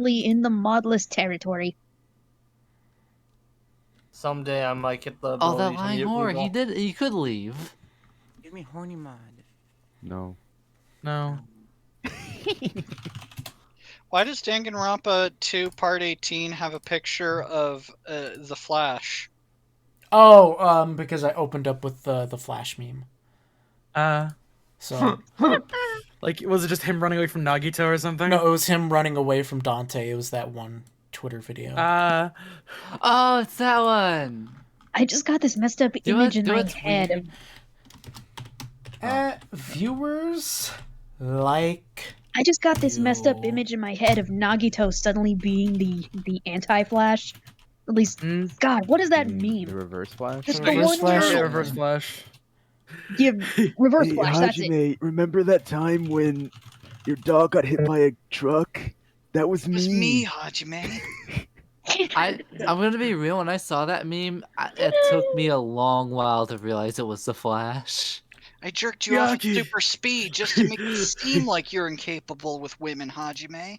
firmly in the modless territory. Someday I might get the Oh, that ability to lying mute whore. people. He could leave. Give me horny mod. No. No. Why does Danganronpa 2 Part 18 have a picture of the Flash? Oh, because I opened up with the Flash meme. So Like, was it just him running away from Nagito or something? no, it was him running away from Dante. It was that one Twitter video. Oh, it's that one. I just got this messed up image in my head of Viewers like. I just got this messed up image in my head of Nagito suddenly being the anti-Flash. At least, God, what does that mean? The reverse flash? Just the Reverse one Flash? where- Yeah, reverse flash. Yeah, reverse Hey, Flash, that's it. Hajime, remember that time when your dog got hit by a truck? That was It me. was me, Hajime. I'm gonna be real. When I saw that meme, it took me a long while to realize it was the Flash. I jerked you off at Yaki. super speed just to make it seem like you're incapable with women, Hajime.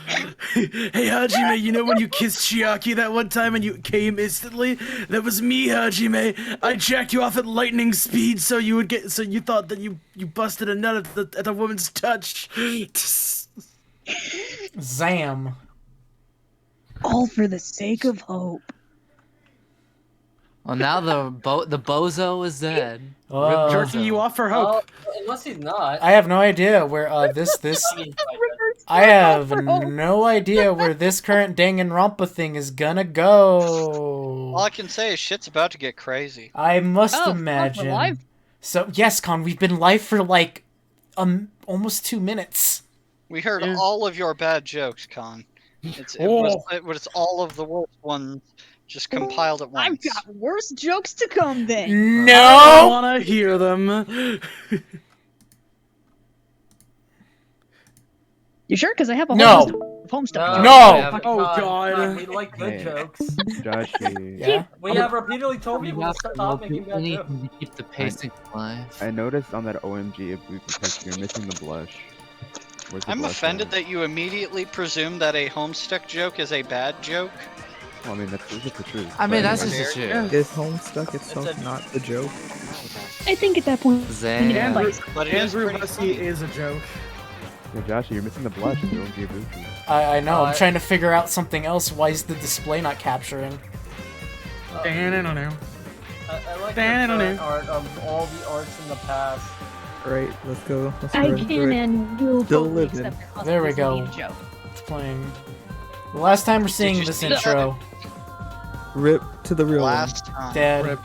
Hey Hajime, you know when you kissed Chiaki that one time and you came instantly? That was me, Hajime. I jacked you off at lightning speed so you thought that you busted a nut at the woman's touch. Zam. All for the sake of hope. Well, now the bozo is dead. Oh. Jerking you off for hope. Unless he's not. I have no idea where this. I have no idea where this current Danganronpa thing is gonna go. All I can say is shit's about to get crazy. I must Oh, fuck, we're imagine. live? So yes, Con, we've been live for like almost 2 minutes. We heard all of your bad jokes, Con. It was all of the worst ones just compiled at once. I've got worse jokes to come then. I No. wanna hear them. You sure? Because I have a whole No. list of home stuff. No. Oh, Con, God. We like good Hey. jokes. Joshy, Yeah. We have repeatedly told We people have to to stop making bad need jokes. to keep the pacing alive. I noticed on that OMG Ibuki picture you're missing the blush. Where's the I'm blush offended at? that you immediately presume that a Homestuck joke is a bad joke. Well, I mean, that's just the truth. I mean, but that's anyway. just a joke. Is Homestuck itself not the joke? I think at that point, Zam. But it is Andrew pretty Hussey funny. is a joke. Yeah, Joshy, you're missing the blush in the OMG Ibuki. I know. I'm I- trying to figure out something else. Why is the display not capturing? Dan, I don't know. I like the Dan, I don't current know. art of all the arts in the past. Alright, let's go. Let's I go. can and will Still totally living. accept that There we this go. is a joke. It's playing. The last time we're seeing you this see that? intro, Rip to the real Last time. dead, Rip.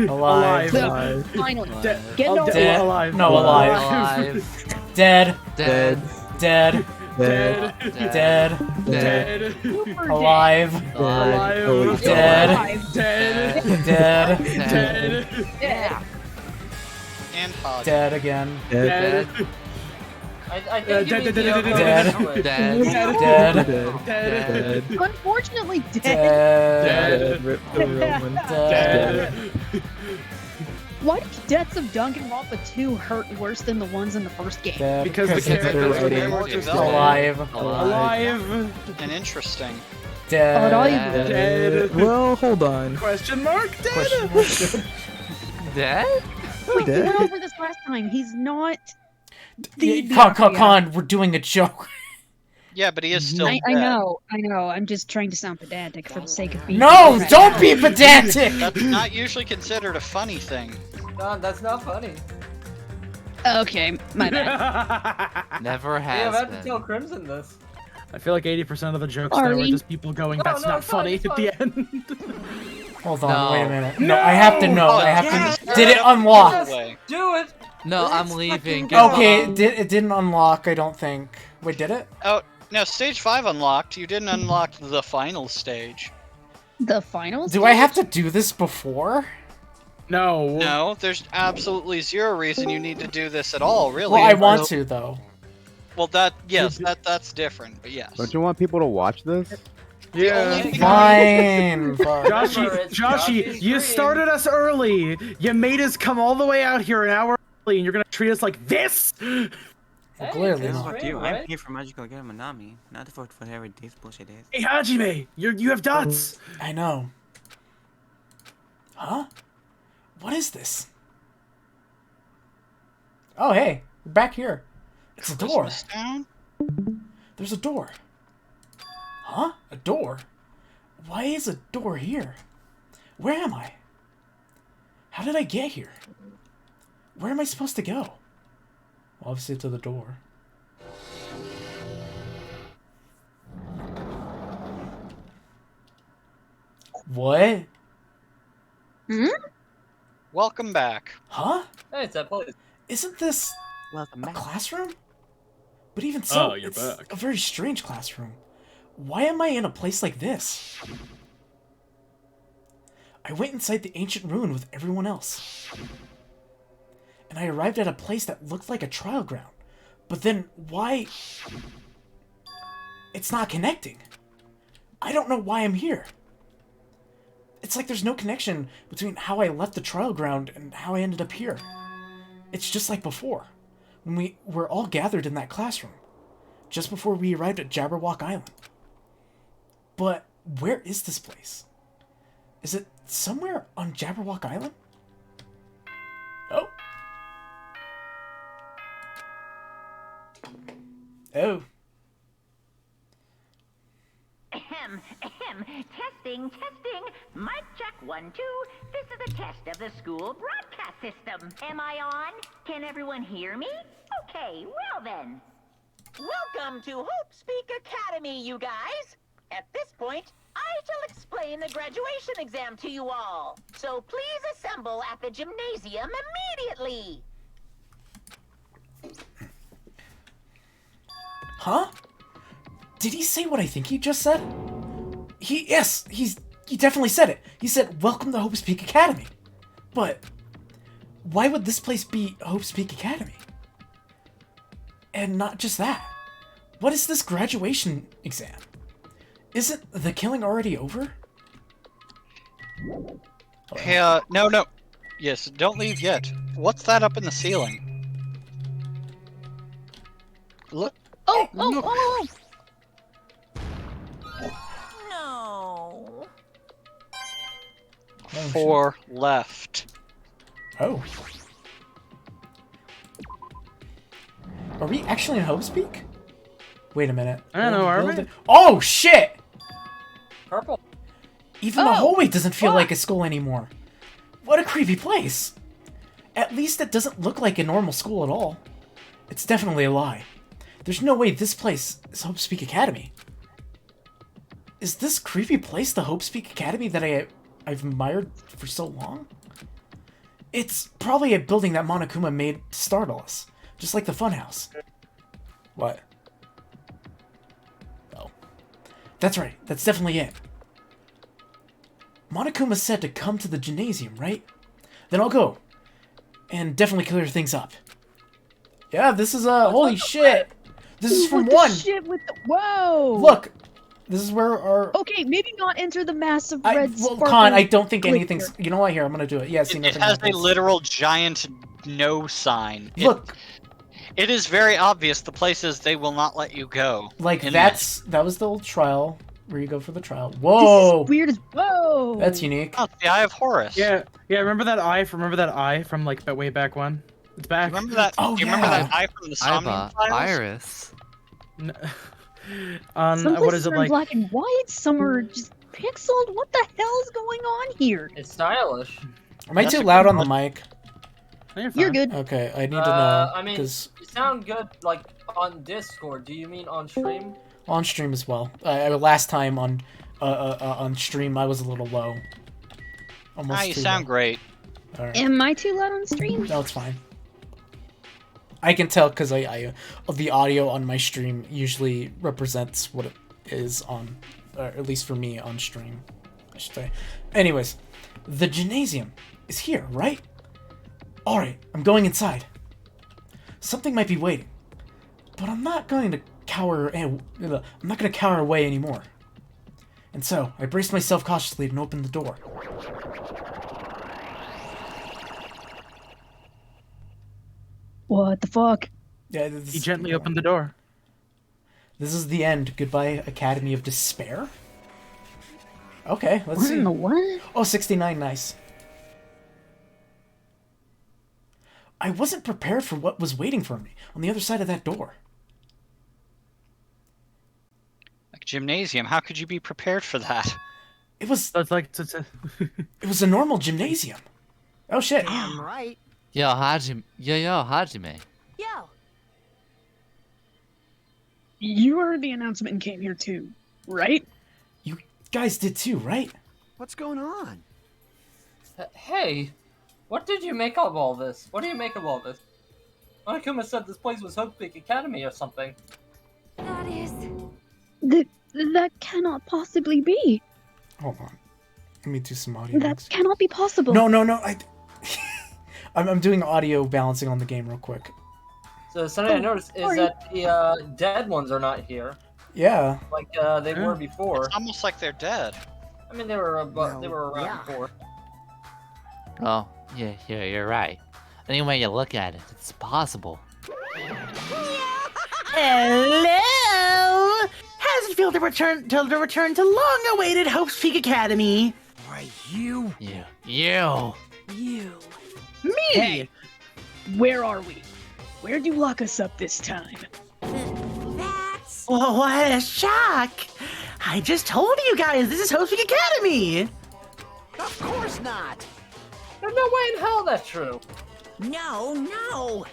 alive, Alive. Finally. Dead. Get I'll over do Dead. alive. No, alive. Alive. dead, Dead. dead, Dead. dead, Dead. Super alive, Alive. Alive. dead, Dead. dead, Dead. Yeah. And Pod. dead again, Dead. I think you Dead, mean dead, dead, Yoko dead, Tsuno. Dead. dead, Dead. Dead. Dead. Unfortunately, dead. dead, Dead. Rip the real one. dead. Why do deaths of Danganronpa 2 hurt worse than the ones in the first game? Dead. Because the characters characters are are more more developed. alive, alive. And interesting. dead, Oh, Dead. Well, hold on. Question mark? Dead. Dead? We Dead? went over this last time. He's not. Con, we're doing a joke. Yeah, but he is still I dead. know. I'm just trying to sound pedantic for the sake of being. No, correct. don't be pedantic. That's not usually considered a funny thing. Don, that's not funny. Okay, my bad. Never We have has had to been. tell Crimson this. I feel like 80% of the jokes there were Sorry. just people going, No, that's no, not it's fine, funny it's at the end. Hold on, No. wait a minute. No, I have to know. I have yes! to. Did it unlock? Yes! Way. Do it! No, I'm Let's leaving. fucking Okay, Goodbye. it didn't unlock. I don't think. Wait, did it? Oh, no, stage 5 unlocked. You didn't unlock the final stage. The finals. Do I have to do this before? No. No, there's absolutely zero reason you need to do this at all, really. Well, I want to though. Well, that's different, but yes. Don't you want people to watch this? The only thing Fine. Fine. Remember, it's Joshy, Joshy's you dream. started us early. You made us come all the way out here an hour early, and you're gonna treat us like this? Hey, clearly it's not. stream, Fuck you. right? I'm here for magical girl Manami, not for whatever this bullshit is. Hey Hajime, you have dots. I know. Huh? What is this? Oh, hey, we're back here. It's a door. Christmas Town? There's a door. Huh? A door? Why is a door here? Where am I? How did I get here? Where am I supposed to go? Obviously to the door. What? Hmm? Welcome back. Huh? Hey, it's that place. Isn't this Welcome a back. classroom? But even so, Oh, you're it's back. a very strange classroom. Why am I in a place like this? I went inside the ancient ruin with everyone else. And I arrived at a place that looked like a trial ground. But then, why... It's not connecting. I don't know why I'm here. It's like there's no connection between how I left the trial ground and how I ended up here. It's just like before, when we were all gathered in that classroom, just before we arrived at Jabberwock Island. But where is this place? Is it somewhere on Jabberwock Island? Oh. Oh. Ahem, ahem. Testing, testing. Mic check 1, 2. This is a test of the school broadcast system. Am I on? Can everyone hear me? Okay, well then. Welcome to Hope Speak Academy, you guys. At this point, I shall explain the graduation exam to you all. So please assemble at the gymnasium immediately. Huh? Did he say what I think he just said? He definitely said it. He said, "Welcome to Hope's Peak Academy." But why would this place be Hope's Peak Academy? And not just that. What is this graduation exam? Isn't the killing already over? Hey, no. Yes, don't leave yet. What's that up in the ceiling? Look. Oh, look. oh. No. 4 left. Oh. Are we actually in Hope's Peak? Wait a minute. I don't know, are we? Oh, shit! Purple. Even the Oh, hallway doesn't feel fuck. like a school anymore. What a creepy place. At least it doesn't look like a normal school at all. It's definitely a lie. There's no way this place is Hope's Peak Academy. Is this creepy place the Hope's Peak Academy that I've admired for so long? It's probably a building that Monokuma made to startle us. Just like the funhouse. What? Oh. That's right. That's definitely it. Monokuma said to come to the gymnasium, right? Then I'll go. And definitely clear things up. Yeah, this is holy shit! This is from What the 1! shit with the... Whoa! Look! This is where our... Okay, maybe not enter the massive red well, sparkle Con, I don't think glitter. anything's... You know what? Here, I'm gonna do it. Yeah, see, It nothing has a happens. literal giant no sign. Look, It is very obvious the places they will not let you go. like, in that was the old trial, where you go for the trial. Whoa! This is weird as... Whoa! That's unique. Oh, it's the Eye of Horus. Yeah. Remember that eye? Remember that eye from like way back when? It's back. Remember that? Oh, you remember yeah. that eye from the Iva, Somnium Files? Iris. On Some what places is it are in like? black and white, some are just pixeled. What the hell is going on here? It's stylish. Am I That's too a loud good on the one. mic? No, you're You're fine. good. Okay, I need to know, I mean, because you sound good, like, on Discord. Do you mean on stream? on stream as well. Last time on stream, I was a little low. Almost You too sound low. great. All right. Am I too loud on stream? No, it's fine. I can tell because the audio on my stream usually represents what it is on, or at least for me on stream, I should say. Anyways, the gymnasium is here, right? All right, I'm going inside. Something might be waiting, but I'm not going to cower. I'm not going to cower away anymore. And so I braced myself cautiously and opened the door. What the fuck? Yeah, He gently opened the door. This is the end. Goodbye, Academy of Despair. Okay, let's What see. in the what? Oh, 69, nice. I wasn't prepared for what was waiting for me on the other side of that door. Like gymnasium, how could you be prepared for that? It was That's like it was a normal gymnasium. Oh shit. Damn right. Yo, Hajime. Yo. You heard the announcement and came here too, right? You guys did too, right? What's going on? Hey, what did you make of all this? What do you make of all this? Monokuma said this place was Hope Peak Academy or something. That is... That cannot possibly be. Hold on. Let me do some audio. That cannot be possible. No. I'm doing audio balancing on the game real quick. So something I noticed is that the dead ones are not here. Yeah. Like they were before. It's almost like they're dead. I mean, they were around before. Oh, yeah, you're right. Any way you look at it, it's possible. Hello! How does it feel to return to long-awaited Hope's Peak Academy? Why, you. You. Me! Hey, where are we? Where'd you lock us up this time? That's... Oh, what a shock! I just told you guys this is Hope's Peak Academy! Of course not. There's no way in hell that's true. No.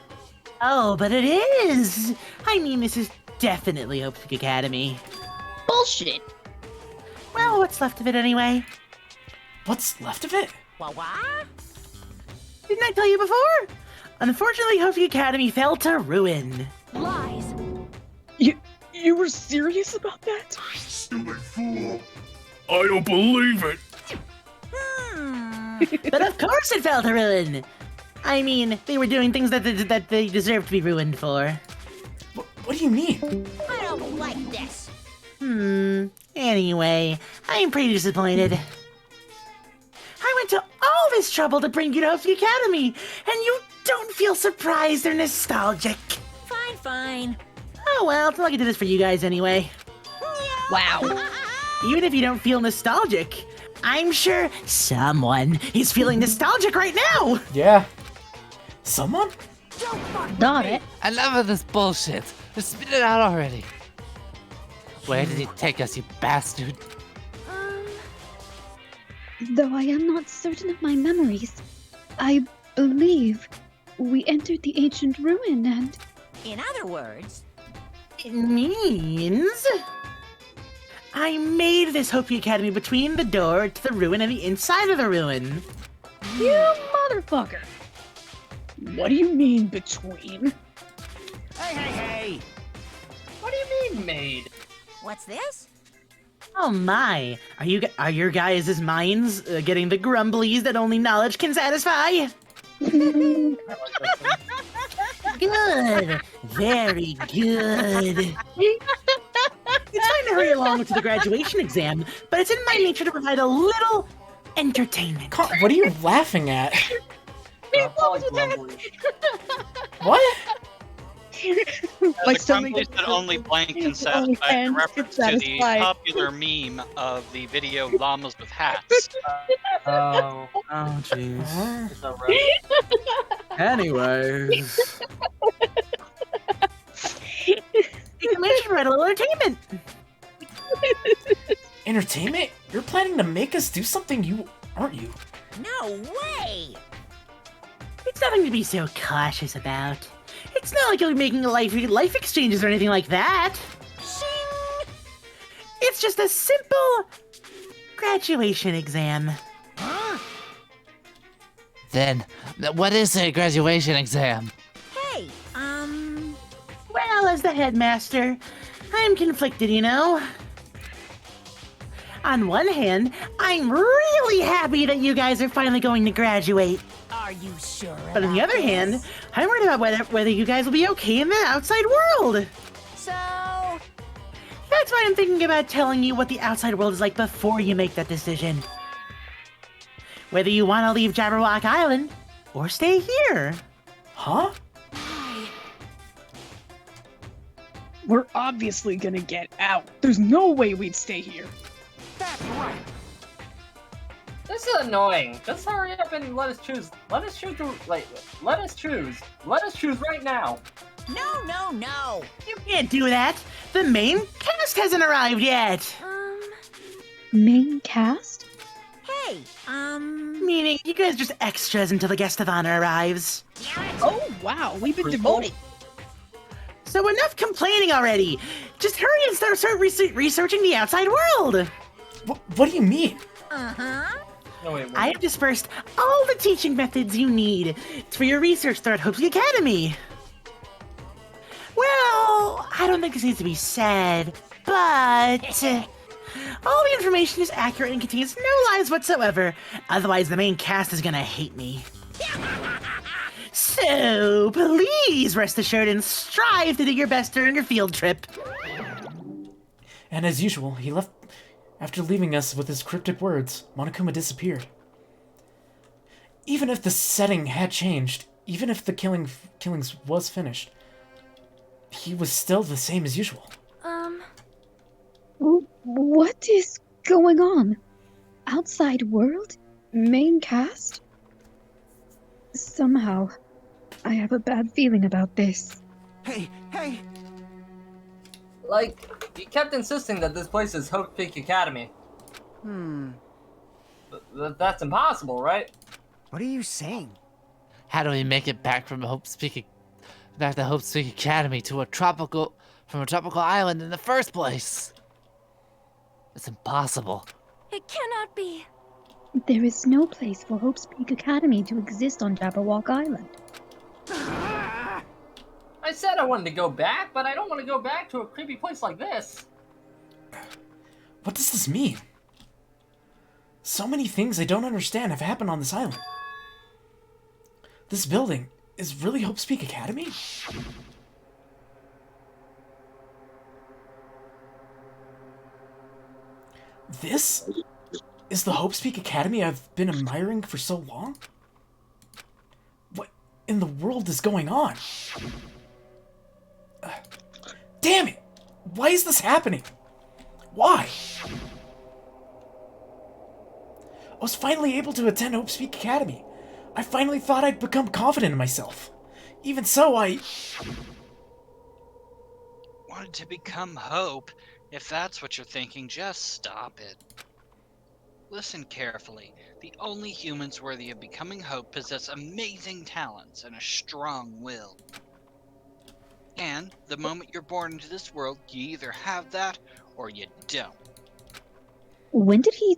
Oh, but it is! I mean, this is definitely Hope's Peak Academy. Bullshit. Well, what's left of it anyway? What's left of it? What? Didn't I tell you before? Unfortunately, Hope's Peak Academy fell to ruin. Lies. You were serious about that? Hmm. I don't believe it! But of course it fell to ruin! I mean, they were doing things that they deserved to be ruined for. What do you mean? I don't like this. Anyway, I'm pretty disappointed. I went to all this trouble to bring you to Hope's Peak Academy, and you don't feel surprised or nostalgic. Fine. Oh well, it's not like I did this for you guys anyway. Wow. Even if you don't feel nostalgic, I'm sure someone is feeling nostalgic right now! Yeah. Someone? Got it. Enough of this bullshit. Just spit it out already. Where did he take us, you bastard? Though I am not certain of my memories, I believe we entered the ancient ruin and... In other words... It means... I made this Hope Peak Academy between the door to the ruin and the inside of the ruin. You motherfucker. What do you mean between? Hey! What do you mean made? What's this? Oh my, are your guys' minds getting the grumblies that only knowledge can satisfy? Good, very good. It's fine to hurry along to the graduation exam, but it's in my nature to provide a little entertainment. What are you laughing at? What? The grumblies that only blank can satisfy a reference to the popular meme of the video llamas with hats. Oh, jeez. Is that right? Anyways. You can mention a little entertainment. Entertainment? You're planning to make us do something aren't you? No way! It's nothing to be so cautious about. It's not like you'll be making life exchanges or anything like that. Shing! It's just a simple graduation exam. Huh? Then, what is a graduation exam? Hey, Well, as the headmaster, I'm conflicted, you know. On one hand, I'm really happy that you guys are finally going to graduate. are you sure? But on the other hand, I'm worried about whether you guys will be okay in the outside world. So... That's why I'm thinking about telling you what the outside world is like before you make that decision. Whether you want to leave Jabberwock Island or stay here. Huh? We're obviously gonna get out. There's no way we'd stay here. That's right. This is annoying. Just hurry up and let us choose. Let us choose. Let us choose. Let us choose right now. No, no, no. You can't do that. The main cast hasn't arrived yet. Main cast? Hey, Meaning you guys are just extras until the guest of honor arrives. Oh, wow. We've been demoted. So enough complaining already. Just hurry and start researching the outside world. What do you mean? Uh-huh. No, wait, I have dispersed all the teaching methods you need for your research there at Hope's Academy. Well, I don't think this needs to be said, but all the information is accurate and contains no lies whatsoever. Otherwise, the main cast is gonna hate me. So, please rest assured and strive to do your best during your field trip. And as usual, he left after leaving us with his cryptic words. Monokuma disappeared. Even if the setting had changed, even if the killings was finished, he was still the same as usual. What is going on? Outside world? Main cast? Somehow, I have a bad feeling about this. Hey, hey! Like, you kept insisting that this place is Hope Peak Academy. That's impossible, right? What are you saying? How do we make it back to Hope Peak Academy from a tropical island in the first place? It's impossible. It cannot be. There is no place for Hope's Peak Academy to exist on Jabberwock Island. I said I wanted to go back, but I don't want to go back to a creepy place like this. What does this mean? So many things I don't understand have happened on this island. This building is really Hope's Peak Academy? This is the Hope's Peak Academy I've been admiring for so long? What in the world is going on? Damn it! Why is this happening? Why? I was finally able to attend Hope's Peak Academy. I finally thought I'd become confident in myself. Even so, I Wanted to become Hope? If that's what you're thinking, just stop it. Listen carefully. The only humans worthy of becoming Hope possess amazing talents and a strong will. And the moment you're born into this world, you either have that or you don't. When did he...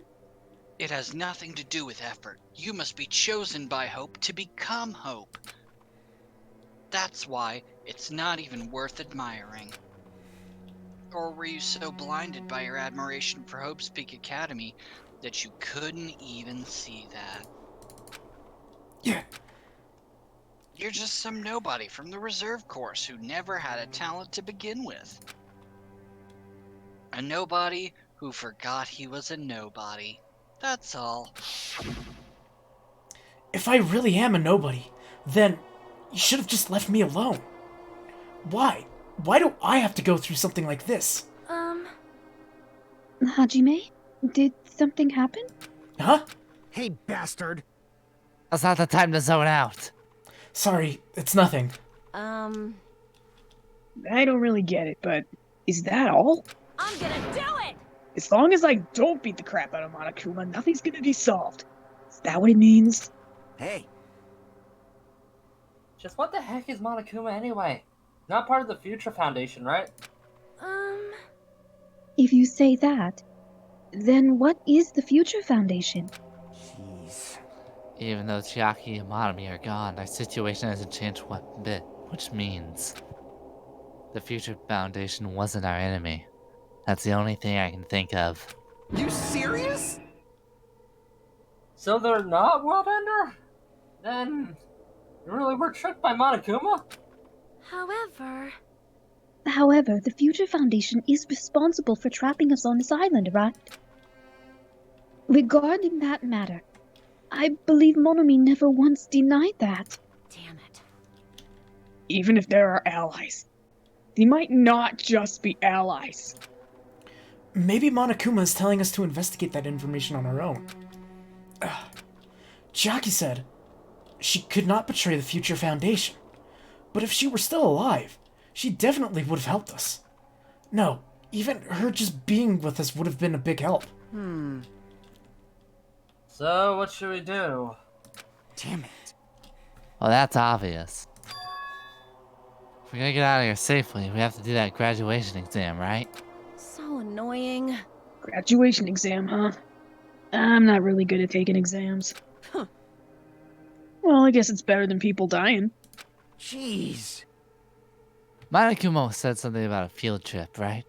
It has nothing to do with effort. You must be chosen by Hope to become Hope. That's why it's not even worth admiring. Or were you so blinded by your admiration for Hope's Peak Academy that you couldn't even see that? Yeah. You're just some nobody from the reserve course who never had a talent to begin with. A nobody who forgot he was a nobody. That's all. If I really am a nobody, then you should have just left me alone. Why? Why do I have to go through something like this? Hajime? Did something happen? Huh? Hey, bastard! That's not the time to zone out. Sorry, it's nothing. I don't really get it, but is that all? I'm gonna do it! As long as I don't beat the crap out of Monokuma, nothing's gonna be solved. Is that what it means? Hey! Just what the heck is Monokuma anyway? Not part of the Future Foundation, right? If you say that, then what is the Future Foundation? Jeez. Even though Chiaki and Monami are gone, our situation hasn't changed one bit, which means the Future Foundation wasn't our enemy. That's the only thing I can think of. You serious? So they're not World Ender? Then you really were tricked by Monokuma? However, the Future Foundation is responsible for trapping us on this island, right? Regarding that matter, I believe Monomi never once denied that. Damn it. Even if they're our allies, They might not just be allies. Maybe Monokuma is telling us to investigate that information on our own. Chiaki said she could not betray the future Foundation. But if she were still alive, she definitely would have helped us. No, even her just being with us would have been a big help. So, what should we do? Damn it. Well, that's obvious. If we're gonna get out of here safely, we have to do that graduation exam, right? So annoying. Graduation exam, huh? I'm not really good at taking exams. Huh. Well, I guess it's better than people dying. Jeez. Monokuma said something about a field trip, right?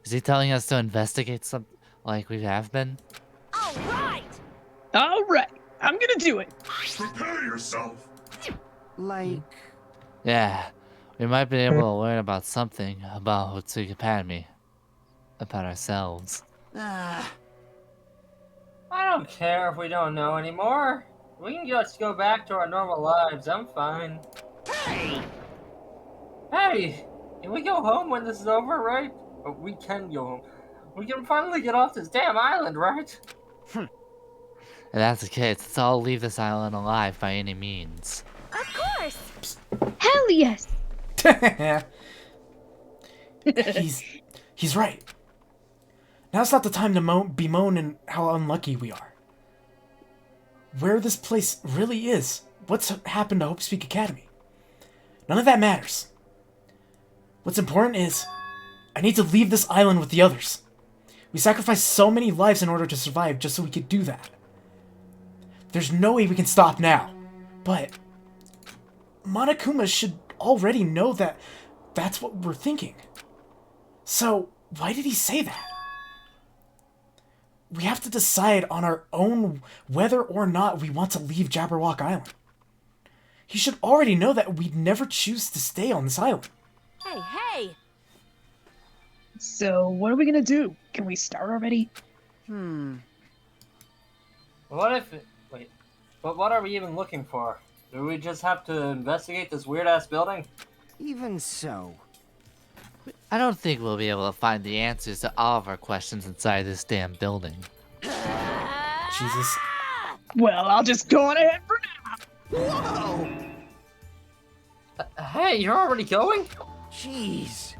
Is he telling us to investigate something like we have been? All right. Alright, I'm gonna do it. Prepare yourself. Like... Yeah, we might be able to learn about something about Hotsuki Academy. About ourselves. I don't care if we don't know anymore. We can just go back to our normal lives. I'm fine. Hey! Hey! Can we go home when this is over, right? Or we can go home. We can finally get off this damn island, right? If that's the case, let's all leave this island alive by any means. Of course. Hell yes! He's right. Now's not the time to bemoan and how unlucky we are. Where this place really is, what's happened to Hope Speak Academy. None of that matters. What's important is, I need to leave this island with the others. We sacrificed so many lives in order to survive just so we could do that. There's no way we can stop now. But Monokuma should already know that that's what we're thinking. So, why did he say that? We have to decide on our own whether or not we want to leave Jabberwock Island. He should already know that we'd never choose to stay on this island. Hey, hey. So, what are we gonna do? Can we start already? What if... Wait. But what are we even looking for? Do we just have to investigate this weird-ass building? Even so. I don't think we'll be able to find the answers to all of our questions inside this damn building. Jesus. Well, I'll just go on ahead for now. Whoa! Hey, you're already going? Jeez.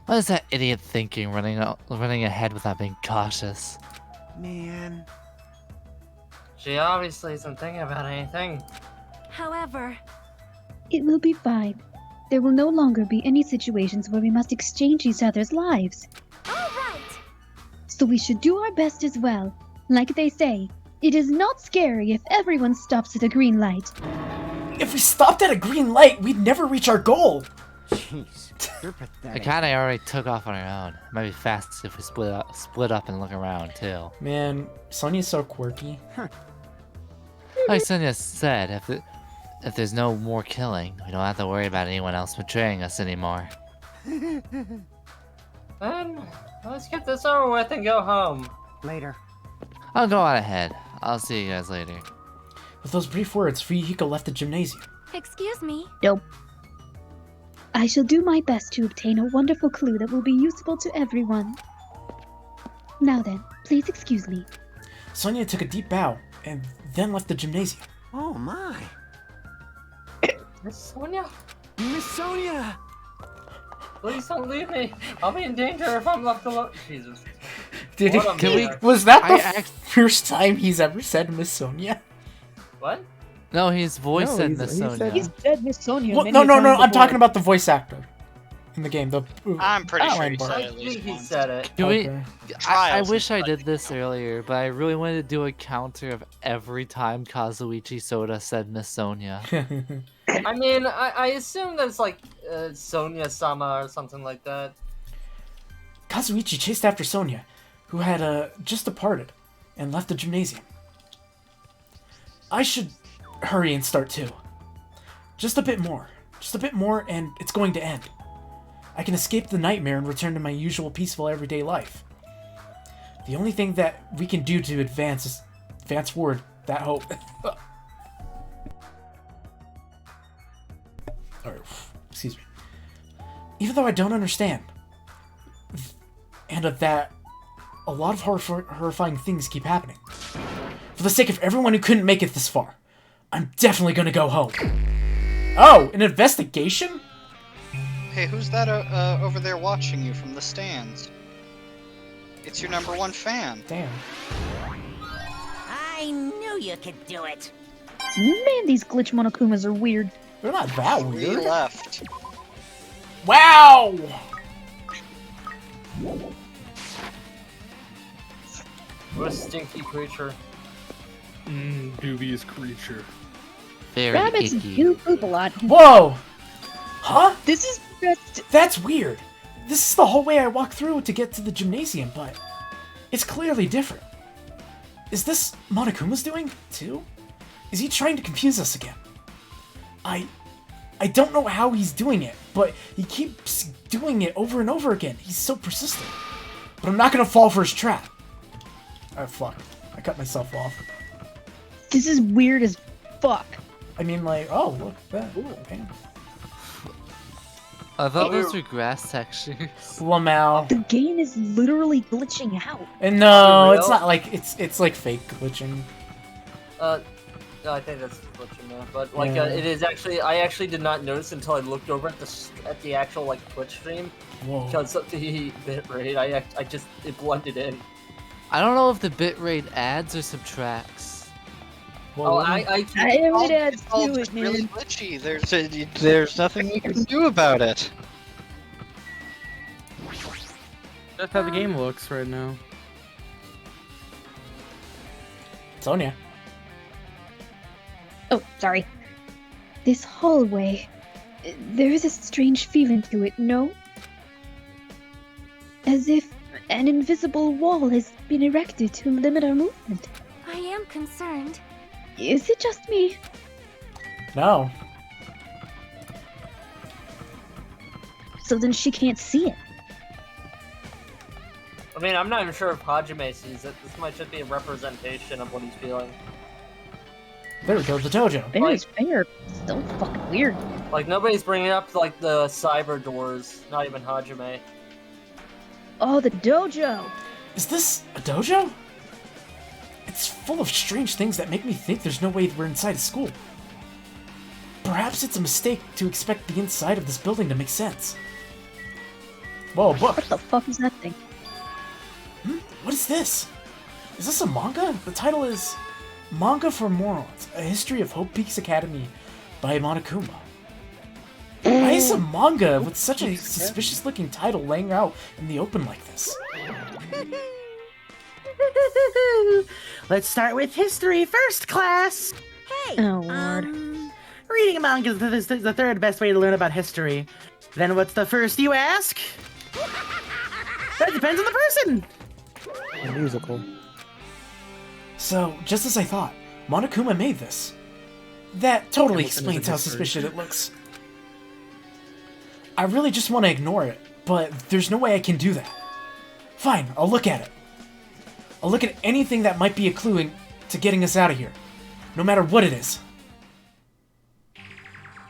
What is that idiot thinking, running ahead without being cautious? Man. She obviously isn't thinking about anything. However, it will be fine. There will no longer be any situations where we must exchange each other's lives. all right. So we should do our best as well. Like they say, it is not scary if everyone stops at a green light. If we stopped at a green light, we'd never reach our goal. Jeez, you're I pathetic. kinda already took off on our own. It might be fast if we split up and look around too. Man, Sonya's so quirky. Like Sonia said, if there's no more killing, we don't have to worry about anyone else betraying us anymore. Then, let's get this over with and go home. Later. I'll go on ahead. I'll see you guys later. With those brief words, Fuyuhiko left the gymnasium. Excuse me. Nope. I shall do my best to obtain a wonderful clue that will be useful to everyone. Now then, please excuse me. Sonia took a deep bow and then left the gymnasium. Oh my. Miss Sonia? Miss Sonia! Please don't leave me. I'll be in danger if I'm left alone. Jesus. Did What a can we, man. was that the first time he's ever said Miss Sonia? What? No, his voice No, said he's- Miss he Sonia. said- He's said Miss Sonia. Well, many no, times I'm before. talking about the voice actor in the game. I'm pretty sure line he bar. said I it at think least he once. said it. Can we? Okay. I Trials wish I and did this earlier, but I really wanted to do a counter of every time Kazuichi Soda said Miss Sonia. I mean, I assume that's like Sonia-sama or something like that. Kazuichi chased after Sonia, who had just departed and left the gymnasium. I should hurry and start too. Just a bit more, and it's going to end. I can escape the nightmare and return to my usual peaceful everyday life. The only thing that we can do to advance forward that hope. Or, excuse me. even though I don't understand, and that a lot of horrifying things keep happening. For the sake of everyone who couldn't make it this far, I'm definitely gonna go home. Oh, an investigation? Hey, who's that over there watching you from the stands? It's your #1 fan. Damn. I knew you could do it. Man, these glitch Monokumas are weird. They're not that We weird. left. Wow! What a stinky creature. Dubious creature. Very Rabbits icky. do poop a lot. Whoa! Huh? This is just... That's weird. This is the whole way I walked through to get to the gymnasium, but it's clearly different. Is this Monokuma's doing, too? Is he trying to confuse us again? I don't know how he's doing it, but he keeps doing it over and over again. He's so persistent. But I'm not gonna fall for his trap. Oh, fuck. I cut myself off. This is weird as fuck. I mean, like, oh, look at that. Ooh, damn. I thought those were grass textures. Lamau. The game is literally glitching out. And no, it's not like it's like fake glitching. No, I think that's glitching now. But like, Yeah. it is actually. I actually did not notice until I looked over at the actual like Twitch stream. Whoa. Because of the bitrate, I just it blended in. I don't know if the bitrate adds or subtracts. Oh, I it adds Oh, to it's it, man. really glitchy. There's nothing you can do about it. That's how the game looks right now. Sonia. Oh, sorry. This hallway. There is a strange feeling to it, no? As if an invisible wall has been erected to limit our movement. I am concerned. Is it just me? No. So then she can't see it. I mean, I'm not even sure if Hajime sees it. This might just be a representation of what he's feeling. There we go, the dojo. Fair is fair. Still fucking weird. Like, nobody's bringing up, like, the cyber doors. Not even Hajime. Oh, the dojo! Is this a dojo? It's full of strange things that make me think there's no way we're inside a school. Perhaps it's a mistake to expect the inside of this building to make sense. Whoa, book! What the fuck is that thing? What is this? Is this a manga? The title is Manga for Morons, A History of Hope Peaks Academy by Monokuma. Why is a manga with such a suspicious-looking title laying out in the open like this? Let's start with history first, class. Hey. Oh, Lord. Reading a manga is the third best way to learn about history. Then what's the first, you ask? That depends on the person. A musical. So, just as I thought, Monokuma made this. That totally Hamilton explains is a how history. suspicious it looks. I really just want to ignore it, but there's no way I can do that. Fine, I'll look at it. I'll look at anything that might be a clue to getting us out of here, no matter what it is.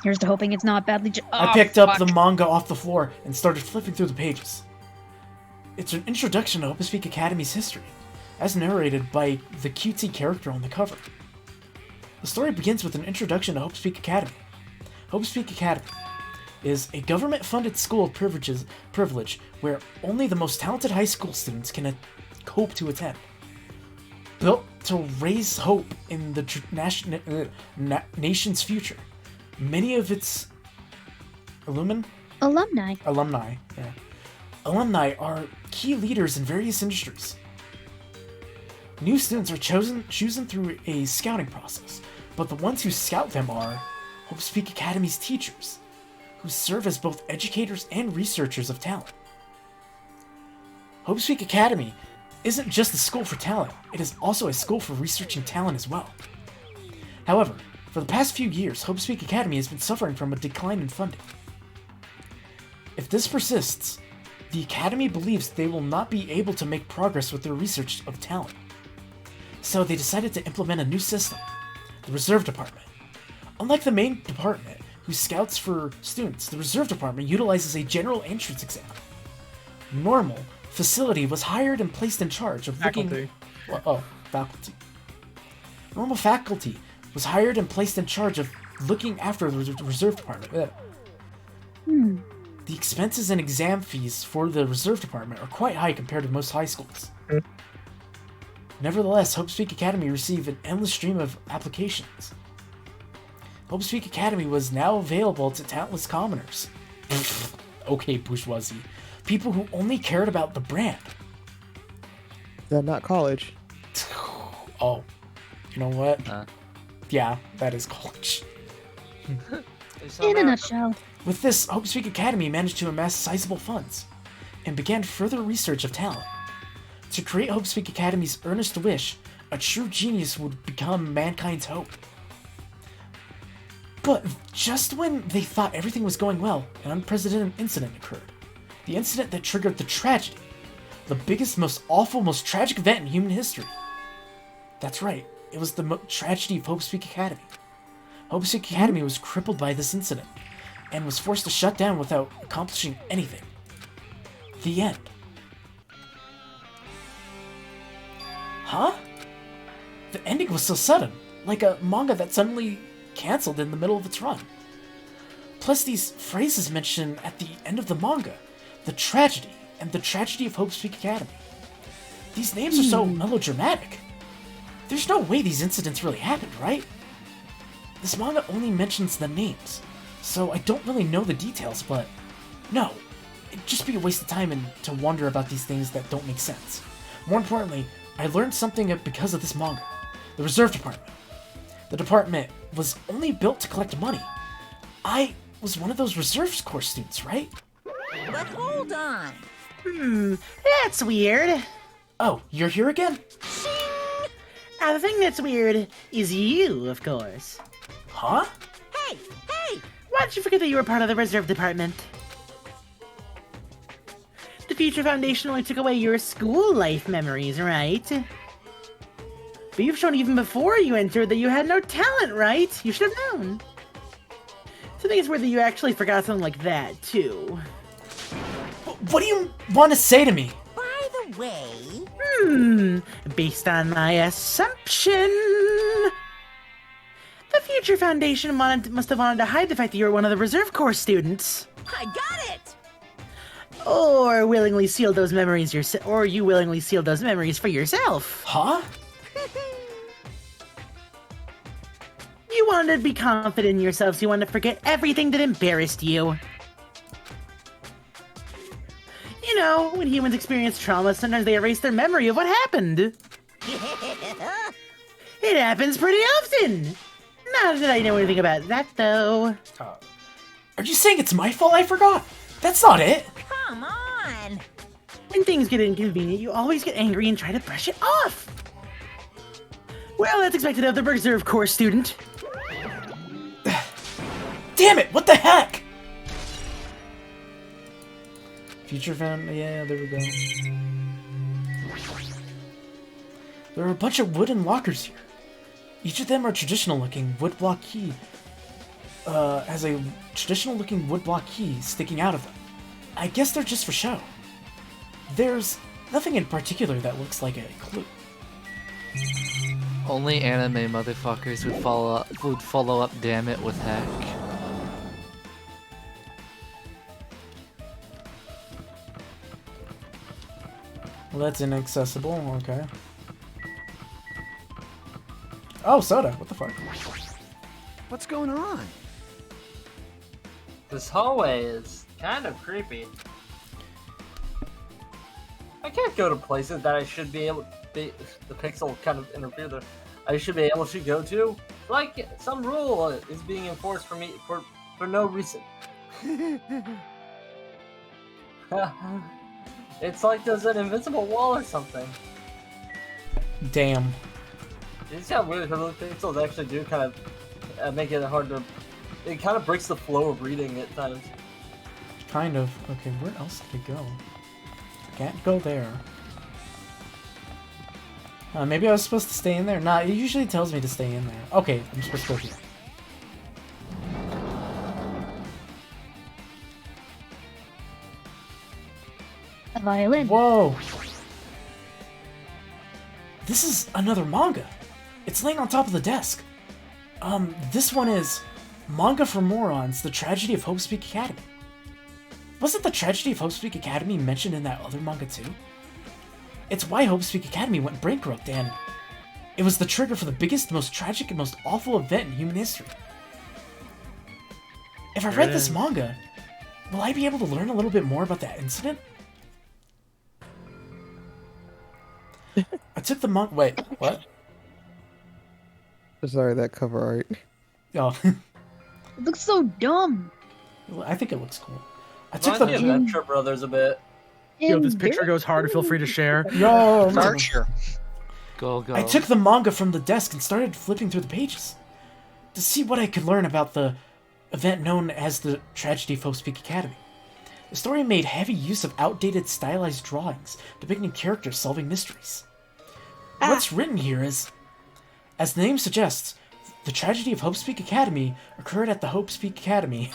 Here's to hoping it's not badly I picked up the manga off the floor and started flipping through the pages. It's an introduction to Hope Peak Academy's history, as narrated by the cutesy character on the cover. The story begins with an introduction to Hope Peak Academy. Hope Peak Academy is a government-funded school of privilege where only the most talented high school students can hope to attend. Built to raise hope in the nation's future, many of its Alumni. Alumni are key leaders in various industries. New students are chosen through a scouting process, but the ones who scout them are Hope Peak Academy's teachers, who serve as both educators and researchers of talent. Hope Peak Academy isn't just a school for talent, it is also a school for researching talent as well. However, for the past few years, Hope Peak Academy has been suffering from a decline in funding. If this persists, the Academy believes they will not be able to make progress with their research of talent. So they decided to implement a new system, the Reserve Department. Unlike the main department, who scouts for students. The reserve department utilizes a general entrance exam. Normal facility was hired and placed in charge of looking... faculty. Normal faculty was hired and placed in charge of looking after the reserve department. The expenses and exam fees for the reserve department are quite high compared to most high schools. Nevertheless, Hope's Peak Academy received an endless stream of applications. Hope's Peak Academy was now available to talentless commoners. Okay, bourgeoisie. People who only cared about the brand. That's not college. Oh, you know what? Yeah, that is college. In a nutshell. With this, Hope's Peak Academy managed to amass sizable funds and began further research of talent. To create Hope's Peak Academy's earnest wish, a true genius would become mankind's hope. But just when they thought everything was going well, an unprecedented incident occurred. The incident that triggered the tragedy. The biggest, most awful, most tragic event in human history. That's right, it was the tragedy of Hope's Peak Academy. Hope's Peak Academy was crippled by this incident, and was forced to shut down without accomplishing anything. The end. Huh? The ending was so sudden, like a manga that suddenly canceled in the middle of its run. Plus these phrases mentioned at the end of the manga, the tragedy, and the tragedy of Hope's Peak Academy. These names are so melodramatic. There's no way these incidents really happened, right? This manga only mentions the names, so I don't really know the details, but no, it'd just be a waste of time and to wonder about these things that don't make sense. More importantly, I learned something because of this manga. The reserve department. The department was only built to collect money. I was one of those reserve corps students, right? But hold on. That's weird. Oh, you're here again? Now, the thing that's weird is you, of course. Huh? Hey! Why did you forget that you were part of the reserve department? The Future Foundation only took away your school life memories, right? But you've shown even before you entered that you had no talent, right? You should have known. So I think it's weird that you actually forgot something like that, too. What do you want to say to me? By the way... Based on my assumption... The Future Foundation must have wanted to hide the fact that you were one of the Reserve Corps students. I got it! Or willingly sealed those memories or you willingly sealed those memories for yourself. Huh? You wanted to be confident in yourself, so you wanted to forget everything that embarrassed you. You know, when humans experience trauma, sometimes they erase their memory of what happened. It happens pretty often. Not that I know anything about that, though. Are you saying it's my fault I forgot? That's not it. Come on! When things get inconvenient, you always get angry and try to brush it off. Well, that's expected of the Reserve Corps student. Damn it, what the heck? Future Found, yeah, there we go. There are a bunch of wooden lockers here. Each of them are traditional looking wood block key. Has a traditional looking wood block key sticking out of them. I guess they're just for show. There's nothing in particular that looks like a clue. Only anime motherfuckers would follow up damn it with heck. Well, that's inaccessible, okay. Oh, soda, what the fuck? What's going on? This hallway is kind of creepy. I can't go to places that I should be able to... The pixel kind of interfere there. I should be able to go to. Like, some rule is being enforced for me for no reason. It's like there's an invisible wall or something. Damn. It's kind of weird because those pixels actually do kind of make it hard to... It kind of breaks the flow of reading at times. Kind of. Okay, where else did it go? Can't go there. Maybe I was supposed to stay in there? Nah, it usually tells me to stay in there. Okay, I'm supposed to go here. violin. Whoa! This is another manga. It's laying on top of the desk. This one is Manga for Morons, The Tragedy of Hope Speak Academy. Wasn't The Tragedy of Hope Speak Academy mentioned in that other manga too? It's why Hope Speak Academy went bankrupt, and it was the trigger for the biggest, most tragic, and most awful event in human history. If I read this manga, will I be able to learn a little bit more about that incident? I took the manga. Wait, what? Sorry, that cover art. Oh. It looks so dumb. I think it looks cool. I took the Venture Brothers a bit. Yo, if this picture goes hard, feel free to share. Yo, Archer. Go. I took the manga from the desk and started flipping through the pages to see what I could learn about the event known as the Tragedy of Hope Speak Academy. The story made heavy use of outdated stylized drawings depicting characters solving mysteries. What's written here is, as the name suggests, the Tragedy of Hope Speak Academy occurred at the Hope Speak Academy.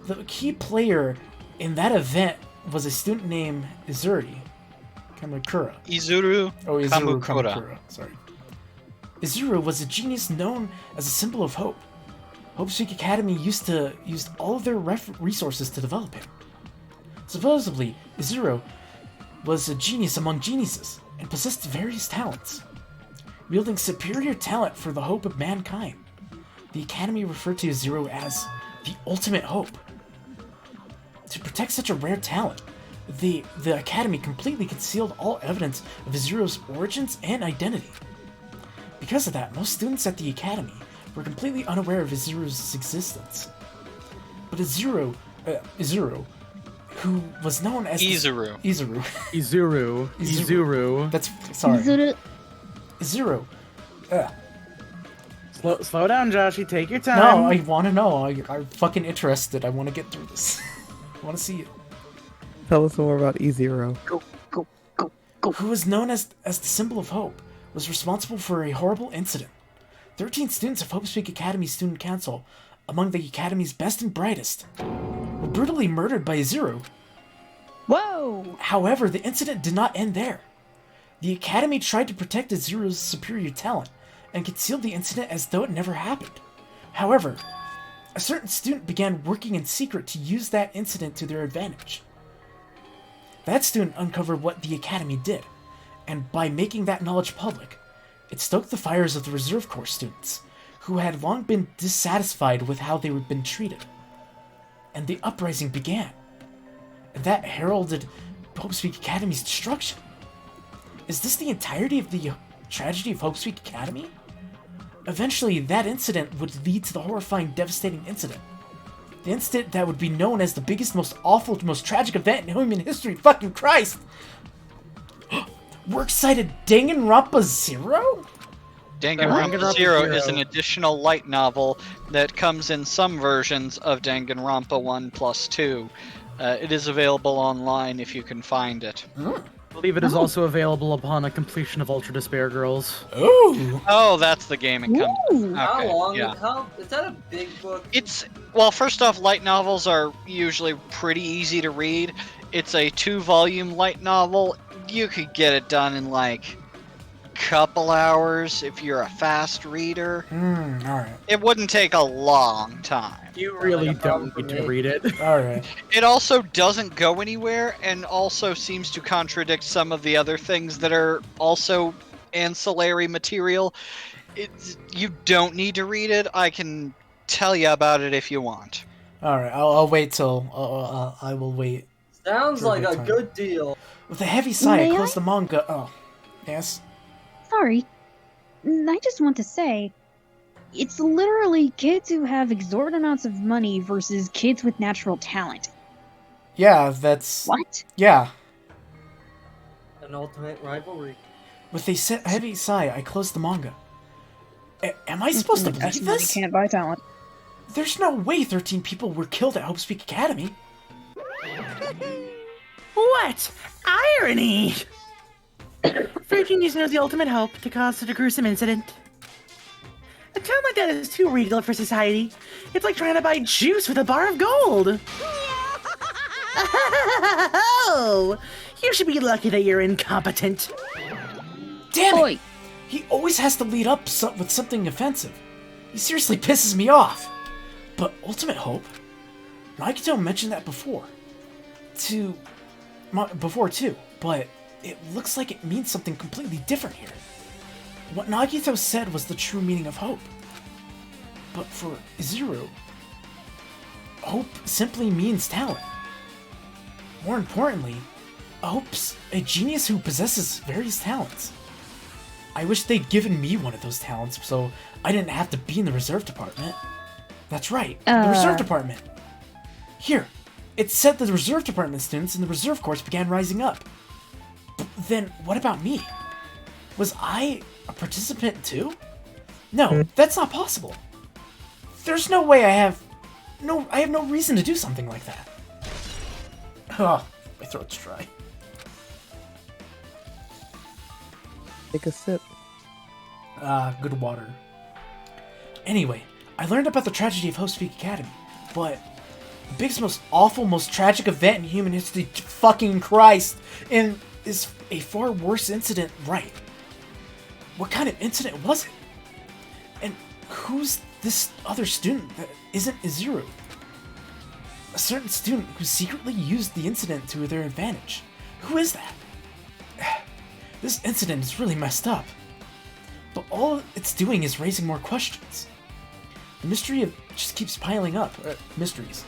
The key player in that event was a student named Izuru Kamakura. Izuru Kamakura. Kamakura. Sorry. Izuru was a genius known as a symbol of hope. Hope Speak Academy used all of their resources to develop him. Supposedly, Izuru was a genius among geniuses and possessed various talents. Wielding superior talent for the hope of mankind, the Academy referred to Izuru as the ultimate hope. To protect such a rare talent, the Academy completely concealed all evidence of Izuru's origins and identity. Because of that, most students at the Academy were completely unaware of Izuru's existence. But Izuru, who was known as Izuru. Izuru. That's sorry. Izuru. Slow down, Joshy. Take your time. No, I want to know. I'm fucking interested. I want to get through this. I want to see it. Tell us more about E0. Who was known as the symbol of hope, was responsible for a horrible incident. 13 students of Hope Speak Academy Student Council, among the Academy's best and brightest, were brutally murdered by Izuru. Whoa! However, the incident did not end there. The Academy tried to protect Izuru's superior talent and concealed the incident as though it never happened. However, a certain student began working in secret to use that incident to their advantage. That student uncovered what the Academy did, and by making that knowledge public, it stoked the fires of the Reserve Corps students, who had long been dissatisfied with how they had been treated. And the uprising began, and that heralded Hope Speak Academy's destruction. Is this the entirety of the Tragedy of Hope Speak Academy? Eventually, that incident would lead to the horrifying, devastating incident. The incident that would be known as the biggest, most awful, most tragic event in human history. Fucking Christ! Works cited Danganronpa 0? Danganronpa 0 is an additional light novel that comes in some versions of Danganronpa 1+2. It is available online if you can find it. I believe it is also available upon a completion of Ultra Despair Girls. Ooh! Oh, that's the game it comes in. How Okay, long? yeah. Is that a big book? Well, first off, light novels are usually pretty easy to read. It's a 2-volume light novel. You could get it done in like couple hours if you're a fast reader. Alright. It wouldn't take a long time. You really don't need to read it. Alright. It also doesn't go anywhere and also seems to contradict some of the other things that are also ancillary material. You don't need to read it. I can tell you about it if you want. Alright, I'll wait till... I will wait. Sounds for like a time. good deal. With a heavy sigh, May I I? closed the manga. Oh, yes? Sorry. I just want to say, it's literally kids who have exorbitant amounts of money versus kids with natural talent. Yeah, that's... What? Yeah. An ultimate rivalry. With a heavy sigh, I closed the manga. Am I supposed to believe Money this? can't buy talent. There's no way 13 people were killed at Hope Speak Academy. What irony! For a genius knows the ultimate hope to cause such a gruesome incident. A talent like that is too regal for society. It's like trying to buy juice with a bar of gold. Oh, you should be lucky that you're incompetent. Damn it! He always has to lead up with something offensive. He seriously pisses me off. But Ultimate Hope? Nagito mentioned that before. Before too, but it looks like it means something completely different here. What Nagito said was the true meaning of hope. But for Izuru, hope simply means talent. More importantly, Hope's a genius who possesses various talents. I wish they'd given me one of those talents so I didn't have to be in the reserve department. That's right, the reserve department. Here, it said that the reserve department students in the reserve corps began rising up. But then what about me? Was I a participant too? No, that's not possible. There's no way I have no reason to do something like that. Oh, my throat's dry. Take a sip. Good water. Anyway, I learned about the tragedy of Host Peak Academy, but the biggest, most awful, most tragic event in human history, fucking Christ, and is a far worse incident, right? What kind of incident was it? And who's this other student that isn't Izuru? A certain student who secretly used the incident to their advantage. Who is that? This incident is really messed up. But all it's doing is raising more questions. The mystery just keeps piling up. Mysteries.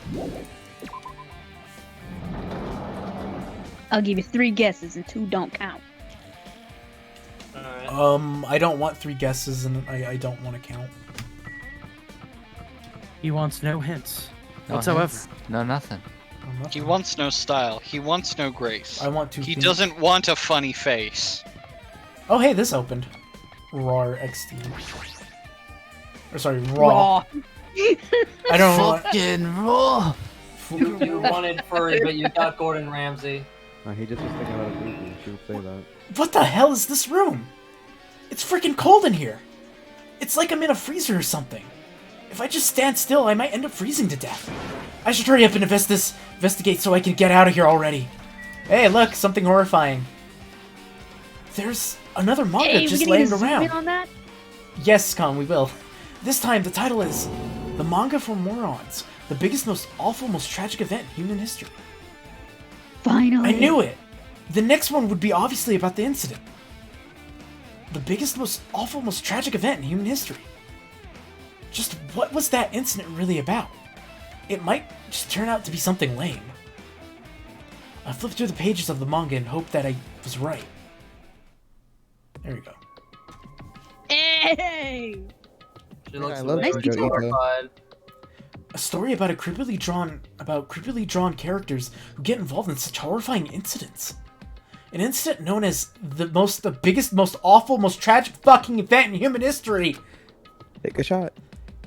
I'll give you 3 guesses and 2 don't count. I don't want 3 guesses and I don't want to count. He wants no hints No whatsoever. hints, no nothing. He wants no style. He wants no grace. I want to. He doesn't want a funny face. Oh, hey, this opened. RAR XD. Or sorry, Raw. I don't know. Fucking Raw. You wanted furry, but you got Gordon Ramsay. He just was thinking about a movie. You shouldn't say that. What the hell is this room? It's freaking cold in here. It's like I'm in a freezer or something. If I just stand still, I might end up freezing to death. I should hurry up and investigate so I can get out of here already. Hey, look, something horrifying. There's another manga just laying around. On that? Yes, Con, we will. This time, the title is The Manga for Morons, the biggest, most awful, most tragic event in human history. Finally. I knew it! The next one would be obviously about the incident. The biggest, most awful, most tragic event in human history. Just what was that incident really about? It might just turn out to be something lame. I flipped through the pages of the manga and hoped that I was right. There we go. Hey! She looks Nice really horrified. A story about creepily drawn characters who get involved in such horrifying incidents. An incident known as the biggest, most awful, most tragic fucking event in human history. Take a shot.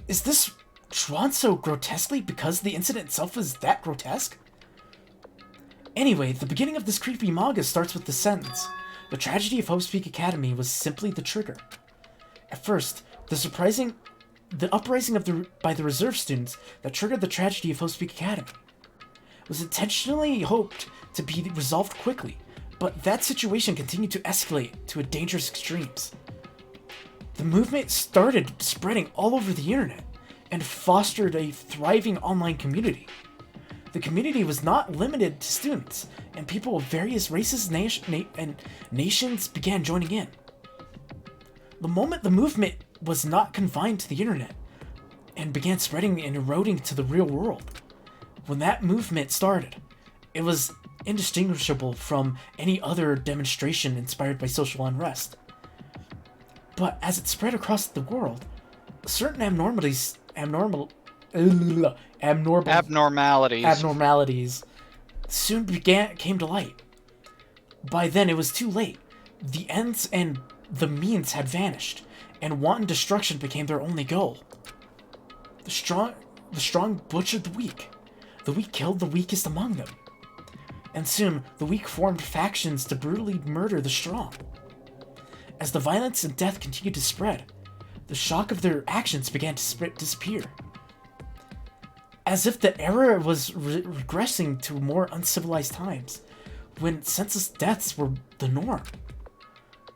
Is this drawn so grotesquely because the incident itself is that grotesque? Anyway, the beginning of this creepy manga starts with the sentence, "The tragedy of Hope's Peak Academy was simply the trigger." At first, the uprising by the reserve students that triggered the tragedy of Hope's Peak Academy was intentionally hoped to be resolved quickly, but that situation continued to escalate to a dangerous extremes. The movement started spreading all over the internet and fostered a thriving online community. The community was not limited to students, and people of various races and nations began joining in. The moment the movement was not confined to the internet and began spreading and eroding to the real world. When that movement started, it was indistinguishable from any other demonstration inspired by social unrest. But as it spread across the world, certain abnormalities soon came to light. By then it was too late. The ends and the means had vanished, and wanton destruction became their only goal. The strong butchered the weak. The weak killed the weakest among them. And soon, the weak formed factions to brutally murder the strong. As the violence and death continued to spread, the shock of their actions began to disappear. as if the era was regressing to more uncivilized times, when senseless deaths were the norm.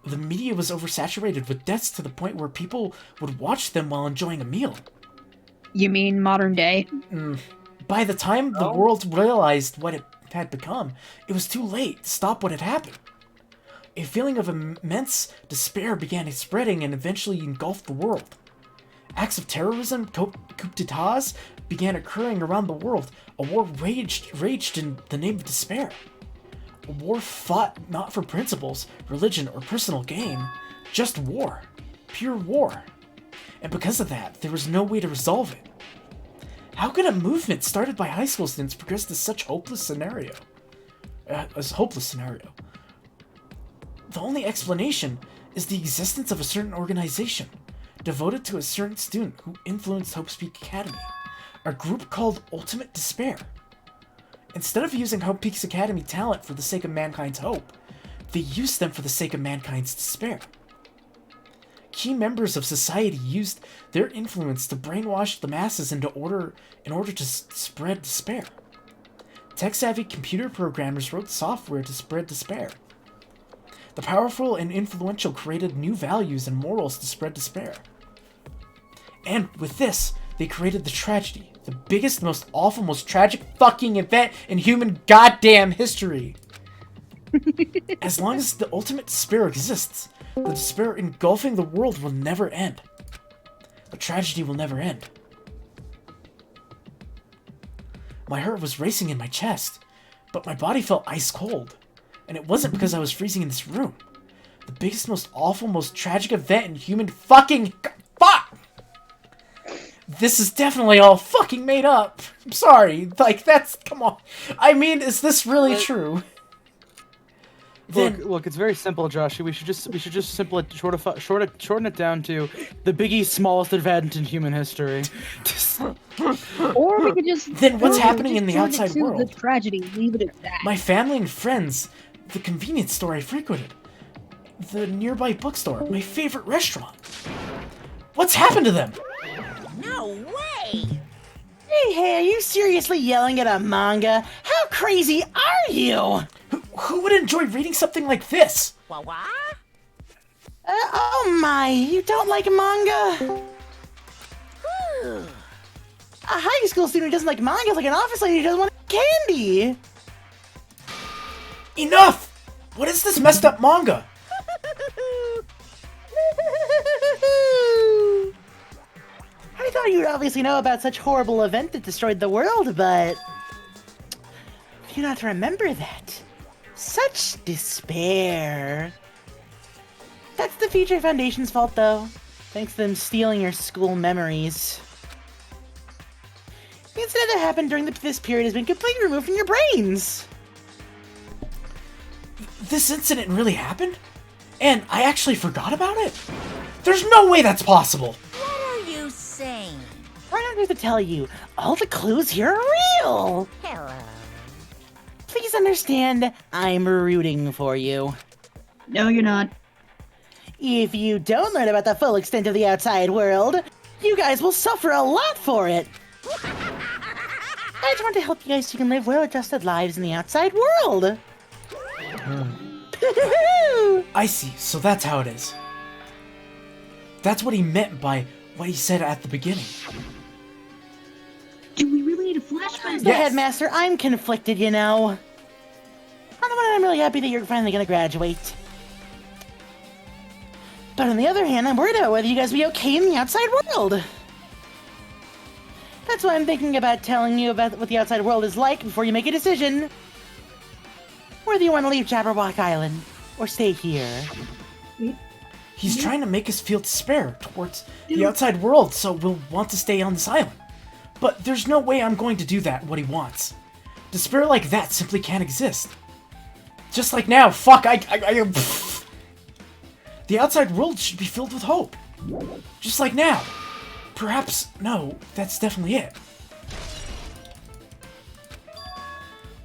The media was oversaturated with deaths to the point where people would watch them while enjoying a meal. You mean modern day? By the time the world realized what it had become, it was too late to stop what had happened. A feeling of immense despair began spreading and eventually engulfed the world. Acts of terrorism, coup d'etats, began occurring around the world. A war raged in the name of despair. A war fought not for principles, religion, or personal gain, just war. Pure war. And because of that, there was no way to resolve it. How could a movement started by high school students progress to such a hopeless scenario? The only explanation is the existence of a certain organization, devoted to a certain student who influenced Hope's Peak Academy, a group called Ultimate Despair. Instead of using Hope Peak's Academy talent for the sake of mankind's hope, they used them for the sake of mankind's despair. Key members of society used their influence to brainwash the masses in order to spread despair. Tech-savvy computer programmers wrote software to spread despair. The powerful and influential created new values and morals to spread despair. And with this, they created the tragedy. The biggest, most awful, most tragic fucking event in human goddamn history. As long as the ultimate despair exists, the despair engulfing the world will never end. The tragedy will never end. My heart was racing in my chest, but my body felt ice cold. And it wasn't because I was freezing in this room. The biggest, most awful, most tragic event in human fucking... Fuck! This is definitely all fucking made up. I'm sorry. Like, that's... Come on. I mean, is this really true? Look, it's very simple, Josh. We should just shorten it down to the biggie's smallest event in human history. Or we could just... Then what's happening in the outside to world? The tragedy, leave it at that. My family and friends, the convenience store I frequented, the nearby bookstore, my favorite restaurant. What's happened to them? No way! Hey, are you seriously yelling at a manga? How crazy are you? Who would enjoy reading something like this? What? Oh my, you don't like manga? A high school student who doesn't like manga is like an office lady who doesn't want candy. Enough! What is this messed up manga? I thought you'd obviously know about such horrible event that destroyed the world, but you not remember that. Such despair. That's the Future Foundation's fault, though. Thanks to them stealing your school memories. The incident that happened during this period has been completely removed from your brains. This incident really happened? And I actually forgot about it? There's no way that's possible! What are you saying? I don't have to tell you. All the clues here are real. Hello. Please understand, I'm rooting for you. No, you're not. If you don't learn about the full extent of the outside world, you guys will suffer a lot for it. I just want to help you guys so you can live well-adjusted lives in the outside world. I see, so that's how it is. That's what he meant by what he said at the beginning. Do we really need a flashback? The headmaster, I'm conflicted, you know. On the one hand, I'm really happy that you're finally gonna graduate. But on the other hand, I'm worried about whether you guys will be okay in the outside world. That's why I'm thinking about telling you about what the outside world is like before you make a decision. Whether you want to leave Jabberwock Island or stay here. He's trying to make us feel despair towards the outside world, so we'll want to stay on this island. But there's no way I'm going to do that, what he wants. Despair like that simply can't exist. Just like now, fuck, The outside world should be filled with hope. Just like now. Perhaps, no, that's definitely it.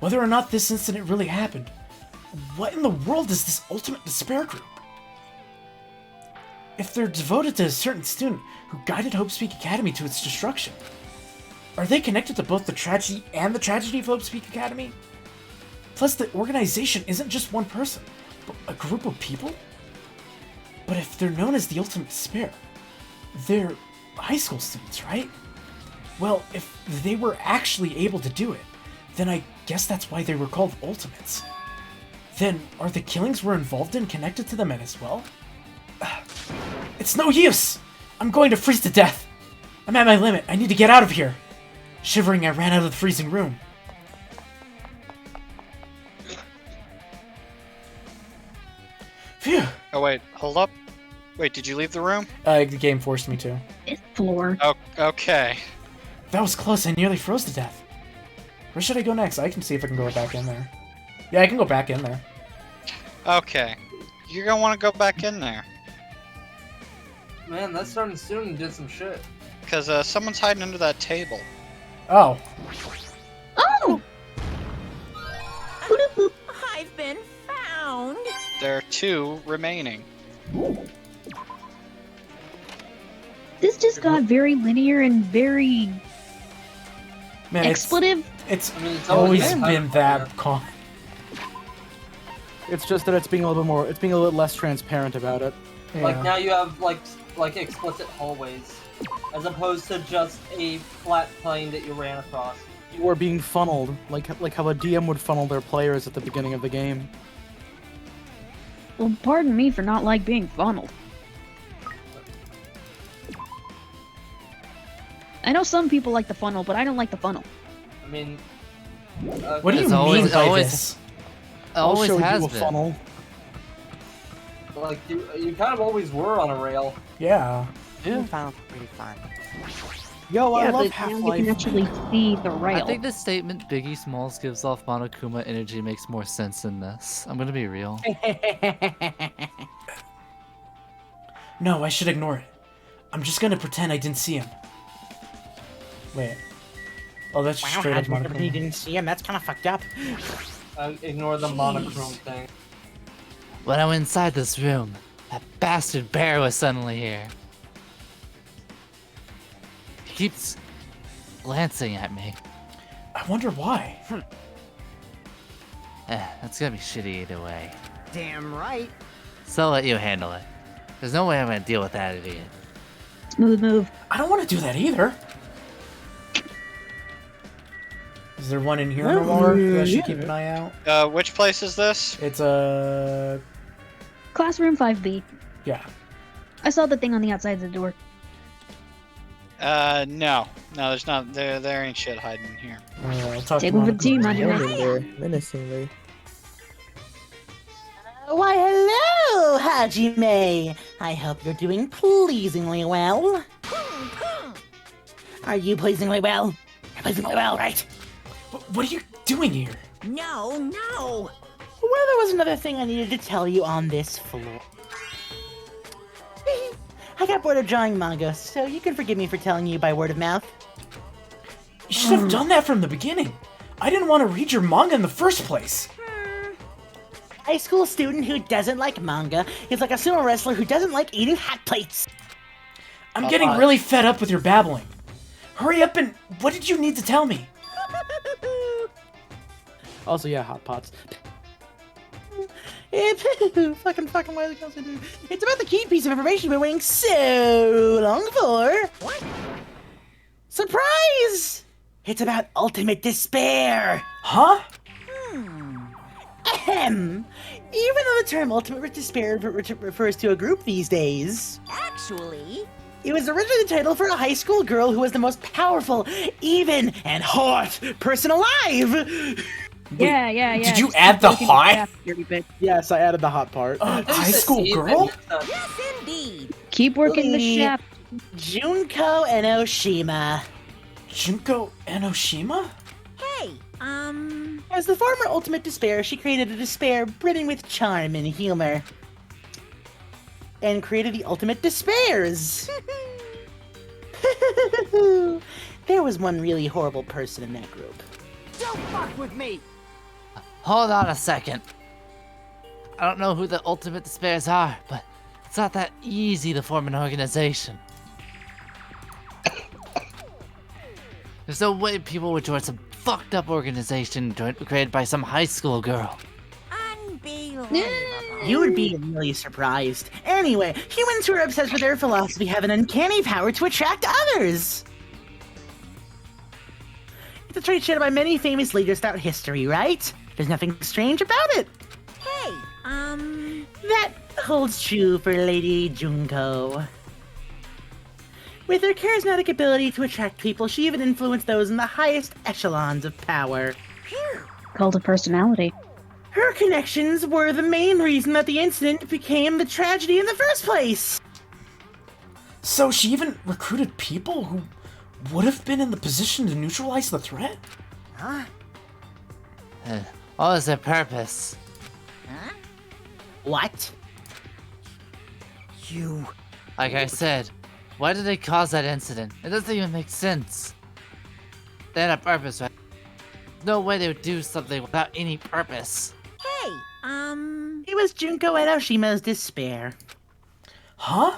Whether or not this incident really happened, what in the world is this ultimate despair group? If they're devoted to a certain student who guided Hope's Peak Academy to its destruction, Are they connected to both the tragedy and the tragedy of Hope Speak Academy? Plus, the organization isn't just one person, but a group of people? But if they're known as the Ultimate Despair, they're high school students, right? Well, if they were actually able to do it, then I guess that's why they were called Ultimates. Then, are the killings we're involved in connected to them as well? It's no use! I'm going to freeze to death! I'm at my limit. I need to get out of here. Shivering, I ran out of the freezing room. Phew. Oh wait, hold up. Wait, did you leave the room? The game forced me to. It's floor. Oh, okay. That was close. I nearly froze to death. Where should I go next? I can see if I can go back in there. Yeah, I can go back in there. Okay. You're gonna want to go back in there. Man, that's starting soon to do some shit. Because someone's hiding under that table. Oh. Oh! I've been found. There are 2 remaining. This just got very linear and very Man, expletive. It's I mean, it's always always been that calm. It's just that it's being a little bit more. It's being a little bit less transparent about it. Like now you have like explicit hallways, as opposed to just a flat plane that you ran across. You are being funneled, like how a DM would funnel their players at the beginning of the game. Well, pardon me for not like being funneled. I know some people like the funnel, but I don't like the funnel. I mean, What do you It's mean always- by always- this? Always I'll show has you a been. funnel. like you kind of always were on a rail. Yeah. Yeah. Found pretty fun. Yo, I Yeah, love but now you Half-Life. can actually see the rail. I think the statement Biggie Smalls gives off Monokuma energy makes more sense than this. I'm gonna be real. No, I should ignore it. I'm just gonna pretend I didn't see him. Wait. Oh, that's Wow, straight up how'd you never monochrome. didn't see him? That's kind of fucked up. Ignore the monochrome thing. When I went inside this room, that bastard bear was suddenly here. He keeps glancing at me. I wonder why. That's gonna be shitty either way. Damn right. So I'll let you handle it. There's no way I'm gonna deal with that idiot. Smooth move. I don't want to do that either. Is there one in here no more? I should keep an eye out. Which place is this? It's a... Classroom 5B. Yeah. I saw the thing on the outside of the door. No. No, there's not. There ain't shit hiding in here. I'll talk Table to with team on your Standing there menacingly. Why, hello, Hajime. I hope you're doing pleasingly well. Are you pleasingly well? You're pleasingly well, right? What are you doing here? No, no. Well, there was another thing I needed to tell you on this floor. I got bored of drawing manga, so you can forgive me for telling you by word of mouth. You should have done that from the beginning. I didn't want to read your manga in the first place. High school student who doesn't like manga is like a sumo wrestler who doesn't like eating hot plates. I'm getting really fed up with your babbling. Hurry up and... What did you need to tell me? Also, yeah, hot pots. fucking why the girls do. It's about the key piece of information you've been waiting so long for. What? Surprise! It's about ultimate despair. Huh? Ahem. Even though the term ultimate despair refers to a group these days. Actually, It was originally the title for a high school girl who was the most powerful, even, and hot person alive. Yeah. Did you Just add keep the working hot? shaft, dirty bitch. Yes, I added the hot part. High school girl? yes, indeed. Keep working the Lee. shaft. Junko Enoshima. Junko Enoshima? Hey, As the former Ultimate Despair, she created a despair brimming with charm and humor. And created the Ultimate Despairs. There was one really horrible person in that group. don't fuck with me. Hold on a second. I don't know who the Ultimate Despairs are, but it's not that easy to form an organization. There's no way people would join some fucked up organization created by some high school girl. You would be really surprised. Anyway, humans who are obsessed with their philosophy have an uncanny power to attract others. It's a trait shared by many famous leaders throughout history, right? There's nothing strange about it. Hey, That holds true for Lady Junko. With her charismatic ability to attract people, she even influenced those in the highest echelons of power. Cult of personality. Her connections were the main reason that the incident became the tragedy in the first place. So she even recruited people who would have been in the position to neutralize the threat? Huh? What was their purpose? Huh? What? You... Like I said, why did they cause that incident? It doesn't even make sense. They had a purpose, right? No way they would do something without any purpose. Hey, It was Junko Enoshima's despair. Huh?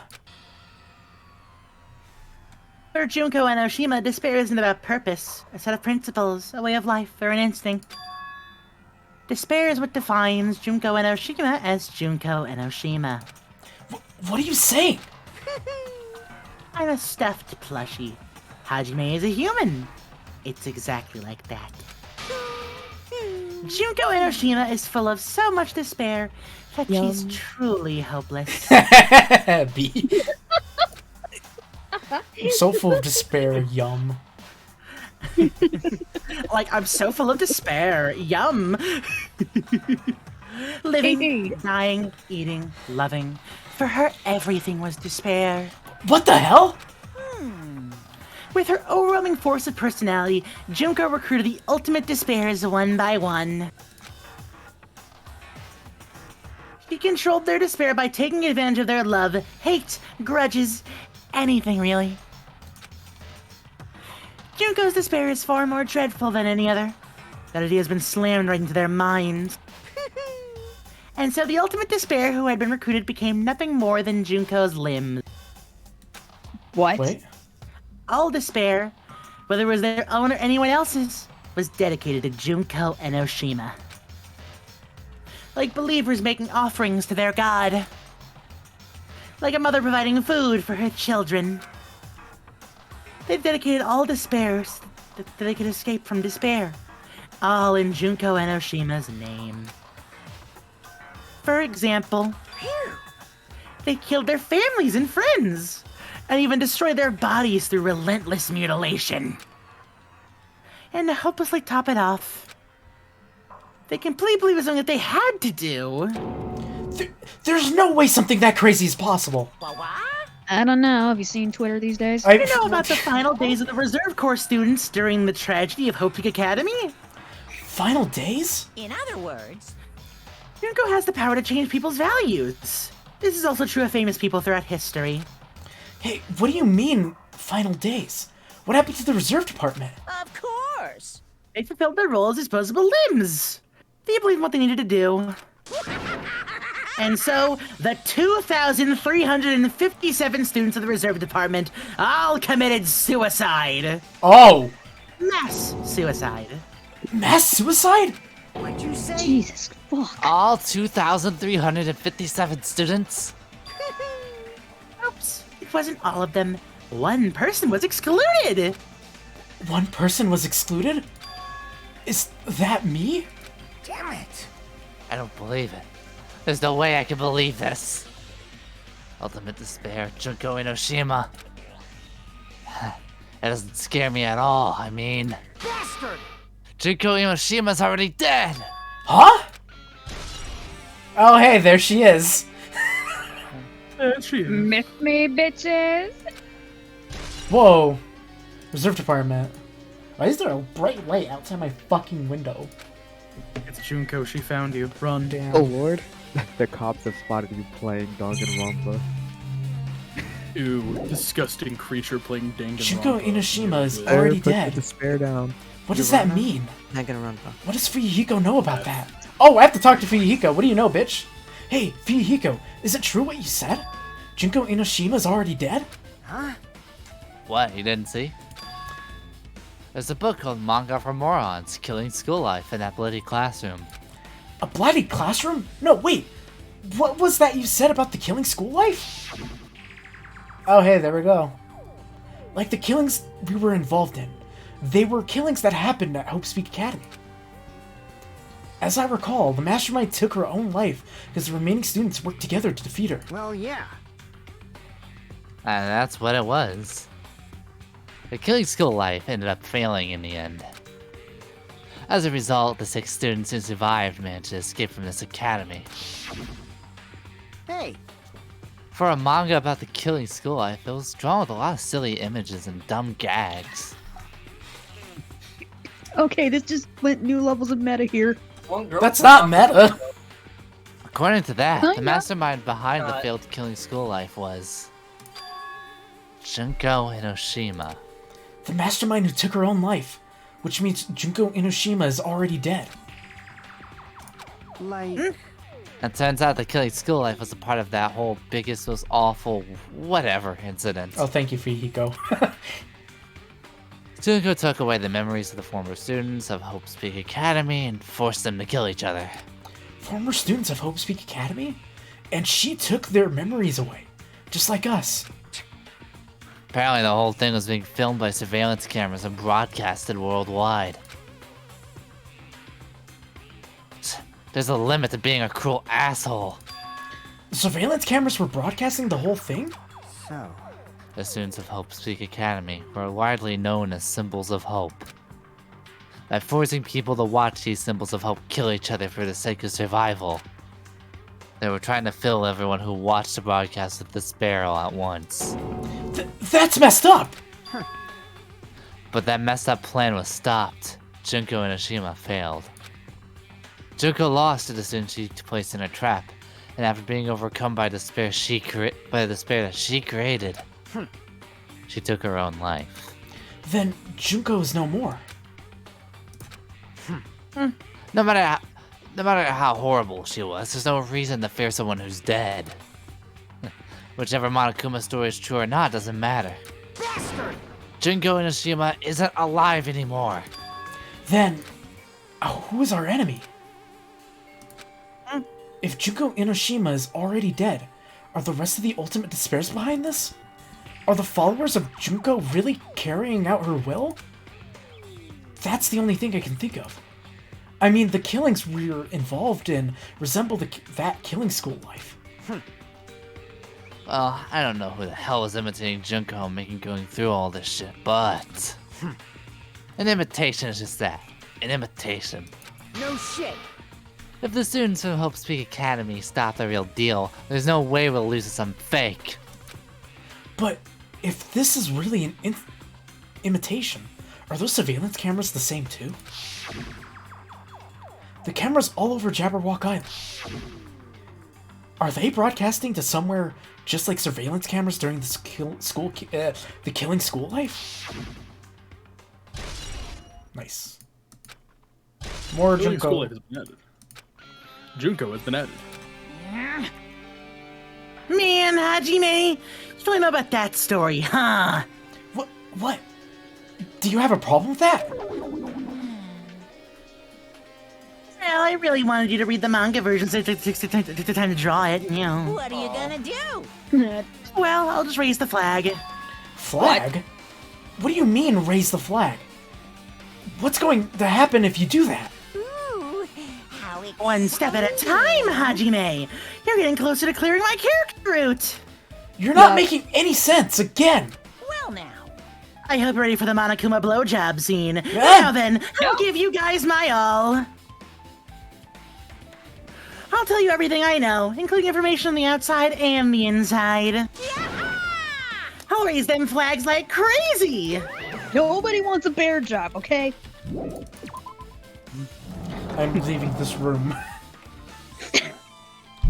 For Junko Enoshima, despair isn't about purpose, a set of principles, a way of life, or an instinct. Despair is what defines Junko Enoshima as Junko Enoshima. What are you saying? I'm a stuffed plushie. Hajime is a human. It's exactly like that. Junko Enoshima is full of so much despair that she's truly hopeless. B. I'm so full of despair, yum. Like, I'm so full of despair, yum. Living, dying, eating, loving. For her, everything was despair. What the hell? With her overwhelming force of personality, Junko recruited the ultimate despairs one by one. She controlled their despair by taking advantage of their love, hate, grudges, anything really. Junko's despair is far more dreadful than any other. That idea has been slammed right into their minds. And so the ultimate despair who had been recruited became nothing more than Junko's limbs. What? Wait. All despair, whether it was their own or anyone else's, was dedicated to Junko Enoshima. Like believers making offerings to their god. Like a mother providing food for her children. They've dedicated all despair so that they could escape from despair. All in Junko Enoshima's name. For example, they killed their families and friends, and even destroyed their bodies through relentless mutilation. And to hopelessly top it off, they completely believe it's something that they had to do. There's no way something that crazy is possible. I don't know. Have you seen Twitter these days? You know about the final days of the Reserve Corps students during the tragedy of Hope Peak Academy? Final days? In other words... Junko has the power to change people's values. This is also true of famous people throughout history. Hey, what do you mean, final days? What happened to the reserve department? Of course! They fulfilled their role as disposable limbs. They believed in what they needed to do. And so, the 2,357 students of the reserve department all committed suicide. Oh! Mass suicide. Mass suicide? What'd you say? Jesus fuck. All 2,357 students? Oops, it wasn't all of them. One person was excluded. One person was excluded? Is that me? Damn it. I don't believe it. There's no way I can believe this. Ultimate despair, Junko Enoshima. That doesn't scare me at all. I mean... Bastard! Junko Enoshima's already dead! Huh? Oh, hey, there she is. There she is. Miss me, bitches. Whoa. Reserve department. Why is there a bright light outside my fucking window? It's Junko, she found you. Run. Damn. Oh lord. The cops have spotted you playing Danganronpa. Ew, disgusting creature playing Danganronpa. Junko Enoshima is Despair, already put the dead. despair down. What does that mean? Danganronpa. What does Fuyuhiko know about that? Oh, I have to talk to Fuyuhiko. What do you know, bitch? Hey, Fuyuhiko, is it true what you said? Junko Enoshima's already dead? Huh? What, you didn't see? There's a book called Manga for Morons, Killing School Life in that bloody classroom. A bloody classroom? No, wait. What was that you said about the killing school life? Oh, hey, there we go. Like the killings we were involved in. They were killings that happened at Hope Speak Academy. As I recall, the mastermind took her own life because the remaining students worked together to defeat her. Well, yeah. And that's what it was. The killing school life ended up failing in the end. As a result, the 6 students who survived managed to escape from this academy. Hey. For a manga about the killing school life, it was drawn with a lot of silly images and dumb gags. Okay, this just went new levels of meta here. That's not meta. According to that, Kinda. the mastermind behind the failed killing school life was Junko Enoshima. The mastermind who took her own life, which means Junko Enoshima is already dead. Like... It turns out the killing school life was a part of that whole biggest, most awful, whatever incident. Oh, thank you, Fihiko. Junko took away the memories of the former students of Hope Speak Academy and forced them to kill each other. Former students of Hope Speak Academy? And she took their memories away, just like us. Apparently the whole thing was being filmed by surveillance cameras and broadcasted worldwide. There's a limit to being a cruel asshole. Surveillance cameras were broadcasting the whole thing? So... The students of Hope Speak Academy were widely known as symbols of hope. By forcing people to watch these symbols of hope kill each other for the sake of survival, they were trying to fill everyone who watched the broadcast with despair all at once. That's messed up! But that messed up plan was stopped. Junko Enoshima failed. Junko lost to the students she placed in a trap, and after being overcome by despair that she created, she took her own life. Then Junko is no more. No matter how horrible she was, there's no reason to fear someone who's dead. Whichever Monokuma story is true or not doesn't matter. Bastard! Junko Enoshima isn't alive anymore. Then, who is our enemy? If Junko Enoshima is already dead, are the rest of the Ultimate Despairs behind this? Are the followers of Junko really carrying out her will? That's the only thing I can think of. I mean, the killings we're involved in resemble that killing school life. Well, I don't know who the hell was imitating Junko going through all this shit, but... An imitation is just that. An imitation. No shit! If the students from Hope Speak Academy stop the real deal, there's no way we'll lose to some fake. But if this is really an imitation, are those surveillance cameras the same too? The cameras all over Jabberwock Island. Are they broadcasting to somewhere just like surveillance cameras during the killing school life? Nice. More Killing Junko. School Life has been added. Junko has been added. Man, Hajime, you don't know about that story, huh? What? Do you have a problem with that? Well, I really wanted you to read the manga version so it took the time to draw it, you know. What are you gonna do? Well, I'll just raise the flag. Flag? What do you mean, raise the flag? What's going to happen if you do that? One step at a time, Hajime! You're getting closer to clearing my character route! You're not making any sense, again! Well now. I hope you're ready for the Monokuma blowjob scene. Now then, I'll give you guys my all. I'll tell you everything I know, including information on the outside and the inside. I'll raise them flags like crazy! Nobody wants a bear job, okay? I'm leaving this room.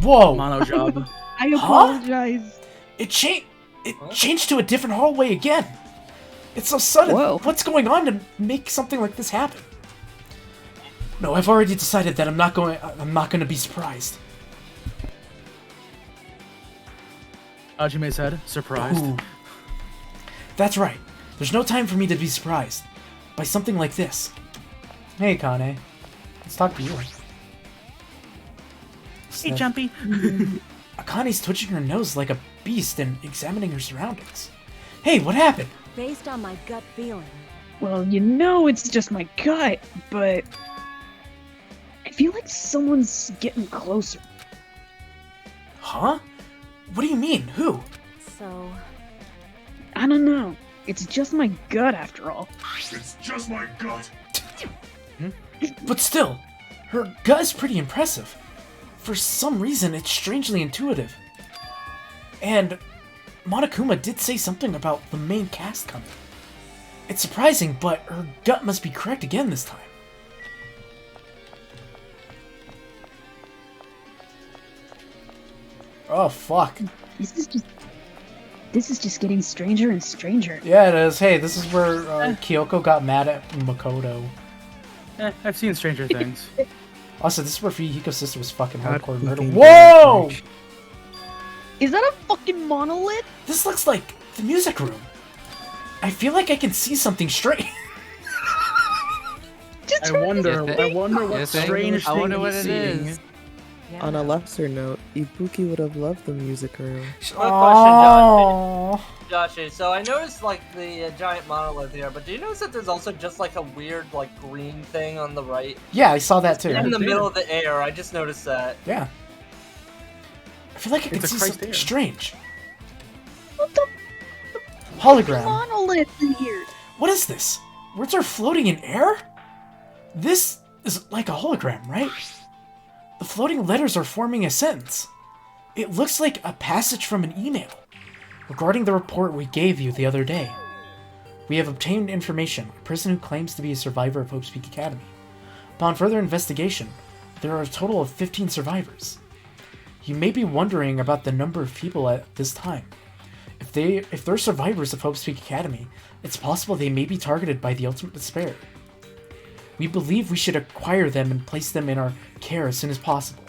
Whoa! Mono job. I apologize. It changed to a different hallway again. It's so sudden. Whoa. What's going on to make something like this happen? No, I've already decided that I'm not going to be surprised. Hajime said, surprised. Ooh. That's right. There's no time for me to be surprised. by something like this. Hey, Kane. Let's talk to you. Hey, Jumpy. Akane's twitching her nose like a beast and examining her surroundings. Hey, what happened? Based on my gut feeling. Well, you know it's just my gut, but I feel like someone's getting closer. Huh? What do you mean? Who? So... I don't know. It's just my gut after all. It's just my gut. But still, her gut is pretty impressive. For some reason, it's strangely intuitive. And Monokuma did say something about the main cast coming. It's surprising, but her gut must be correct again this time. Oh, fuck. This is just getting stranger and stranger. Yeah, it is. Hey, this is where Kyoko got mad at Makoto. I've seen Stranger Things. Also, this is where Fuyuhiko's sister was fucking God hardcore murder. fucking Whoa! Is that a fucking monolith? This looks like the music room. I feel like I can see something straight. I wonder what strange thing what he's it seeing. is. On a lesser note, Ibuki would have loved the music room. Quick question, Josh. So I noticed like the giant monolith here, but do you notice that there's also just like a weird like green thing on the right? Yeah, I saw that too. In the middle of the air, I just noticed that. Yeah. I feel like I can It's a see Christ something air. strange. What the Hologram. monolith in here? What is this? Words are floating in air? This is like a hologram, right? The floating letters are forming a sentence. It looks like a passage from an email. Regarding the report we gave you the other day, we have obtained information. A person who claims to be a survivor of Hope's Peak Academy. Upon further investigation, there are a total of 15 survivors. You may be wondering about the number of people at this time. If they're survivors of Hope's Peak Academy, it's possible they may be targeted by the ultimate despair. We believe we should acquire them and place them in our care as soon as possible.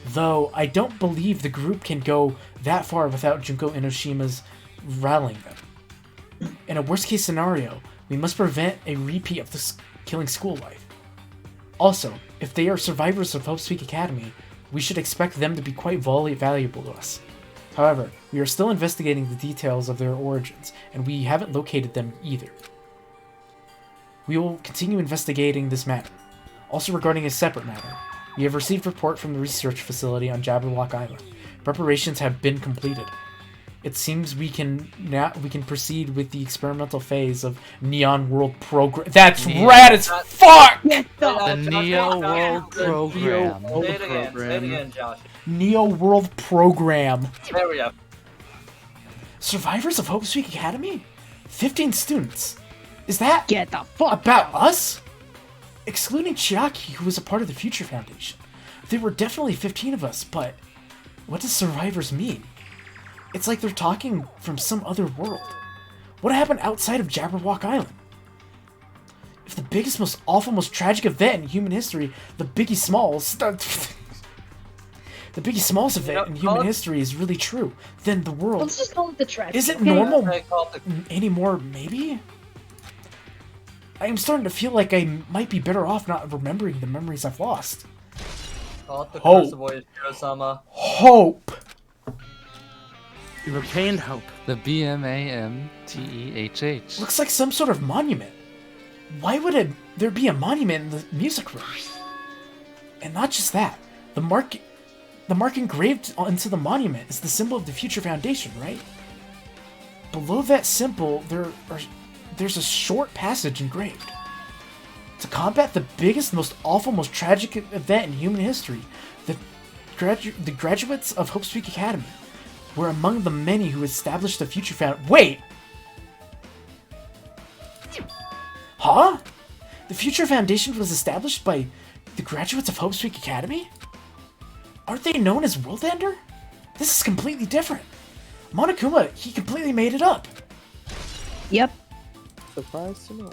Though, I don't believe the group can go that far without Junko Enoshima's rallying them. In a worst-case scenario, we must prevent a repeat of this killing school life. Also, if they are survivors of Hope's Peak Academy, we should expect them to be quite valuable to us. However, we are still investigating the details of their origins, and we haven't located them either. We will continue investigating this matter. Also regarding a separate matter, we have received report from the research facility on Jabberwock Island. Preparations have been completed. It seems we can proceed with the experimental phase of Neon World Program. That's rad as fuck! The Neo World Program. Say it again, Josh. Neo World Program. There we go. Survivors of Hope's Peak Academy? 15 students. Is that Get the fuck about us? Excluding Chiaki, who was a part of the Future Foundation. There were definitely 15 of us, but what does survivors mean? It's like they're talking from some other world. What happened outside of Jabberwock Island? If the biggest, most awful, most tragic event in human history, the Biggie Smalls, the Biggie Smalls event in human history is really true, then the world... Let's just call it the tragedy. Is it okay? normal anymore, maybe? I am starting to feel like I might be better off not remembering the memories I've lost. Call it the Hope. Curse of Oishiro-sama. Hope! You've obtained hope. The BMAMTEHH. Looks like some sort of monument. Why would there be a monument in the music room? And not just that. The mark engraved onto the monument is the symbol of the Future Foundation, right? Below that symbol, there's a short passage engraved. To combat the biggest, most awful, most tragic event in human history, the graduates of Hope's Peak Academy were among the many who established the Future Foundation. Wait! Huh? The Future Foundation was established by the graduates of Hope's Peak Academy? Aren't they known as World Ender? This is completely different. Monokuma, he completely made it up. Yep. Surprised to know.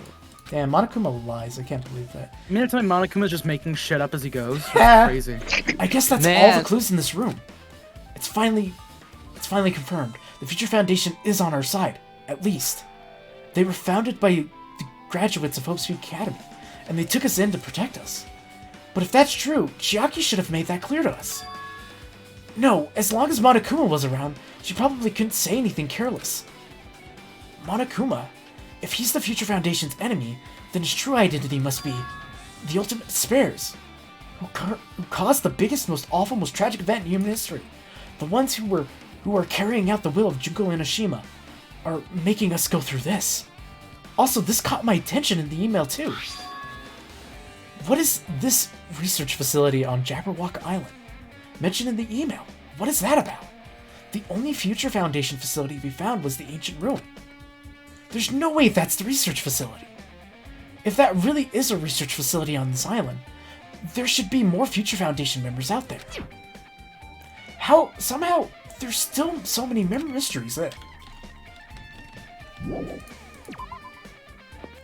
Damn, Monokuma lies. I can't believe that. You mean to tell me Monokuma's just making shit up as he goes? Yeah. That's crazy. I guess that's all the clues in this room. It's finally confirmed. The Future Foundation is on our side, at least. They were founded by the graduates of Hope's Peak Academy, and they took us in to protect us. But if that's true, Chiaki should have made that clear to us. No, as long as Monokuma was around, she probably couldn't say anything careless. Monokuma, if he's the Future Foundation's enemy, then his true identity must be the ultimate despairs, who caused the biggest, most awful, most tragic event in human history. The ones who are carrying out the will of Junko Enoshima are making us go through this. Also, this caught my attention in the email too. What is this research facility on Jabberwock Island? Mentioned in the email. What is that about? The only Future Foundation facility we found was the ancient ruin. There's no way that's the research facility. If that really is a research facility on this island, there should be more Future Foundation members out there. How, somehow, there's still so many mysteries there.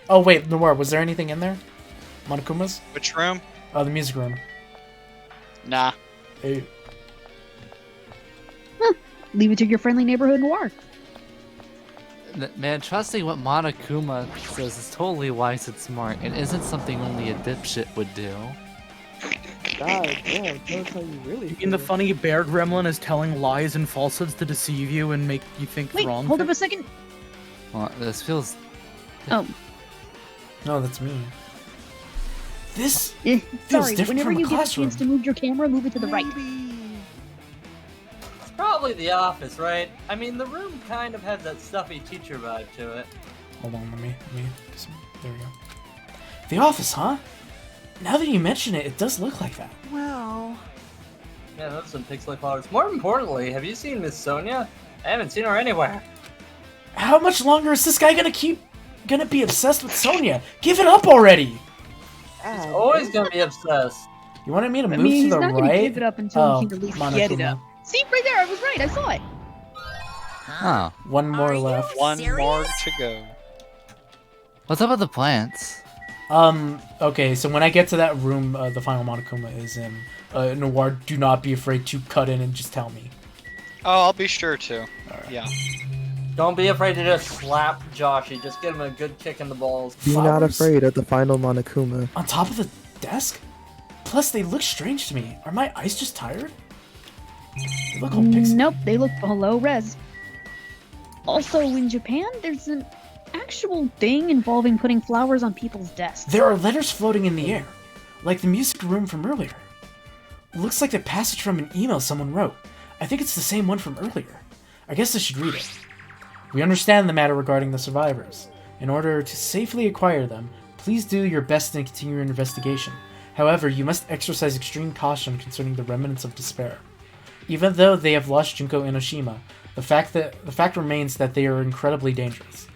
Oh wait, Noir, was there anything in there? Monokuma's? Which room? Oh, the music room. Nah. Hey. Leave it to your friendly neighborhood Noir. Man, trusting what Monokuma says is totally wise and smart, and isn't something only a dipshit would do. God, yeah, tell us how you really You mean the funny bear gremlin is telling lies and falsehoods to deceive you and make you think Wait, wrong? hold up a second. Well, this feels... Oh. No, that's me. This feels Sorry, different whenever from a you get a classroom. chance to move your camera, move it to the right. It's probably the office, right? I mean, the room kind of has that stuffy teacher vibe to it. Hold on, let me there we go. The office, huh? Now that you mention it, it does look like that. Well... Yeah, those are some pixely flowers. More importantly, have you seen Miss Sonia? I haven't seen her anywhere. How much longer is this guy gonna be obsessed with Sonia? Give it up already! He's always gonna be obsessed. You wanted me to I move mean, to he's the not right? gonna give it up until he can release Get It Monokuma. Up. See, right there, I was right, I saw it. Huh. One more left. One more to go. What's up with the plants? Okay, so when I get to that room the final Monokuma is in, Noir, do not be afraid to cut in and just tell me. Oh, I'll be sure to. Right. Yeah. Don't be afraid to just slap Joshy. Just give him a good kick in the balls. Be not afraid of the final Monokuma. On top of the desk? Plus, they look strange to me. Are my eyes just tired? They look all pixelated. Nope, they look below res. Also, in Japan, there's an actual thing involving putting flowers on people's desks. There are letters floating in the air, like the music room from earlier. Looks like the passage from an email someone wrote. I think it's the same one from earlier. I guess I should read it. We understand the matter regarding the survivors. In order to safely acquire them, please do your best and continue your investigation. However, you must exercise extreme caution concerning the remnants of despair. Even though they have lost Junko Enoshima, the fact remains that they are incredibly dangerous.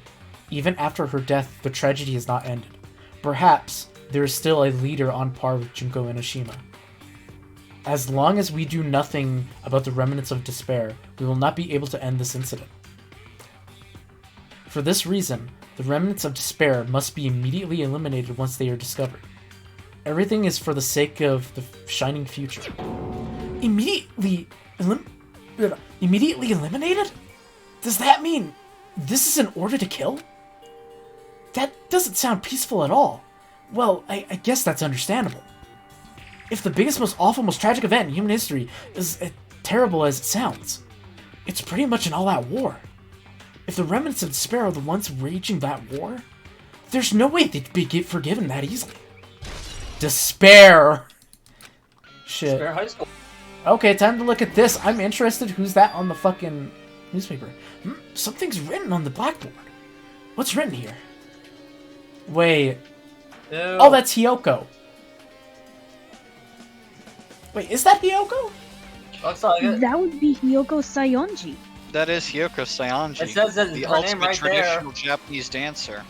Even after her death, the tragedy has not ended. Perhaps there is still a leader on par with Junko Enoshima. As long as we do nothing about the remnants of despair, we will not be able to end this incident. For this reason, the remnants of despair must be immediately eliminated once they are discovered. Everything is for the sake of the shining future. Immediately eliminated? Does that mean this is an order to kill? That doesn't sound peaceful at all. Well, I guess that's understandable. If the biggest, most awful, most tragic event in human history is as terrible as it sounds, it's pretty much an all-out war. If the remnants of despair are the ones waging that war, there's no way they'd be forgiven that easily. Despair! Shit. Despair High School. Okay, time to look at this. I'm interested. Who's that on the fucking newspaper? Something's written on the blackboard. What's written here? Wait. Ew. Oh, that's Hiyoko. Wait, is that Hiyoko? Looks like it. That would be Hiyoko Sayonji. That is Hyoko Saionji, It says that the her name ultimate right there. traditional Japanese dancer.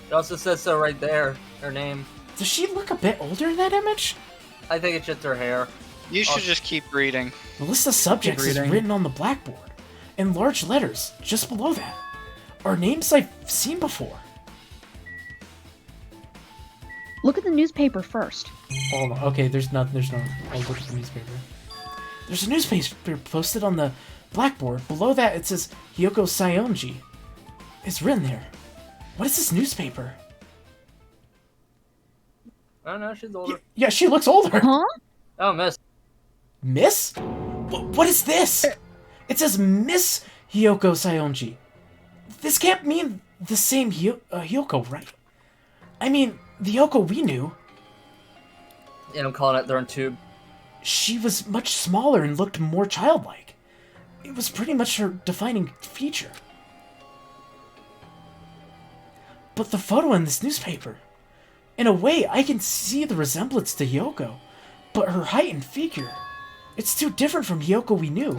It also says so right there. Her name. Does she look a bit older in that image? I think it's just her hair. You should just keep reading. The list of subjects is reading. written on the blackboard, in large letters, just below that. Are names I've seen before. Look at the newspaper first. Hold on. Okay, there's no. I'll look at the newspaper. There's a newspaper posted on the blackboard. Below that, it says Hyoko Saionji. It's written there. What is this newspaper? Oh no, she's older. Yeah, she looks older. Huh? Oh, miss. Miss? What is this? It says Miss Hyoko Saionji. This can't mean the same Hyoko, right? I mean, the Hyoko we knew. Yeah, I'm calling it their own tube. She was much smaller and looked more childlike. It was pretty much her defining feature. But the photo in this newspaper, in a way, I can see the resemblance to Hyoko, but her height and figure, it's too different from Hyoko we knew.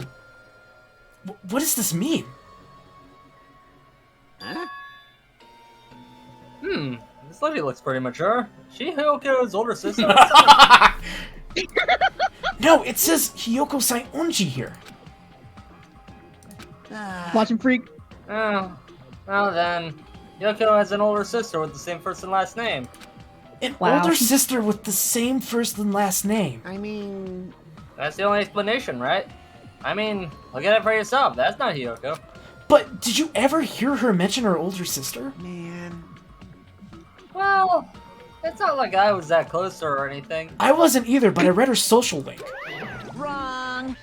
What does this mean? This lady looks pretty mature. She Hyoko's older sister. No, it says Hyoko Saionji here. Watching freak. Oh, well then, Hyoko has an older sister with the same first and last name. An older sister with the same first and last name. I mean... That's the only explanation, right? I mean, look at it for yourself. That's not Hyoko. But did you ever hear her mention her older sister? Man... Well, it's not like I was that close to her or anything. I wasn't either, but I read her social link. Wrong.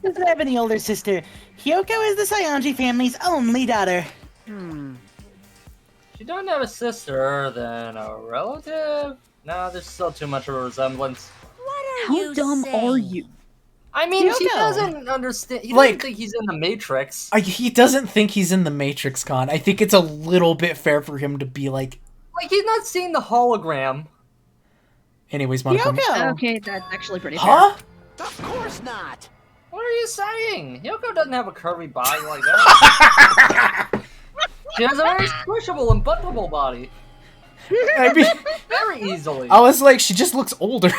Doesn't have any older sister. Hyoko is the Saionji family's only daughter. She don't have a sister, then a relative? No, there's still too much of a resemblance. How dumb are you? I mean, she Hyoko. doesn't understand. He Like- doesn't think he's in the Matrix. He doesn't think he's in the Matrix, Con. I think it's a little bit fair for him to be like... Like, he's not seeing the hologram. Anyways, Monica. Okay, that's actually pretty Huh? Of course not! What are you saying? Hyoko doesn't have a curvy body like that. She has a very squishable and buttable body. I mean, Very easily. I was like, she just looks older.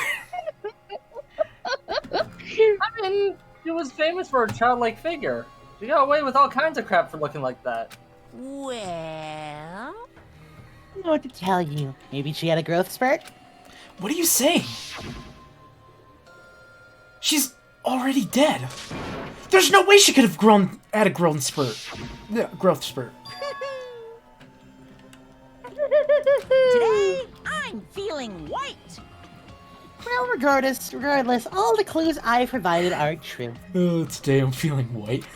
I mean, she was famous for her childlike figure. She got away with all kinds of crap for looking like that. Well... I don't know what to tell you. Maybe she had a growth spurt? What are you saying? She's already dead. There's no way she could have had a growth spurt. Yeah, growth spurt. Today, I'm feeling white. Well, regardless, all the clues I provided are true. Oh, today I'm feeling white.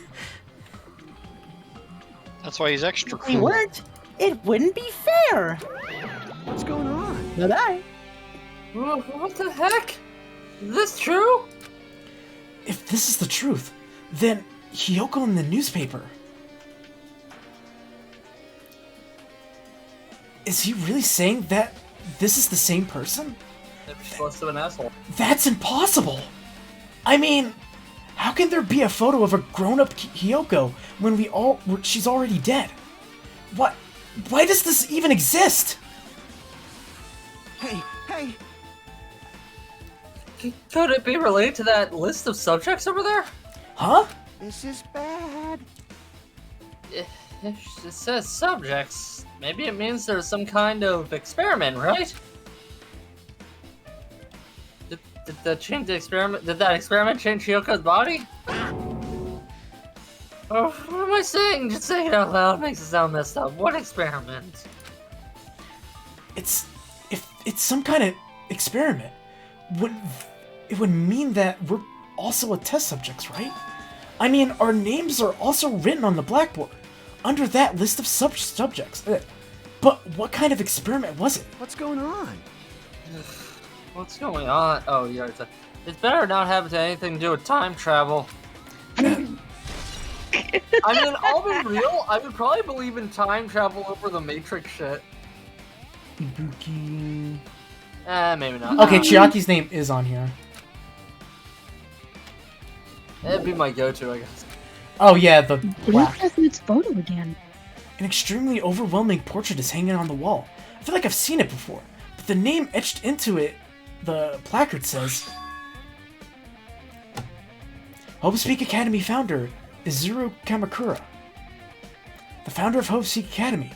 That's why he's extra If they cool. weren't, it wouldn't be fair. What's going on? Bye-bye. What the heck? Is this true? If this is the truth, then Hyoko in the newspaper. Is he really saying that this is the same person? Maybe she's close to an asshole. That's impossible! I mean, how can there be a photo of a grown-up Hyoko when she's already dead? What? Why does this even exist? Hey! Could it be related to that list of subjects over there? Huh? This is bad. If it says subjects, maybe it means there's some kind of experiment, right? Did that change the experiment? Did that experiment change Hyoko's body? Oh, what am I saying? Just saying it out loud makes it sound messed up. What experiment? If it's some kind of experiment, it would mean that we're also a test subjects, right? I mean, our names are also written on the blackboard, under that list of subjects. But what kind of experiment was it? What's going on? What's going on? Oh, yeah, it's better not have anything to do with time travel. I mean, I'll be real, I would probably believe in time travel over the Matrix shit. Ibuki... Maybe not. Okay, Chiaki's name is on here. It'd be my go-to, I guess. Oh yeah, the Who black. has its photo again? An extremely overwhelming portrait is hanging on the wall. I feel like I've seen it before, but the name etched into it, the placard says... Hope Speak Academy founder, Izuru Kamakura. The founder of Hope Speak Academy.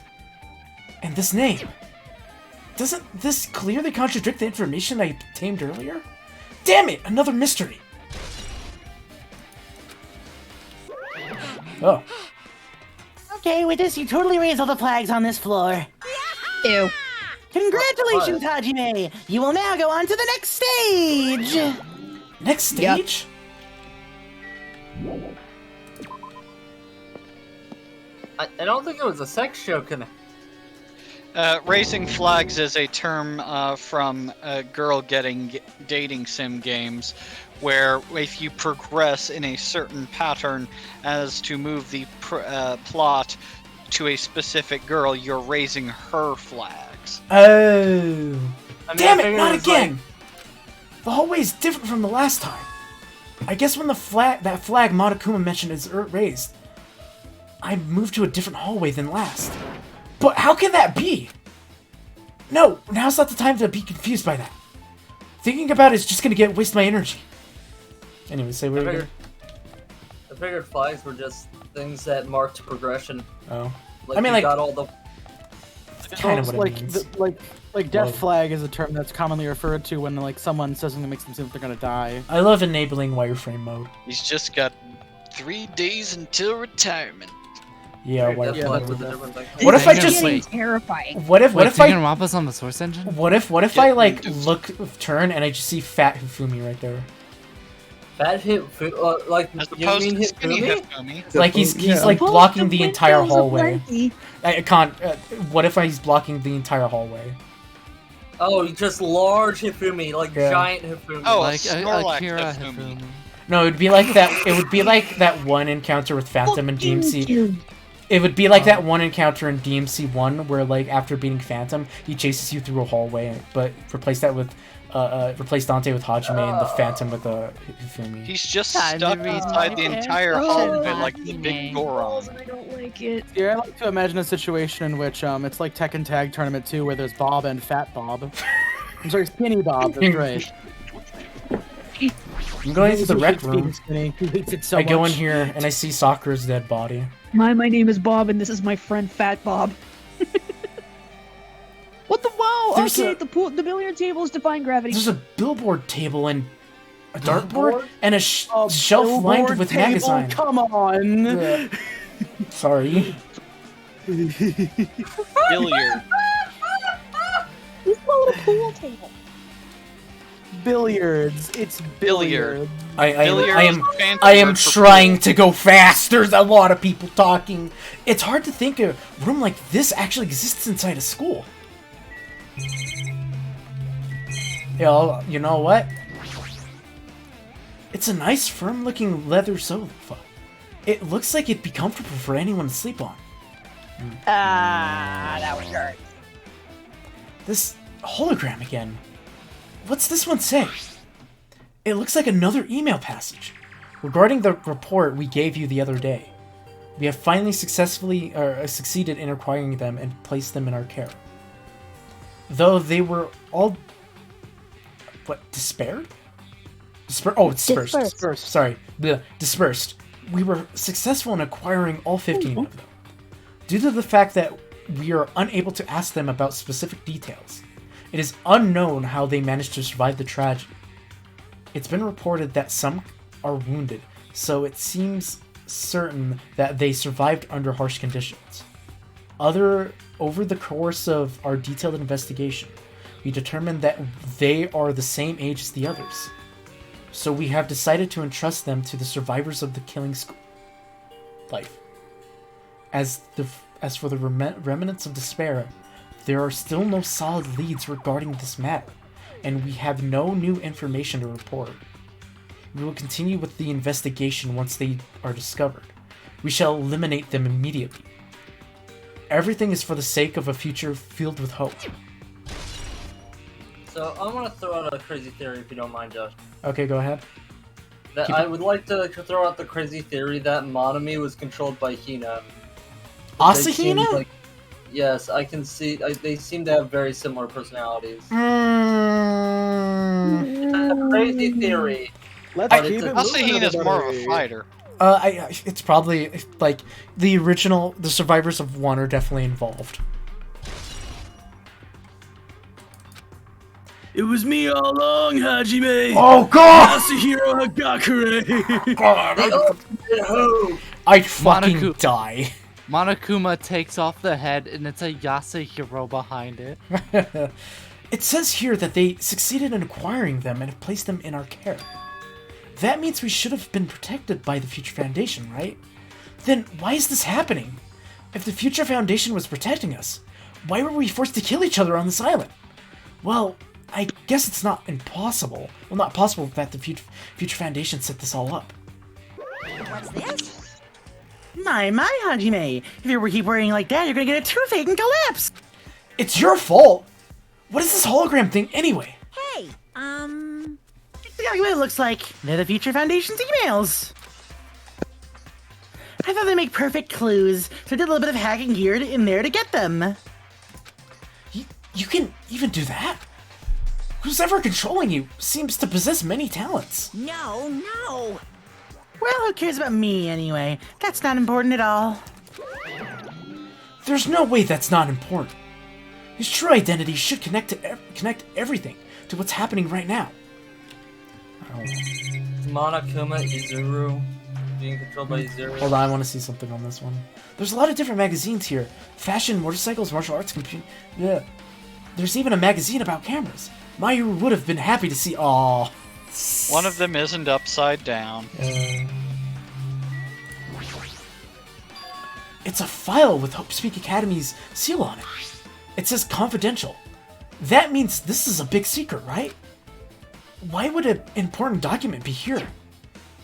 And this name. Doesn't this clearly contradict the information I obtained earlier? Damn it! Another mystery! Oh. Okay, with this, you totally raised all the flags on this floor. Ew. Congratulations, Hajime! You will now go on to the next stage! Next stage? I don't think it was a sex joke. Raising flags is a term from girl getting dating sim games, where if you progress in a certain pattern as to move the plot to a specific girl, you're raising her flags. Oh. Damn it, not again! Like... The hallway is different from the last time. I guess when that flag Monokuma mentioned is raised, I moved to a different hallway than last. But how can that be? No, now's not the time to be confused by that. Thinking about it is just gonna waste my energy. Anyway, say what I figured flags were just things that marked progression. Oh. Like, I mean, you like... got all the... kind of what it means. Like death flag is a term that's commonly referred to when like someone says something that makes them seem like they're gonna die. I love enabling wireframe mode. He's just got 3 days until retirement. Yeah, What if I just terrifying? What if Danganronpa's on the Source Engine? What if I like turn and I just see Fat Hifumi right there? Fat Hifumi, like you mean Hifumi? Like he's like blocking the entire hallway. I can't. What if he's blocking the entire hallway? Oh, just large Hifumi, like giant Hifumi. Oh, like Akira Hifumi. No, it would be like that. It would be like that one encounter with Phantom and DMC. It would be like that one encounter in DMC 1 where, like, after beating Phantom, he chases you through a hallway, but replace that with, replace Dante with Hajime and the Phantom with Hifumi. He's just stuck inside the entire hallway like the big Goron. I don't like it. Yeah, I like to imagine a situation in which it's like Tekken Tag Tournament 2 where there's Bob and Fat Bob. I'm sorry, Skinny Bob, that's right. I'm going into the rec room. He hates it so I go in much. here and I see Sakura's dead body. My name is Bob, and this is my friend Fat Bob. What the wow? There's Okay, the billiard table is defying gravity. There's a billboard table and a dartboard and a shelf lined with table? magazines. Come on. Sorry. Billiard. This little pool table. Billiards. It's billiards. I am trying to go fast. There's a lot of people talking. It's hard to think a room like this actually exists inside a school. Yo, you know what? It's a nice, firm-looking leather sofa. It looks like it'd be comfortable for anyone to sleep on. That was hurt. This hologram again. What's this one say? It looks like another email passage. Regarding the report we gave you the other day, we have finally succeeded in acquiring them and placed them in our care. Though they were all... despaired? Dispersed. Sorry. Dispersed. We were successful in acquiring all 15 of them. Due to the fact that we are unable to ask them about specific details, it is unknown how they managed to survive the tragedy. It's been reported that some are wounded, so it seems certain that they survived under harsh conditions. Over the course of our detailed investigation, we determined that they are the same age as the others. So we have decided to entrust them to the survivors of the killing life. As for the remnants of despair, there are still no solid leads regarding this matter, and we have no new information to report. We will continue with the investigation once they are discovered. We shall eliminate them immediately. Everything is for the sake of a future filled with hope. So I want to throw out a crazy theory, if you don't mind, Josh. Okay, go ahead. I would like to throw out the crazy theory that Monami was controlled by Hina. Asahina? Like, yes, I can see. They seem to have very similar personalities. It's a crazy theory. Asahina's more of a fighter. It's probably like the survivors of one are definitely involved. It was me all along, Hajime! Oh god! Masahiro Hagakure! God, I'd fucking die. Monokuma takes off the head, and it's a Yasuhiro behind it. It says here that they succeeded in acquiring them and have placed them in our care. That means we should have been protected by the Future Foundation, right? Then why is this happening? If the Future Foundation was protecting us, why were we forced to kill each other on this island? Well, I guess it's not impossible. Well, not possible that the Future Foundation set this all up. What's this? My, Hajime. If you keep worrying like that, you're gonna get a toothache and collapse. It's your fault! What is this hologram thing anyway? Hey, exactly what it looks like. They're the Future Foundation's emails. I thought they make perfect clues, so I did a little bit of hacking here in there to get them. You can even do that? Who's ever controlling you seems to possess many talents. No. Well, who cares about me anyway? That's not important at all. There's no way that's not important. His true identity should connect everything to what's happening right now. Monokuma Izuru being controlled by Izuru. Hold on, I want to see something on this one. There's a lot of different magazines here. Fashion, motorcycles, martial arts, yeah. There's even a magazine about cameras. Mayu would have been happy to see. Aww. One of them isn't upside down. It's a file with Hope Speak Academy's seal on it. It says confidential. That means this is a big secret, right? Why would an important document be here?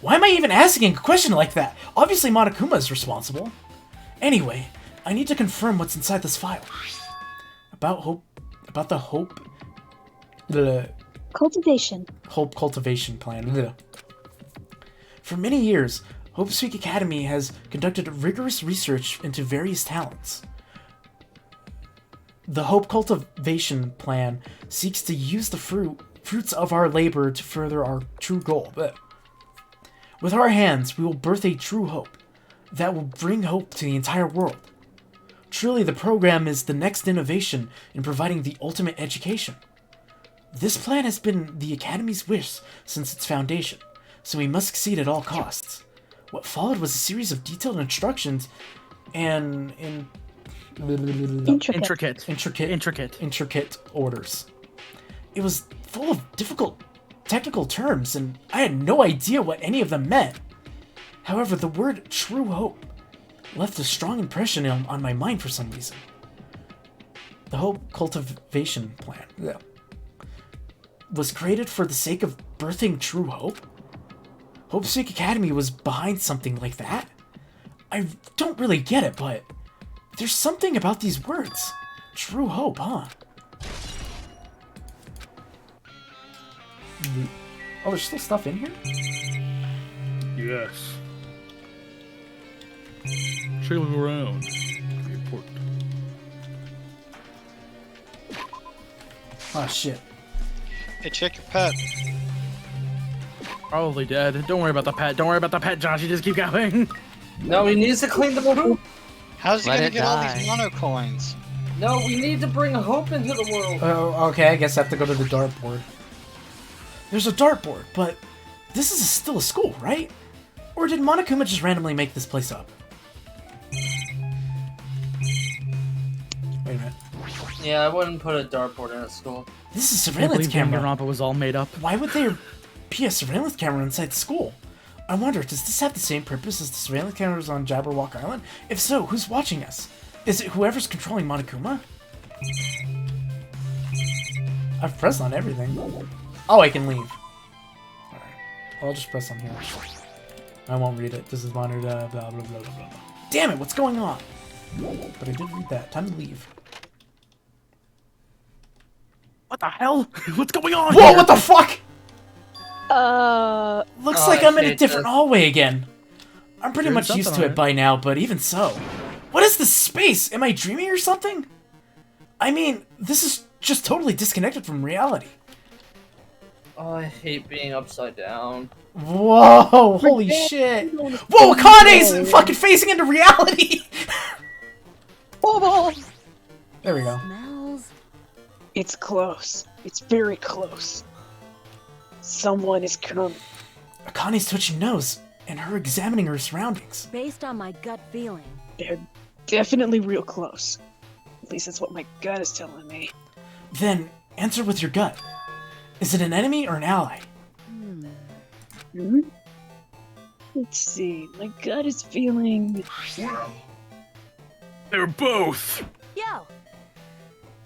Why am I even asking a question like that? Obviously Monokuma is responsible. Anyway, I need to confirm what's inside this file. About the Hope cultivation plan. Ugh. For many years, Hope Speak Academy has conducted rigorous research into various talents. The Hope cultivation plan seeks to use the fruits of our labor to further our true goal. With our hands, we will birth a true hope that will bring hope to the entire world. Truly, the program is the next innovation in providing the ultimate education. This plan has been the Academy's wish since its foundation, so we must succeed at all costs. What followed was a series of detailed instructions and intricate orders. It was full of difficult technical terms, and I had no idea what any of them meant. However, the word true hope left a strong impression on my mind for some reason. The Hope cultivation plan was created for the sake of birthing true hope? Hope Speak Academy was behind something like that? I don't really get it, but there's something about these words. True hope, huh? Oh, there's still stuff in here? Yes. Check around. Be important. Oh shit. Hey, check your pet. Probably dead. Don't worry about the pet. Don't worry about the pet, Josh. You just keep going. No, he needs to clean the hoop. How's he gonna get all these mono coins? No, we need to bring hope into the world. Oh, okay, I guess I have to go to the dartboard. There's a dartboard, but this is still a school, right? Or did Monokuma just randomly make this place up? Wait a minute. Yeah, I wouldn't put a dartboard in a school. This is a surveillance camera. Danganronpa was all made up. Why would there be a surveillance camera inside the school? I wonder, does this have the same purpose as the surveillance cameras on Jabberwock Island? If so, who's watching us? Is it whoever's controlling Monokuma? I've pressed on everything. Oh, I can leave. Alright. I'll just press on here. I won't read it. This is monitored, blah, blah, blah, blah, blah. Damn it, what's going on? But I did read that. Time to leave. What the hell? What's going on Whoa, here? what the fuck? Looks Oh, like I I'm in a hate different this. hallway again. I'm pretty Doing much used something to on it it. by now, but even so. What is this space? Am I dreaming or something? I mean, this is just totally disconnected from reality. Oh, I hate being upside down. Whoa, holy shit. Whoa, Akane's fucking phasing into reality! There we go. It's close. It's very close. Someone is coming. Akane's twitching nose, and her examining her surroundings. Based on my gut feeling. They're Definitely real close. At least that's what my gut is telling me. Then answer with your gut. Is it an enemy or an ally? Hmm? Let's see. My gut is feeling. They're both. Yo.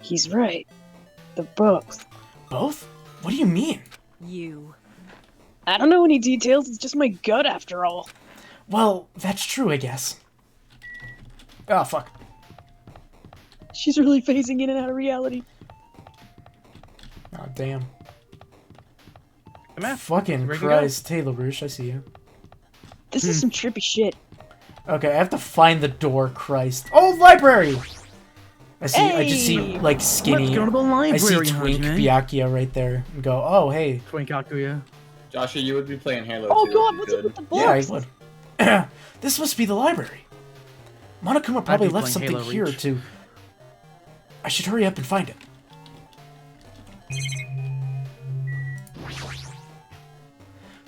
He's right. They're both. Both? What do you mean? You. I don't know any details. It's just my gut, after all. Well, that's true, I guess. Oh, fuck. She's really phasing in and out of reality. Oh, damn. Come on. Fucking Ready to go? Christ. Hey, LaRouche, I see you. This is some trippy shit. Okay, I have to find the door, Christ. Oh, library! I just see, Hey! like, skinny... Let's go to the library, I see Twink Hajime. Byakuya right there. And go, oh, hey. Twink Akuya. Joshua, you would be playing Halo Oh too, god, if what's you up with the Yeah, I books? would. This must be the library. Monokuma probably be left playing something Halo here Reach. to... I should hurry up and find it.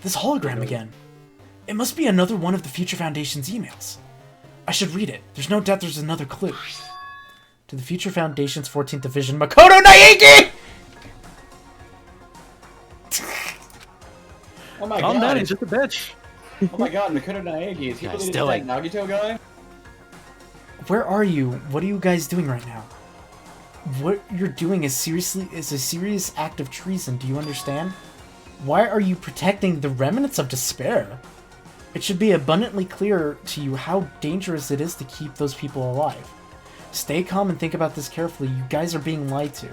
This hologram again. It must be another one of the Future Foundation's emails. I should read it. There's no doubt there's another clue. To the Future Foundation's 14th Division, Makoto Naegi! Oh my Calm god. down, he's just a bitch. Oh my god, Makoto Naegi. Is he Guys, really do that it. Nagito guy? Where are you? What are you guys doing right now? What you're doing is a serious act of treason. Do you understand? Why are you protecting the remnants of despair? It should be abundantly clear to you how dangerous it is to keep those people alive. Stay calm and think about this carefully. You guys are being lied to.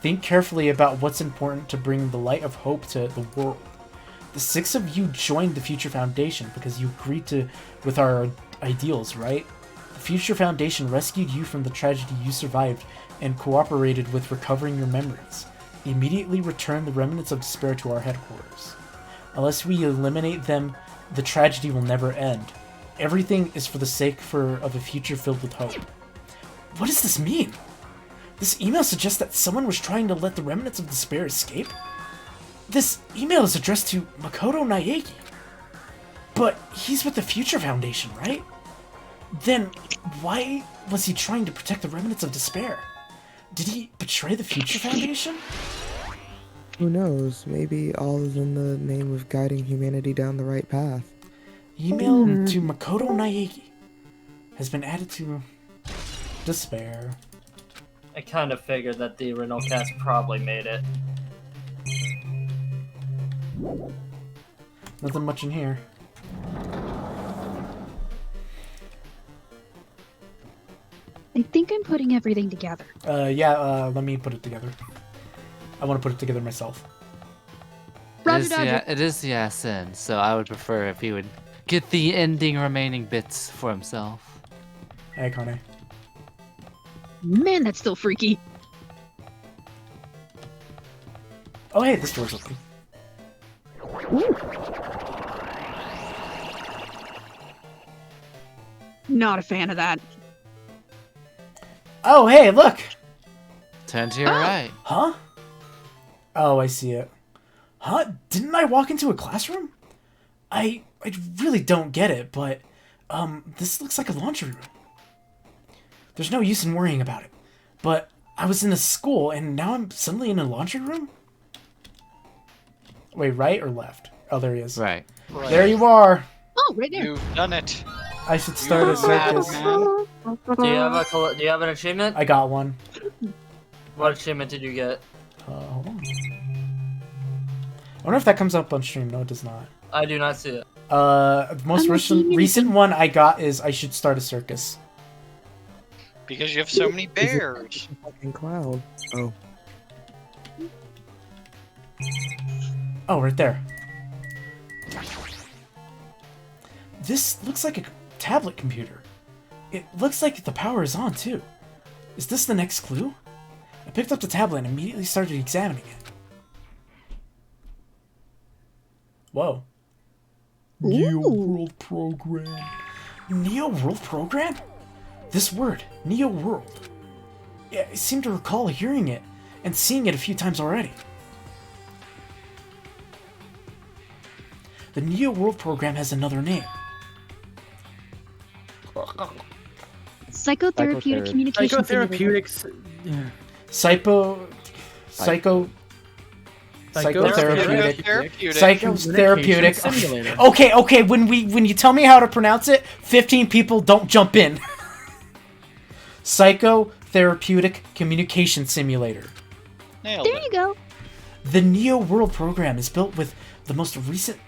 Think carefully about what's important to bring the light of hope to the world. The 6 of you joined the Future Foundation because you agreed with our ideals, right? The Future Foundation rescued you from the tragedy you survived and cooperated with recovering your memories. Immediately return the remnants of despair to our headquarters. Unless we eliminate them, the tragedy will never end. Everything is for the sake of a future filled with hope. What does this mean? This email suggests that someone was trying to let the remnants of despair escape? This email is addressed to Makoto Naegi. But he's with the Future Foundation, right? Then why was he trying to protect the remnants of despair? Did he betray the Future Foundation? Who knows? Maybe all is in the name of guiding humanity down the right path. Email to Makoto Naegi has been added to despair. I kind of figured that the Renault cast probably made it. Nothing much in here. I think I'm putting everything together. Let me put it together. I want to put it together myself. It is the SN, so I would prefer if he would get the ending remaining bits for himself. Hey, Kane. Man, that's still freaky. Oh, hey, this door's open. Not a fan of that. Oh, hey, look! Turn to your right. Huh? Oh, I see it. Huh? Didn't I walk into a classroom? I really don't get it, but, this looks like a laundry room. There's no use in worrying about it. But I was in a school, and now I'm suddenly in a laundry room? Wait, right or left? Oh, there he is. Right. There you are! Oh, right there. You've done it. I should start a circus. Do you have an achievement? I got one. What achievement did you get? Hold on. I wonder if that comes up on stream. No, it does not. I do not see it. The most recent one I got is I should start a circus. Because you have so many bears. Fucking cloud. Oh. Oh, right there. This looks like a tablet computer. It looks like the power is on, too. Is this the next clue? I picked up the tablet and immediately started examining it. Whoa. Neo World Program. Neo World Program? This word, Neo World. Yeah, I seem to recall hearing it and seeing it a few times already. The Neo World Program has another name. Psychotherapeutic communication simulator. Psychotherapeutics. Yeah. Psychotherapeutic. Psychotherapeutic. Simulator. Okay. When you tell me how to pronounce it, 15 people don't jump in. Psychotherapeutic communication simulator. Nailed There you go. The Neo World program is built with the most recent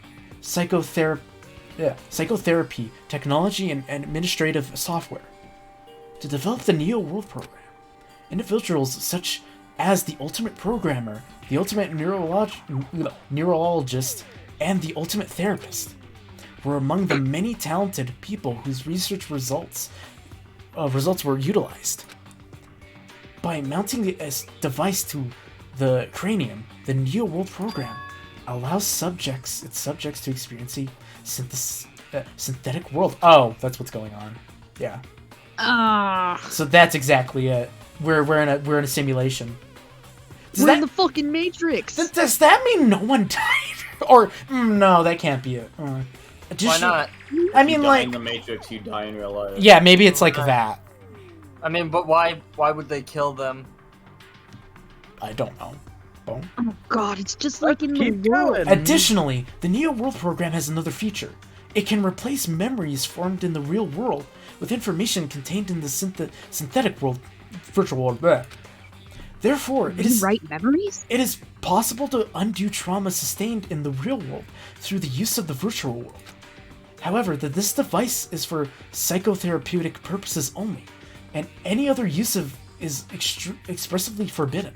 psychotherapy technology and administrative software. To develop the Neo World program, individuals such as the Ultimate Programmer, the Ultimate Neurologist, and the Ultimate Therapist were among the many talented people whose research results were utilized. By mounting a device to the cranium, the Neo World program allows its subjects to experience a synthetic world. Oh, that's what's going on. Yeah. So that's exactly it. We're in a simulation. We're in the fucking Matrix. Does that mean no one died? Or no, that can't be it. Why not? I mean, you die like in the Matrix, you die in real life. Yeah, maybe it's like that. I mean, but why would they kill them? I don't know. Oh god, it's just like in the world. Additionally, the Neo World program has another feature. It can replace memories formed in the real world with information contained in the synthetic world, virtual world. Bleh. Therefore, it is memories? It is possible to undo trauma sustained in the real world through the use of the virtual world. However, this device is for psychotherapeutic purposes only, and any other use of is expressively forbidden.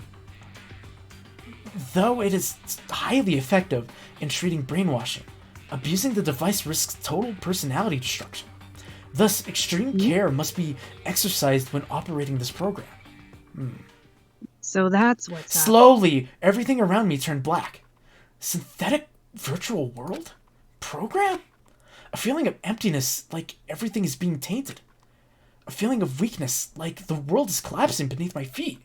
Though it is highly effective in treating brainwashing, abusing the device risks total personality destruction. Thus, extreme care must be exercised when operating this program. So that's what's Slowly, everything around me turned black. Synthetic virtual world? Program? A feeling of emptiness, like everything is being tainted. A feeling of weakness, like the world is collapsing beneath my feet.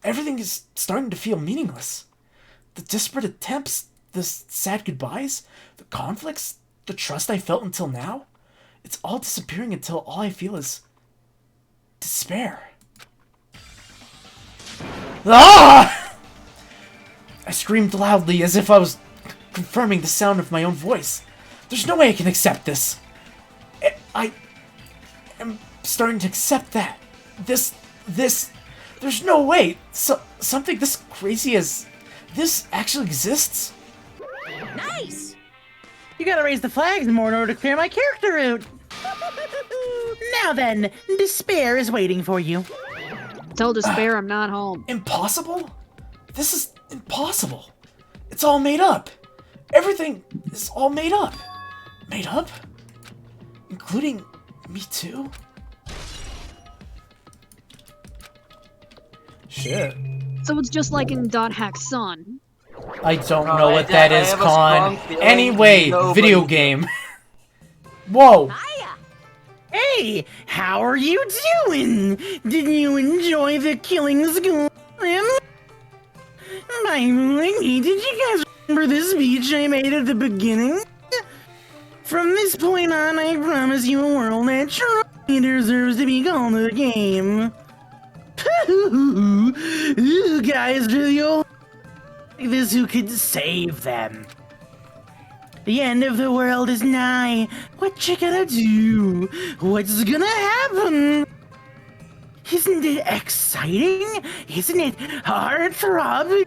Everything is starting to feel meaningless. The desperate attempts, the sad goodbyes, the conflicts, the trust I felt until now, it's all disappearing until all I feel is despair. Ah! I screamed loudly as if I was confirming the sound of my own voice. There's no way I can accept this. I am starting to accept that. There's no way something this crazy as this actually exists. Nice! You gotta raise the flags more in order to clear my character route. Now then, despair is waiting for you. Tell despair I'm not home. Impossible? This is impossible. It's all made up. Everything is all made up. Made up? Including me too? Shit. So it's just like in Dot Hack's son. I don't know what that is, Con. Anyway, video game. Whoa. Hey, how are you doing? Did you enjoy the killing school? By the way, did you guys remember this speech I made at the beginning? From this point on, I promise you a world that truly deserves to be called a game. Ooh, guys, really like this who could save them. The end of the world is nigh. What you gonna do? What's gonna happen? Isn't it exciting? Isn't it heart-throbbing?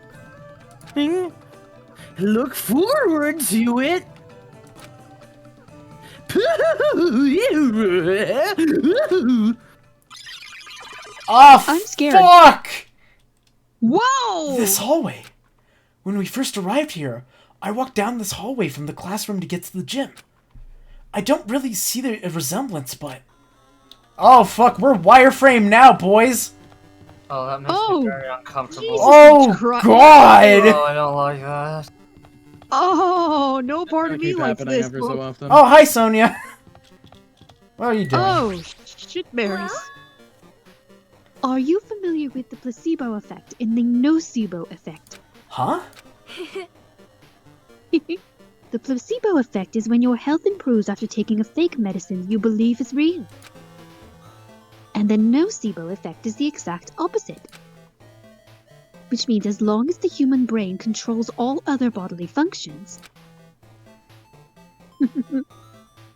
Look forward to it. Oh, I'm scared. Fuck! Whoa! This hallway. When we first arrived here, I walked down this hallway from the classroom to get to the gym. I don't really see the resemblance, but... Oh, fuck, we're wireframe now, boys! Oh, that makes me very uncomfortable. Oh, God! Oh, I don't like that. Oh, no part of me likes this. Oh, hi, Sonia! What are you doing? Oh, shitberries. Are you familiar with the placebo effect and the nocebo effect? Huh? The placebo effect is when your health improves after taking a fake medicine you believe is real. And the nocebo effect is the exact opposite. Which means as long as the human brain controls all other bodily functions,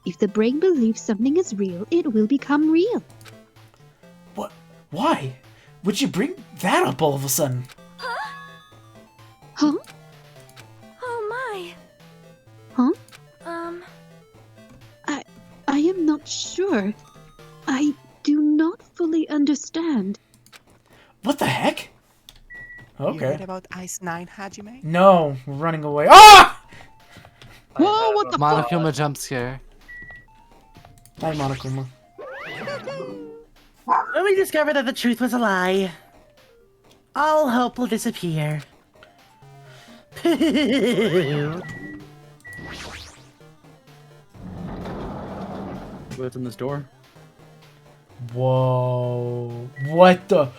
if the brain believes something is real, it will become real. What? Why? Would you bring that up all of a sudden? Huh? Oh my. Huh? I am not sure. I do not fully understand. What the heck? You Okay. heard about Ice 9, Hajime? No, we're running away. Ah! Whoa, what the fuck? Monokuma jump scare. Hi, Monokuma. When we discover that the truth was a lie, all hope will disappear. What's in this door? Whoa. What the?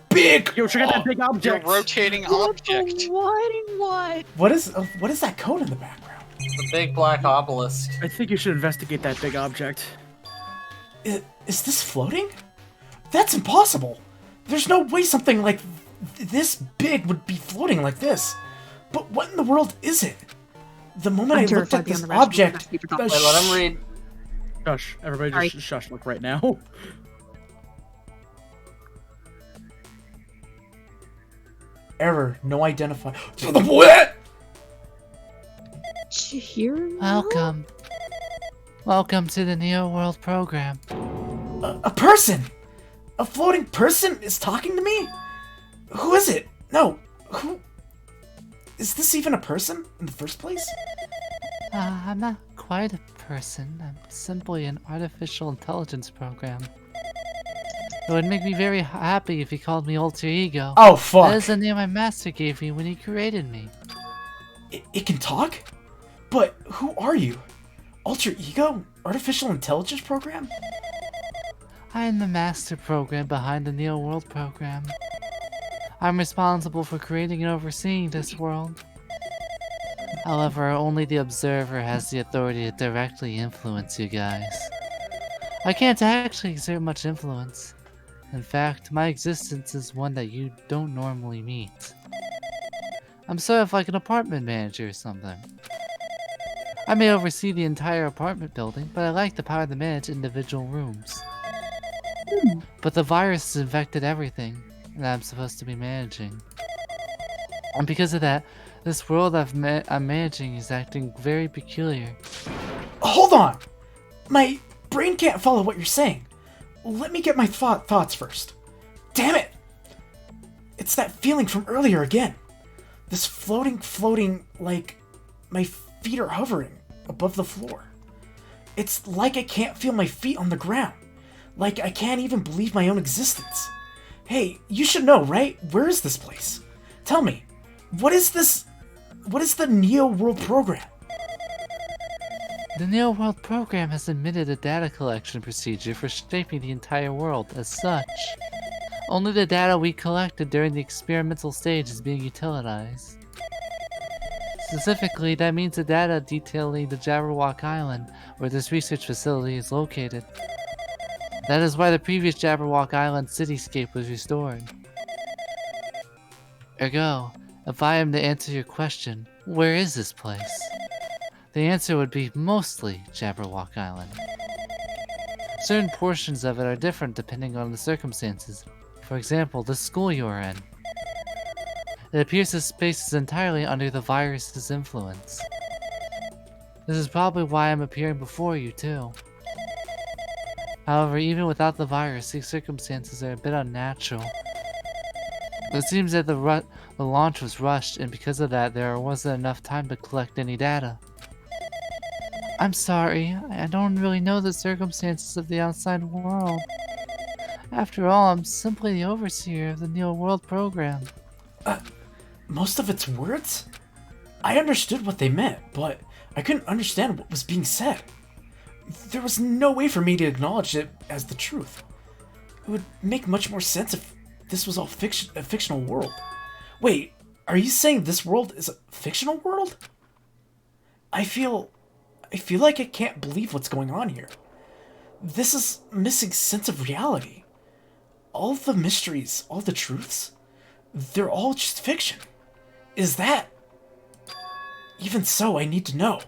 Big! Yo, check out that big object! Your rotating object. What? What is that code in the background? The big black obelisk. I think you should investigate that big object. Is this floating? That's impossible! There's no way something like this big would be floating like this. But what in the world is it? The moment I looked at this object... Wait, let him read. Shush. Everybody just shush look right now. Error. No identify... What?! Chihiro? Welcome. Welcome to the Neo World program. A person! A floating person is talking to me? Who is it? No, who... Is this even a person in the first place? I'm not quite a person. I'm simply an artificial intelligence program. It would make me very happy if you called me Alter Ego. Oh, fuck. That is the name my master gave me when he created me. It can talk? But who are you? Alter Ego? Artificial intelligence program? I am the master program behind the Neo World program. I'm responsible for creating and overseeing this world. However, only the observer has the authority to directly influence you guys. I can't actually exert much influence. In fact, my existence is one that you don't normally meet. I'm sort of like an apartment manager or something. I may oversee the entire apartment building, but I lack the power to manage individual rooms. But the virus has infected everything that I'm supposed to be managing. And because of that, this world I'm managing is acting very peculiar. Hold on! My brain can't follow what you're saying. Let me get my thoughts first. Damn it! It's that feeling from earlier again. This floating, like my feet are hovering above the floor. It's like I can't feel my feet on the ground. Like I can't even believe my own existence. Hey, you should know, right? Where is this place? Tell me, what is this? What is the Neo World program? The Neo World program has admitted a data collection procedure for shaping the entire world as such. Only the data we collected during the experimental stage is being utilized. Specifically, that means the data detailing the Jabberwock Island, where this research facility is located. That is why the previous Jabberwock Island cityscape was restored. Ergo, if I am to answer your question, where is this place? The answer would be mostly Jabberwock Island. Certain portions of it are different depending on the circumstances. For example, the school you are in. It appears this space is entirely under the virus's influence. This is probably why I'm appearing before you, too. However, even without the virus, these circumstances are a bit unnatural. It seems that the launch was rushed, and because of that, there wasn't enough time to collect any data. I'm sorry, I don't really know the circumstances of the outside world. After all, I'm simply the overseer of the Neo World program. Most of its words? I understood what they meant, but I couldn't understand what was being said. There was no way for me to acknowledge it as the truth. It would make much more sense if this was all a fictional world. Wait, are you saying this world is a fictional world? I feel like I can't believe what's going on here. This is missing sense of reality. all the mysteries, all the truths, they're all just fiction. Is that... Even so, I need to know.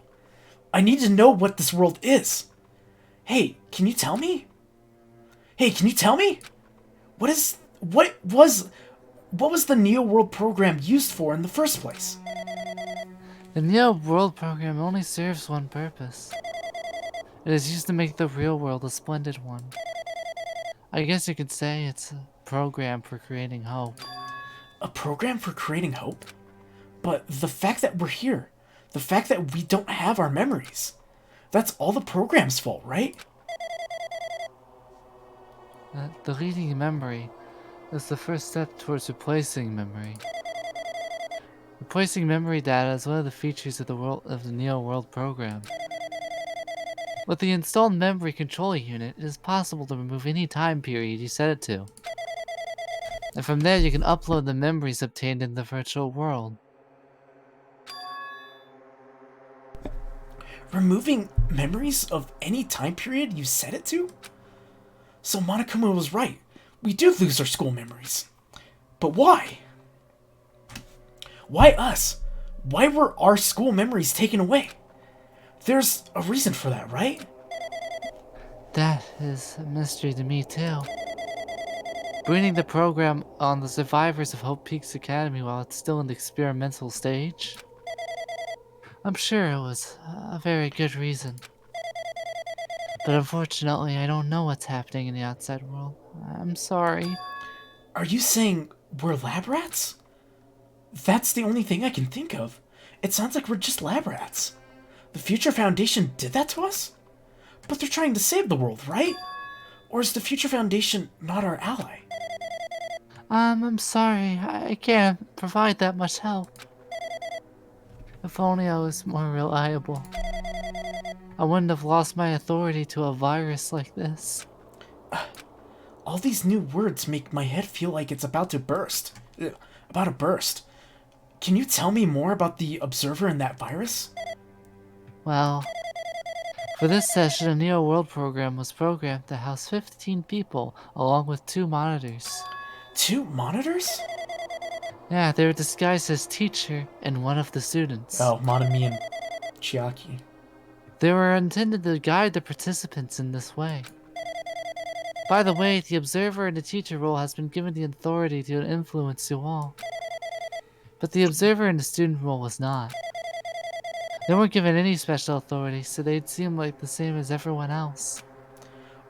I need to know what this world is. Hey, can you tell me? Hey, can you tell me? What was the Neo World program used for in the first place? The Neo World program only serves one purpose. It is used to make the real world a splendid one. I guess you could say it's a program for creating hope. A program for creating hope? But the fact that we're here, the fact that we don't have our memories, that's all the program's fault, right? Deleting memory is the first step towards replacing memory. Replacing memory data is one of the features of the Neo World program. With the installed memory control unit, it is possible to remove any time period you set it to. And from there you can upload the memories obtained in the virtual world. Removing memories of any time period you set it to? So Monokuma was right. We do lose our school memories. But why? Why us? Why were our school memories taken away? There's a reason for that, right? That is a mystery to me too. Bringing the program on the survivors of Hope Peaks Academy while it's still in the experimental stage. I'm sure it was a very good reason. But unfortunately, I don't know what's happening in the outside world. I'm sorry. Are you saying we're lab rats? That's the only thing I can think of. It sounds like we're just lab rats. The Future Foundation did that to us? But they're trying to save the world, right? Or is the Future Foundation not our ally? I'm sorry. I can't provide that much help. If only I was more reliable. I wouldn't have lost my authority to a virus like this. All these new words make my head feel like it's about to burst. About to burst. Can you tell me more about the Observer and that virus? Well, for this session, a Neo World program was programmed to house 15 people, along with 2 monitors. 2 monitors? Yeah, they were disguised as teacher and one of the students. Oh, Monami and Chiaki. They were intended to guide the participants in this way. By the way, the observer and the teacher role has been given the authority to influence you all. But the observer and the student role was not. They weren't given any special authority, so they'd seem like the same as everyone else.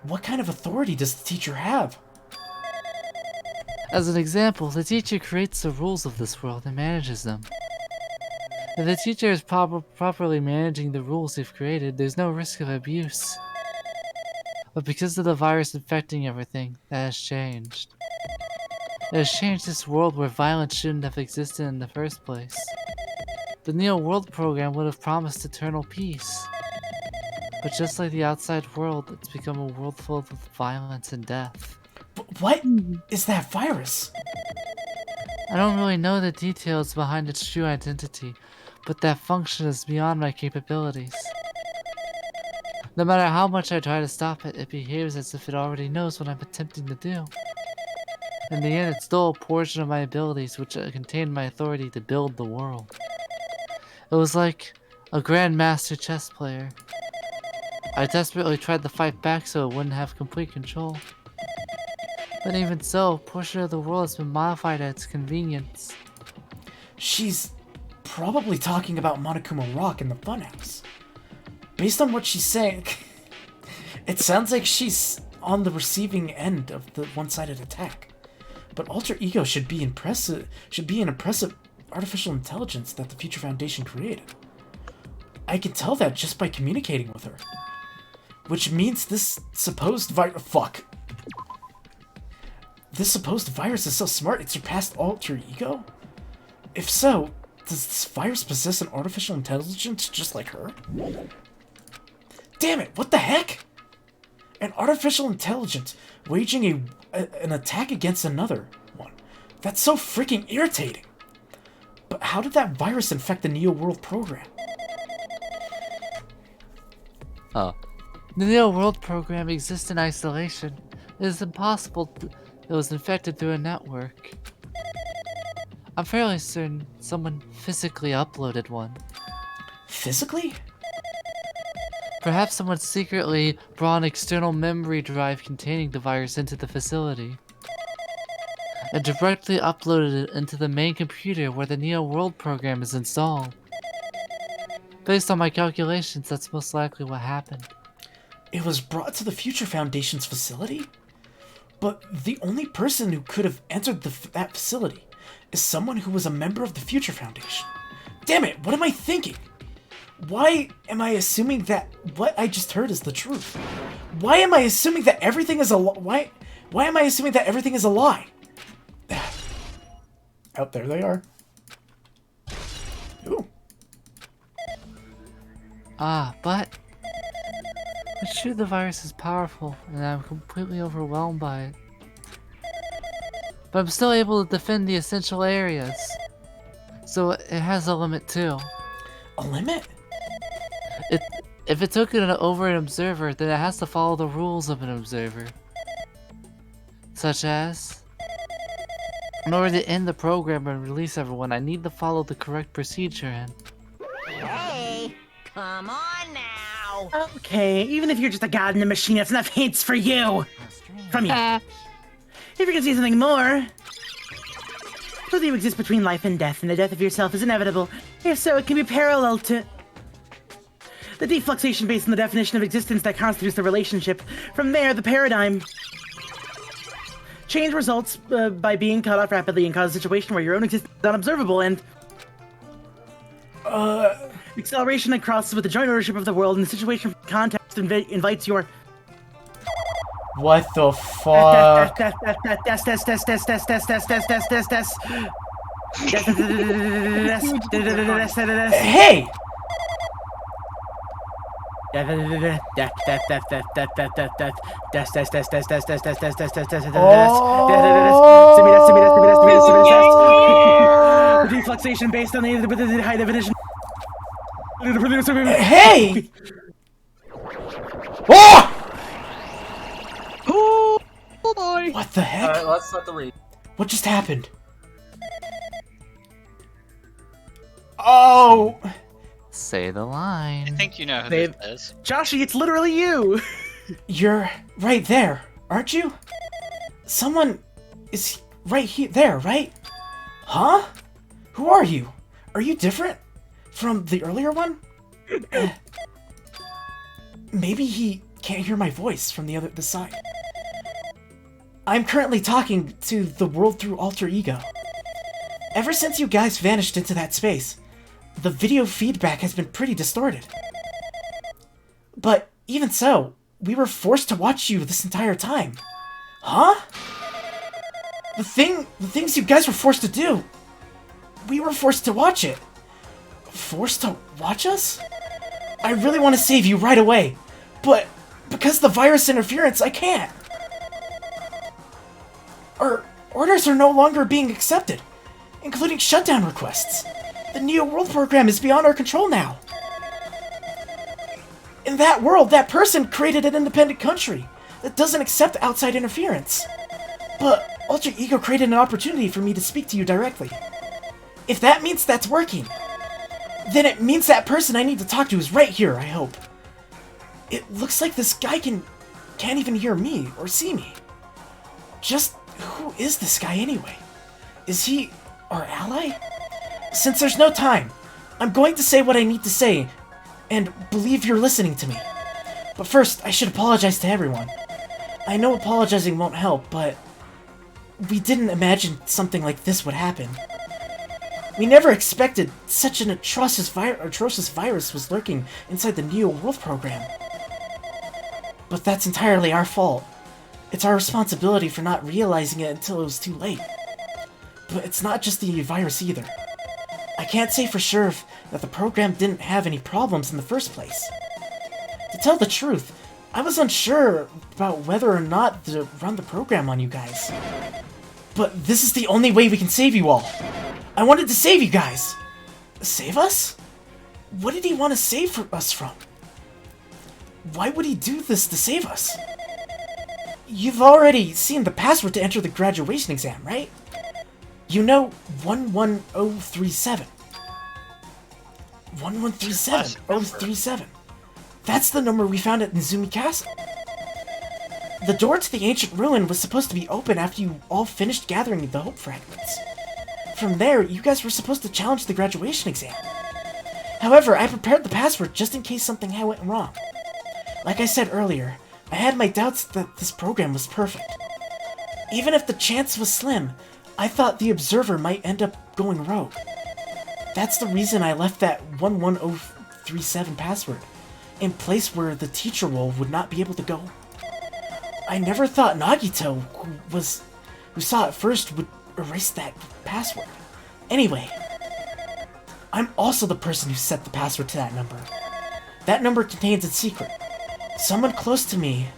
What kind of authority does the teacher have? As an example, the teacher creates the rules of this world and manages them. If the teacher is properly managing the rules they've created, there's no risk of abuse. But because of the virus infecting everything, that has changed. It has changed this world where violence shouldn't have existed in the first place. The Neo World program would have promised eternal peace. But just like the outside world, it's become a world full of violence and death. What is that virus? I don't really know the details behind its true identity, but that function is beyond my capabilities. No matter how much I try to stop it, it behaves as if it already knows what I'm attempting to do. In the end, it stole a portion of my abilities which contained my authority to build the world. It was like a grandmaster chess player. I desperately tried to fight back so it wouldn't have complete control. But even so, a portion of the world has been modified at its convenience. She's probably talking about Monokuma Rock in the funhouse. Based on what she's saying, it sounds like she's on the receiving end of the one-sided attack. But Alter Ego should be an impressive artificial intelligence that the Future Foundation created. I can tell that just by communicating with her. Which means this supposed This supposed virus is so smart it surpassed Alter Ego? If so, does this virus possess an artificial intelligence just like her? Damn it, what the heck? An artificial intelligence waging an attack against another one. That's so freaking irritating. But how did that virus infect the Neo World program? Oh. The Neo World program exists in isolation. It is impossible It was infected through a network. I'm fairly certain someone physically uploaded one. Physically? Perhaps someone secretly brought an external memory drive containing the virus into the facility and directly uploaded it into the main computer where the Neo World program is installed. Based on my calculations, that's most likely what happened. It was brought to the Future Foundation's facility? But the only person who could have entered that facility is someone who was a member of the Future Foundation. Damn it, what am I thinking? Why am I assuming that what I just heard is the truth? Why am I assuming that everything is a why am I assuming that everything is a lie? Out there they are. Ooh. But it's true the virus is powerful, and I'm completely overwhelmed by it. But I'm still able to defend the essential areas. So it has a limit too. A limit? If it took it over an observer, then it has to follow the rules of an observer. Such as, in order to end the program and release everyone, I need to follow the correct procedure and... Hey, come on now. Okay, even if you're just a god in a machine, that's enough hints for you. From you. If you can see something more, whether you exist between life and death, and the death of yourself is inevitable. If so, it can be parallel to the defluxation based on the definition of existence that constitutes the relationship. From there, the paradigm change results by being cut off rapidly and cause a situation where your own existence is unobservable, and acceleration that crosses with the joint ownership of the world, and the situation from context invites your... What the fuck? Hey! Defluxation based on the high definition. Hey! Oh! Oh boy! What the heck? Alright, let's start the read. What just happened? Oh! Say the line. I think you know who this is. Joshy, it's literally you! You're right there, aren't you? Someone is right there, right? Huh? Who are you? Are you different from the earlier one? Maybe he can't hear my voice from the side. I'm currently talking to the world through alter ego. Ever since you guys vanished into that space, the video feedback has been pretty distorted. But even so, we were forced to watch you this entire time. Huh? The things you guys were forced to do, we were forced to watch it. Forced to watch us? I really want to save you right away, but because of the virus interference, I can't. Our orders are no longer being accepted, including shutdown requests. The Neo World program is beyond our control now. In that world, that person created an independent country that doesn't accept outside interference. But Alter Ego created an opportunity for me to speak to you directly. If that means that's working, then it means that person I need to talk to is right here, I hope. It looks like this guy can't even hear me or see me. Just who is this guy anyway? Is he our ally? Since there's no time, I'm going to say what I need to say, and believe you're listening to me. But first, I should apologize to everyone. I know apologizing won't help, but we didn't imagine something like this would happen. We never expected such an atrocious virus was lurking inside the Neo World program. But that's entirely our fault. It's our responsibility for not realizing it until it was too late. But it's not just the virus either. I can't say for sure that the program didn't have any problems in the first place. To tell the truth, I was unsure about whether or not to run the program on you guys. But this is the only way we can save you all. I wanted to save you guys. Save us? What did he want to save us from? Why would he do this to save us? You've already seen the password to enter the graduation exam, right? You know 11037. 1137037. That's the number we found at Nizumi Castle. The door to the ancient ruin was supposed to be open after you all finished gathering the hope fragments. From there, you guys were supposed to challenge the graduation exam. However, I prepared the password just in case something went wrong. Like I said earlier, I had my doubts that this program was perfect. Even if the chance was slim, I thought the observer might end up going rogue. That's the reason I left that 11037 password in place where the teacher role would not be able to go. I never thought Nagito, who saw it first, would erase that password. Anyway, I'm also the person who set the password to that number. That number contains a secret. Someone close to me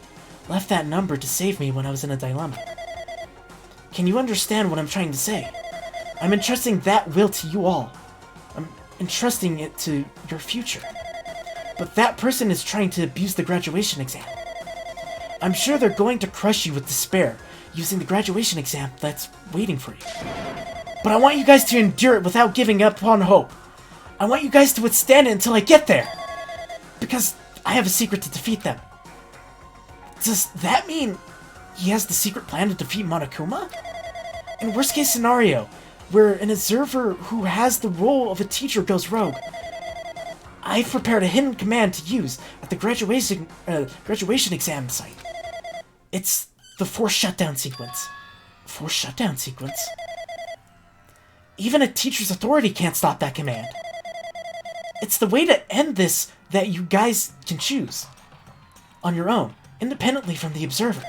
left that number to save me when I was in a dilemma. Can you understand what I'm trying to say? I'm entrusting that will to you all. I'm entrusting it to your future. But that person is trying to abuse the graduation exam. I'm sure they're going to crush you with despair using the graduation exam that's waiting for you. But I want you guys to endure it without giving up on hope. I want you guys to withstand it until I get there. Because I have a secret to defeat them. Does that mean he has the secret plan to defeat Monokuma? In worst case scenario, where an observer who has the role of a teacher goes rogue, I've prepared a hidden command to use at the graduation exam site. It's the forced shutdown sequence. Forced shutdown sequence? Even a teacher's authority can't stop that command. It's the way to end this that you guys can choose on your own, independently from the observer.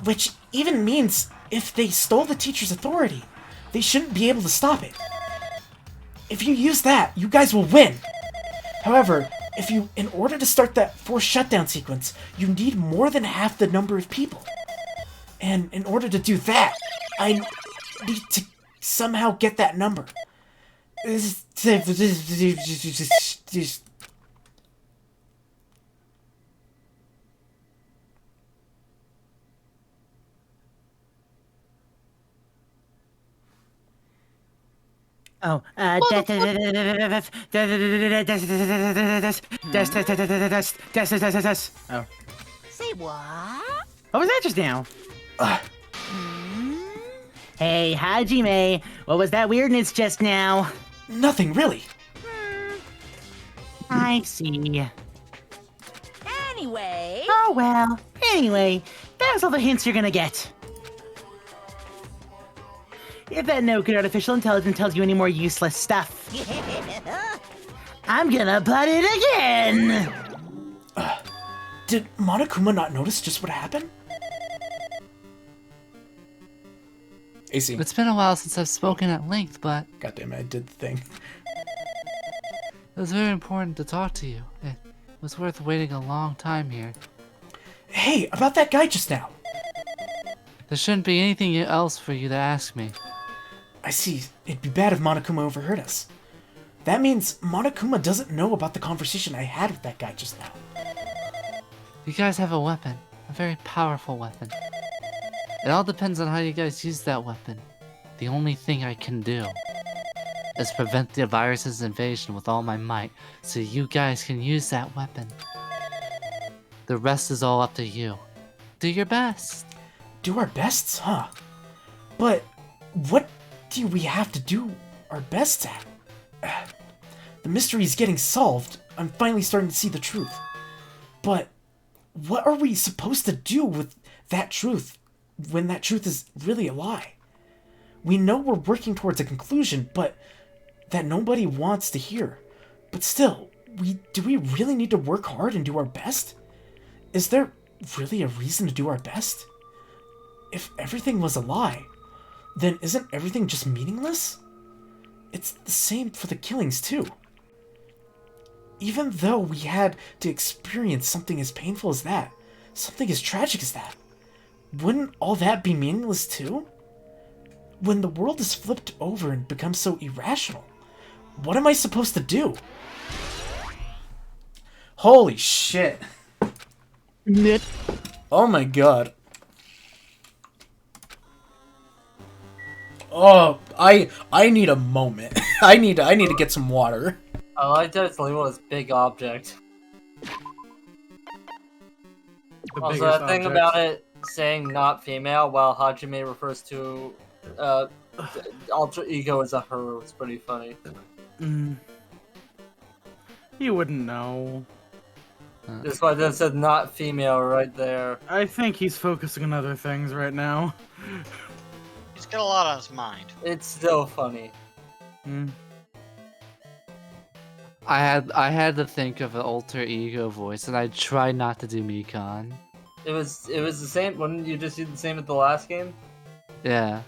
Which even means if they stole the teacher's authority, they shouldn't be able to stop it. If you use that, you guys will win. However, in order to start that forced shutdown sequence, you need more than half the number of people. And in order to do that, I need to somehow get that number. Oh, Oh. Say what? What was that just now? Hey, Hajime, what was that weirdness just now? Nothing, really. I see. Anyway. Oh, well. Anyway, that's all the hints you're gonna get. If that no good artificial intelligence tells you any more useless stuff, I'm gonna put it again! Did Monokuma not notice just what happened? AC. It's been a while since I've spoken at length, but... Goddamn it, I did the thing. It was very important to talk to you. It was worth waiting a long time here. Hey, about that guy just now. There shouldn't be anything else for you to ask me. I see. It'd be bad if Monokuma overheard us. That means Monokuma doesn't know about the conversation I had with that guy just now. You guys have a weapon. A very powerful weapon. It all depends on how you guys use that weapon. The only thing I can do is prevent the virus's invasion with all my might, so you guys can use that weapon. The rest is all up to you. Do your best. Do our bests, huh? But what do we have to do our bests at? The mystery's getting solved. I'm finally starting to see the truth. But what are we supposed to do with that truth when that truth is really a lie? We know we're working towards a conclusion, but that nobody wants to hear. But still, do we really need to work hard and do our best? Is there really a reason to do our best? If everything was a lie, then isn't everything just meaningless? It's the same for the killings too. Even though we had to experience something as painful as that, something as tragic as that, wouldn't all that be meaningless too? When the world is flipped over and becomes so irrational, what am I supposed to do? Holy shit. Oh my god. Oh, I need a moment. I need to get some water. I like that it's labeled as big object. Also, that thing about it saying not female while Hajime refers to alter ego as a her was pretty funny. You wouldn't know. That's why that said not female right there. I think he's focusing on other things right now. He's got a lot on his mind. It's still funny. I had to think of an alter ego voice, and I tried not to do Mikan. It was the same. Wouldn't you just do the same at the last game? Yeah.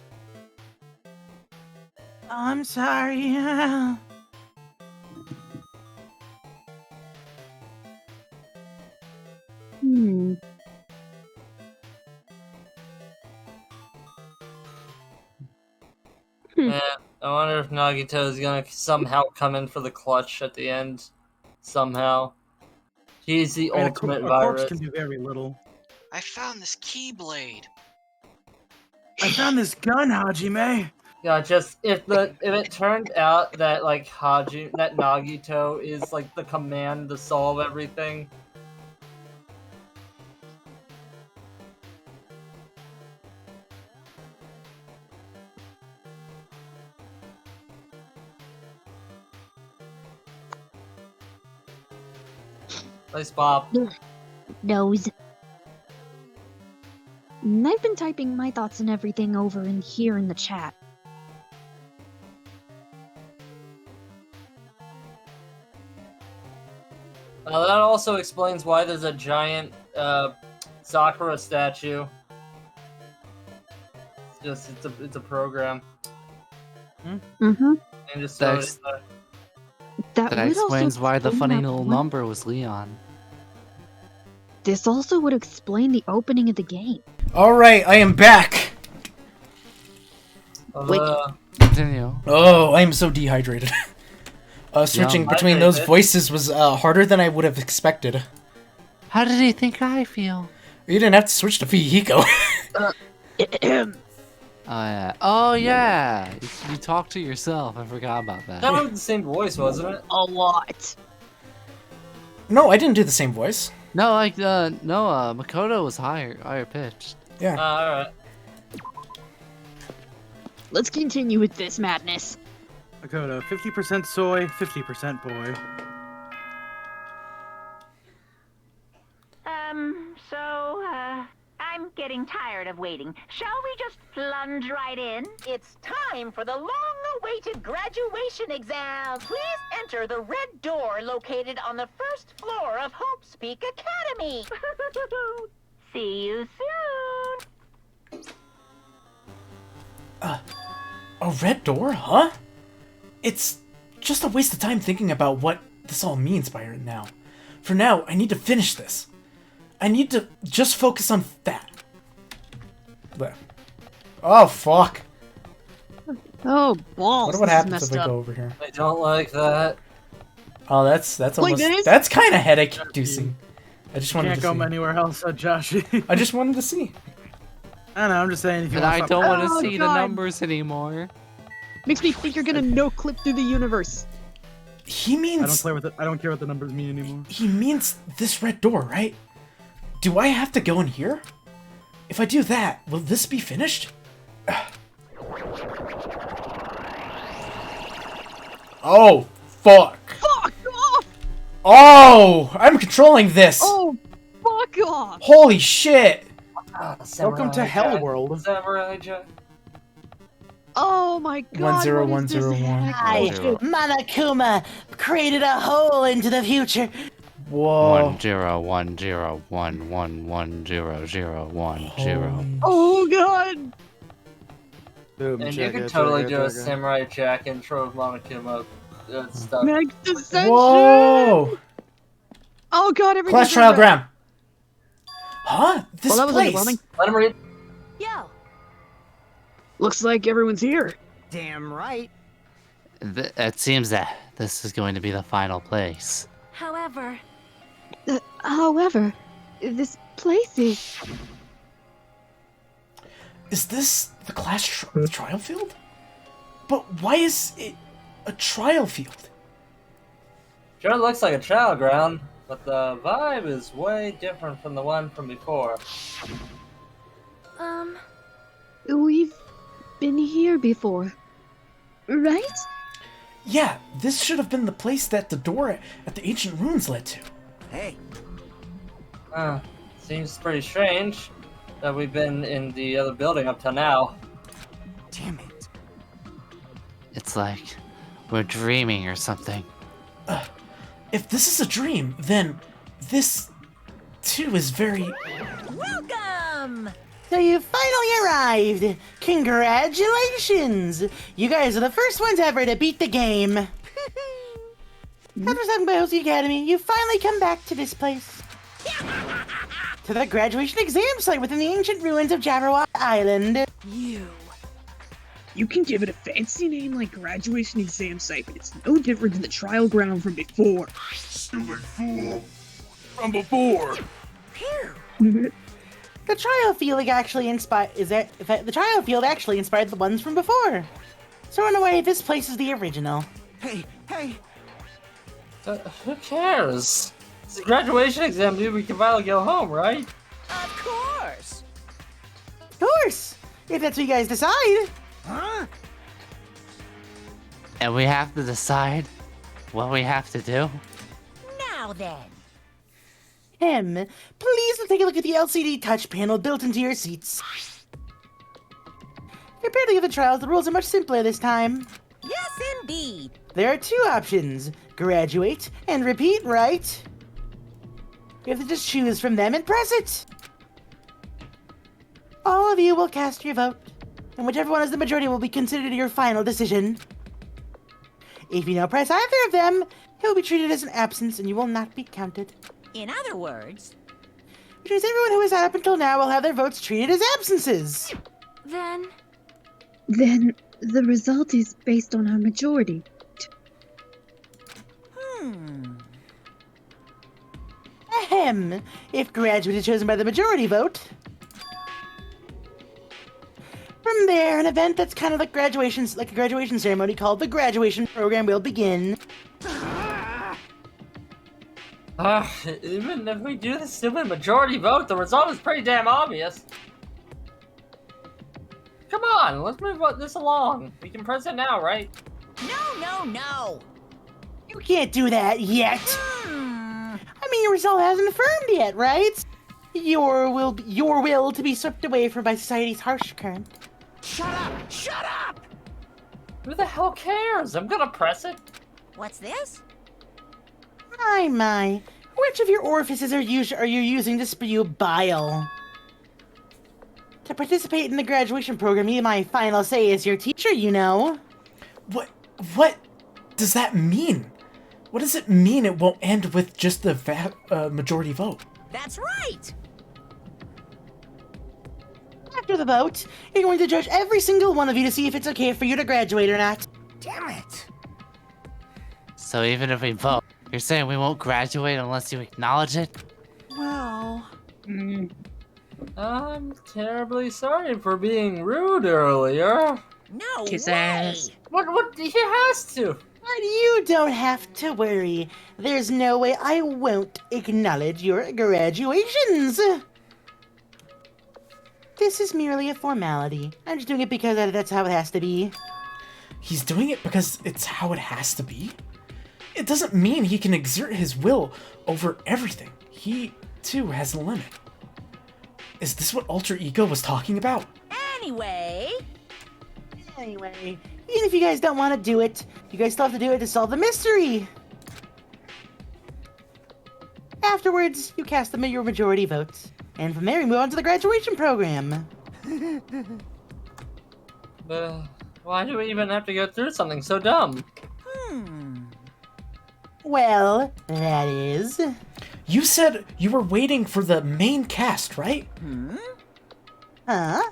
I'm sorry. Yeah, I wonder if Nagito is gonna somehow come in for the clutch at the end. Somehow. He's the ultimate a virus. corpse can do very little. I found this keyblade. I found this gun, Hajime. Yeah, just if it turned out that like that Nagito is like the command to solve everything. Nice, Bob. Nose. I've been typing my thoughts and everything over in here in the chat. That also explains why there's a giant Sakura statue. It's a program. Mm-hmm. And just That would explains also why the explain funny that little one- number was Leon. This also would explain the opening of the game. Alright, I am back. Wait. Continue. Oh, I am so dehydrated. Switching Yum. between those voices was harder than I would have expected. How did he think I feel? You didn't have to switch to Fihiko. Oh yeah. You talked to yourself. I forgot about that. That was the same voice, wasn't it? A lot. No, I didn't do the same voice. No, Makoto was higher pitched. Yeah. Alright. Let's continue with this madness. Makoto, 50% soy, 50% boy. I'm getting tired of waiting. Shall we just plunge right in? It's time for the long-awaited graduation exam. Please enter the red door located on the first floor of Hope's Peak Academy. See you soon. A red door, huh? It's just a waste of time thinking about what this all means by right now. For now, I need to finish this. I need to just focus on that. There. Oh, fuck. Oh, balls. What This is happens messed if I up. go over here? I don't like that. Oh, that's Like almost... this? That's kind of headache-inducing. I just wanted Can't to go see. anywhere else, Josh. I just wanted to see. I don't know, I'm just saying if you And want I something- don't want to Oh, see the God. numbers anymore. Makes me think you're gonna no-clip through the universe. He means... I don't care what the numbers mean anymore. He means this red door, right? Do I have to go in here? If I do that, will this be finished? Oh, fuck. Fuck off! Oh, I'm controlling this. Oh, fuck off! Holy shit. Welcome to Hell World. Samurai Jack. Oh my god. 10101. I, Monokuma, created a hole into the future. Whoa. 10101100010. Oh god! Boom, And you chugga, could totally chugga, do a chugga. Samurai Jack intro of Monokuma stuff. Max Ascension! Whoa. Oh god, everything's Class trial Graham. Huh? This Well, that was place. underwhelming. Let him read. Yo. Looks like everyone's here. Damn right. It seems that this is going to be the final place. However, However, This place is... Is this the trial field? But why is it a trial field? Sure looks like a trial ground, but the vibe is way different from the one from before. We've been here before, right? Yeah, this should have been the place that the door at the ancient ruins led to. Hey. Seems pretty strange that we've been in the other building up till now. Damn it. It's like we're dreaming or something. If this is a dream, then this too is very... Welcome! So you finally arrived! Congratulations! You guys are the first ones ever to beat the game. After something by Hosey Academy, you finally come back to this place. To the graduation exam site within the ancient ruins of Jabberwock Island. You can give it a fancy name like graduation exam site, but it's no different than the trial ground from before. Stupid fool. From before. The trial field actually inspired the ones from before. So in a way, this place is the original. Hey. Who cares? It's a graduation exam, dude. We can finally go home, right? Of course. Of course! If that's what you guys decide. Huh? And we have to decide what we have to do. Now then. Please take a look at the LCD touch panel built into your seats. Compared to the other trials, the rules are much simpler this time. Yes, indeed. There are two options, graduate and repeat, right? You have to just choose from them and press it. All of you will cast your vote, and whichever one is the majority will be considered your final decision. If you now press either of them, it will be treated as an absence and you will not be counted. In other words... Which means everyone who has sat up until now will have their votes treated as absences. Then the result is based on our majority. Ahem. If graduate is chosen by the majority vote. From there, an event that's kind of like a graduation ceremony called the graduation program will begin. Even if we do the stupid majority vote, the result is pretty damn obvious. Come on, let's move this along. We can press it now, right? No. You can't do that yet. I mean, your result hasn't affirmed yet, right? Your will to be swept away from by society's harsh current. Shut up! Who the hell cares? I'm gonna press it. What's this? My. Which of your orifices are you using to spew bile? To participate in the graduation program, my final say is your teacher, you know. What does that mean? What does it mean it won't end with just the majority vote? That's right! After the vote, you're going to judge every single one of you to see if it's okay for you to graduate or not. Damn it! So even if we vote, you're saying we won't graduate unless you acknowledge it? Well... I'm terribly sorry for being rude earlier. No Kiss way! ass. What? He has to. But you don't have to worry. There's no way I won't acknowledge your graduations. This is merely a formality. I'm just doing it because that's how it has to be. He's doing it because it's how it has to be? It doesn't mean he can exert his will over everything. He, too, has a limit. Is this what Alter Ego was talking about? Anyway, even if you guys don't want to do it, you guys still have to do it to solve the mystery. Afterwards, you cast your majority votes. And from there, we move on to the graduation program. Why do we even have to go through something so dumb? Well, that is... You said you were waiting for the main cast, right? Huh?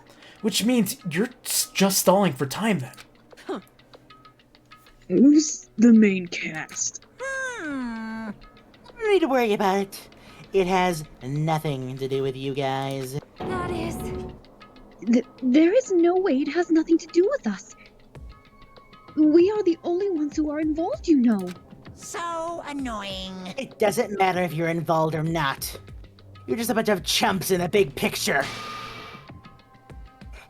Which means you're just stalling for time then. Who's the main cast? No need to worry about it. It has nothing to do with you guys. That is... there is no way it has nothing to do with us. We are the only ones who are involved, you know. So annoying. It doesn't matter if you're involved or not. You're just a bunch of chumps in a big picture.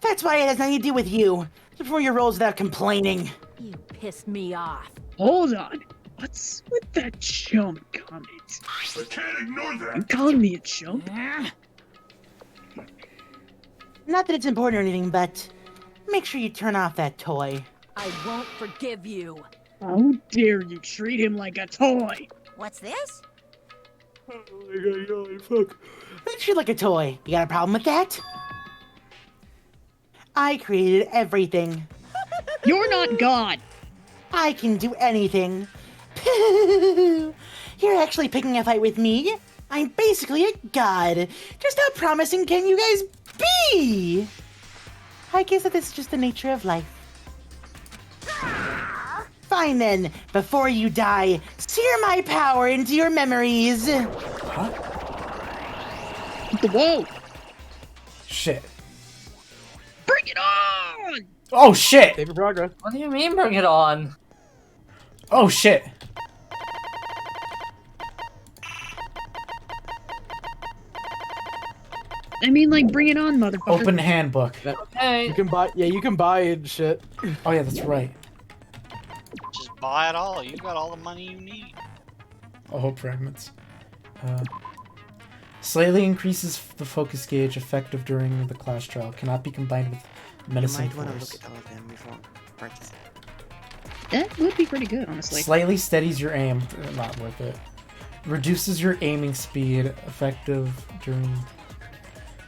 That's why it has nothing to do with you. Perform your roles without complaining. You pissed me off. Hold on. What's with that chump comment? I can't ignore that. You calling me a chump? Not that it's important or anything, but make sure you turn off that toy. I won't forgive you. How dare you treat him like a toy? What's this? Oh my god, fuck. I treat you like a toy. You got a problem with that? I created everything. You're not God. I can do anything. You're actually picking a fight with me. I'm basically a god. Just how promising can you guys be? I guess that this is just the nature of life. Fine then, before you die, sear my power into your memories. Huh? Whoa! Shit. Bring it on! Oh shit! Save your progress. What do you mean, bring it on? Oh shit! I mean, like, bring it on, motherfucker. Open handbook. Okay. You can buy. Yeah, you can buy and shit. Oh yeah, that's right. Just buy it all. You got all the money you need. Oh, hope fragments. Slightly increases the focus gauge effective during the class trial. Cannot be combined with menacing You might want to force. look at all of them before purchasing. That would be pretty good, honestly. Slightly steadies your aim. Not worth it. Reduces your aiming speed effective during.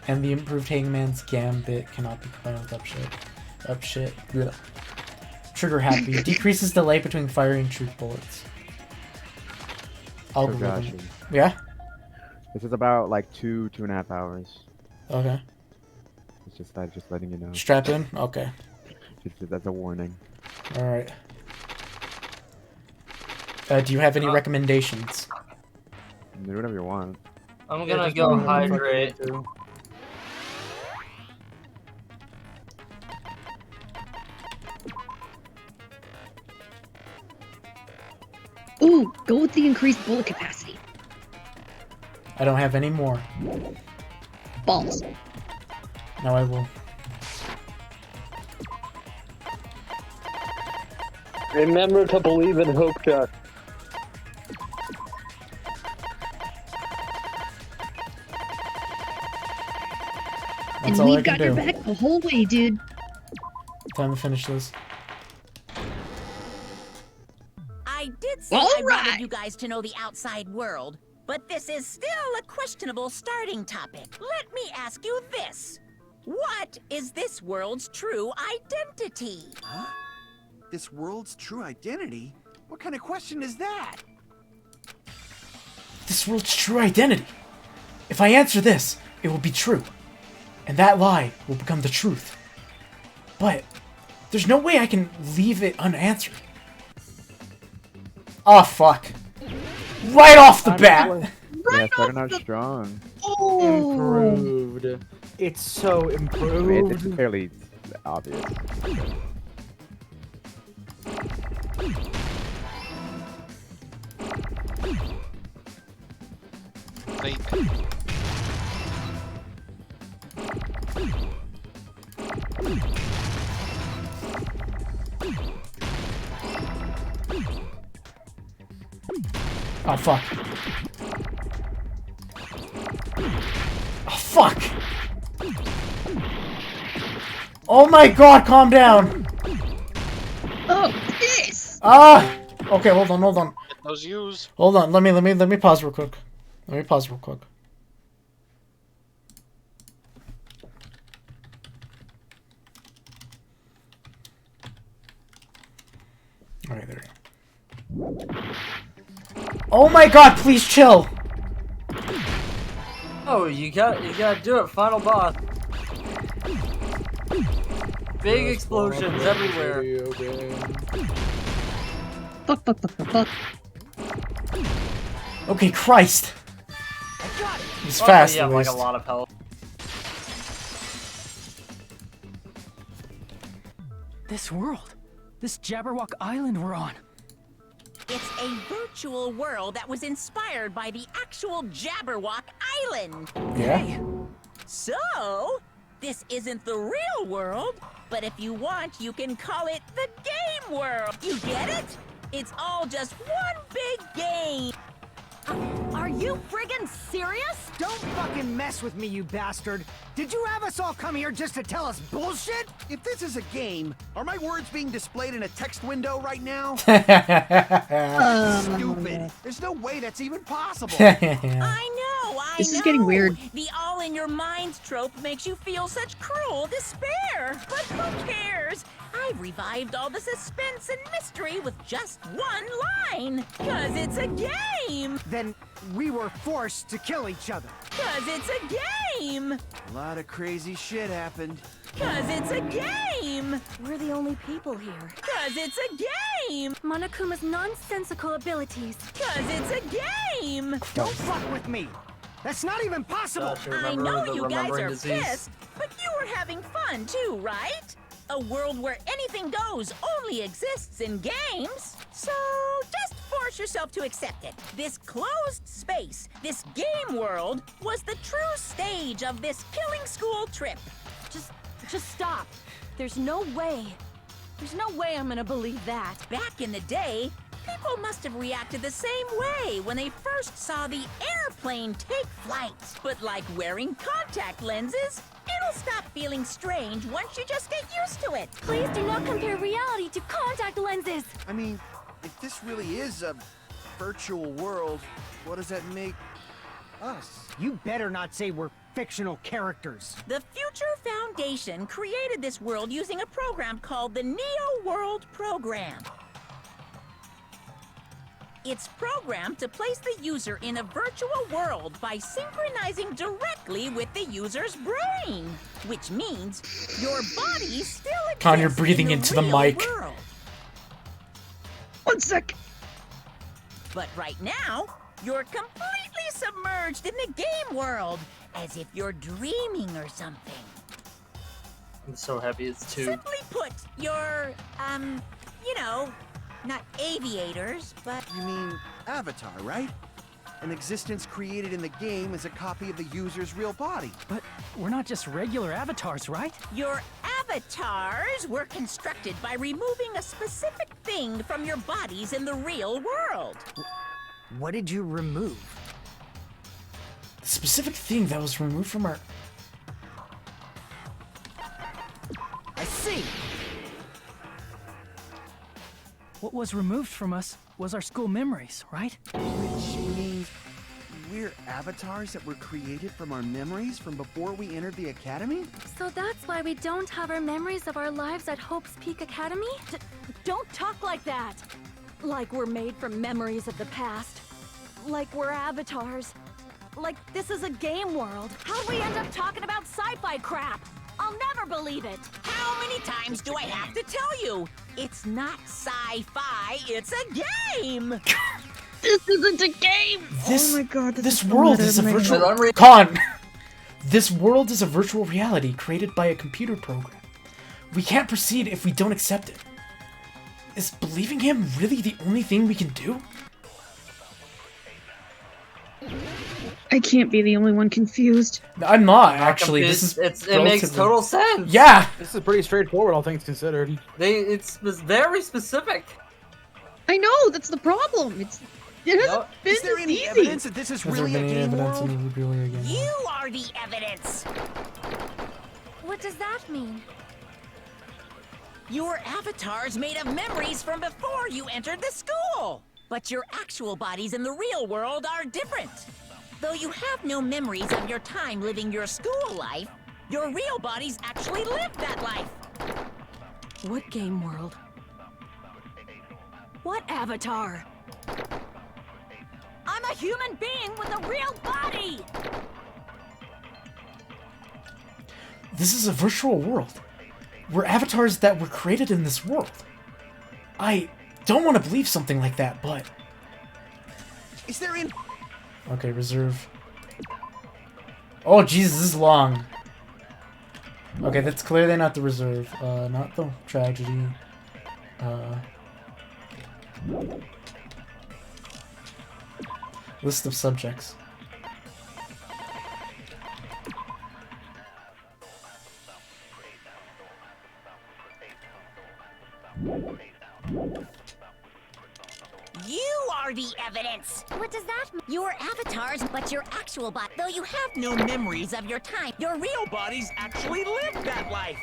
And the improved Hangman's Gambit cannot be combined with up shit. Blech. Trigger happy. Decreases delay between firing truth bullets. Algorithm. Yeah? This is about like 2.5 hours. Okay. It's just letting you know. Strap in? Okay. That's a warning. Alright. Do you have any recommendations? Do whatever you want. I'm gonna go hydrate. Ooh, go with the increased bullet capacity. I don't have any more. Balls. Now I will. Remember to believe in Hope Chuck. That's And all I we've can got your do. back the whole way, dude. Time to finish this. I did say I wanted you guys to know the outside world, but this is still a questionable starting topic. Let me ask you this. What is this world's true identity? Huh? This world's true identity? What kind of question is that? This world's true identity. If I answer this, it will be true. And that lie will become the truth. But there's no way I can leave it unanswered. Oh, fuck. Right off the bat! Yeah, starting out strong. Improved. It's so I mean, improved. it's fairly obvious. Wait. Oh, fuck. Oh, fuck! Oh my god, calm down! Oh, this! Ah! Okay, hold on. Get those U's. Hold on, let me pause real quick. Alright, there we go. Oh my god, please chill! Oh, you gotta do it, final boss. Big explosions everywhere. Fuck. Okay, Christ! I got He's Also, fast, you at have like a least. lot of health. This world. This Jabberwock Island we're on. It's a virtual world that was inspired by the actual Jabberwock Island. Yeah. So, this isn't the real world, but if you want, you can call it the game world. You get it? It's all just one big game. Are you friggin' serious? Don't fucking mess with me, you bastard! Did you have us all come here just to tell us bullshit? If this is a game, are my words being displayed in a text window right now? Stupid. There's no way that's even possible. This is getting weird. The all in your minds trope makes you feel such cruel despair. But who cares? I've revived all the suspense and mystery with just one line. 'Cause it's a game. Then we were forced to kill each other. 'Cause it's a game. A lot of crazy shit happened. 'Cause it's a game. We're the only people here. 'Cause it's a game. Monokuma's nonsensical abilities. 'Cause it's a game. Don't fuck with me! That's not even possible! I know you guys are pissed, but you were having fun too, right? A world where anything goes only exists in games. So just force yourself to accept it. This closed space, this game world, was the true stage of this killing school trip. Just stop. There's no way. There's no way I'm gonna believe that. Back in the day, people must have reacted the same way when they first saw the airplane take flight. But like wearing contact lenses, it'll stop feeling strange once you just get used to it. Please do not compare reality to contact lenses. I mean, if this really is a virtual world, what does that make us? You better not say we're fictional characters. The Future Foundation created this world using a program called the Neo World Program. It's programmed to place the user in a virtual world by synchronizing directly with the user's brain, which means your body still exists. Con, you're breathing into the real mic. world. 1 sec. But right now, you're completely submerged in the game world, as if you're dreaming or something. I'm so happy it's 2. Simply put, you're, you know, not aviators, but... You mean Avatar, right? An existence created in the game is a copy of the user's real body. But we're not just regular avatars, right? Your avatars were constructed by removing a specific thing from your bodies in the real world. What did you remove? The specific thing that was removed from our... I see! What was removed from us was our school memories, right? Which means we're avatars that were created from our memories from before we entered the academy? So that's why we don't have our memories of our lives at Hope's Peak Academy? Don't talk like that! Like we're made from memories of the past. Like we're avatars. Like this is a game world. How'd we end up talking about sci-fi crap? I'll never believe it. How many times do I have to tell you? It's not sci-fi, it's a game! This isn't a game! This, oh my god, this world is a meta. virtual... Con! This world is a virtual reality created by a computer program. We can't proceed if we don't accept it. Is believing him really the only thing we can do? I can't be the only one confused. I'm not, actually. This is it makes total sense. Yeah! This is pretty straightforward, all things considered. It's very specific. I know, that's the problem. It hasn't been Is there this any easy. evidence that this is Has there really a been any game evidence world? of it really a game world? You are the evidence! What does that mean? Your avatar's made of memories from before you entered the school! But your actual bodies in the real world are different. Though you have no memories of your time living your school life, your real bodies actually lived that life. What game world? What avatar? I'm a human being with a real body! This is a virtual world. We're avatars that were created in this world. I don't want to believe something like that, but... Is there in... Okay, reserve. Oh, Jesus, this is long. Okay, that's clearly not the reserve. Not the tragedy. List of subjects. You are the evidence! What does that mean? Your avatars, but your actual body, though you have no memories of your time, your real bodies actually lived that life!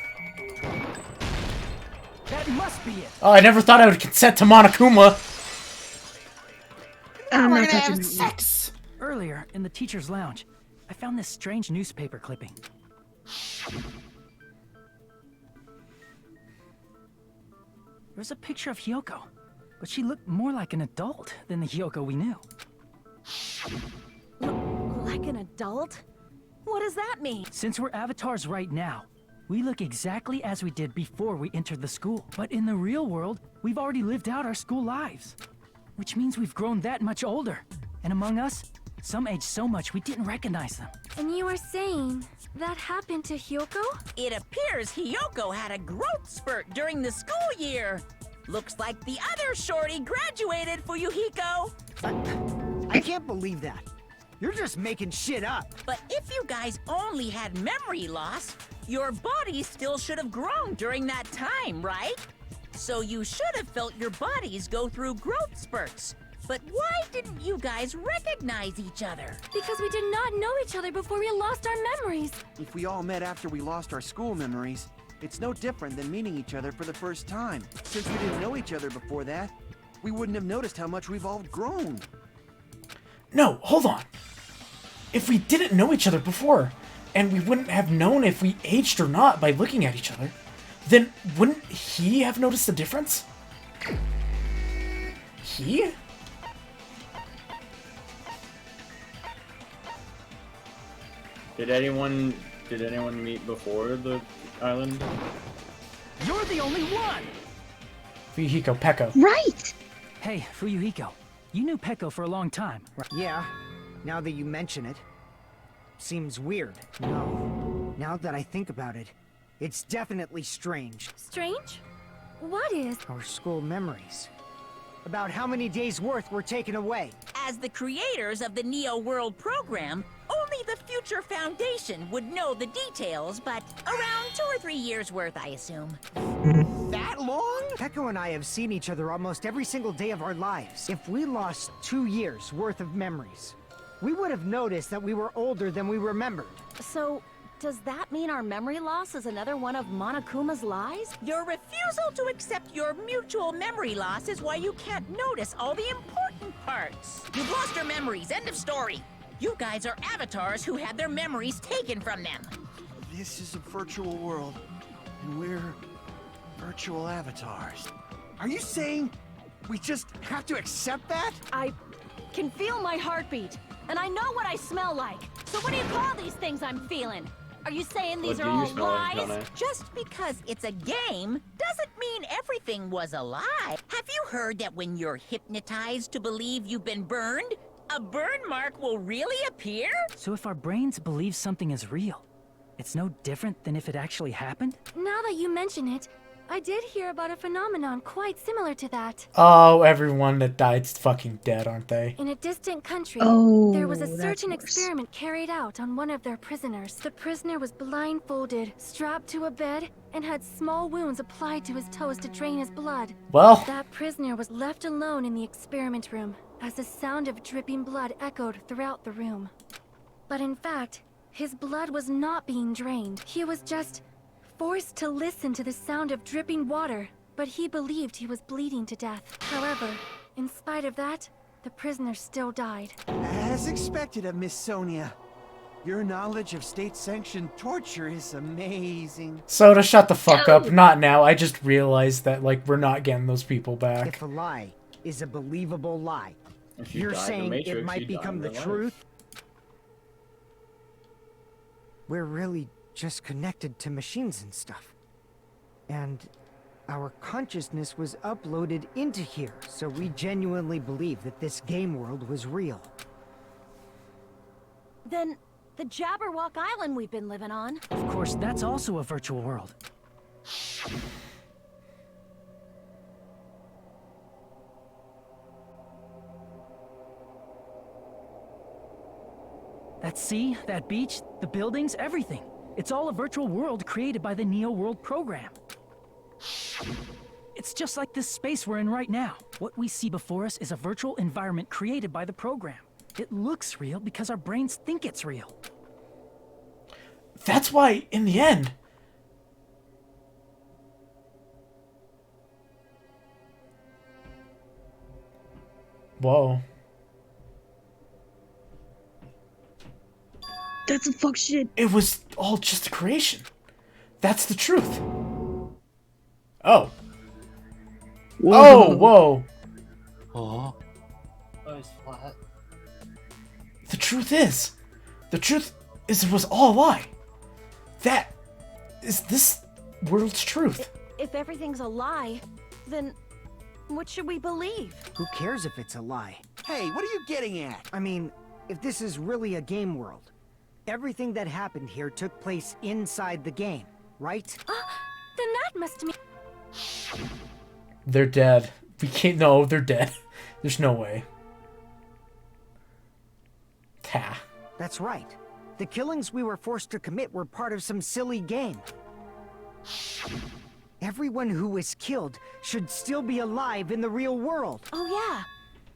That must be it. Oh, I never thought I would consent to Monokuma. I'm We're not gonna touching have it. sex! Earlier, in the teacher's lounge, I found this strange newspaper clipping. There's a picture of Hyoko, but she looked more like an adult than the Hyoko we knew. Like an adult? What does that mean? Since we're avatars right now, we look exactly as we did before we entered the school. But in the real world, we've already lived out our school lives. Which means we've grown that much older. And among us, some aged so much we didn't recognize them. And you were saying that happened to Hyoko? It appears Hyoko had a growth spurt during the school year. Looks like the other shorty graduated for Yuhiko. I can't believe that. You're just making shit up. But if you guys only had memory loss, your bodies still should have grown during that time, right? So you should have felt your bodies go through growth spurts. But why didn't you guys recognize each other? Because we did not know each other before we lost our memories. If we all met after we lost our school memories, it's no different than meeting each other for the first time. Since we didn't know each other before that, we wouldn't have noticed how much we've all grown. No, hold on. If we didn't know each other before, and we wouldn't have known if we aged or not by looking at each other, then wouldn't he have noticed the difference? He? Did anyone meet before the island? You're the only one! Fuyuhiko, Peko. Right! Hey, Fuyuhiko, you knew Peko for a long time, right? Yeah, now that you mention it. Seems weird. No, now that I think about it, it's definitely strange. Strange? What is? Our school memories. About how many days' worth were taken away. As the creators of the Neo World program, only the Future Foundation would know the details, but around 2 or 3 years worth, I assume. That long? Peko and I have seen each other almost every single day of our lives. If we lost 2 years worth of memories, we would have noticed that we were older than we remembered. So, does that mean our memory loss is another one of Monokuma's lies? Your refusal to accept your mutual memory loss is why you can't notice all the important parts. You've lost your memories, end of story. You guys are avatars who had their memories taken from them. This is a virtual world, and we're virtual avatars. Are you saying we just have to accept that? I can feel my heartbeat, and I know what I smell like. So what do you call these things I'm feeling? Are you saying these are all lies? Just because it's a game doesn't mean everything was a lie. Have you heard that when you're hypnotized to believe you've been burned, a burn mark will really appear? So if our brains believe something is real, it's no different than if it actually happened? Now that you mention it, I did hear about a phenomenon quite similar to that. Oh, everyone that died's fucking dead, aren't they? In a distant country, Oh, there was a that's certain worse. experiment carried out on one of their prisoners. The prisoner was blindfolded, strapped to a bed, and had small wounds applied to his toes to drain his blood. Well. That prisoner was left alone in the experiment room as the sound of dripping blood echoed throughout the room. But in fact, his blood was not being drained. He was just forced to listen to the sound of dripping water, but he believed he was bleeding to death. However, in spite of that, the prisoner still died. As expected of Miss Sonia. Your knowledge of state-sanctioned torture is amazing. Soda, shut the fuck up. Not now. I just realized that, like, we're not getting those people back. If a lie is a believable lie, If you you're died in saying Matrix, it might you died become in the real life. truth? We're really just connected to machines and stuff. And our consciousness was uploaded into here, so we genuinely believe that this game world was real. Then, The Jabberwock Island we've been living on. Of course, that's also a virtual world. That sea, that beach, the buildings, everything. It's all a virtual world created by the Neo World program. It's just like this space we're in right now. What we see before us is a virtual environment created by the program. It looks real because our brains think it's real. That's why, in the end... Whoa. That's some fuck shit. It was all just a creation. That's the truth. Oh. Whoa. Oh, whoa. Oh. Oh, he's flat. The truth is it was all a lie. That is this world's truth. If everything's a lie, then what should we believe? Who cares if it's a lie? Hey, what are you getting at? I mean, if this is really a game world, everything that happened here took place inside the game, right? Then that must mean... They're dead. We can't... No, they're dead. There's no way. Ta. That's right. The killings we were forced to commit were part of some silly game. Everyone who was killed should still be alive in the real world. Oh yeah.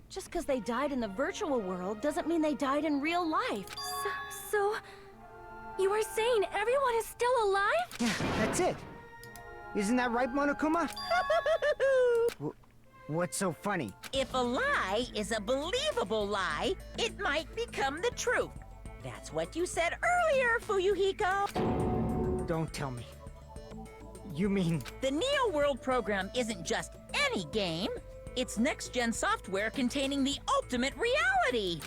Just because they died in the virtual world doesn't mean they died in real life. So you are saying everyone is still alive? Yeah, that's it. Isn't that right, Monokuma? What's so funny? If a lie is a believable lie, it might become the truth. That's what you said earlier, Fuyuhiko. Don't tell me. You mean... The Neo World program isn't just any game. It's next-gen software containing the ultimate reality.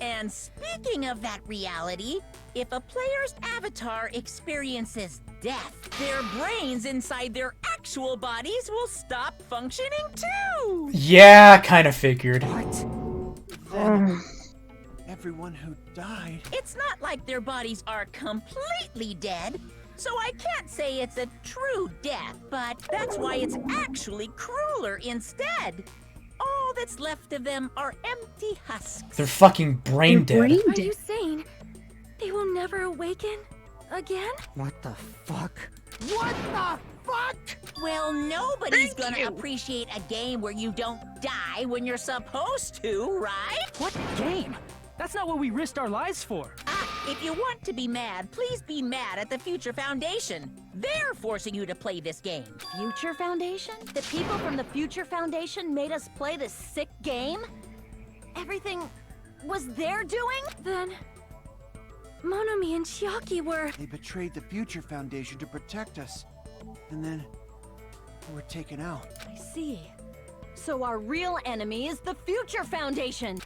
And speaking of that reality, if a player's avatar experiences death, their brains inside their actual bodies will stop functioning too! Yeah, kind of figured. Then, everyone who died... It's not like their bodies are completely dead, so I can't say it's a true death, but that's why it's actually crueler instead. All that's left of them are empty husks. They're fucking brain dead. Are you saying they will never awaken again? What the fuck? What the fuck? Well, nobody's gonna appreciate a game where you don't die when you're supposed to, right? What game? That's not what we risked our lives for. If you want to be mad, please be mad at the Future Foundation. They're forcing you to play this game. Future Foundation? The people from the Future Foundation made us play this sick game? Everything was their doing? Then Monomi and Chiaki were... They betrayed the Future Foundation to protect us. And then we were taken out. I see. So our real enemy is the Future Foundation.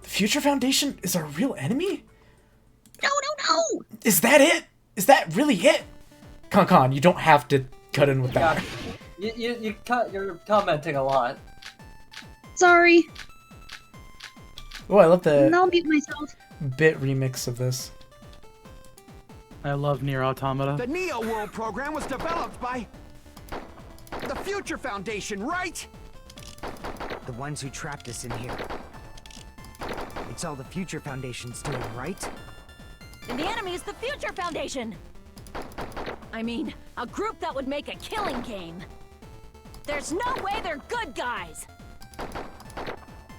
The Future Foundation is our real enemy? No! Is that it? Is that really it? Con, you don't have to cut in with that. You're commenting a lot. Sorry. Oh, I love the I'll mute myself. bit remix of this. I love Nier Automata. The Neo World program was developed by the Future Foundation, right? The ones who trapped us in here. It's all the Future Foundation's doing, right? And the enemy is the Future Foundation! I mean, a group that would make a killing game. There's no way they're good guys!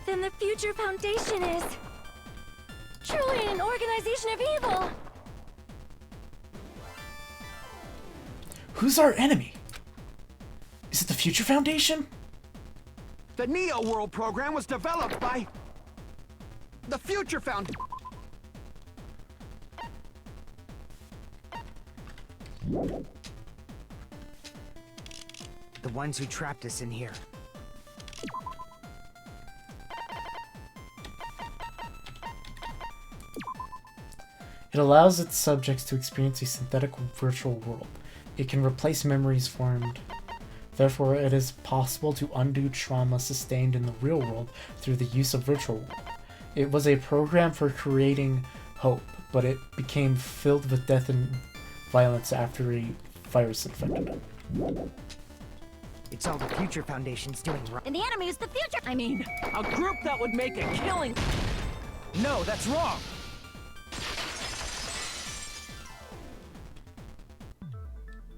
Then the Future Foundation is... truly an organization of evil! Who's our enemy? Is it the Future Foundation? The Neo World program was developed by the Future Foundation. The ones who trapped us in here. It allows its subjects to experience a synthetic virtual world. It can replace memories formed. Therefore, it is possible to undo trauma sustained in the real world through the use of virtual world. It was a program for creating hope, but it became filled with death and violence after a virus infected it. It's all the Future Foundation's doing right. And the enemy is the future. I mean, A group that would make a killing. No, that's wrong.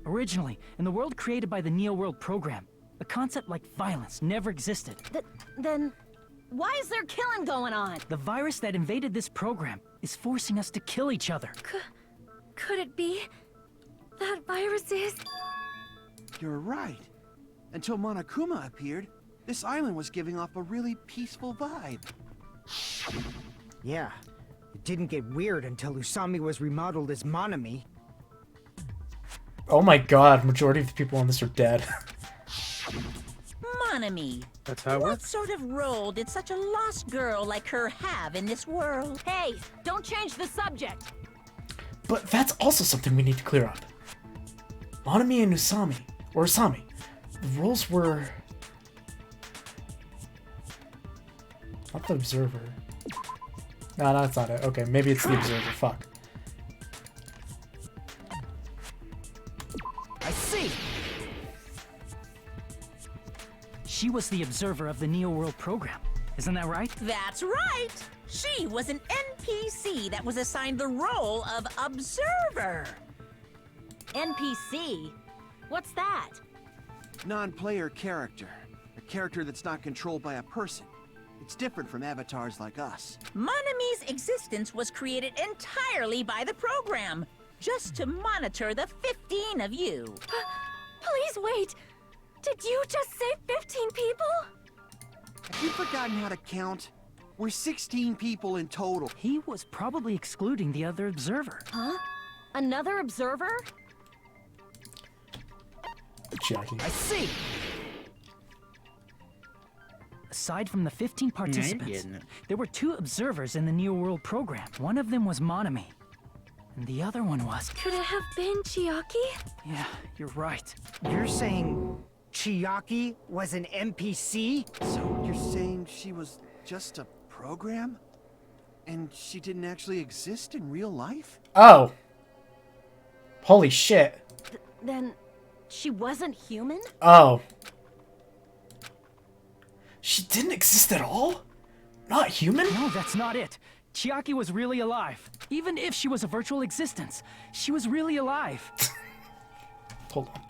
Originally, in the world created by the Neo World program, a concept like violence never existed. then why is there killing going on? The virus that invaded this program is forcing us to kill each other. Could it be that virus is? You're right. Until Monokuma appeared, this island was giving off a really peaceful vibe. Yeah. It didn't get weird until Usami was remodeled as Monami. Oh my god, majority of the people on this are dead. Monami. That's how it What works. sort of role did such a lost girl like her have in this world? Hey, don't change the subject. But that's also something we need to clear up. Monami and Usami, the roles were... Not the Observer. No, that's not it. Okay, maybe it's the Observer. Fuck. I see. She was the observer of the Neo World program. Isn't that right? That's right. She was an NPC that was assigned the role of Observer. NPC? What's that? Non-player character. A character that's not controlled by a person. It's different from avatars like us. Monami's existence was created entirely by the program, just to monitor the 15 of you. Please wait. Did you just say 15 people? Have you forgotten how to count? We're 16 people in total. He was probably excluding the other observer. Huh? Another observer? Jackie. I see. Aside from the 15 participants, there were 2 observers in the Neo World program. One of them was Monami, and the other one was... Could it have been Chiaki? Yeah, you're right. You're saying Chiaki was an NPC? So you're saying she was just a program? And she didn't actually exist in real life? Oh. Holy shit. Then she wasn't human? Oh. She didn't exist at all? Not human? No, that's not it. Chiaki was really alive. Even if she was a virtual existence, she was really alive. Hold on.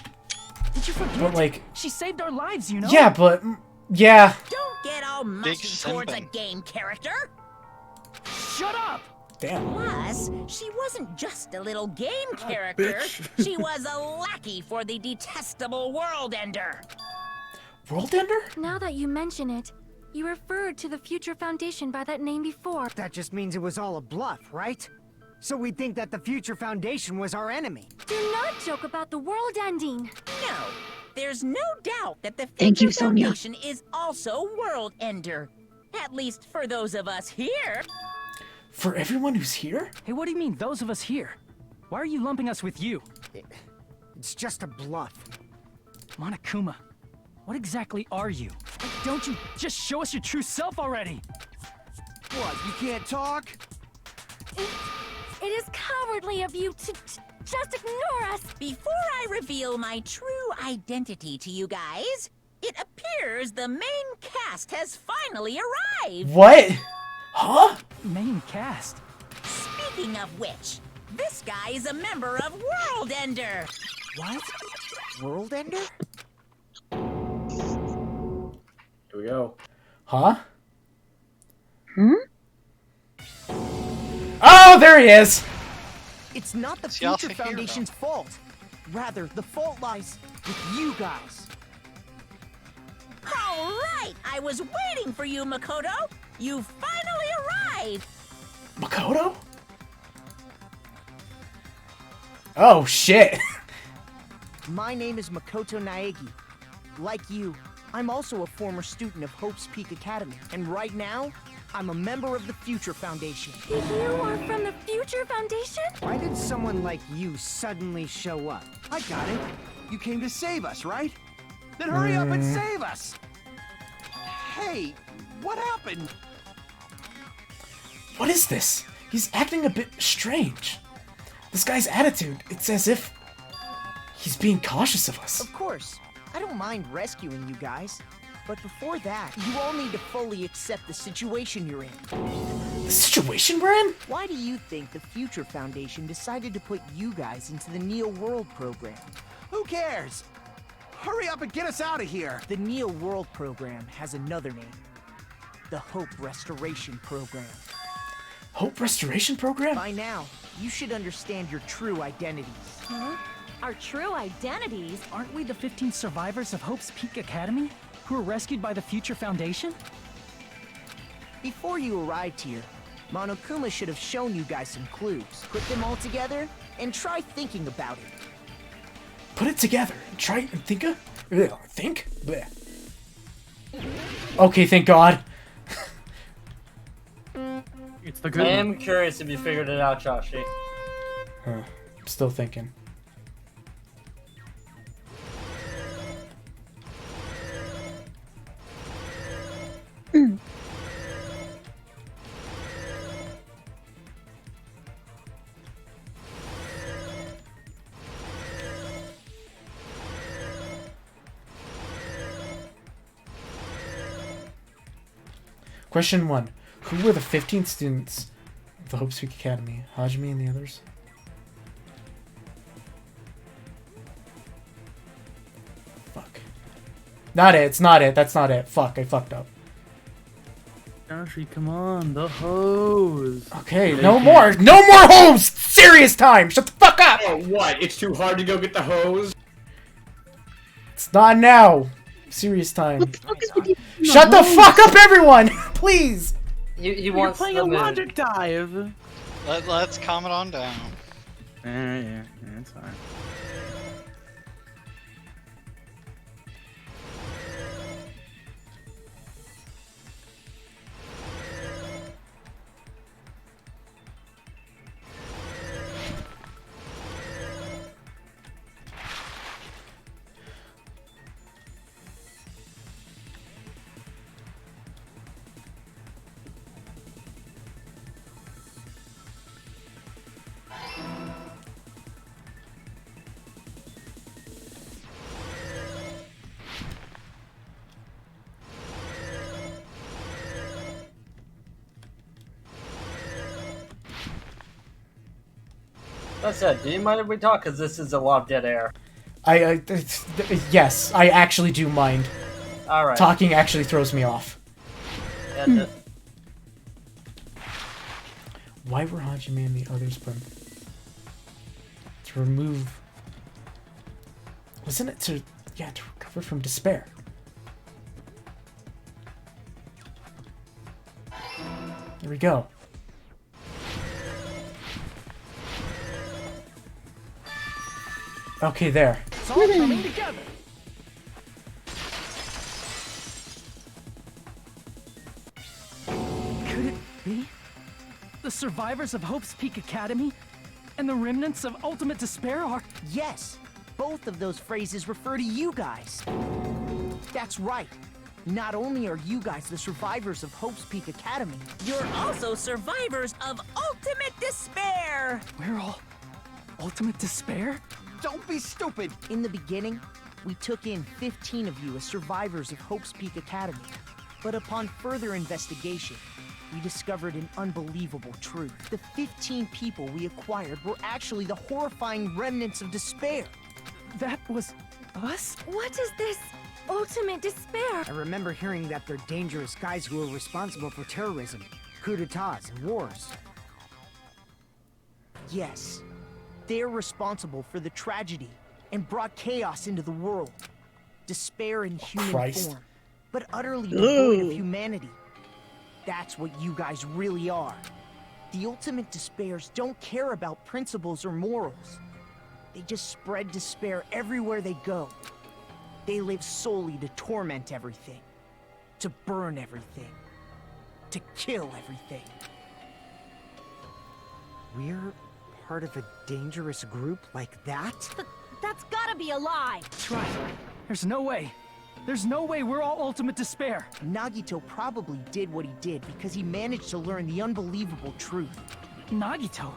Did you forget? But like... She saved our lives, you know? Yeah, but... Yeah. Don't get all mushy towards a game character. Shut up! Damn. Plus, she wasn't just a little game character. She was a lackey for the detestable World Ender. World Ender? Now that you mention it, you referred to the Future Foundation by that name before. That just means it was all a bluff, right? So we think that the Future Foundation was our enemy. Do not joke about the world ending. No, there's no doubt that the Thank Future you, Sonia. Foundation is also World Ender. At least for those of us here. For everyone who's here? Hey, what do you mean, those of us here? Why are you lumping us with you? It's just a bluff. Monokuma, what exactly are you? Don't you just show us your true self already? What, you can't talk? It is cowardly of you to just ignore us. Before I reveal my true identity to you guys, it appears the main cast has finally arrived. What? Huh? Main cast? Speaking of which, this guy is a member of World Ender. What? World Ender? Here we go. Huh? Oh, there he is! It's not the See, I'll Future figure it Foundation's fault. Rather, the fault lies with you guys. All right, I was waiting for you, Makoto. You finally arrived. Makoto? Oh, shit. My name is Makoto Naegi. Like you, I'm also a former student of Hope's Peak Academy. And right now, I'm a member of the Future Foundation. You are from the Future Foundation? Why did someone like you suddenly show up? I got it. You came to save us, right? Then hurry up and save us! Hey, what happened? What is this? He's acting a bit strange. This guy's attitude, it's as if he's being cautious of us. Of course. I don't mind rescuing you guys. But before that, you all need to fully accept the situation you're in. The situation we're in? Why do you think the Future Foundation decided to put you guys into the Neo World program? Who cares? Hurry up and get us out of here! The Neo World program has another name. The Hope Restoration Program. Hope Restoration Program? By now, you should understand your true identities. Huh? Our true identities? Aren't we the 15 survivors of Hope's Peak Academy? Who were rescued by the Future Foundation? Before you arrived here, Monokuma should have shown you guys some clues. Put them all together, and try thinking about it. Put it together and try and think of... Think? Bleh. Okay, thank God. It's the good I am curious if you figured it out, Joshi. Huh. I'm still thinking. Question 1. Who were the 15 students of the Hope Peak Academy? Hajime and the others? Fuck. Not it. It's not it. That's not it. Fuck. I fucked up. Joshi, come on, the hose. Okay, no more. No more hose! Serious time! Shut the fuck up! Oh, what? It's too hard to go get the hose? It's not now. Serious time. What the fuck is with you? Shut the fuck up, everyone! Please! He You're wants playing them a in. logic dive. Let's calm it on down. Yeah, it's fine. That said, do you mind if we talk? Because this is a lot of dead air. Yes, I actually do mind. Alright. Talking actually throws me off. Yeah, Why were Hajime and the others put to remove? Wasn't it to recover from despair? There we go. Okay, there. It's all coming together. Could it be the survivors of Hope's Peak Academy and the remnants of Ultimate Despair are... Yes, both of those phrases refer to you guys. That's right. Not only are you guys the survivors of Hope's Peak Academy, You're also survivors of Ultimate Despair! We're all Ultimate Despair? Don't be stupid! In the beginning, we took in 15 of you as survivors of Hope's Peak Academy. But upon further investigation, we discovered an unbelievable truth. The 15 people we acquired were actually the horrifying remnants of despair. That was us? What is this Ultimate Despair? I remember hearing that they're dangerous guys who are responsible for terrorism, coups d'etats, and wars. Yes, they're responsible for the tragedy and brought chaos into the world. Despair in human form, but utterly devoid of humanity. That's what you guys really are. The Ultimate Despairs don't care about principles or morals. They just spread despair everywhere they go. They live solely to torment everything, to burn everything, to kill everything. We're part of a dangerous group like that? That's gotta be a lie! That's right. There's no way. There's no way we're all Ultimate Despair. Nagito probably did what he did because he managed to learn the unbelievable truth. Nagito,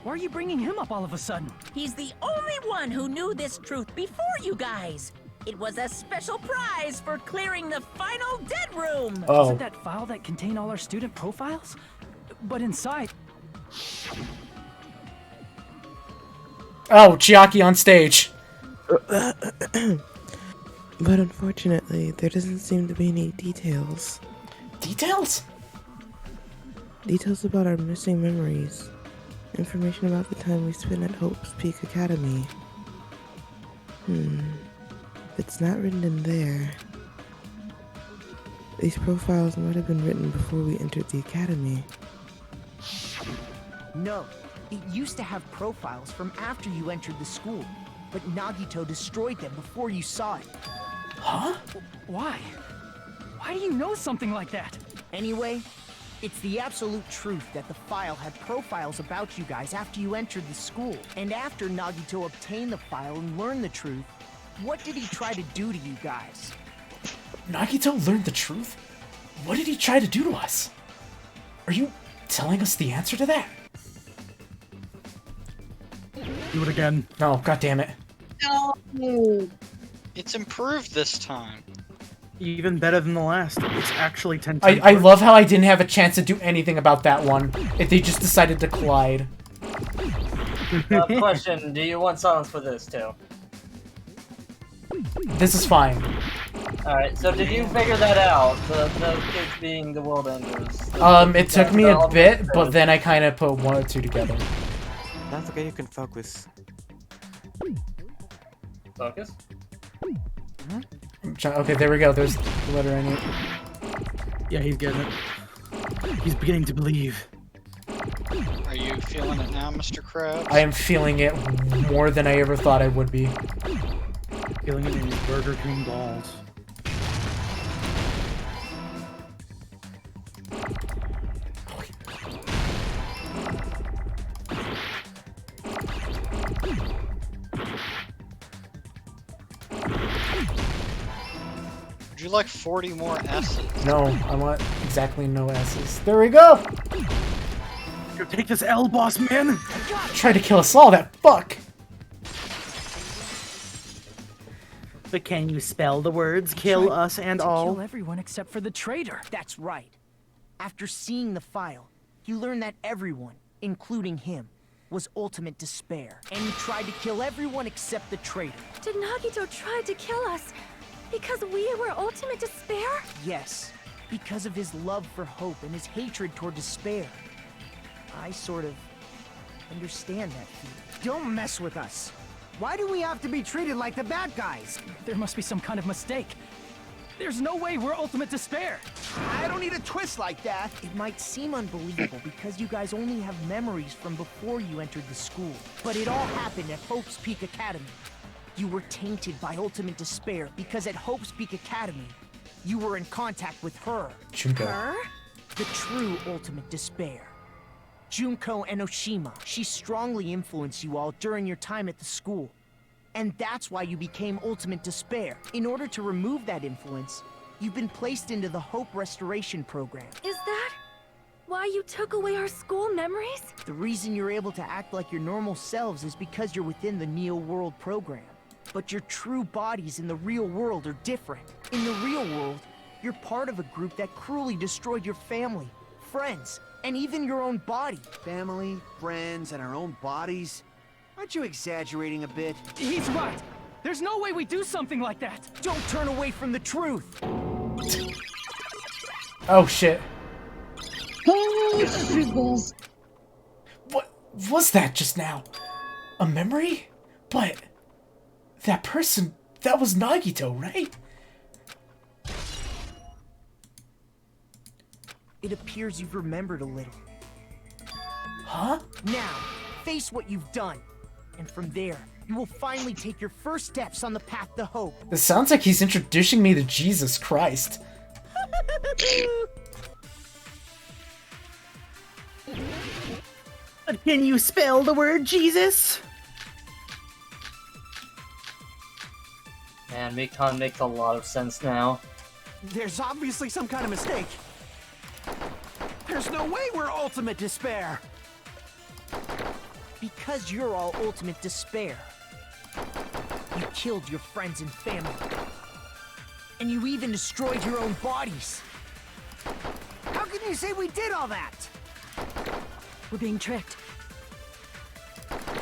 why are you bringing him up all of a sudden? He's the only one who knew this truth before you guys. It was a special prize for clearing the final dead room. Was it that file that contained all our student profiles? But inside... Oh, Chiaki on stage. But unfortunately, there doesn't seem to be any details. Details? Details about our missing memories. Information about the time we spent at Hope's Peak Academy. If it's not written in there, these profiles might have been written before we entered the academy. No, it used to have profiles from after you entered the school, but Nagito destroyed them before you saw it. Huh? Why? Why do you know something like that? Anyway, it's the absolute truth that the file had profiles about you guys after you entered the school. And after Nagito obtained the file and learned the truth, what did he try to do to you guys? Nagito learned the truth? What did he try to do to us? Are you telling us the answer to that? Do it again. No, god damn it. No. It's improved this time. Even better than the last. It's actually 10 I times love how I didn't have a chance to do anything about that one. If they just decided to collide. Question, do you want silence for this too? This is fine. Alright, so did you figure that out? The kids being the world enders? It took me a bit, but then I kind of put one or two together. That's okay, you can focus. Focus? Okay, there we go. There's the letter I need. Yeah, he's getting it. He's beginning to believe. Are you feeling it now, Mr. Krabs? I am feeling it more than I ever thought I would be. Feeling it in his Burger King balls. Would you like 40 more S's? No, I want exactly no S's. There we go! Go take this L, boss man! Try to kill us all, that fuck! But can you spell the words kill us and all? Kill everyone except for the traitor. That's right. After seeing the file, you learned that everyone, including him, was ultimate despair. And he tried to kill everyone except the traitor. Did Nagito try to kill us because we were ultimate despair? Yes, because of his love for hope and his hatred toward despair. I sort of understand that feeling. Don't mess with us. Why do we have to be treated like the bad guys? There must be some kind of mistake. There's no way we're ultimate despair. I don't need a twist like that. It might seem unbelievable because you guys only have memories from before you entered the school. But it all happened at Hope's Peak Academy. You were tainted by ultimate despair because at Hope's Peak Academy, you were in contact with her. Junko. Her? The true ultimate despair. Junko Enoshima. She strongly influenced you all during your time at the school. And that's why you became ultimate despair. In order to remove that influence, you've been placed into the Hope Restoration Program. Is that why you took away our school memories? The reason you're able to act like your normal selves is because you're within the Neo World program. But your true bodies in the real world are different. In the real world, you're part of a group that cruelly destroyed your family, friends, and even your own body. Family, friends, and our own bodies? Aren't you exaggerating a bit? He's right. There's no way we do something like that. Don't turn away from the truth. Oh shit. Oh, what was that just now? A memory? But that person, that was Nagito, right? It appears you've remembered a little. Huh? Now, face what you've done. And from there, you will finally take your first steps on the path to hope. It sounds like he's introducing me to Jesus Christ. But can you spell the word Jesus? Man, Mikon makes a lot of sense now. There's obviously some kind of mistake. There's no way we're ultimate despair. Because you're all ultimate despair. You killed your friends and family. And you even destroyed your own bodies. How can you say we did all that? We're being tricked.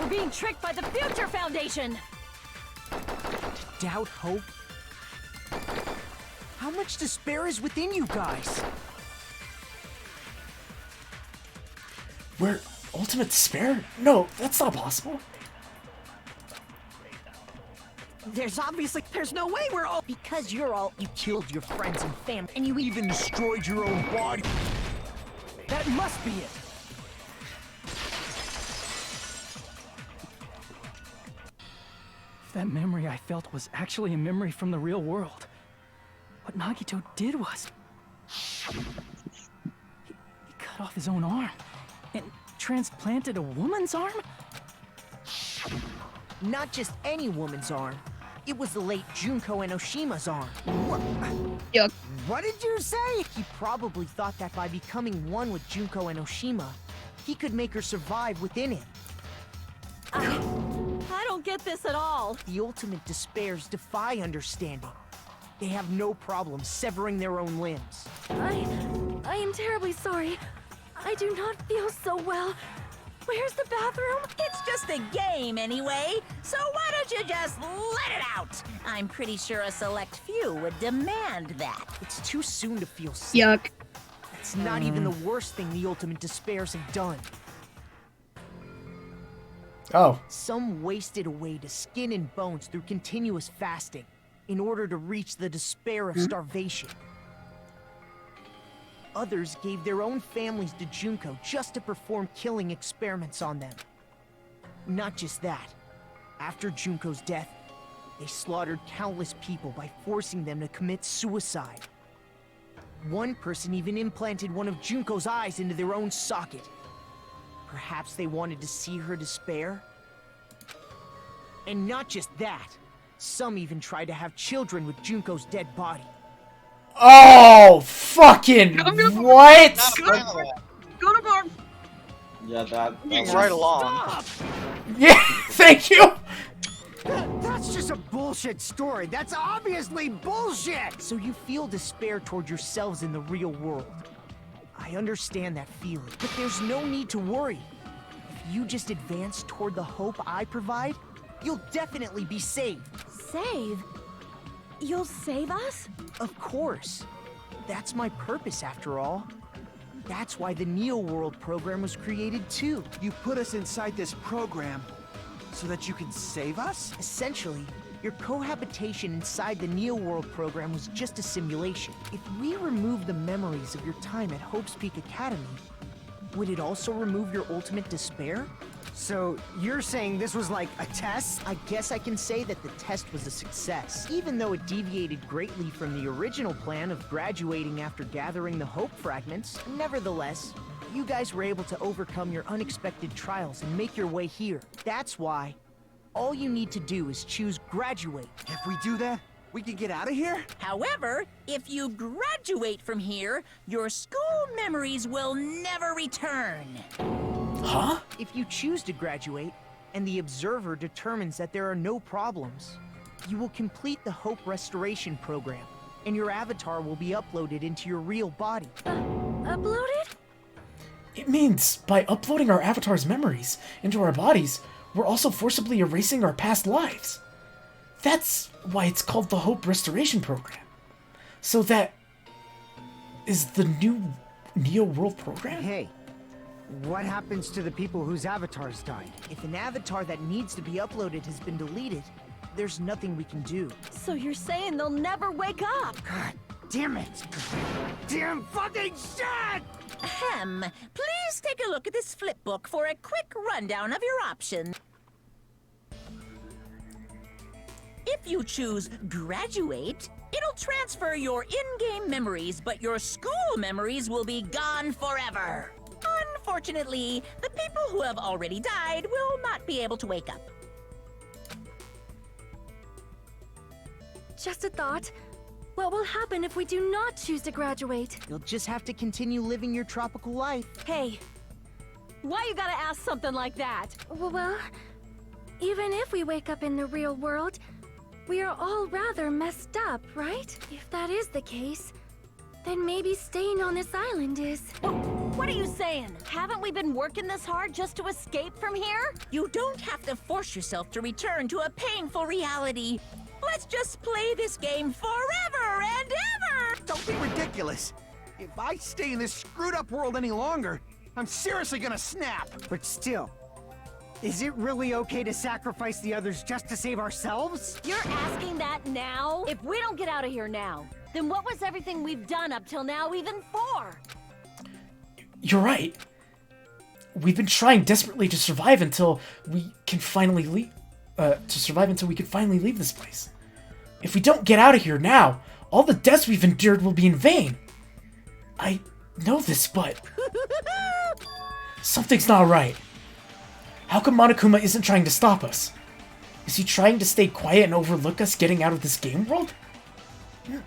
We're being tricked by the Future Foundation! To doubt hope? How much despair is within you guys? We're ultimate despair? No, that's not possible. There's no way we're all— Because you're all— You killed your friends and family, and you even destroyed your own body. That must be it. If that memory I felt was actually a memory from the real world, what Nagito did was... He cut off his own arm and transplanted a woman's arm? Not just any woman's arm. It was the late Junko Enoshima's arm. Yuck. What did you say? He probably thought that by becoming one with Junko Enoshima, he could make her survive within him. I don't get this at all. The ultimate despairs defy understanding. They have no problem severing their own limbs. I am terribly sorry. I do not feel so well. Where's the bathroom? It's just a game anyway, so why don't you just let it out? I'm pretty sure a select few would demand that. It's too soon to feel sick. Yuck. That's not even the worst thing the ultimate despairs have done. Oh. Some wasted away to skin and bones through continuous fasting in order to reach the despair of starvation. Others gave their own families to Junko just to perform killing experiments on them. Not just that. After Junko's death, they slaughtered countless people by forcing them to commit suicide. One person even implanted one of Junko's eyes into their own socket. Perhaps they wanted to see her despair? And not just that. Some even tried to have children with Junko's dead body. Oh, fucking what? Go to bar. Yeah, that Moving right along. Yeah, thank you. That's just a bullshit story. That's obviously bullshit! So you feel despair toward yourselves in the real world. I understand that feeling, but there's no need to worry. If you just advance toward the hope I provide, you'll definitely be saved. Save? You'll save us? Of course. That's my purpose, after all. That's why the Neo World program was created, too. You put us inside this program so that you can save us? Essentially, your cohabitation inside the Neo World program was just a simulation. If we remove the memories of your time at Hope's Peak Academy, would it also remove your ultimate despair? So, you're saying this was like a test? I guess I can say that the test was a success. Even though it deviated greatly from the original plan of graduating after gathering the Hope fragments, nevertheless, you guys were able to overcome your unexpected trials and make your way here. That's why all you need to do is choose graduate. If we do that, we can get out of here? However, if you graduate from here, your school memories will never return. Huh? If you choose to graduate, and the observer determines that there are no problems, you will complete the Hope Restoration Program, and your avatar will be uploaded into your real body. Uploaded? It means by uploading our avatar's memories into our bodies, we're also forcibly erasing our past lives. That's why it's called the Hope Restoration Program. So that is the new Neo World program? Hey, what happens to the people whose avatars died? If an avatar that needs to be uploaded has been deleted, there's nothing we can do. So you're saying they'll never wake up? God damn it! Damn fucking shit! Ahem. Please take a look at this flipbook for a quick rundown of your options. If you choose graduate, it'll transfer your in-game memories, but your school memories will be gone forever. Unfortunately, the people who have already died will not be able to wake up. Just a thought. What will happen if we do not choose to graduate? You'll just have to continue living your tropical life. Hey, Why you gotta ask something like that? Well, even if we wake up in the real world, we are all rather messed up, right? If that is the case, then maybe staying on this island is... What are you saying? Haven't we been working this hard just to escape from here? You don't have to force yourself to return to a painful reality. Let's just play this game forever and ever! Don't be ridiculous. If I stay in this screwed up world any longer, I'm seriously gonna snap. But still, is it really okay to sacrifice the others just to save ourselves? You're asking that now? If we don't get out of here now, then what was everything we've done up till now even for? You're right. We've been trying desperately to survive until we can finally leave. Leave this place. If we don't get out of here now, all the deaths we've endured will be in vain. I know this, but something's not right. How come Monokuma isn't trying to stop us? Is he trying to stay quiet and overlook us getting out of this game world?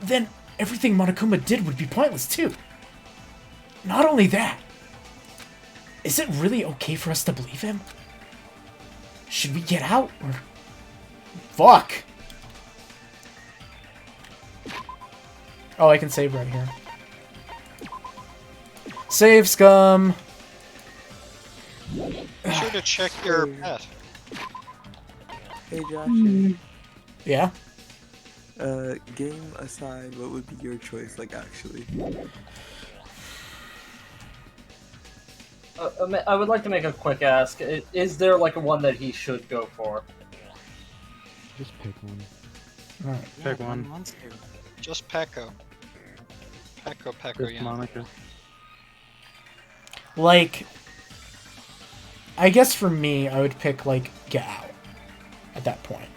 Then everything Monokuma did would be pointless too. Not only that, is it really okay for us to believe him? Should we get out or... Fuck! Oh, I can save right here. Save, scum! Be sure to check your pet. Hey Josh. Yeah? Game aside, what would be your choice, like, actually? I would like to make a quick ask. Is there, like, a one that he should go for? Just pick one. Alright, pick one. Just Pecco. Pecco, yeah. Monica. Like... I guess for me, I would pick, like, get out. At that point.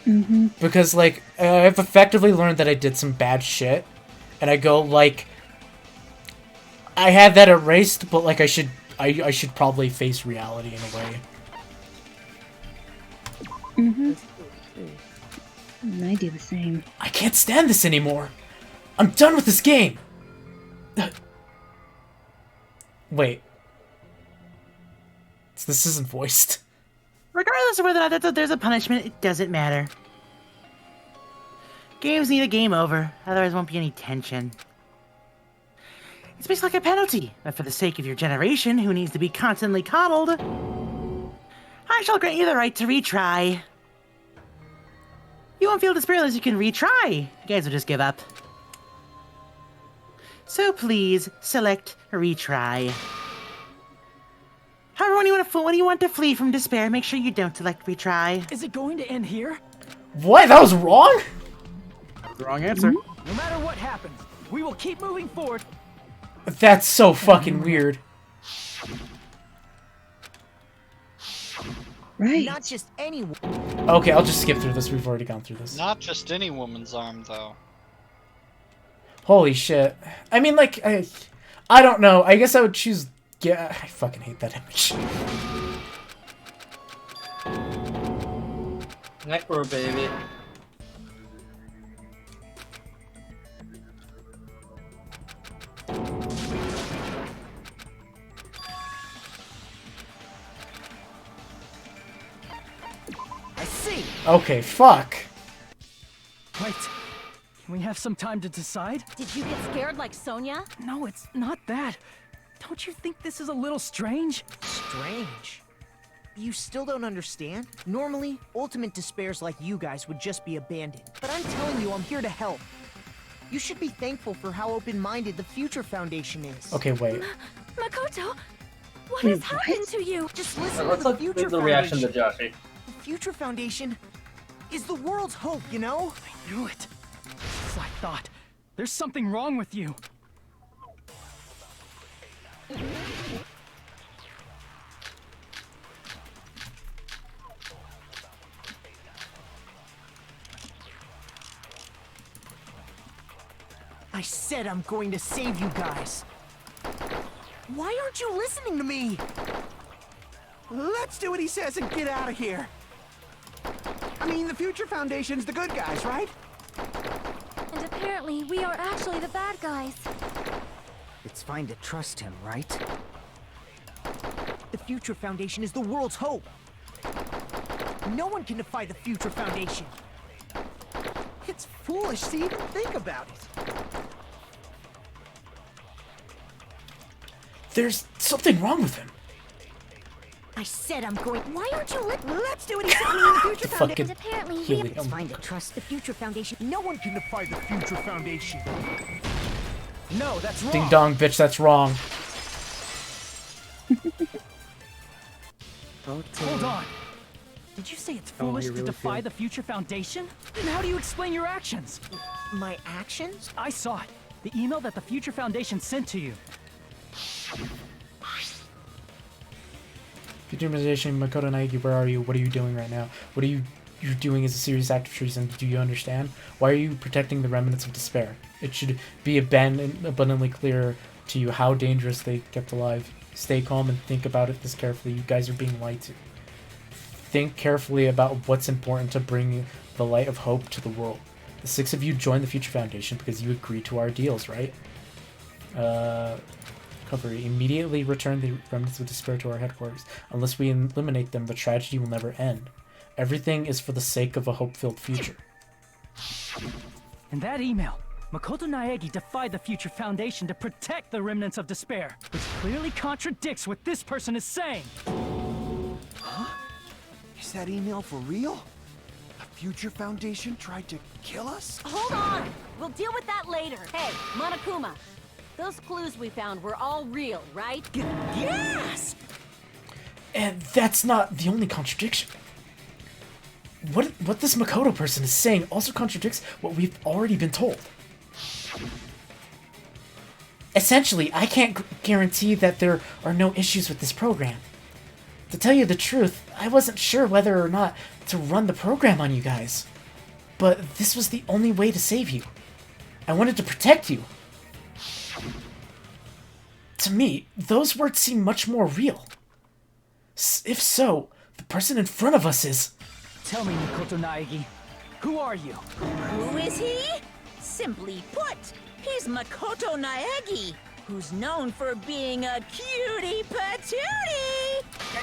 Mm-hmm. Because, like, I've effectively learned that I did some bad shit. And I go, like... I had that erased, but, like, I should probably face reality in a way. Mm-hmm. I do the same. I can't stand this anymore. I'm done with this game. Wait. This isn't voiced. Regardless of whether or not there's a punishment, it doesn't matter. Games need a game over, otherwise there won't be any tension. It's basically like a penalty, but for the sake of your generation, who needs to be constantly coddled, I shall grant you the right to retry. You won't feel despair unless you can retry. You guys will just give up. So please, select retry. However, when you want to flee from despair, make sure you don't select retry. Is it going to end here? What? That was wrong? That was the wrong answer. No matter what happens, we will keep moving forward. That's so fucking weird. Right. Not just anyone. Okay, I'll just skip through this. We've already gone through this. Not just any woman's arm, though. Holy shit. I mean, like, I don't know. I guess I would choose... Yeah, I fucking hate that image. Necro, baby. I see. Okay, fuck. Wait, can we have some time to decide? Did you get scared like Sonia? No, it's not that. Don't you think this is a little strange? Strange? You still don't understand? Normally, ultimate despairs like you guys would just be abandoned. But I'm telling you, I'm here to help. You should be thankful for how open-minded the Future Foundation is. Okay, wait. Makoto, what has happened to you? Just listen Let's to the look Future at the reaction to Foundation. Joshy. The Future Foundation is the world's hope, you know? I knew it. As I thought. There's something wrong with you. I said I'm going to save you guys. Why aren't you listening to me? Let's do what he says and get out of here. I mean, the Future Foundation's the good guys, right? And apparently, we are actually the bad guys. It's fine to trust him, right? Future Foundation is the world's hope. No one can defy the Future Foundation. It's foolish to even think about it. There's something wrong with him. I said I'm going. Why aren't you Let's do what he said in the Future Fucking Foundation. Apparently, we helium. have to find to trust the Future Foundation. No one can defy the Future Foundation. No, that's wrong. Ding dong, bitch, that's wrong. Hold on. Did you say it's foolish to defy the Future Foundation? Then how do you explain your actions? My actions? I saw it. The email that the Future Foundation sent to you. Future Organization, Makoto Naegi, where are you? What are you doing right now? What are you're doing is a serious act of treason. Do you understand? Why are you protecting the remnants of despair? It should be abundantly clear to you how dangerous they kept alive. Stay calm and think about it this carefully. You guys are being lied to. Think carefully about what's important to bring the light of hope to the world. The 6 of you joined the Future Foundation because you agreed to our deals, right? Cover. Immediately return the remnants of despair to our headquarters. Unless we eliminate them, the tragedy will never end. Everything is for the sake of a hope-filled future. In that email, Makoto Naegi defied the Future Foundation to protect the remnants of despair, which clearly contradicts what this person is saying. Huh? Is that email for real? The Future Foundation tried to kill us? Hold on! We'll deal with that later. Hey, Monokuma, those clues we found were all real, right? Yes! And that's not the only contradiction. What this Makoto person is saying also contradicts what we've already been told. Essentially, I can't guarantee that there are no issues with this program. To tell you the truth, I wasn't sure whether or not to run the program on you guys. But this was the only way to save you. I wanted to protect you. To me, those words seem much more real. If so, the person in front of us is... Tell me, Makoto Naegi, who are you? Who is he? Simply put, he's Makoto Naegi, who's known for being a cutie patootie.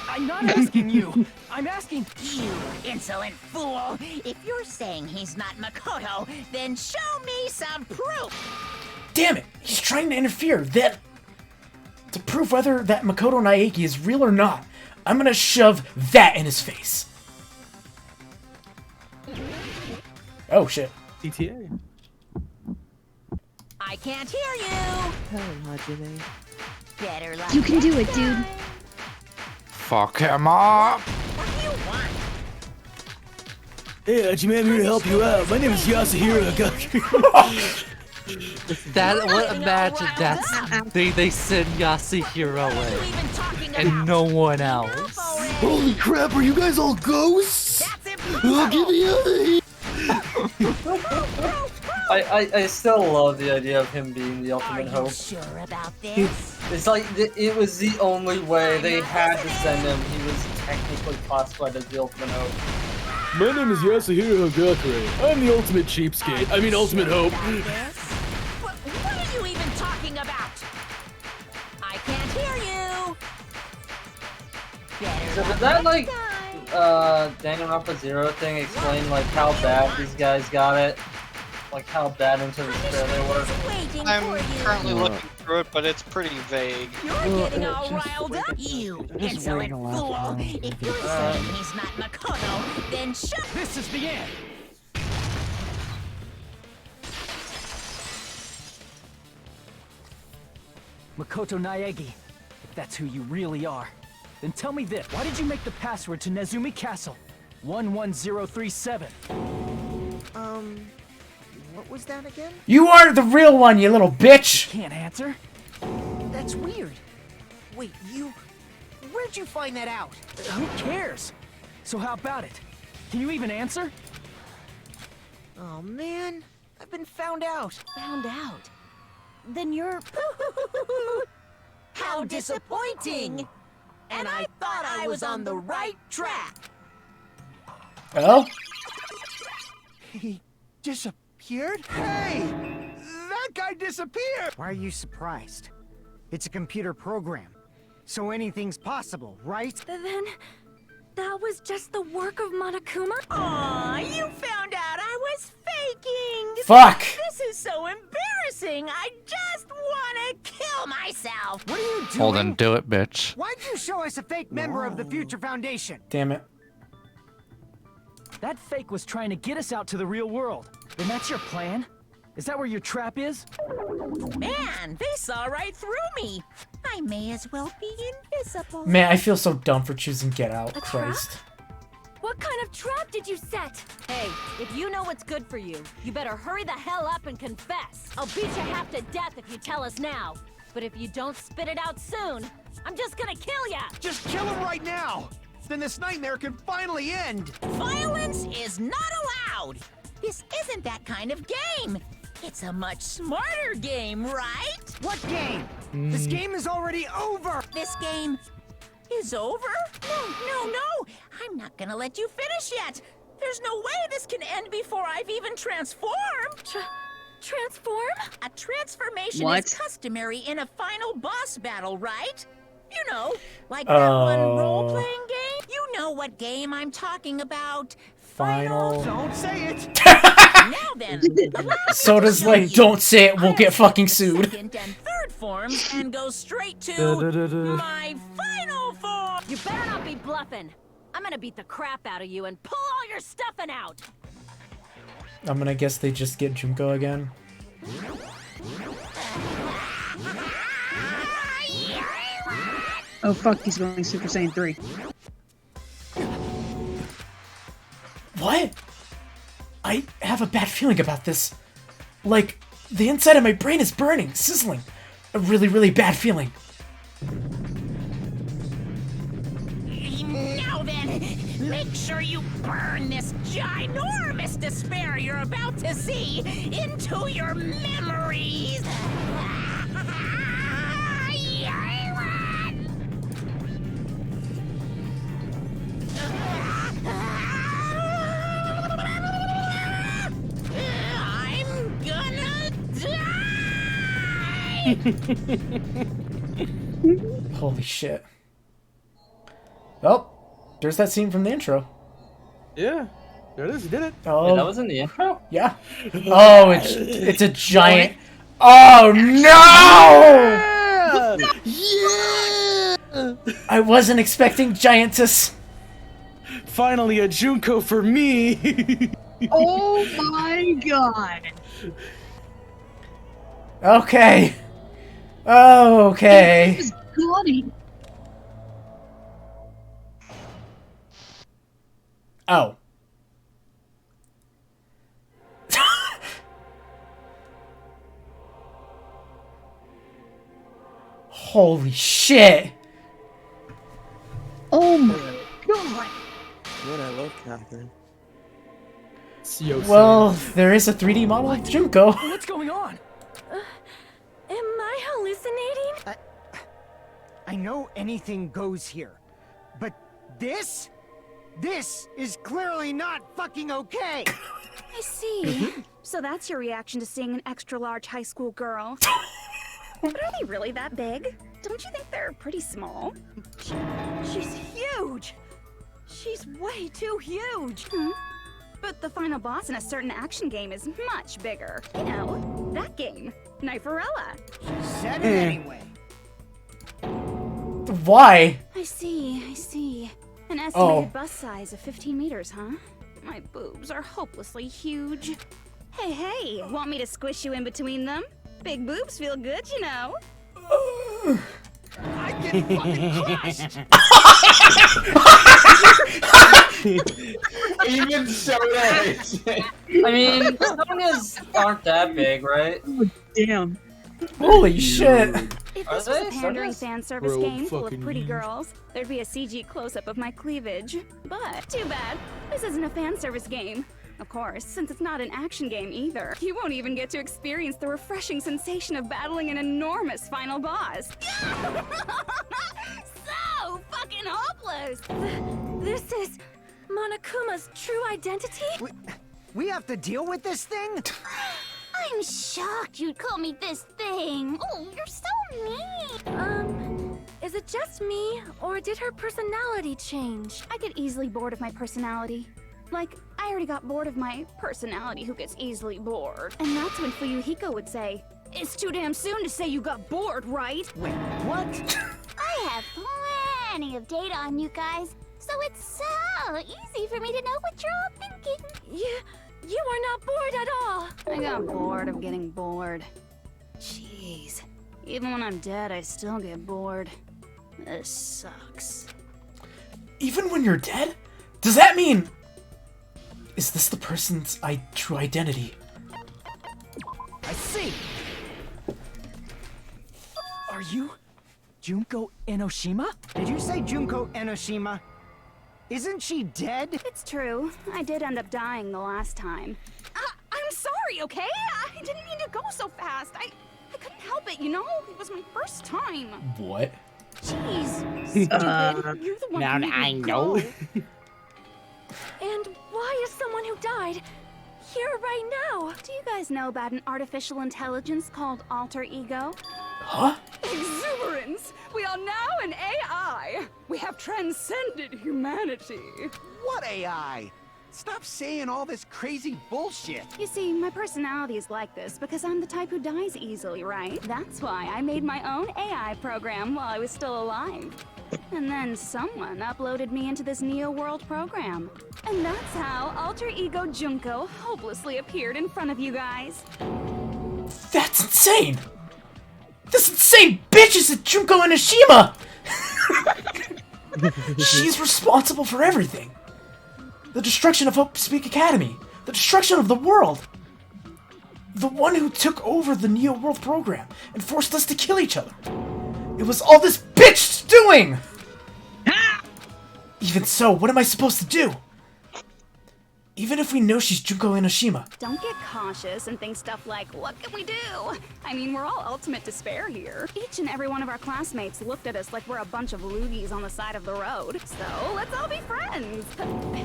I'm not asking you. I'm asking... You insolent fool. If you're saying he's not Makoto, then show me some proof. Damn it! He's trying to interfere. Then, to prove whether that Makoto Naegi is real or not, I'm gonna shove that in his face. Oh shit. CTA. I can't hear you. Hell, Hajime. Better luck. You can do it, dude. Fuck him up! What do you want? Hey, Hajime, I'm here to help you out. My name is Yasuhiro. Imagine that's they send Yasuhiro away and no one else. Holy crap, are you guys all ghosts? Oh, get me out of here! I still love the idea of him being the ultimate hope. Sure about this? It's like it was the only way. They had to send him. He was technically classified as the ultimate hope. My name is Yasuhiro Gakure. I'm the ultimate cheapskate. I mean, ultimate hope. What are you even talking about? I can't hear you. So did that like Danganronpa Zero thing explain like how bad these guys got it? Like how bad into despair they were? I'm currently looking through it, but it's pretty vague. You're getting all riled up, you insolent fool. If you're saying he's not Makoto, then shut. This is the end. Makoto Naegi, if that's who you really are, then tell me this. Why did you make the password to Nezumi Castle? 11037. What was that again? You are the real one, you little bitch! Can't answer? That's weird. Wait, where'd you find that out? Who cares? So how about it? Can you even answer? Oh man, I've been found out. Found out? Then you're... How disappointing! And I thought I was on the right track. Well? He disappeared? Hey! That guy disappeared! Why are you surprised? It's a computer program. So anything's possible, right? Then that was just the work of Monokuma? Aw, you found out I was faking! Fuck! This is so embarrassing! I just wanna kill myself! What are you doing? Well then do it, bitch. Why'd you show us a fake member of the Future Foundation? Damn it. That fake was trying to get us out to the real world. And that's your plan? Is that where your trap is? Man, they saw right through me! I may as well be invisible. Man, I feel so dumb for choosing Get Out. Christ. What kind of trap did you set? Hey, if you know what's good for you, you better hurry the hell up and confess. I'll beat you half to death if you tell us now. But if you don't spit it out soon, I'm just gonna kill ya! Just kill him right now! Then this nightmare can finally end! Violence is not allowed! This isn't that kind of game! It's a much smarter game, right? What game? This game is already over! This game is over? No! I'm not gonna let you finish yet! There's no way this can end before I've even transformed! Transform? A transformation is customary in a final boss battle, right? You know, like that one role-playing game? You know what game I'm talking about. Final. Don't say it! Now then, So does like, don't say it, we'll get fucking sued. second and third forms and go straight to my final form. You better not be bluffing. I'm gonna beat the crap out of you and pull all your stuffing out. I'm gonna guess they just get Junko again. Oh fuck, he's going Super Saiyan 3. What? I have a bad feeling about this. Like, the inside of my brain is burning, sizzling. A really, really bad feeling. Now then, make sure you burn this ginormous despair you're about to see into your memories. I'm gonna die! Holy shit. Well, there's that scene from the intro. Yeah, there it is. You did it. Oh, Wait, that was in the intro? Yeah. Oh, it's a giant. Oh no! Yeah! I wasn't expecting Giantess. Finally, a Junko for me. Oh my god! Okay. Okay. This is bloody. Oh. Holy shit. Oh my god! What I love, Catherine. Well, there is a 3D model of Junko. What's going on? Am I hallucinating? I know anything goes here, but this is clearly not fucking okay! I see. So that's your reaction to seeing an extra-large high school girl. But are they really that big? Don't you think they're pretty small? She's huge! She's way too huge! But the final boss in a certain action game is much bigger. You know, that game, Kniferella. Said it anyway. Why? I see. An estimated bust size of 15 meters, huh? My boobs are hopelessly huge. Hey, want me to squish you in between them? Big boobs feel good, you know. I get fucking crushed! Even so, I mean, Sonya's aren't that big, right? Oh, damn. Holy shit. If Are this was they? a pandering fan service Bro, game full of fucking pretty huge. girls, there'd be a CG close-up of my cleavage. But too bad, this isn't a fan service game. Of course, since it's not an action game either. You won't even get to experience the refreshing sensation of battling an enormous final boss. So fucking hopeless! This is Monokuma's true identity? We have to deal with this thing? I'm shocked you'd call me this thing. Oh, you're so mean. is it just me, or did her personality change? I get easily bored of my personality. Like, I already got bored of my personality who gets easily bored. And that's when Fuyuhiko would say, "It's too damn soon to say you got bored, right?" Wait, what? I have plenty of data on you guys, so it's so easy for me to know what you're all thinking. You are not bored at all. I got bored of getting bored. Jeez. Even when I'm dead, I still get bored. This sucks. Even when you're dead? Does that mean... Is this the person's true identity? I see! Are you Junko Enoshima? Did you say Junko Enoshima? Isn't she dead? It's true. I did end up dying the last time. I'm sorry, okay? I didn't mean to go so fast. I couldn't help it, you know? It was my first time. What? Jeez. Stupid. You're the one Now who made I me know. go. And why is someone who died here right now? Do you guys know about an artificial intelligence called alter ego? Huh? Exuberance! We are now an AI! We have transcended humanity! What AI? Stop saying all this crazy bullshit! You see, my personality is like this because I'm the type who dies easily, right? That's why I made my own AI program while I was still alive. And then someone uploaded me into this Neo World program. And that's how Alter Ego Junko hopelessly appeared in front of you guys. That's insane! This insane bitch is a Junko Enoshima! She's responsible for everything. The destruction of Hope Speak Academy. The destruction of the world. The one who took over the Neo World program and forced us to kill each other. It was all this bitch's doing! Even so, what am I supposed to do? Even if we know she's Junko Enoshima. Don't get cautious and think stuff like, what can we do? I mean, we're all ultimate despair here. Each and every one of our classmates looked at us like we're a bunch of loogies on the side of the road. So, let's all be friends.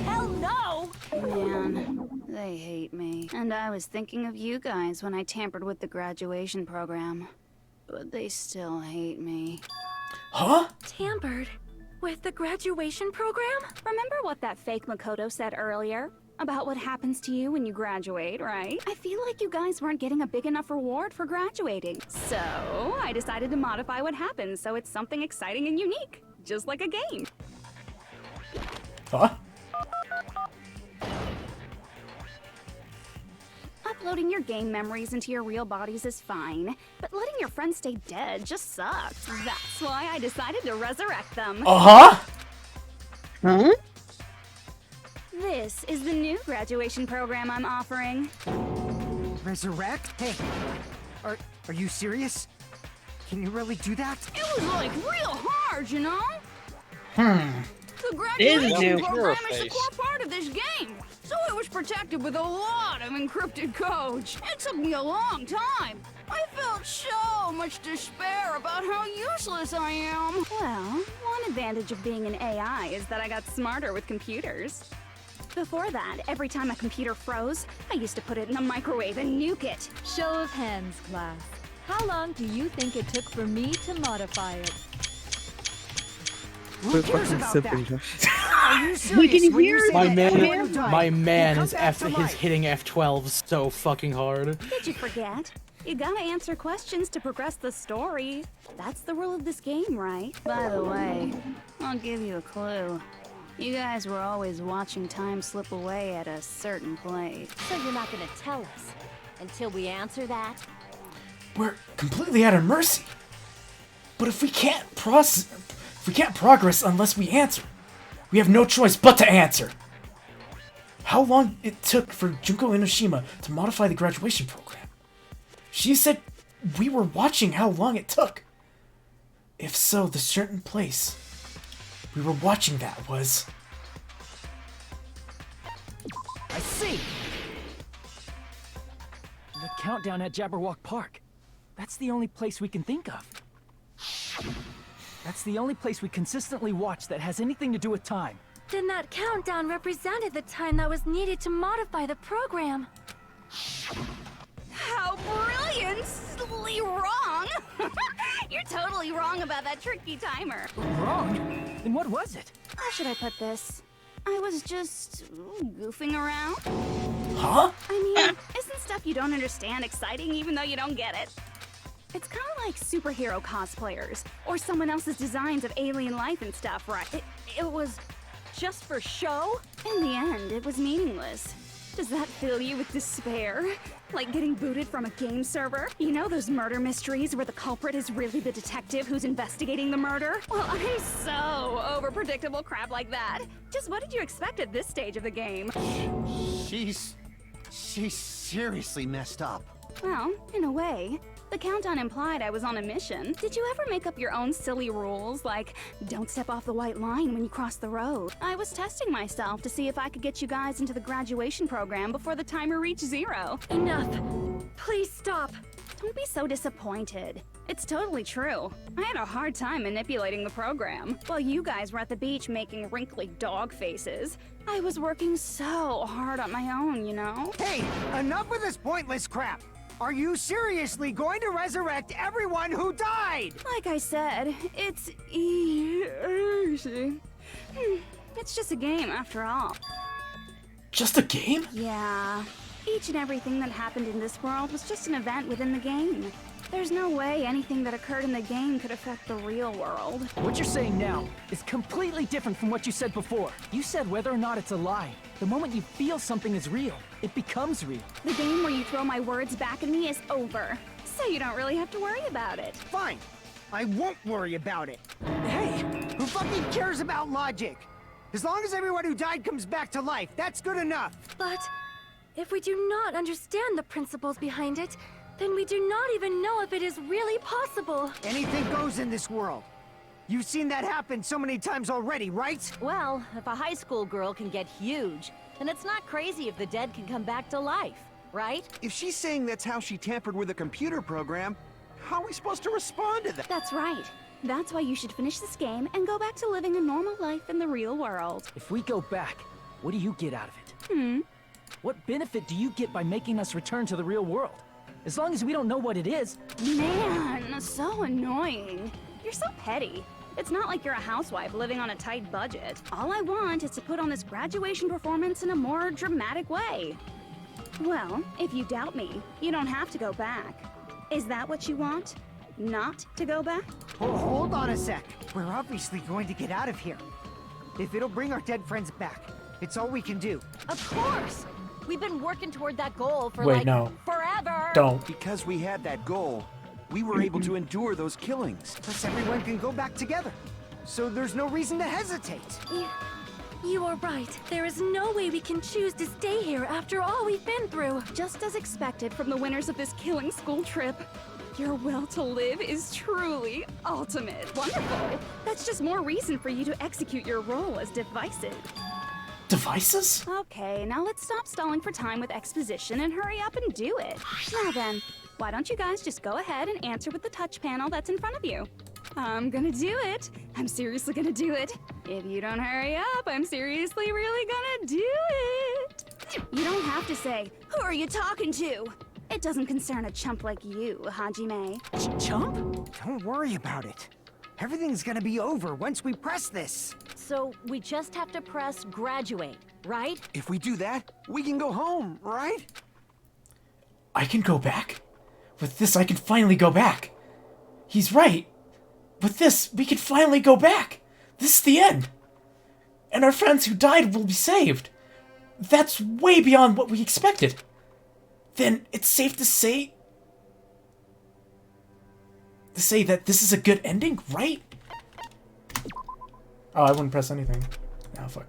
Hell no! Man, they hate me. And I was thinking of you guys when I tampered with the graduation program. But they still hate me. Huh? Tampered? With the graduation program? Remember what that fake Makoto said earlier? About what happens to you when you graduate, right? I feel like you guys weren't getting a big enough reward for graduating. So, I decided to modify what happens so it's something exciting and unique. Just like a game. Huh? Uploading your game memories into your real bodies is fine, but letting your friends stay dead just sucks. That's why I decided to resurrect them. Uh-huh? Huh? This is the new graduation program I'm offering. Resurrect? Hey, are you serious? Can you really do that? It was like real hard, you know? The This graduation is new. program is a core part of this game, so it was protected with a lot of encrypted code. It took me a long time. I felt so much despair about how useless I am. Well, one advantage of being an AI is that I got smarter with computers. Before that, every time a computer froze, I used to put it in the microwave and nuke it. Show of hands, class. How long do you think it took for me to modify it? Who cares about that? Are you serious? We can when hear you say it. that My man Come is back to life. hitting F12 so fucking hard. Did you forget? You gotta answer questions to progress the story. That's the rule of this game, right? By the way, I'll give you a clue. You guys were always watching time slip away at a certain place. So you're not gonna tell us until we answer that? We're completely at our mercy. But if we can't progress unless we answer, we have no choice but to answer. How long it took for Junko Enoshima to modify the graduation program? She said we were watching how long it took. If so, the certain place we were watching that was... I see! The countdown at Jabberwock Park. That's the only place we can think of. That's the only place we consistently watch that has anything to do with time. Then that countdown represented the time that was needed to modify the program. How brilliantly wrong! You're totally wrong about that tricky timer. Wrong? Then what was it? How should I put this? I was just goofing around. Huh? I mean, isn't stuff you don't understand exciting even though you don't get it? It's kind of like superhero cosplayers or someone else's designs of alien life and stuff, right? It was just for show? In the end, it was meaningless. Does that fill you with despair? Like getting booted from a game server? You know those murder mysteries where the culprit is really the detective who's investigating the murder? Well, I'm so over predictable crap like that. Just what did you expect at this stage of the game? She's seriously messed up. Well, in a way. The countdown implied I was on a mission. Did you ever make up your own silly rules, like don't step off the white line when you cross the road? I was testing myself to see if I could get you guys into the graduation program before the timer reached 0. Enough. Please stop. Don't be so disappointed. It's totally true. I had a hard time manipulating the program. While you guys were at the beach making wrinkly dog faces, I was working so hard on my own, you know? Hey, enough with this pointless crap! Are you seriously going to resurrect everyone who died? Like I said, it's easy. It's just a game after all. Just a game? Yeah. Each and everything that happened in this world was just an event within the game. There's no way anything that occurred in the game could affect the real world. What you're saying now is completely different from what you said before. You said whether or not it's a lie. The moment you feel something is real, it becomes real. The game where you throw my words back at me is over, so you don't really have to worry about it. Fine. I won't worry about it. Hey, who fucking cares about logic? As long as everyone who died comes back to life, that's good enough. But if we do not understand the principles behind it, then we do not even know if it is really possible. Anything goes in this world. You've seen that happen so many times already, right? Well, if a high school girl can get huge, then it's not crazy if the dead can come back to life, right? If she's saying that's how she tampered with a computer program, how are we supposed to respond to that? That's right. That's why you should finish this game and go back to living a normal life in the real world. If we go back, what do you get out of it? What benefit do you get by making us return to the real world? As long as we don't know what it is. Man, so annoying. You're so petty. It's not like you're a housewife living on a tight budget. All I want is to put on this graduation performance in a more dramatic way. Well, if you doubt me, you don't have to go back. Is that what you want? Not to go back? Oh, hold on a sec. We're obviously going to get out of here. If it'll bring our dead friends back, it's all we can do. Of course! We've been working toward that goal for forever! Don't. Because we had that goal, we were able to endure those killings. Plus everyone can go back together. So there's no reason to hesitate. You are right. There is no way we can choose to stay here after all we've been through. Just as expected from the winners of this killing school trip. Your will to live is truly ultimate. Wonderful. That's just more reason for you to execute your role as divisive. Devices? Okay, now let's stop stalling for time with exposition and hurry up and do it. Now then, why don't you guys just go ahead and answer with the touch panel that's in front of you? I'm gonna do it. I'm seriously gonna do it. If you don't hurry up, I'm seriously really gonna do it. You don't have to say, who are you talking to? It doesn't concern a chump like you, Hajime. Chump? Don't worry about it. Everything's gonna be over once we press this. So we just have to press graduate, right? If we do that, we can go home, right? I can go back? With this, I can finally go back. He's right. With this, we can finally go back. This is the end. And our friends who died will be saved. That's way beyond what we expected. Then it's safe to say that this is a good ending, right? Oh, I wouldn't press anything. Oh, fuck.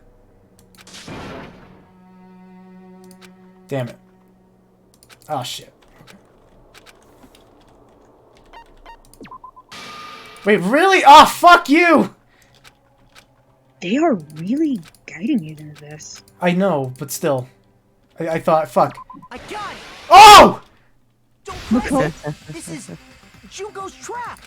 Damn it. Oh, shit. Wait, really? Oh, fuck you! They are really guiding you to this. I know, but still. I thought, fuck. I got it! Oh! Don't press it! This is Jugo's trap!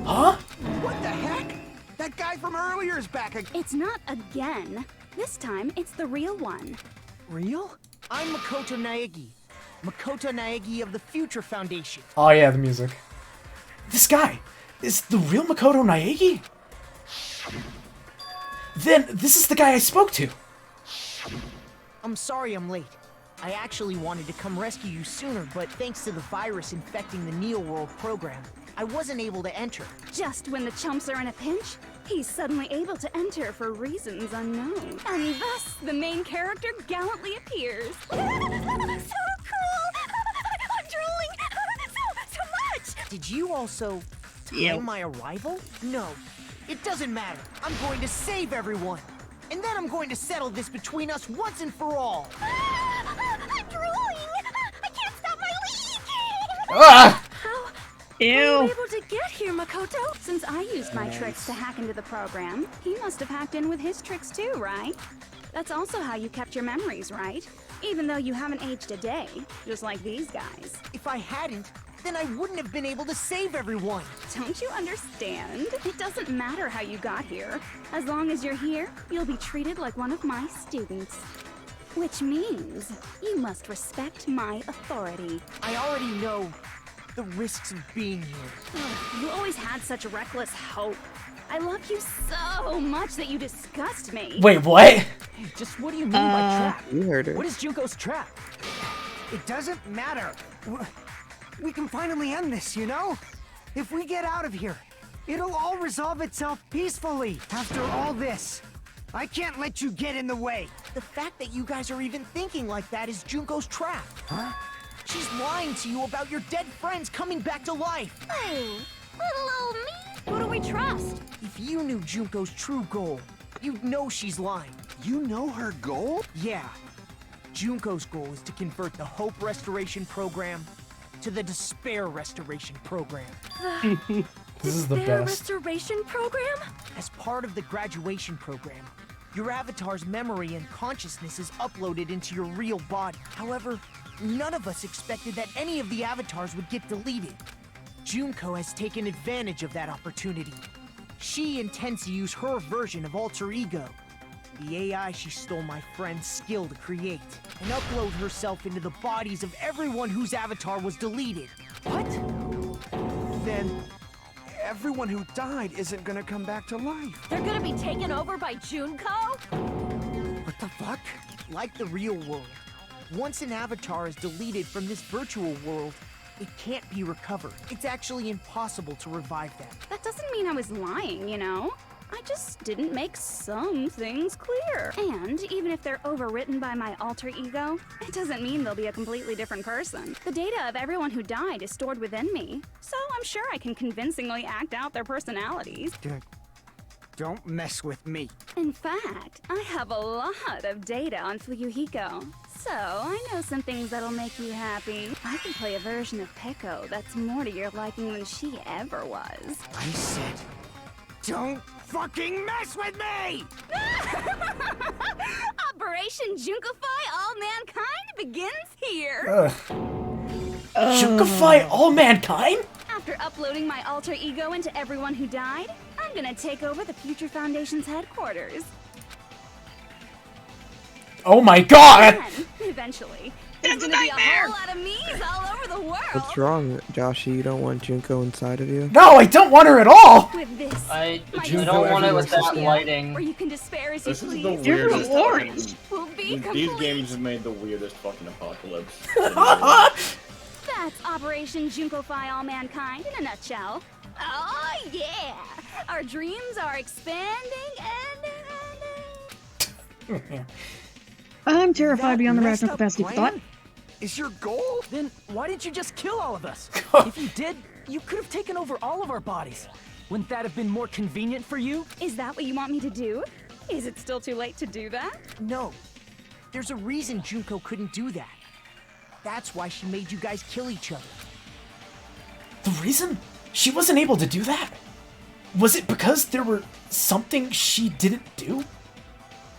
Huh? What the heck? That guy from earlier is back again. It's not again. This time, it's the real one. Real? I'm Makoto Naegi. Makoto Naegi of the Future Foundation. Oh yeah, the music. This guy. is the real Makoto Naegi? Then this is the guy I spoke to. I'm sorry I'm late. I actually wanted to come rescue you sooner, but thanks to the virus infecting the Neo World program, I wasn't able to enter. Just when the chumps are in a pinch, he's suddenly able to enter for reasons unknown. And thus, the main character gallantly appears. So cool! I'm drooling! So much! Did you also time my arrival? No, it doesn't matter. I'm going to save everyone. And then I'm going to settle this between us once and for all. I'm drooling! I can't stop my leak! Ah! Were you able to get here, Makoto? Since I used my tricks to hack into the program, he must have hacked in with his tricks too, right? That's also how you kept your memories, right? Even though you haven't aged a day, just like these guys. If I hadn't, then I wouldn't have been able to save everyone. Don't you understand? It doesn't matter how you got here. As long as you're here, you'll be treated like one of my students. Which means you must respect my authority. I already know the risks of being here. You always had such reckless hope. I love you so much that you disgust me. Wait, what? Hey, just what do you mean by trap? You heard her. What is Junko's trap? It doesn't matter. We can finally end this, you know? If we get out of here, it'll all resolve itself peacefully. After all this, I can't let you get in the way. The fact that you guys are even thinking like that is Junko's trap. Huh? She's lying to you about your dead friends coming back to life. Oh, little old me? Who do we trust? If you knew Junko's true goal, you'd know she's lying. You know her goal? Yeah. Junko's goal is to convert the Hope Restoration Program to the Despair Restoration Program. This is the Despair best. Restoration Program? As part of the graduation program, your avatar's memory and consciousness is uploaded into your real body. However, none of us expected that any of the avatars would get deleted. Junko has taken advantage of that opportunity. She intends to use her version of Alter Ego, the AI she stole my friend's skill to create, and upload herself into the bodies of everyone whose avatar was deleted. What? Then everyone who died isn't gonna come back to life. They're gonna be taken over by Junko? What the fuck? Like the real world, once an avatar is deleted from this virtual world, it can't be recovered. It's actually impossible to revive them. That doesn't mean I was lying, you know? I just didn't make some things clear. And even if they're overwritten by my alter ego, it doesn't mean they'll be a completely different person. The data of everyone who died is stored within me, so I'm sure I can convincingly act out their personalities. Don't mess with me. In fact, I have a lot of data on Fuyuhiko, so I know some things that'll make you happy. I can play a version of Peko that's more to your liking than she ever was. I said, don't fucking mess with me! Operation Junkify All Mankind begins here! Junkify all mankind? After uploading my alter ego into everyone who died, I'm gonna take over the Future Foundation's headquarters. Oh my god! Then, eventually, there's gonna be a whole lot of me's all over the world! What's wrong, Joshy? You don't want Junko inside of you? No, I don't want her at all! With this, I my don't want it with that system, lighting. where you can despair as you This is please. the weirdest orange will be These complete. games have made the weirdest fucking apocalypse. That's Operation Junkify All Mankind in a nutshell. Oh yeah! Our dreams are expanding and I'm terrified beyond the rational capacity for thought. Is your goal? Then why didn't you just kill all of us? If you did, you could have taken over all of our bodies. Wouldn't that have been more convenient for you? Is that what you want me to do? Is it still too late to do that? No. There's a reason Junko couldn't do that. That's why she made you guys kill each other. The reason she wasn't able to do that? Was it because there were something she didn't do?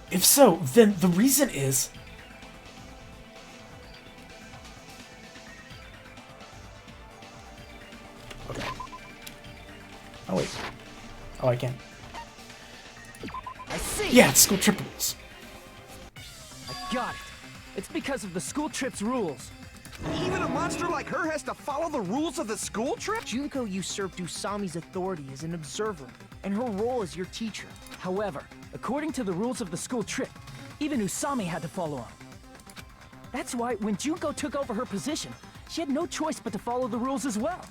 If so, then the reason is... Okay. Oh wait. Oh, I can't. I see! Yeah, it's school trip rules. I got it. It's because of the school trip's rules. Even a monster like her has to follow the rules of the school trip? Junko usurped Usami's authority as an observer, and her role as your teacher. However, according to the rules of the school trip, even Usami had to follow them. That's why when Junko took over her position, she had no choice but to follow the rules as well.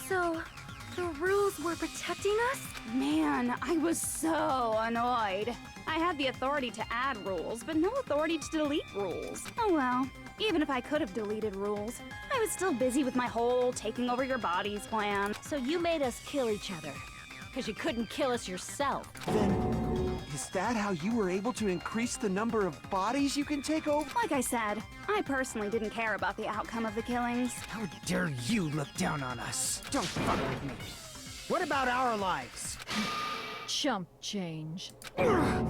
So, the rules were protecting us? Man, I was so annoyed. I had the authority to add rules, but no authority to delete rules. Oh well, even if I could have deleted rules, I was still busy with my whole taking over your bodies plan. So you made us kill each other, because you couldn't kill us yourself. Then, is that how you were able to increase the number of bodies you can take over? Like I said, I personally didn't care about the outcome of the killings. How dare you look down on us? Don't fuck with me. What about our lives? Chump change. I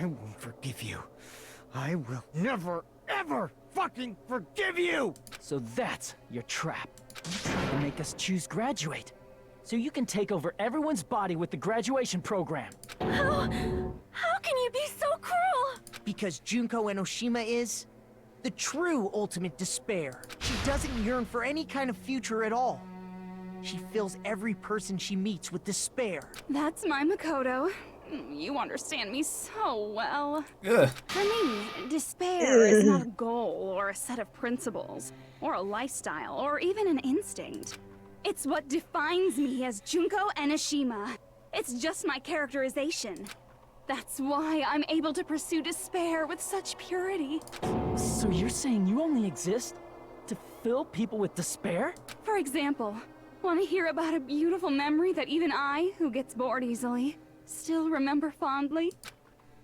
won't forgive you. I will never, ever fucking forgive you! So that's your trap. You tried to make us choose graduate. So you can take over everyone's body with the graduation program. How can you be so cruel? Because Junko Enoshima is the true ultimate despair. She doesn't yearn for any kind of future at all. She fills every person she meets with despair. That's my Makoto. You understand me so well. Ugh. For me, despair is not a goal or a set of principles, or a lifestyle, or even an instinct. It's what defines me as Junko Enoshima. It's just my characterization. That's why I'm able to pursue despair with such purity. So you're saying you only exist to fill people with despair? For example, want to hear about a beautiful memory that even I, who gets bored easily, still remember fondly?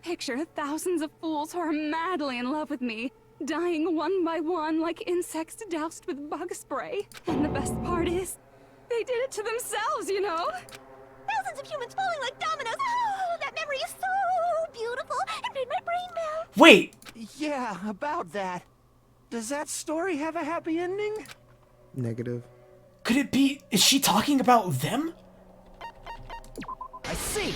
Picture thousands of fools who are madly in love with me, dying one by one like insects doused with bug spray. And the best part is, they did it to themselves, you know? Thousands of humans falling like dominoes. Oh, that memory is so beautiful. It made my brain melt. Wait! Yeah, about that. Does that story have a happy ending? Negative. Could it be... Is she talking about them? I see!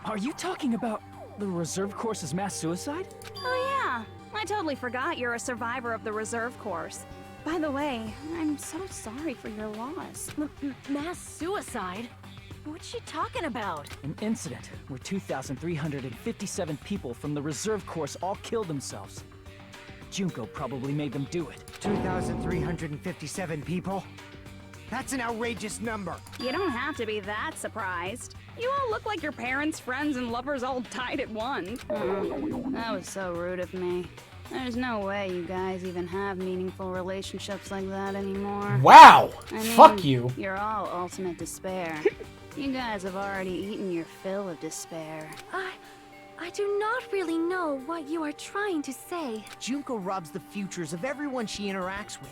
Are you talking about the reserve course's mass suicide? Oh yeah, I totally forgot you're a survivor of the reserve course. By the way, I'm so sorry for your loss. Mass suicide? What's she talking about? An incident where 2,357 people from the reserve course all killed themselves. Junko probably made them do it. 2,357 people? That's an outrageous number. You don't have to be that surprised. You all look like your parents, friends, and lovers all died at once. That was so rude of me. There's no way you guys even have meaningful relationships like that anymore. Wow! I mean, Fuck you. You're all ultimate despair. You guys have already eaten your fill of despair. I do not really know what you are trying to say. Junko robs the futures of everyone she interacts with.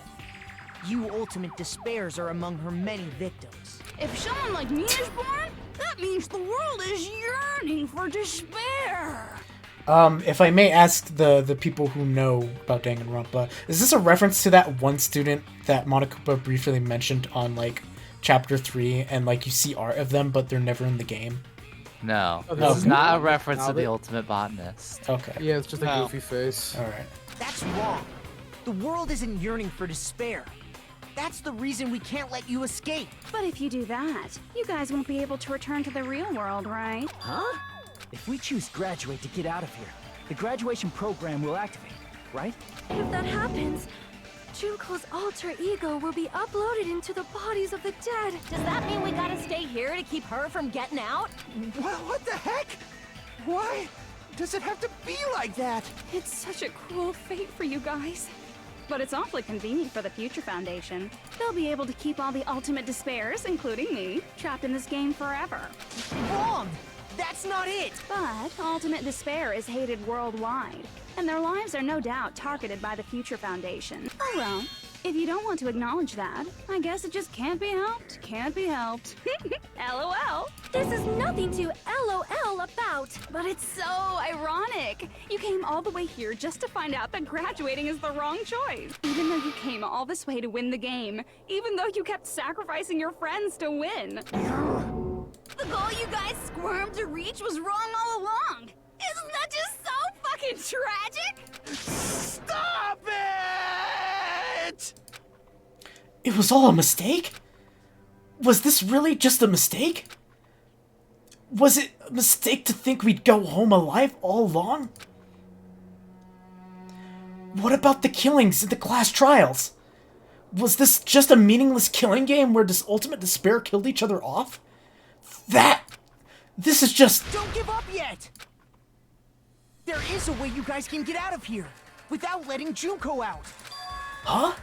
You ultimate despairs are among her many victims. If someone like me is born, that means the world is yearning for despair. If I may ask the people who know about Danganronpa, is this a reference to that one student that Monokupa briefly mentioned on, like, Chapter 3, and, like, you see art of them, but they're never in the game? No, Oh, this is okay. not a reference to the Ultimate Botanist. Okay. Yeah, it's just a goofy face. Alright. That's wrong. The world isn't yearning for despair. That's the reason we can't let you escape. But if you do that, you guys won't be able to return to the real world, right? Huh? If we choose graduate to get out of here, the graduation program will activate, right? If that happens, Junko's alter ego will be uploaded into the bodies of the dead. Does that mean we gotta stay here to keep her from getting out? What the heck? Why does it have to be like that? It's such a cruel fate for you guys. But it's awfully convenient for the Future Foundation. They'll be able to keep all the ultimate despairs, including me, trapped in this game forever. Wrong! That's not it! But ultimate despair is hated worldwide, and their lives are no doubt targeted by the Future Foundation. Oh well, if you don't want to acknowledge that, I guess it just can't be helped. Can't be helped. LOL. This is nothing to LOL about. But it's so ironic. You came all the way here just to find out that graduating is the wrong choice. Even though you came all this way to win the game. Even though you kept sacrificing your friends to win. The goal you guys squirmed to reach was wrong all along. Isn't that just so fucking tragic? Stop it! It was all a mistake? Was this really just a mistake? Was it a mistake to think we'd go home alive all along? What about the killings in the class trials? Was this just a meaningless killing game where this ultimate despair killed each other off? This is just... Don't give up yet! There is a way you guys can get out of here, without letting Junko out. Huh?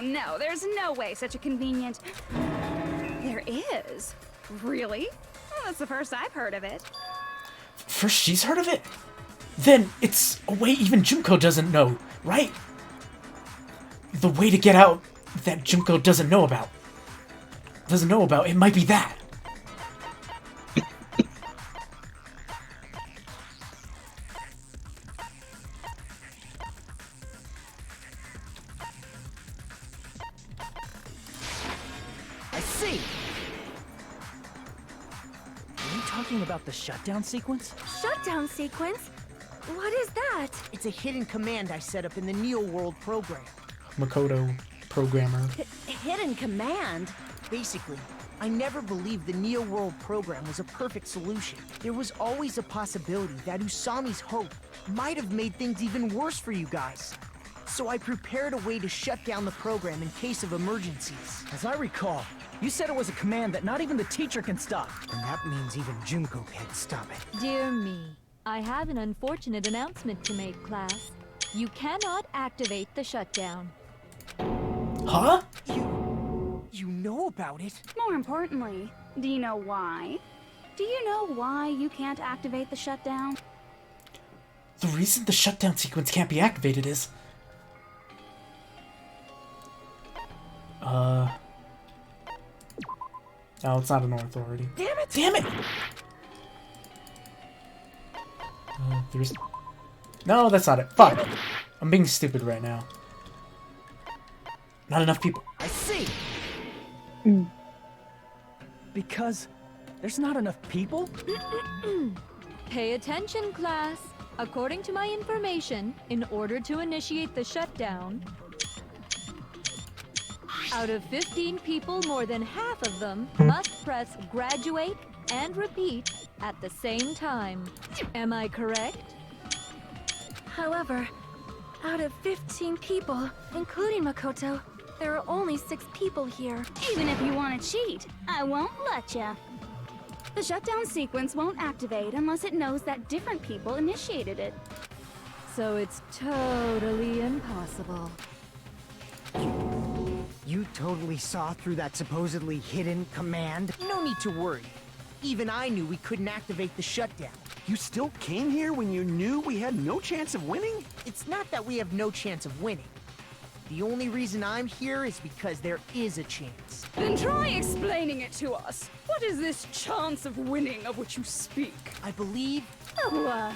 No, there's no way such a convenient... There is? Really? Well, that's the first I've heard of it. First she's heard of it? Then it's a way even Junko doesn't know, right? The way to get out that Junko doesn't know about. It might be that. I see! Are you talking about the shutdown sequence? Shutdown sequence? What is that? It's a hidden command I set up in the Neo World program. Makoto, programmer. Hidden command? Basically, I never believed the Neo World program was a perfect solution. There was always a possibility that Usami's hope might have made things even worse for you guys. So I prepared a way to shut down the program in case of emergencies. As I recall, you said it was a command that not even the teacher can stop. And that means even Junko can't stop it. Dear me, I have an unfortunate announcement to make, class. You cannot activate the shutdown. Huh? You know about it? More importantly, do you know why? Do you know why you can't activate the shutdown? The reason the shutdown sequence can't be activated is... No, it's not an authority. Damn it! Damn it! There's... No, that's not it. Fuck! I'm being stupid right now. Not enough people. I see! Because there's not enough people? Pay attention, class. According to my information, in order to initiate the shutdown, out of 15 people, more than half of them must press graduate and repeat at the same time. Am I correct? However, out of 15 people, including Makoto, there are only 6 people here. Even if you want to cheat, I won't let ya. The shutdown sequence won't activate unless it knows that different people initiated it. So it's totally impossible. You totally saw through that supposedly hidden command? No need to worry. Even I knew we couldn't activate the shutdown. You still came here when you knew we had no chance of winning? It's not that we have no chance of winning. The only reason I'm here is because there is a chance. Then try explaining it to us. What is this chance of winning of which you speak? I believe... What?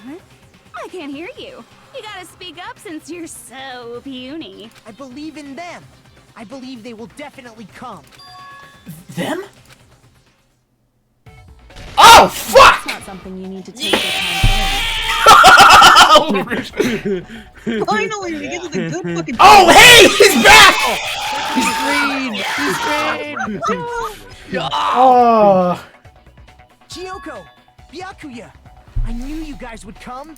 I can't hear you. You gotta speak up since you're so puny. I believe in them. I believe they will definitely come. Them? Oh, fuck! It's not something you need to take your time Finally, we get to the good fucking. Oh, hey! He's back! He's green! Oh. Kyoko! Byakuya! I knew you guys would come!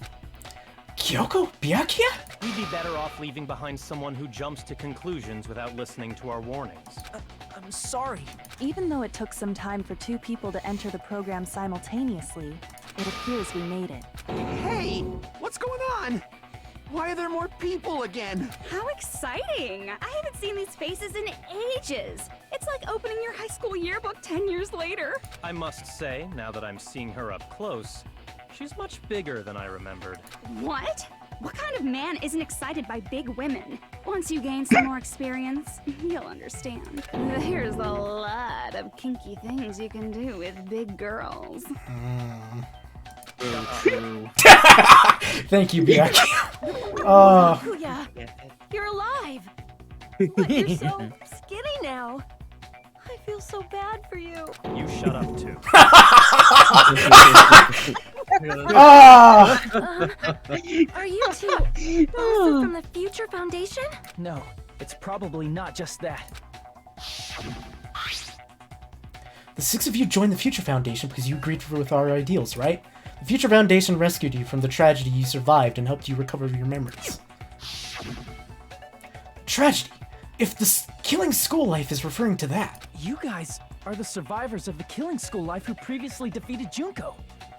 Kyoko? Byakuya? We'd be better off leaving behind someone who jumps to conclusions without listening to our warnings. I'm sorry. Even though it took some time for 2 people to enter the program simultaneously, it appears we made it. Hey! What's going on? Why are there more people again? How exciting! I haven't seen these faces in ages. It's like opening your high school yearbook 10 years later. I must say, now that I'm seeing her up close, she's much bigger than I remembered. What? What kind of man isn't excited by big women? Once you gain some more experience, you'll understand. There's a lot of kinky things you can do with big girls. Thank you, Byakuya. Byakuya, you're alive! But you're so skinny now. I feel so bad for you. You shut up too. Are you two also from the Future Foundation? No, it's probably not just that. The 6 of you joined the Future Foundation because you agreed with our ideals, right? The Future Foundation rescued you from the tragedy you survived and helped you recover your memories. Tragedy? If the killing school life is referring to that. You guys are the survivors of the killing school life who previously defeated Junko,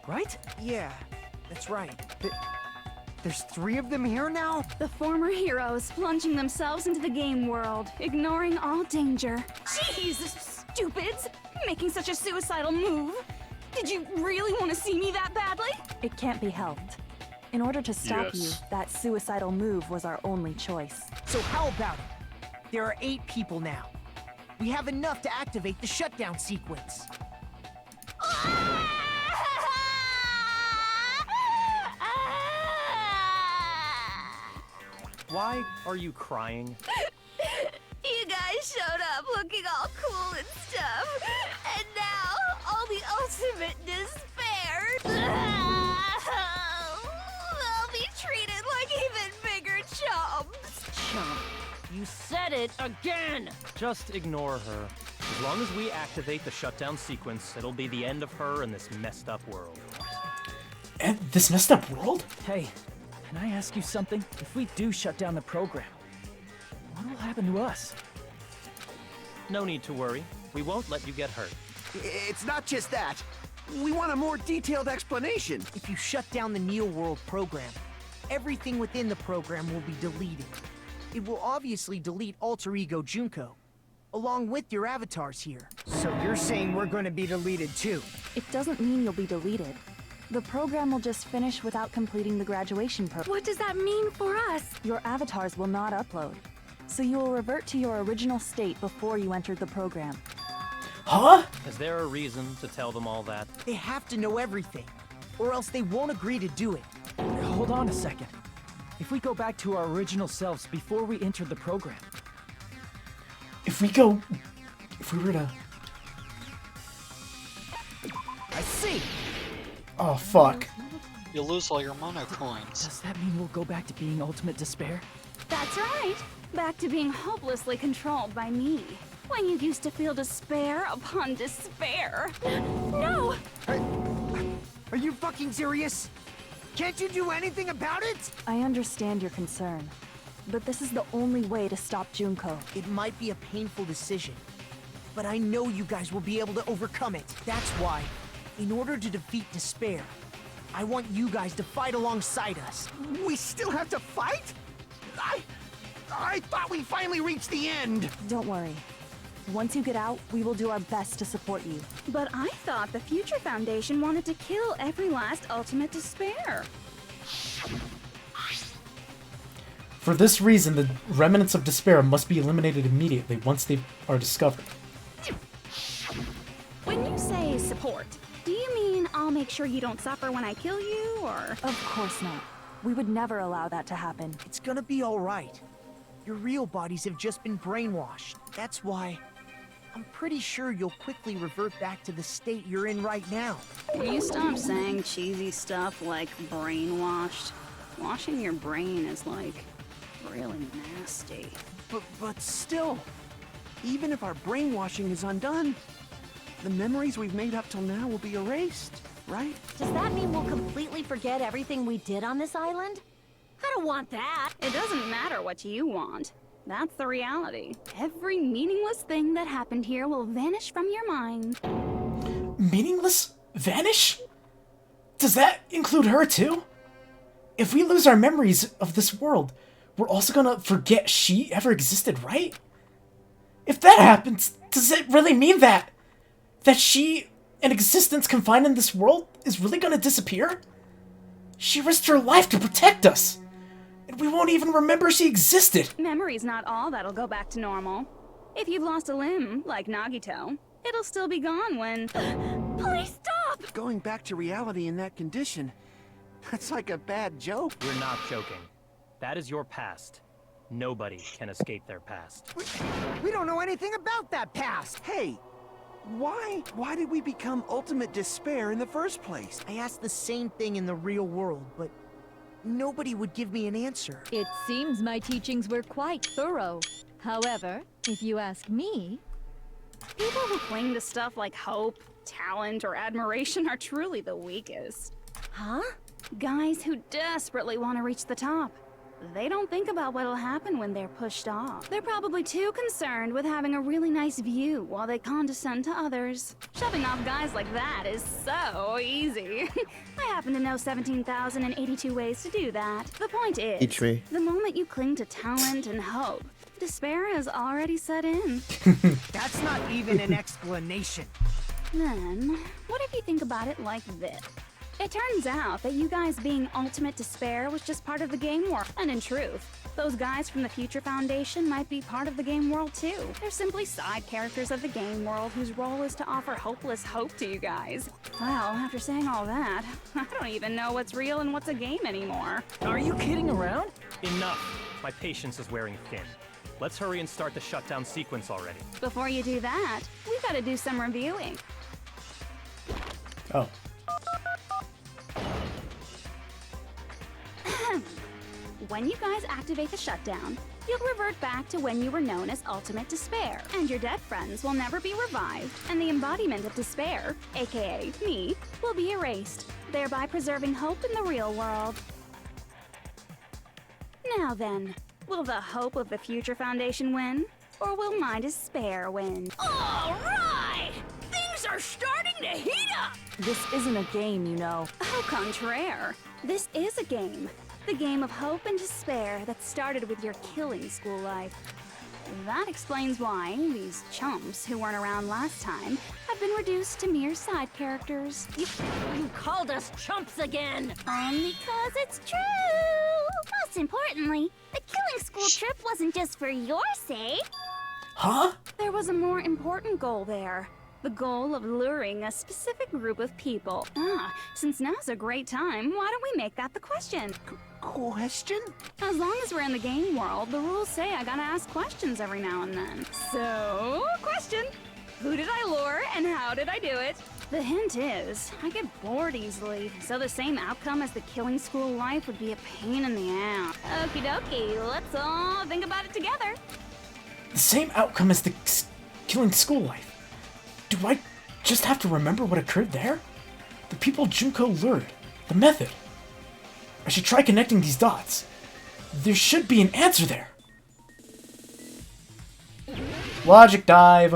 right? Yeah, that's right. There's 3 of them here now? The former heroes plunging themselves into the game world, ignoring all danger. Jeez, stupids! Making such a suicidal move. Did you really want to see me that badly? It can't be helped. In order to stop Yes. you, that suicidal move was our only choice. So how about it? There are 8 people now. We have enough to activate the shutdown sequence. Why are you crying? You guys showed up looking all cool and stuff, and now all the ultimate despair. They'll be treated like even bigger chumps. Chump. You said it again! Just ignore her. As long as we activate the shutdown sequence, it'll be the end of her in this messed up world. And this messed up world? Hey, can I ask you something? If we do shut down the program, what will happen to us? No need to worry. We won't let you get hurt. It's not just that. We want a more detailed explanation. If you shut down the Neo World program, everything within the program will be deleted. It will obviously delete Alter Ego Junko, along with your avatars here. So you're saying we're going to be deleted too? It doesn't mean you'll be deleted. The program will just finish without completing the graduation program. What does that mean for us? Your avatars will not upload, so you will revert to your original state before you entered the program. Huh? Is there a reason to tell them all that? They have to know everything, or else they won't agree to do it. Hold on a second. If we go back to our original selves before we entered the program. If we were to... I see! Oh, fuck. You'll lose all your mono coins. Does that mean we'll go back to being Ultimate Despair? That's right. Back to being hopelessly controlled by me. When you used to feel despair upon despair. No! Are you fucking serious? Can't you do anything about it? I understand your concern, but this is the only way to stop Junko. It might be a painful decision, but I know you guys will be able to overcome it. That's why, in order to defeat despair, I want you guys to fight alongside us. We still have to fight? I thought we finally reached the end. Don't worry. Once you get out, we will do our best to support you. But I thought the Future Foundation wanted to kill every last ultimate despair. For this reason, the remnants of despair must be eliminated immediately once they are discovered. When you say support, do you mean I'll make sure you don't suffer when I kill you, or...? Of course not. We would never allow that to happen. It's gonna be alright. Your real bodies have just been brainwashed. That's why I'm pretty sure you'll quickly revert back to the state you're in right now. Can you stop saying cheesy stuff like brainwashed? Washing your brain is like really nasty. But still, even if our brainwashing is undone, the memories we've made up till now will be erased, right? Does that mean we'll completely forget everything we did on this island? I don't want that. It doesn't matter what you want. That's the reality. Every meaningless thing that happened here will vanish from your mind. Meaningless? Vanish? Does that include her too? If we lose our memories of this world, we're also gonna forget she ever existed, right? If that happens, does it really mean that she, an existence confined in this world, is really gonna disappear? She risked her life to protect us, and we won't even remember she existed. Memory's not all that'll go back to normal. If you've lost a limb, like Nagito, it'll still be gone when... Please stop! Going back to reality in that condition, that's like a bad joke. We're not joking. That is your past. Nobody can escape their past. We don't know anything about that past. Hey, Why? Why did we become ultimate despair in the first place? I asked the same thing in the real world, but nobody would give me an answer. It seems my teachings were quite thorough. However, if you ask me... People who cling to stuff like hope, talent, or admiration are truly the weakest. Huh? Guys who desperately want to reach the top. They don't think about what'll happen when they're pushed off. They're probably too concerned with having a really nice view while they condescend to others. Shoving off guys like that is so easy. I happen to know 17,082 ways to do that. The point is, Teach me. the moment you cling to talent and hope, despair has already set in. That's not even an explanation. Then, what if you think about it like this? It turns out that you guys being ultimate despair was just part of the game world. And in truth, those guys from the Future Foundation might be part of the game world too. They're simply side characters of the game world whose role is to offer hopeless hope to you guys. Well, after saying all that, I don't even know what's real and what's a game anymore. Are you kidding around? Enough. My patience is wearing thin. Let's hurry and start the shutdown sequence already. Before you do that, we gotta do some reviewing. Oh. When you guys activate the shutdown, you'll revert back to when you were known as Ultimate Despair, and your dead friends will never be revived, and the embodiment of despair, aka me, will be erased, thereby preserving hope in the real world. Now then, will the hope of the Future Foundation win, or will my despair win? All right! Things are starting to heat up! This isn't a game, you know. Au contraire. This is a game. The game of hope and despair that started with your killing school life. That explains why these chumps who weren't around last time have been reduced to mere side characters. You called us chumps again! Because it's true! Most importantly, the killing school trip wasn't just for your sake. Huh? There was a more important goal there. The goal of luring a specific group of people. Since now's a great time, why don't we make that the question? Question? As long as we're in the game world, the rules say I gotta ask questions every now and then. So, question. Who did I lure and how did I do it? The hint is, I get bored easily, so the same outcome as the killing school life would be a pain in the ass. Okie dokie, let's all think about it together. The same outcome as the killing school life. Do I just have to remember what occurred there? The people Junko lured. The method. I should try connecting these dots. There should be an answer there. Logic dive.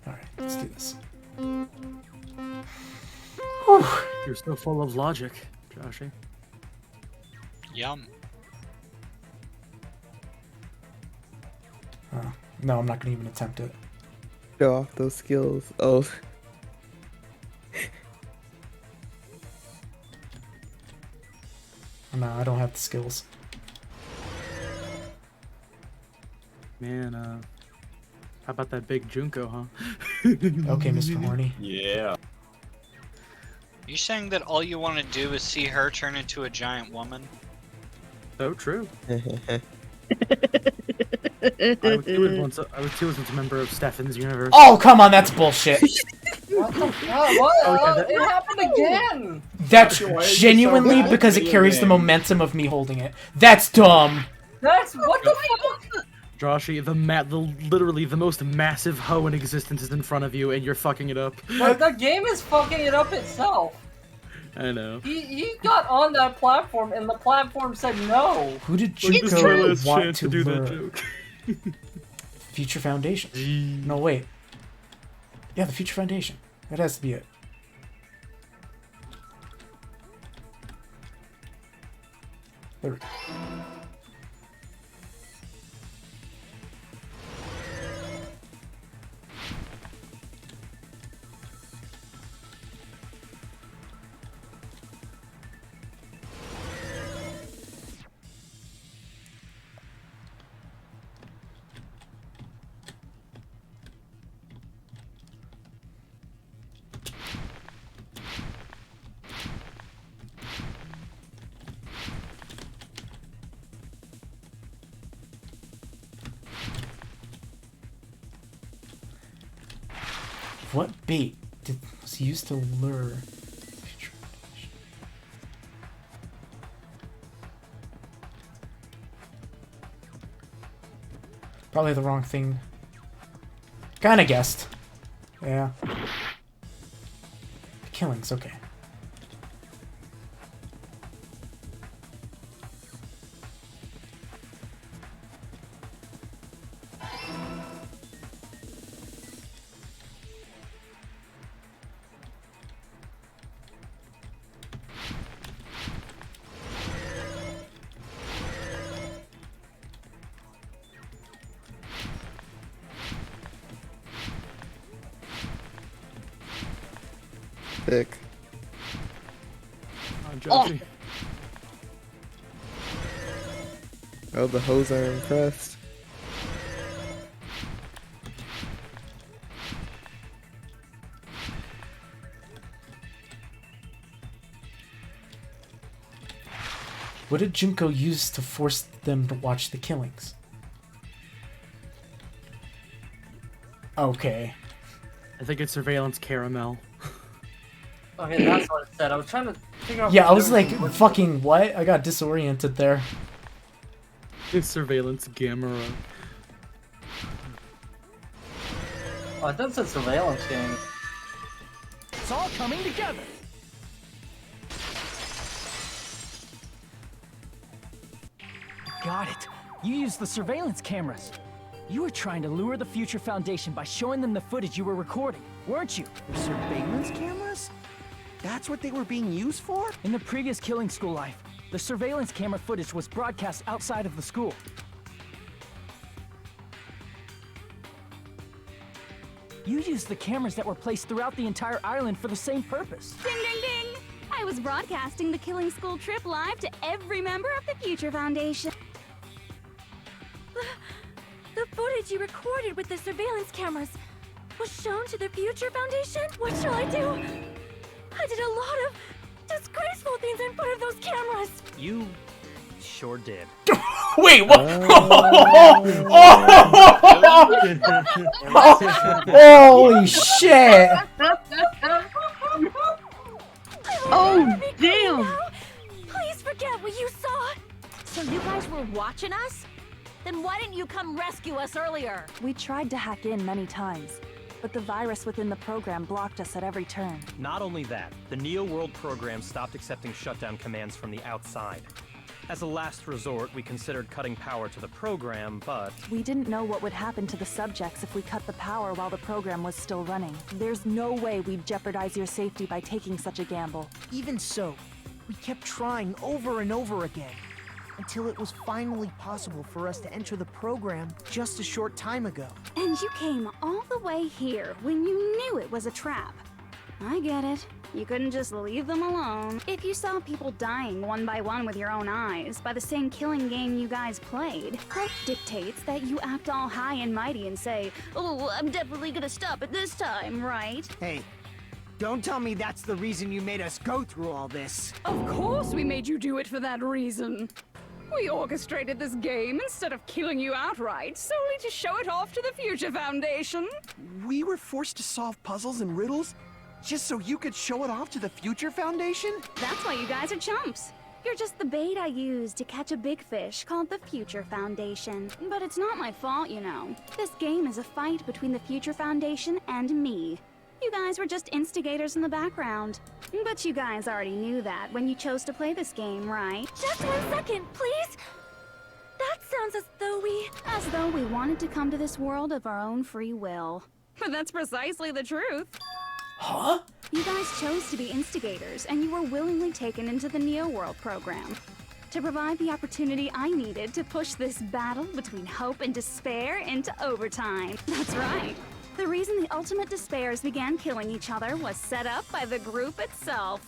Alright, let's do this. Whew. You're so full of logic, Joshy. Yum. No, I'm not going to even attempt it. Show off those skills. Oh. No, I don't have the skills. Man, how about that big Junko, huh? Okay, Mr. Horny. Yeah. You saying that all you want to do is see her turn into a giant woman? So true. I was too once a member of Stefan's universe. Oh, come on, that's bullshit. What the fuck? What? It happened again! That's genuinely because it carries the momentum of me holding it. That's dumb. That's what the fuck? Joshy, literally the most massive hoe in existence is in front of you, and you're fucking it up. The game is fucking it up itself. I know. He got on that platform, and the platform said no. Who did Junko want to do that joke? Future Foundation. No, wait. Yeah, the Future Foundation. That has to be it. There we go. What bait was used to lure? Probably the wrong thing. Kinda guessed. Yeah. The killings, okay. Thick. Josie. Oh, the hoes are impressed. What did Junko use to force them to watch the killings? Okay. I think it's surveillance caramel. Okay, that's what it said. I was trying to figure out. Yeah, I was like, fucking what? I got disoriented there. It's surveillance camera. Oh, it does say surveillance game. It's all coming together. Got it. You used the surveillance cameras. You were trying to lure the Future Foundation by showing them the footage you were recording, weren't you? Surveillance cameras? That's what they were being used for? In the previous Killing School life, the surveillance camera footage was broadcast outside of the school. You used the cameras that were placed throughout the entire island for the same purpose. Ding ding ding! I was broadcasting the Killing School trip live to every member of the Future Foundation. The footage you recorded with the surveillance cameras was shown to the Future Foundation? What shall I do? I did a lot of disgraceful things in front of those cameras. You sure did. Wait, what? Holy shit! Oh, damn! Please forget what you saw. So you guys were watching us? Then why didn't you come rescue us earlier? We tried to hack in many times, but the virus within the program blocked us at every turn. Not only that, the Neo World program stopped accepting shutdown commands from the outside. As a last resort, we considered cutting power to the program, but... We didn't know what would happen to the subjects if we cut the power while the program was still running. There's no way we'd jeopardize your safety by taking such a gamble. Even so, we kept trying over and over again, until it was finally possible for us to enter the program just a short time ago. And you came all the way here when you knew it was a trap. I get it. You couldn't just leave them alone. If you saw people dying one by one with your own eyes by the same killing game you guys played, health dictates that you act all high and mighty and say, "Oh, I'm definitely gonna stop it this time, right?" Hey, don't tell me that's the reason you made us go through all this. Of course we made you do it for that reason. We orchestrated this game instead of killing you outright, solely to show it off to the Future Foundation. We were forced to solve puzzles and riddles just so you could show it off to the Future Foundation? That's why you guys are chumps. You're just the bait I used to catch a big fish called the Future Foundation. But it's not my fault, you know. This game is a fight between the Future Foundation and me. You guys were just instigators in the background. But you guys already knew that when you chose to play this game, right? Just 1 second, please. That sounds as though we wanted to come to this world of our own free will. But that's precisely the truth. Huh? You guys chose to be instigators, and you were willingly taken into the Neo World program to provide the opportunity I needed to push this battle between hope and despair into overtime. That's right. The reason the ultimate despairs began killing each other was set up by the group itself.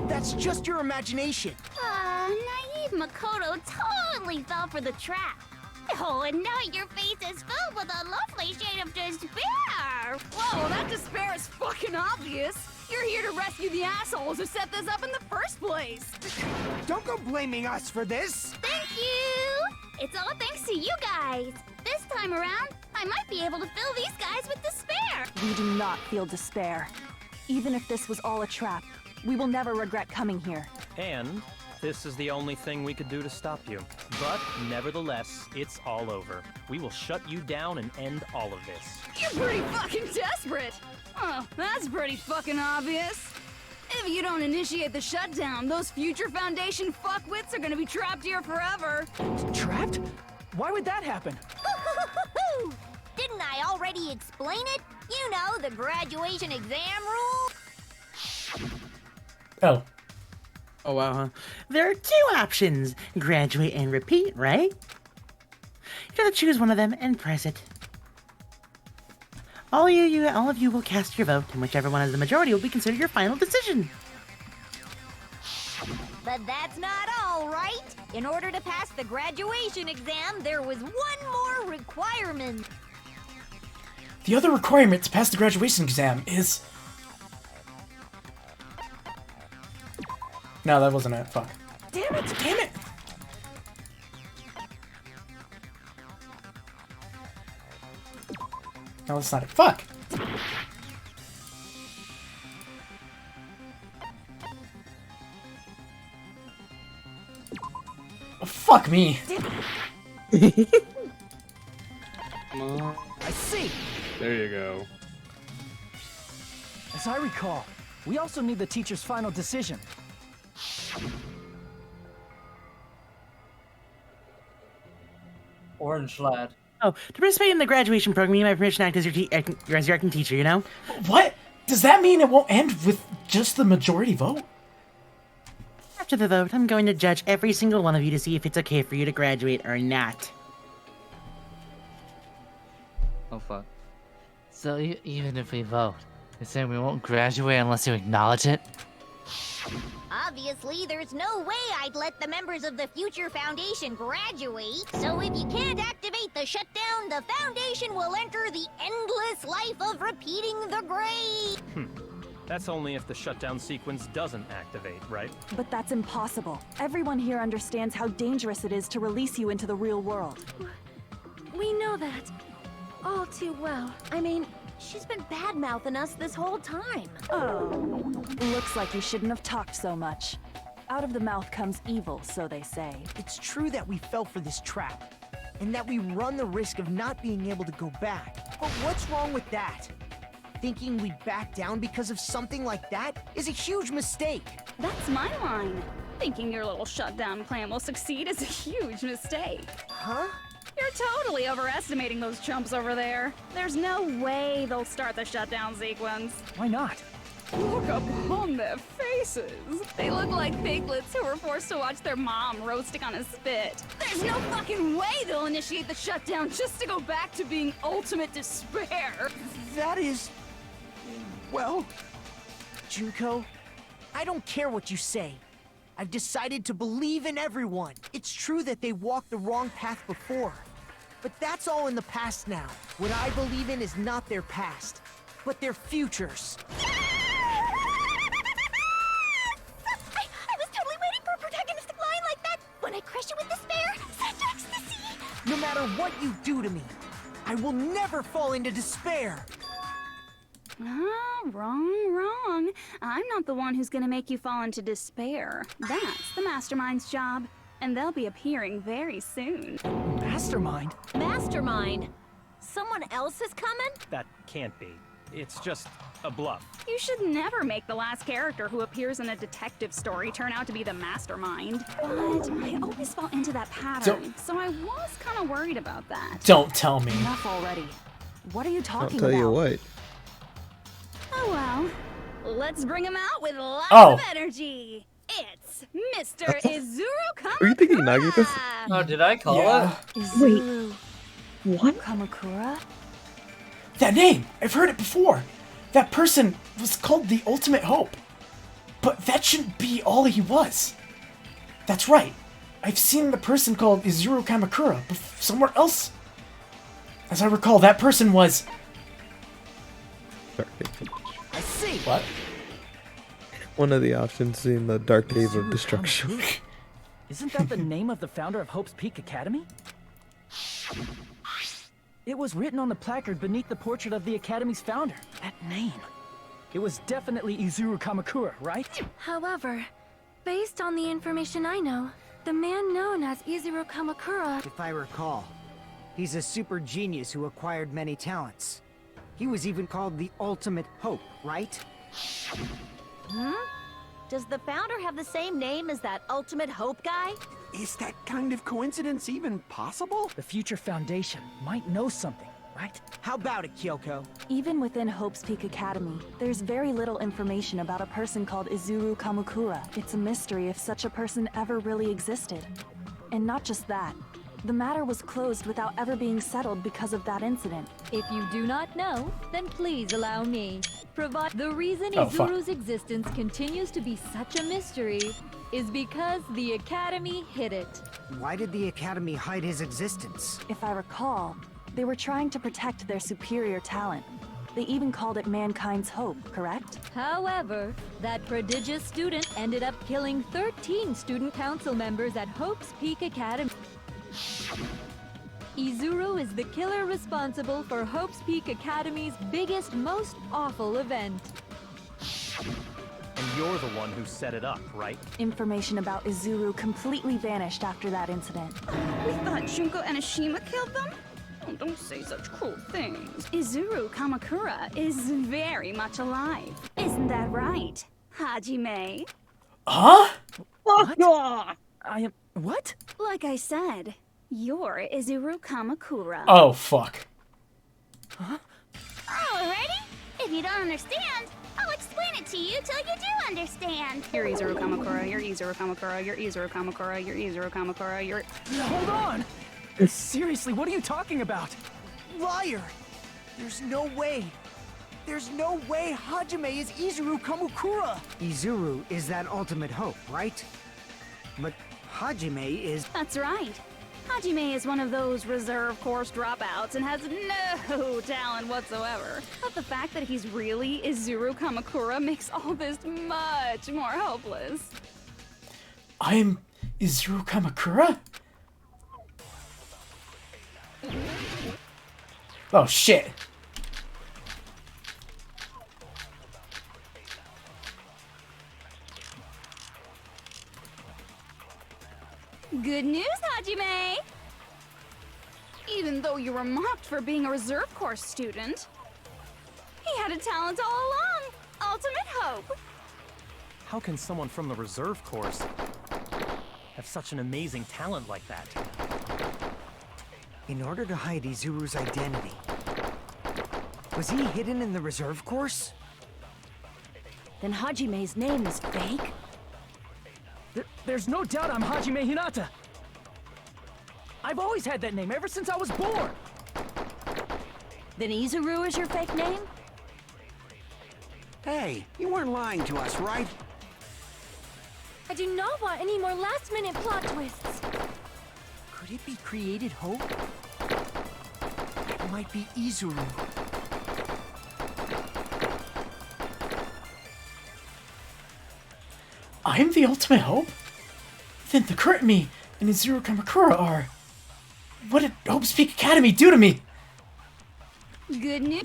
That's just your imagination. Naive Makoto totally fell for the trap. Oh, and now your face is filled with a lovely shade of despair! Whoa, that despair is fucking obvious! You're here to rescue the assholes who set this up in the first place! Don't go blaming us for this! Thank you! It's all thanks to you guys! This time around, I might be able to fill these guys with despair. We do not feel despair. Even if this was all a trap, we will never regret coming here. And this is the only thing we could do to stop you. But nevertheless, it's all over. We will shut you down and end all of this. You're pretty fucking desperate. Oh, that's pretty fucking obvious. If you don't initiate the shutdown, those future Foundation fuckwits are gonna be trapped here forever. Trapped? Why would that happen? Didn't I already explain it? You know, the graduation exam rule. Oh. Oh, wow, huh? There are two options. Graduate and repeat, right? You gotta choose one of them and press it. All of you will cast your vote, and whichever one has the majority will be considered your final decision. But that's not all, right? In order to pass the graduation exam, there was one more requirement. The other requirement to pass the graduation exam is... No, that wasn't it. Fuck. Damn it! Damn it! No, that's not it. Fuck! Oh, fuck me. Come on. I see! There you go. As I recall, we also need the teacher's final decision. Orange lad. Oh, to participate in the graduation program, you have permission to act as your acting teacher, you know? What? Does that mean it won't end with just the majority vote? After the vote, I'm going to judge every single one of you to see if it's okay for you to graduate or not. Oh fuck. So even if we vote, you're saying we won't graduate unless you acknowledge it? Obviously, there's no way I'd let the members of the Future Foundation graduate. So if you can't activate the shutdown, the Foundation will enter the endless life of repeating the grade. That's only if the shutdown sequence doesn't activate, right? But that's impossible. Everyone here understands how dangerous it is to release you into the real world. We know that all too well. I mean, she's been bad-mouthing us this whole time. Oh, looks like you shouldn't have talked so much. Out of the mouth comes evil, so they say. It's true that we fell for this trap, and that we run the risk of not being able to go back. But what's wrong with that? Thinking we'd back down because of something like that is a huge mistake. That's my line. Thinking your little shutdown plan will succeed is a huge mistake. Huh? You're totally overestimating those chumps over there. There's no way they'll start the shutdown sequence. Why not? Look upon their faces. They look like piglets who were forced to watch their mom roasting on a spit. There's no fucking way they'll initiate the shutdown just to go back to being ultimate despair. That is... well... Junko, I don't care what you say. I've decided to believe in everyone. It's true that they walked the wrong path before, but that's all in the past now. What I believe in is not their past, but their futures. I was totally waiting for a protagonistic line like that. When I crush you with despair, such ecstasy. No matter what you do to me, I will never fall into despair. Ah, wrong. I'm not the one who's gonna make you fall into despair. That's the Mastermind's job, and they'll be appearing very soon. Mastermind? Mastermind? Someone else is coming? That can't be. It's just a bluff. You should never make the last character who appears in a detective story turn out to be the mastermind. But I always fall into that pattern, so I was kind of worried about that. Don't tell me. Enough already. What are you talking I'll tell about? you what. Oh well, let's bring him out with lots of energy. It's Mr. Izuru Kamakura. Are you thinking Nagita? Oh, did I call it? Izuru. What? Kamakura? That name! I've heard it before! That person was called the Ultimate Hope. But that shouldn't be all he was. That's right. I've seen the person called Izuru Kamakura somewhere else. As I recall, that person was... I see. What? One of the options in the Dark Cave of Destruction. Isn't that the name of the founder of Hope's Peak Academy? It was written on the placard beneath the portrait of the Academy's founder. That name. It was definitely Izuru Kamakura, right? However, based on the information I know, the man known as Izuru Kamakura... If I recall, he's a super genius who acquired many talents. He was even called the Ultimate Hope, right? Hmm? Does the founder have the same name as that Ultimate Hope guy? Is that kind of coincidence even possible? The Future Foundation might know something, right? How about it, Kyoko? Even within Hope's Peak Academy, there's very little information about a person called Izuru Kamakura. It's a mystery if such a person ever really existed. And not just that. The matter was closed without ever being settled because of that incident. If you do not know, then please allow me. The reason Oh, fuck. Izuru's existence continues to be such a mystery is because the Academy hid it. Why did the Academy hide his existence? If I recall, they were trying to protect their superior talent. They even called it mankind's hope, correct? However, that prodigious student ended up killing 13 student council members at Hope's Peak Academy. Izuru is the killer responsible for Hope's Peak Academy's biggest, most awful event. And you're the one who set it up, right? Information about Izuru completely vanished after that incident. We thought Junko and Ashima killed them? Oh, don't say such cruel things. Izuru Kamakura is very much alive. Isn't that right, Hajime? Huh? What? I am... What? Like I said, you're Izuru Kamakura. Oh, fuck. Alrighty? If you don't understand, I'll explain it to you till you do understand. You're Izuru Kamakura, you're Izuru Kamakura, you're Izuru Kamakura, you're Izuru Kamakura, you're... Hold on! Seriously, what are you talking about? Liar! There's no way! There's no way Hajime is Izuru Kamakura! Izuru is that ultimate hope, right? But Hajime is... That's right. Hajime is one of those reserve course dropouts and has no talent whatsoever. But the fact that he's really Izuru Kamakura makes all this much more hopeless. I'm Izuru Kamakura? Oh, shit. Good news, Hajime! Even though you were mocked for being a reserve course student, he had a talent all along! Ultimate hope! How can someone from the reserve course have such an amazing talent like that? In order to hide Izuru's identity, was he hidden in the reserve course? Then Hajime's name is fake? There's no doubt I'm Hajime Hinata. I've always had that name ever since I was born. Then Izuru is your fake name? Hey, you weren't lying to us, right? I do not want any more last-minute plot twists. Could it be created hope? It might be Izuru. I'm the ultimate hope? Then the current me and Izuru Kamakura are... What did Hope's Peak Academy do to me? Good news.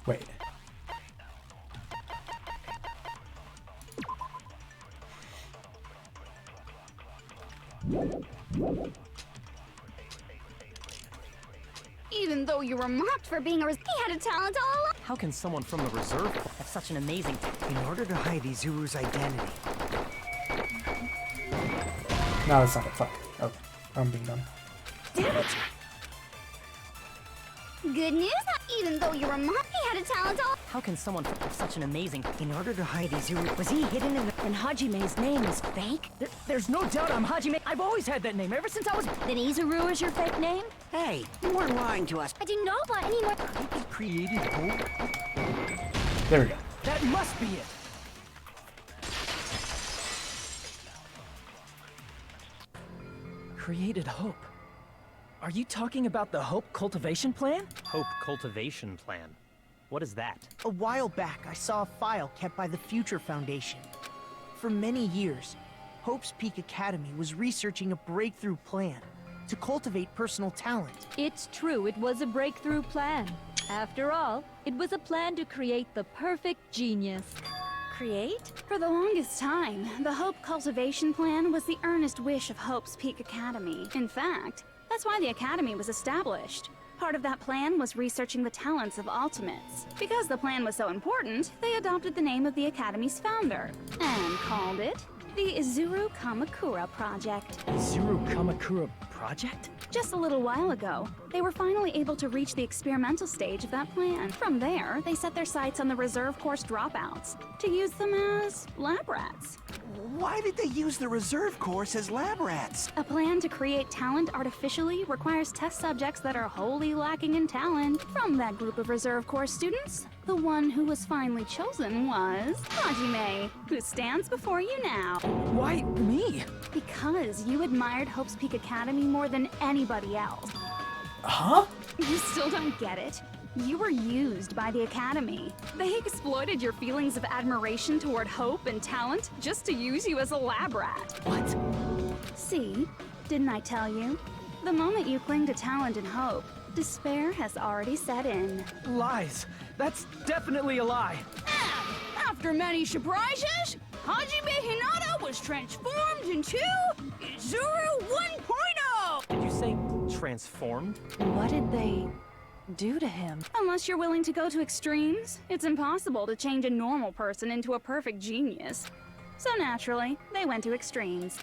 Wait. Even though you were mocked for being he had a talent all along. How can someone from the reserve have such an amazing... In order to hide Izuru's identity. No, that's not it. Fuck. Okay. I'm being dumb. Damn it! Good news, even though you were mocked, he had a talent all... How can someone have such an amazing... In order to hide Izuru, was he hidden in the... And Hajime's name is fake? There's no doubt I'm Hajime. I've always had that name ever since I was... Then Izuru is your fake name? Hey, you weren't lying to us. I do not want any more... Could it be created hope? There we go. That must be it. Created hope. Are you talking about the Hope Cultivation Plan? Hope Cultivation Plan. What is that? A while back, I saw a file kept by the Future Foundation. For many years, Hope's Peak Academy was researching a breakthrough plan to cultivate personal talent. It's true, it was a breakthrough plan. After all, it was a plan to create the perfect genius. Create? For the longest time, the Hope Cultivation Plan was the earnest wish of Hope's Peak Academy. In fact, that's why the Academy was established. Part of that plan was researching the talents of Ultimates. Because the plan was so important, they adopted the name of the Academy's founder and called it the Izuru Kamakura Project. Izuru Kamakura Project? Just a little while ago, they were finally able to reach the experimental stage of that plan. From there, they set their sights on the reserve course dropouts to use them as lab rats. Why did they use the reserve course as lab rats? A plan to create talent artificially requires test subjects that are wholly lacking in talent. From that group of reserve course students, the one who was finally chosen was Hajime, who stands before you now. Why me? Because you admired Hope's Peak Academy more than anybody else. Huh? You still don't get it? You were used by the Academy. They exploited your feelings of admiration toward hope and talent just to use you as a lab rat. What? See? Didn't I tell you? The moment you cling to talent and hope, despair has already set in. Lies. That's definitely a lie. And after many surprises, Hajime Hinata was transformed into Izuru 1.0! Did you say transformed? What did they do to him? Unless you're willing to go to extremes, it's impossible to change a normal person into a perfect genius. So naturally, they went to extremes.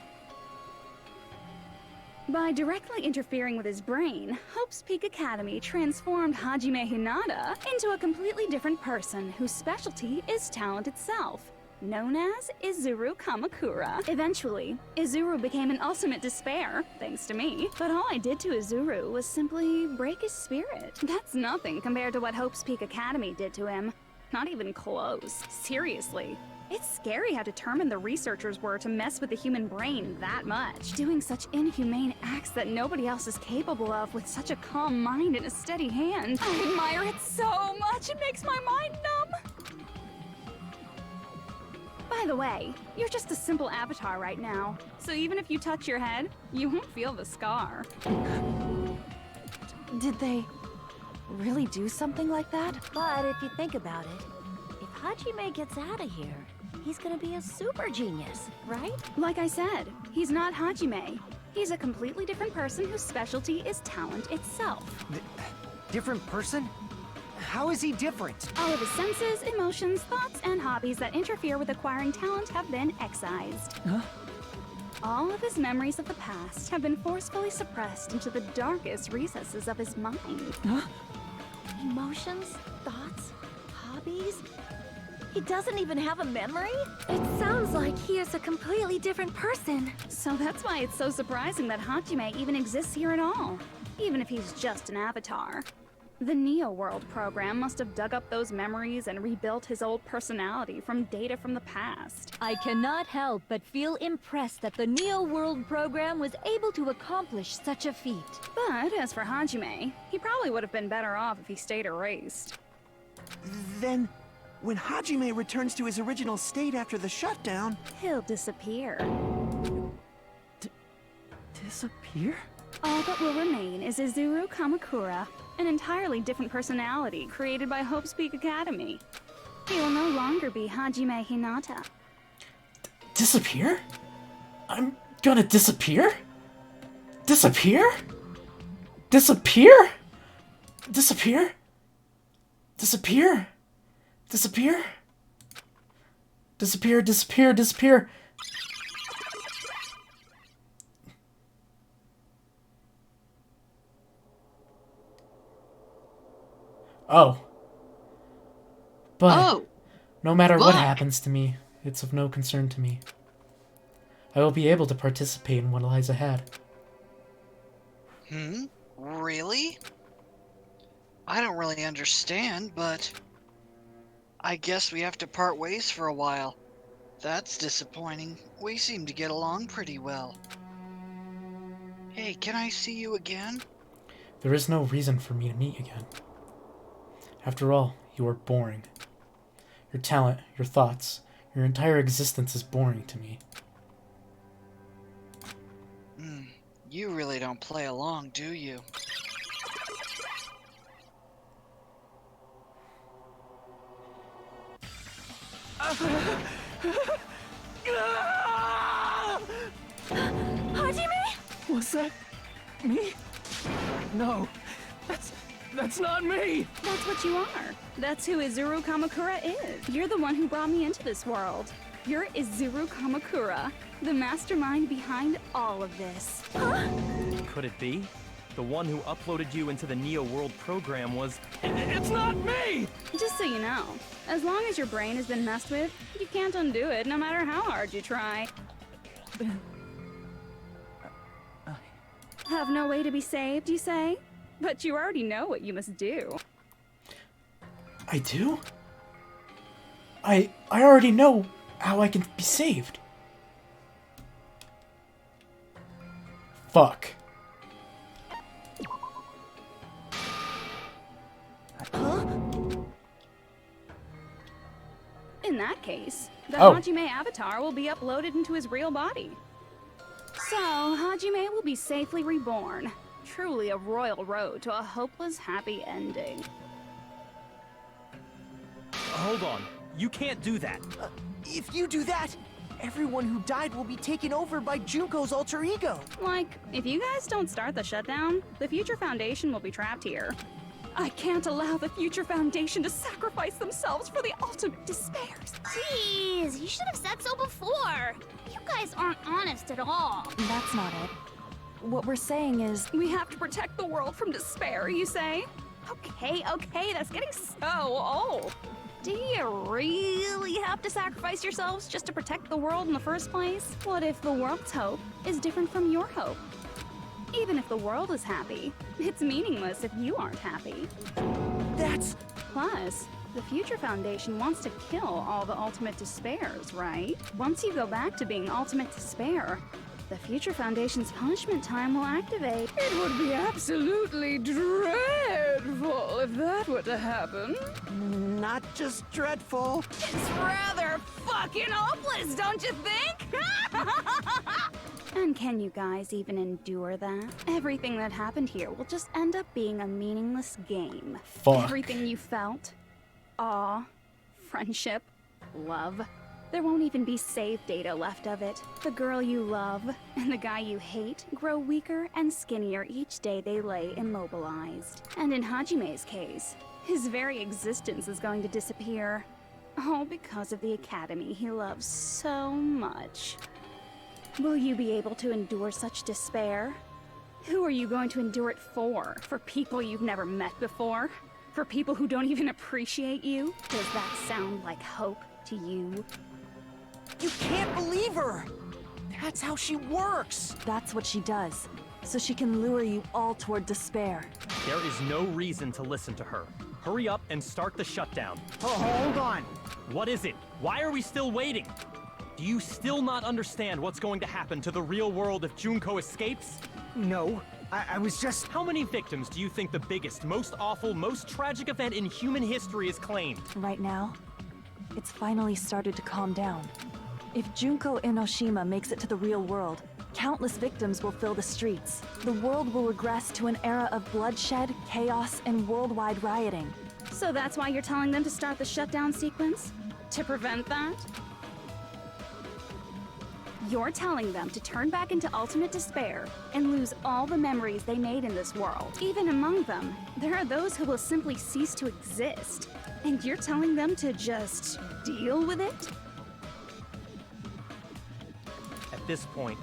By directly interfering with his brain, Hope's Peak Academy transformed Hajime Hinata into a completely different person whose specialty is talent itself, known as Izuru Kamakura. Eventually, Izuru became an ultimate despair, thanks to me. But all I did to Izuru was simply break his spirit. That's nothing compared to what Hope's Peak Academy did to him. Not even close. Seriously. It's scary how determined the researchers were to mess with the human brain that much, doing such inhumane acts that nobody else is capable of with such a calm mind and a steady hand. I admire it so much, it makes my mind numb. By the way, you're just a simple avatar right now, so even if you touch your head, you won't feel the scar. Did they really do something like that? But if you think about it, if Hajime gets out of here, he's gonna be a super genius, right? Like I said, he's not Hajime. He's a completely different person whose specialty is talent itself. Different person? How is he different? All of his senses, emotions, thoughts, and hobbies that interfere with acquiring talent have been excised. Huh? All of his memories of the past have been forcefully suppressed into the darkest recesses of his mind. Huh? Emotions, thoughts, hobbies? He doesn't even have a memory? It sounds like he is a completely different person. So that's why it's so surprising that Hajime even exists here at all, even if he's just an avatar. The Neo World program must have dug up those memories and rebuilt his old personality from data from the past. I cannot help but feel impressed that the Neo World program was able to accomplish such a feat. But as for Hajime, he probably would have been better off if he stayed erased. Then, when Hajime returns to his original state after the shutdown, he'll disappear. Disappear? All that will remain is Izuru Kamakura, an entirely different personality created by Hope's Peak Academy. He will no longer be Hajime Hinata. Disappear? I'm gonna disappear? Disappear? Disappear? Disappear? Disappear? Disappear? Disappear, disappear, disappear. Oh. But no matter what happens to me, it's of no concern to me. I will be able to participate in what lies ahead. Really? I don't really understand, but I guess we have to part ways for a while. That's disappointing. We seem to get along pretty well. Hey, can I see you again? There is no reason for me to meet again. After all, you are boring. Your talent, your thoughts, your entire existence is boring to me. You really don't play along, do you? Hajime? Was that me? No, that's not me! That's what you are. That's who Izuru Kamakura is. You're the one who brought me into this world. You're Izuru Kamakura, the mastermind behind all of this. Huh? Could it be? The one who uploaded you into the Neo World program was... It's not me! Just so you know, as long as your brain has been messed with, you can't undo it no matter how hard you try. Have no way to be saved, you say? But you already know what you must do. I do? I already know how I can be saved. Fuck. Huh? In that case, the Oh. Hajime avatar will be uploaded into his real body. So, Hajime will be safely reborn. Truly a royal road to a hopeless, happy ending. Hold on. You can't do that. If you do that, everyone who died will be taken over by Junko's alter ego. Like, if you guys don't start the shutdown, the Future Foundation will be trapped here. I can't allow the Future Foundation to sacrifice themselves for the ultimate despairs. Jeez, you should have said so before. You guys aren't honest at all. That's not it. What we're saying is... We have to protect the world from despair, you say? Okay, that's getting so old. Do you really have to sacrifice yourselves just to protect the world in the first place? What if the world's hope is different from your hope? Even if the world is happy, it's meaningless if you aren't happy. That's... Plus, the Future Foundation wants to kill all the ultimate despairs, right? Once you go back to being ultimate despair, the Future Foundation's punishment time will activate. It would be absolutely dreadful if that were to happen. Not just dreadful. It's rather fucking hopeless, don't you think? And can you guys even endure that? Everything that happened here will just end up being a meaningless game. Fuck. Everything you felt, awe, friendship, love, there won't even be save data left of it. The girl you love and the guy you hate grow weaker and skinnier each day they lay immobilized. And in Hajime's case, his very existence is going to disappear. All because of the academy he loves so much. Will you be able to endure such despair? Who are you going to endure it for? For people you've never met before? For people who don't even appreciate you? Does that sound like hope to you? You can't believe her! That's how she works! That's what she does, so she can lure you all toward despair. There is no reason to listen to her. Hurry up and start the shutdown. Oh, hold on! What is it? Why are we still waiting? Do you still not understand what's going to happen to the real world if Junko escapes? No, I was just... How many victims do you think the biggest, most awful, most tragic event in human history is claimed? Right now, it's finally started to calm down. If Junko Enoshima makes it to the real world, countless victims will fill the streets. The world will regress to an era of bloodshed, chaos, and worldwide rioting. So that's why you're telling them to start the shutdown sequence? To prevent that? You're telling them to turn back into ultimate despair and lose all the memories they made in this world. Even among them, there are those who will simply cease to exist. And you're telling them to just deal with it? At this point,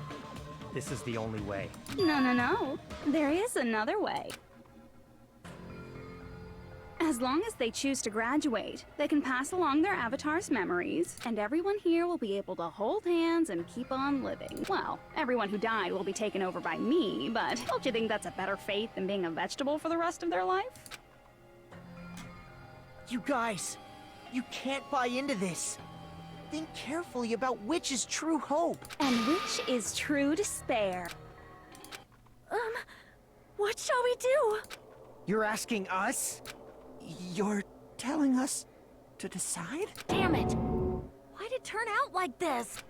this is the only way. No. There is another way. As long as they choose to graduate, they can pass along their avatar's memories, and everyone here will be able to hold hands and keep on living. Well, everyone who died will be taken over by me, but don't you think that's a better fate than being a vegetable for the rest of their life? You guys, you can't buy into this. Think carefully about which is true hope. And which is true despair. What shall we do? You're asking us? You're telling us to decide? Damn it! Why'd it turn out like this?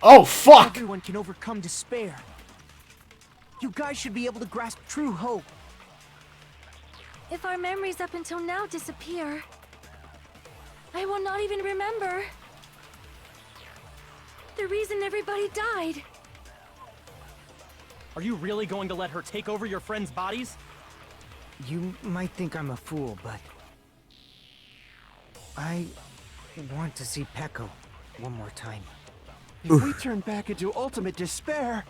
Oh, fuck! Everyone can overcome despair. You guys should be able to grasp true hope. If our memories up until now disappear, I will not even remember the reason everybody died. Are you really going to let her take over your friends' bodies? You might think I'm a fool, but I want to see Peko one more time. If we turn back into ultimate despair,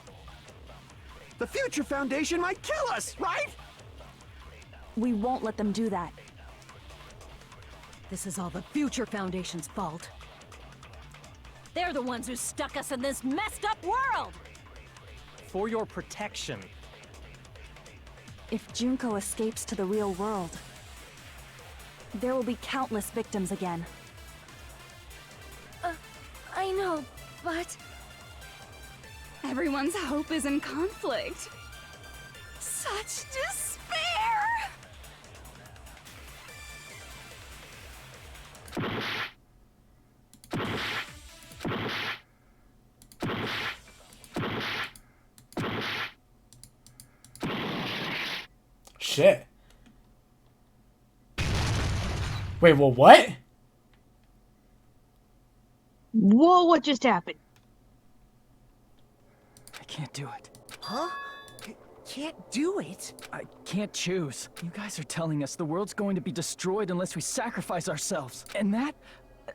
the Future Foundation might kill us, right? We won't let them do that. This is all the Future Foundation's fault. They're the ones who stuck us in this messed up world! For your protection. If Junko escapes to the real world, there will be countless victims again. I know, but... Everyone's hope is in conflict. Such despair! Shit. Wait, well, what? Whoa, what just happened? I can't do it. Huh? Can't do it? I can't choose. You guys are telling us the world's going to be destroyed unless we sacrifice ourselves. And that,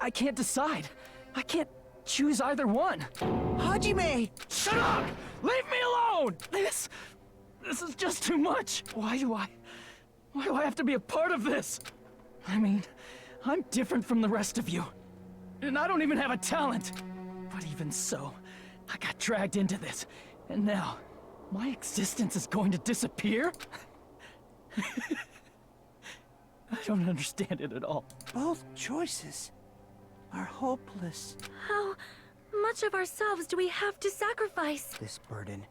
I can't decide. I can't choose either one. Hajime! Shut up! Leave me alone! This is just too much. Why do I have to be a part of this? I mean, I'm different from the rest of you. And I don't even have a talent. But even so, I got dragged into this. And now, my existence is going to disappear? I don't understand it at all. Both choices are hopeless. How much of ourselves do we have to sacrifice? This burden.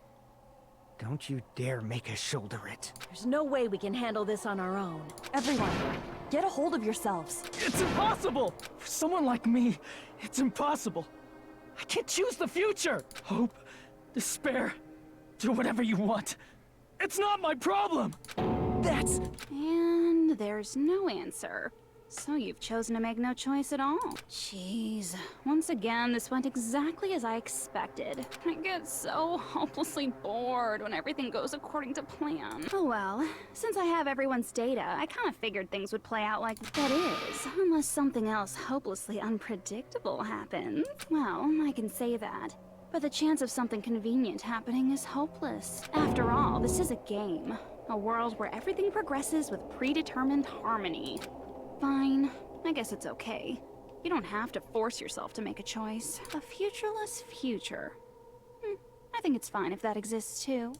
Don't you dare make us shoulder it. There's no way we can handle this on our own. Everyone, get a hold of yourselves. It's impossible! For someone like me, it's impossible. I can't choose the future! Hope, despair, do whatever you want. It's not my problem! That's... And there's no answer. So you've chosen to make no choice at all. Jeez. Once again, this went exactly as I expected. I get so hopelessly bored when everything goes according to plan. Oh well, since I have everyone's data, I kind of figured things would play out like that is, unless something else hopelessly unpredictable happens. Well, I can say that. But the chance of something convenient happening is hopeless. After all, this is a game. A world where everything progresses with predetermined harmony. Fine. I guess it's okay. You don't have to force yourself to make a choice. A futureless future. I think it's fine if that exists too.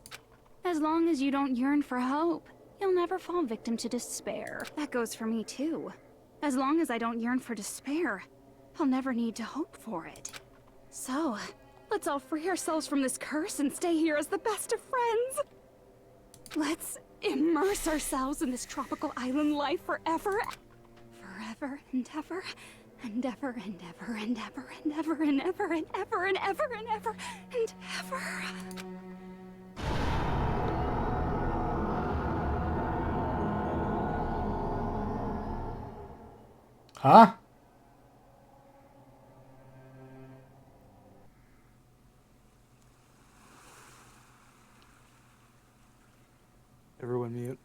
As long as you don't yearn for hope, you'll never fall victim to despair. That goes for me too. As long as I don't yearn for despair, I'll never need to hope for it. So, let's all free ourselves from this curse and stay here as the best of friends. Let's immerse ourselves in this tropical island life forever. Forever and ever, and ever and ever and ever and ever and ever and ever and ever and ever and ever. Huh? Everyone mute.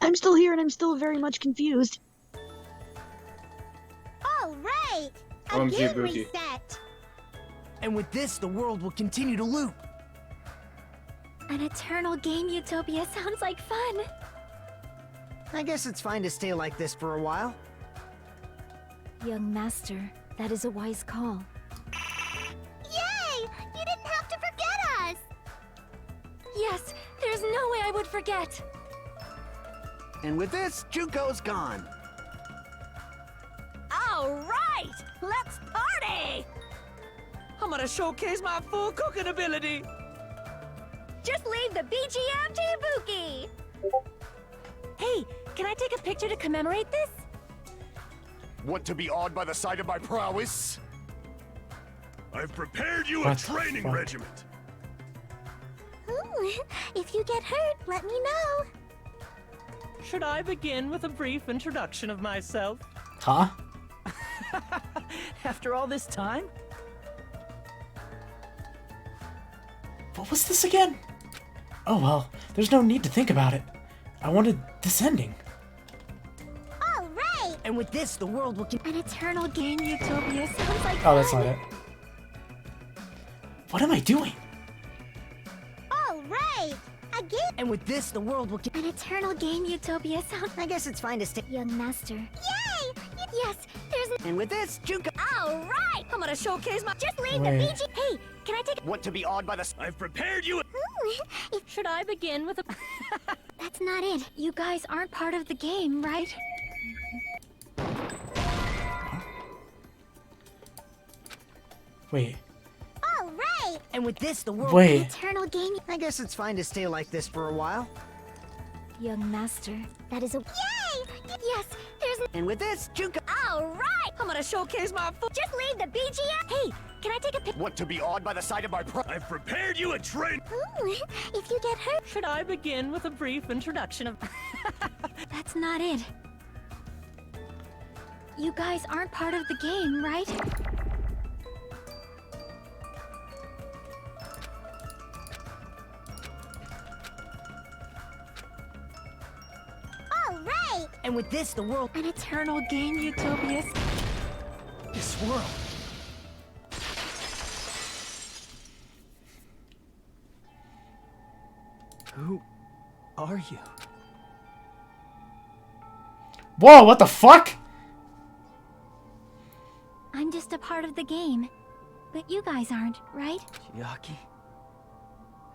I'm still here and I'm still very much confused. All right! OMG, Again Buki. reset! And with this, the world will continue to loop. An eternal game utopia sounds like fun. I guess it's fine to stay like this for a while. Young master, that is a wise call. Yay! You didn't have to forget us! Yes, there's no way I would forget. And with this, Junko's gone. All right! Let's party! I'm gonna showcase my full cooking ability. Just leave the BGM to Ibuki! Hey, can I take a picture to commemorate this? Want to be awed by the sight of my prowess? I've prepared you What a the training fuck? regiment. Ooh, if you get hurt, let me know. Should I begin with a brief introduction of myself? Huh? After all this time? What was this again? Oh well, there's no need to think about it. I wanted this ending. All right. And with this, the world will An eternal game utopia sounds like Oh, that's fun. not it. What am I doing? All right. Again. And with this, the world will An eternal game utopia sounds. I guess it's fine to stay. Young master. Yay! Yes, there's. And with this, Juka. All right. I'm gonna showcase my. Just leave Wait. the BG. Hey, can I take? Want to be awed by the... I've prepared you... Should I begin with a... That's not it. You guys aren't part of the game, right? Wait. All right. And with this, the world. Wait. Eternal game. I guess it's fine to stay like this for a while. Young master. That is a. Yay! Yes, there's. And with this, Juka. All right. I'm gonna showcase my. Just leave the BGM. Hey, can I take a pic? Want to be awed by the sight of my I've prepared you a train... Ooh, if you get hurt. Should I begin with a brief introduction of... That's not it. You guys aren't part of the game, right? All right. And with this, the world. An eternal game utopia. This world. Who are you? Whoa, what the fuck? I'm just a part of the game. But you guys aren't, right? Chiaki?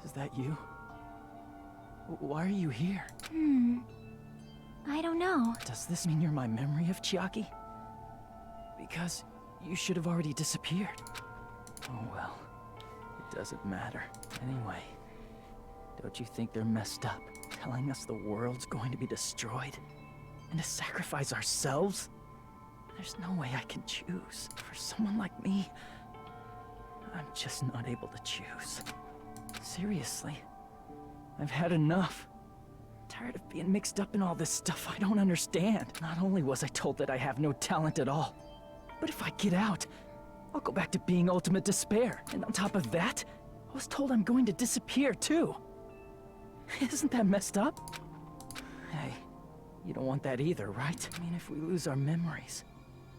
Is that you? Why are you here? I don't know. Does this mean you're my memory of Chiaki? Because you should have already disappeared. Oh well, it doesn't matter. Anyway, don't you think they're messed up, telling us the world's going to be destroyed? And to sacrifice ourselves? There's no way I can choose. For someone like me, I'm just not able to choose. Seriously, I've had enough. Tired of being mixed up in all this stuff I don't understand. Not only was I told that I have no talent at all, but if I get out, I'll go back to being ultimate despair. And on top of that, I was told I'm going to disappear too. Isn't that messed up? Hey, you don't want that either, right? I mean, if we lose our memories,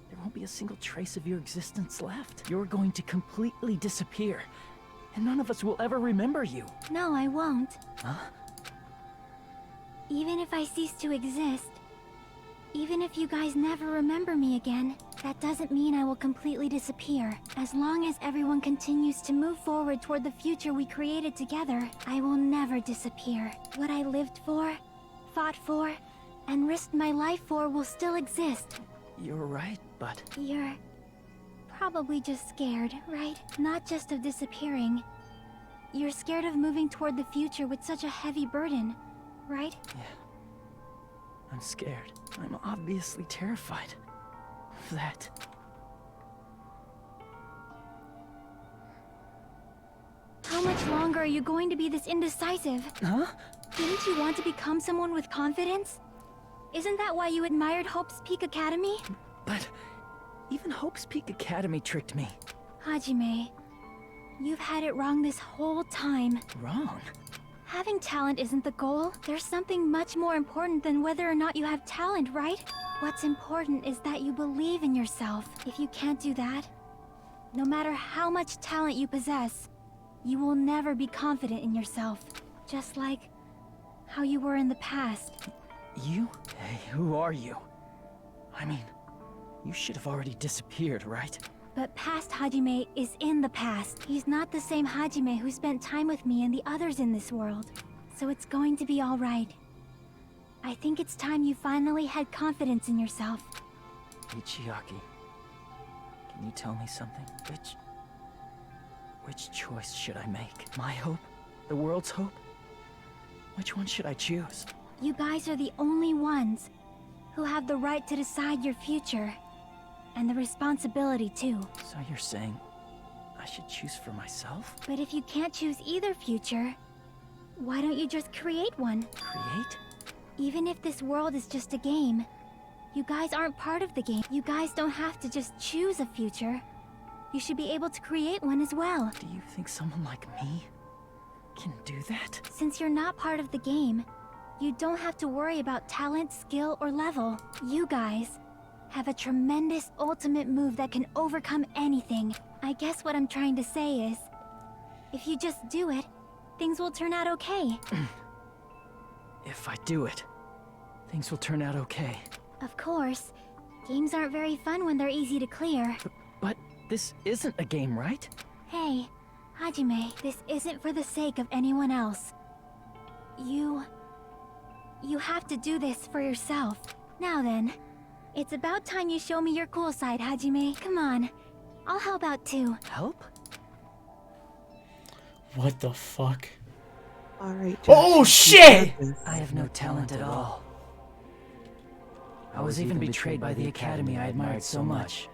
there won't be a single trace of your existence left. You're going to completely disappear, and none of us will ever remember you. No, I won't. Huh? Even if I cease to exist, even if you guys never remember me again, that doesn't mean I will completely disappear. As long as everyone continues to move forward toward the future we created together, I will never disappear. What I lived for, fought for, and risked my life for will still exist. You're right, but... You're probably just scared, right? Not just of disappearing. You're scared of moving toward the future with such a heavy burden, right? Yeah. I'm scared. I'm obviously terrified of that. How much longer are you going to be this indecisive? Huh? Didn't you want to become someone with confidence? Isn't that why you admired Hope's Peak Academy? But even Hope's Peak Academy tricked me. Hajime, you've had it wrong this whole time. Wrong? Having talent isn't the goal. There's something much more important than whether or not you have talent, right? What's important is that you believe in yourself. If you can't do that, no matter how much talent you possess, you will never be confident in yourself. Just like how you were in the past. You? Hey, who are you? I mean, you should have already disappeared, right? But past Hajime is in the past. He's not the same Hajime who spent time with me and the others in this world. So it's going to be all right. I think it's time you finally had confidence in yourself. Hey, Chiaki. Can you tell me something? Which choice should I make? My hope? The world's hope? Which one should I choose? You guys are the only ones who have the right to decide your future. And the responsibility, too. So you're saying I should choose for myself? But if you can't choose either future, why don't you just create one? Create? Even if this world is just a game, you guys aren't part of the game. You guys don't have to just choose a future. You should be able to create one as well. Do you think someone like me can do that? Since you're not part of the game, you don't have to worry about talent, skill, or level. You guys have a tremendous ultimate move that can overcome anything. I guess what I'm trying to say is, if you just do it, things will turn out okay. If I do it, things will turn out okay. Of course, games aren't very fun when they're easy to clear. But this isn't a game, right? Hey, Hajime, this isn't for the sake of anyone else. You have to do this for yourself. Now then, it's about time you show me your cool side, Hajime. Come on, I'll help out too. Help? What the fuck? Alright. Oh shit! I have no talent at all. I was even betrayed by the academy I admired so much.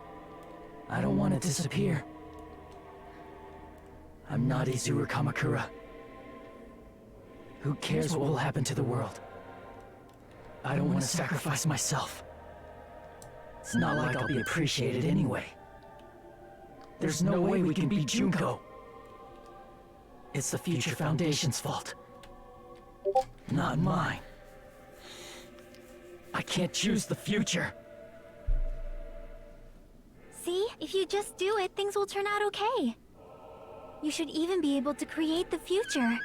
I don't want to disappear. I'm not Izuru Kamakura. Who cares what will happen to the world? I don't want to sacrifice myself. It's not like I'll be appreciated anyway. There's no way we can beat Junko. It's the Future Foundation's fault. Not mine. I can't choose the future. See? If you just do it, things will turn out okay. You should even be able to create the future.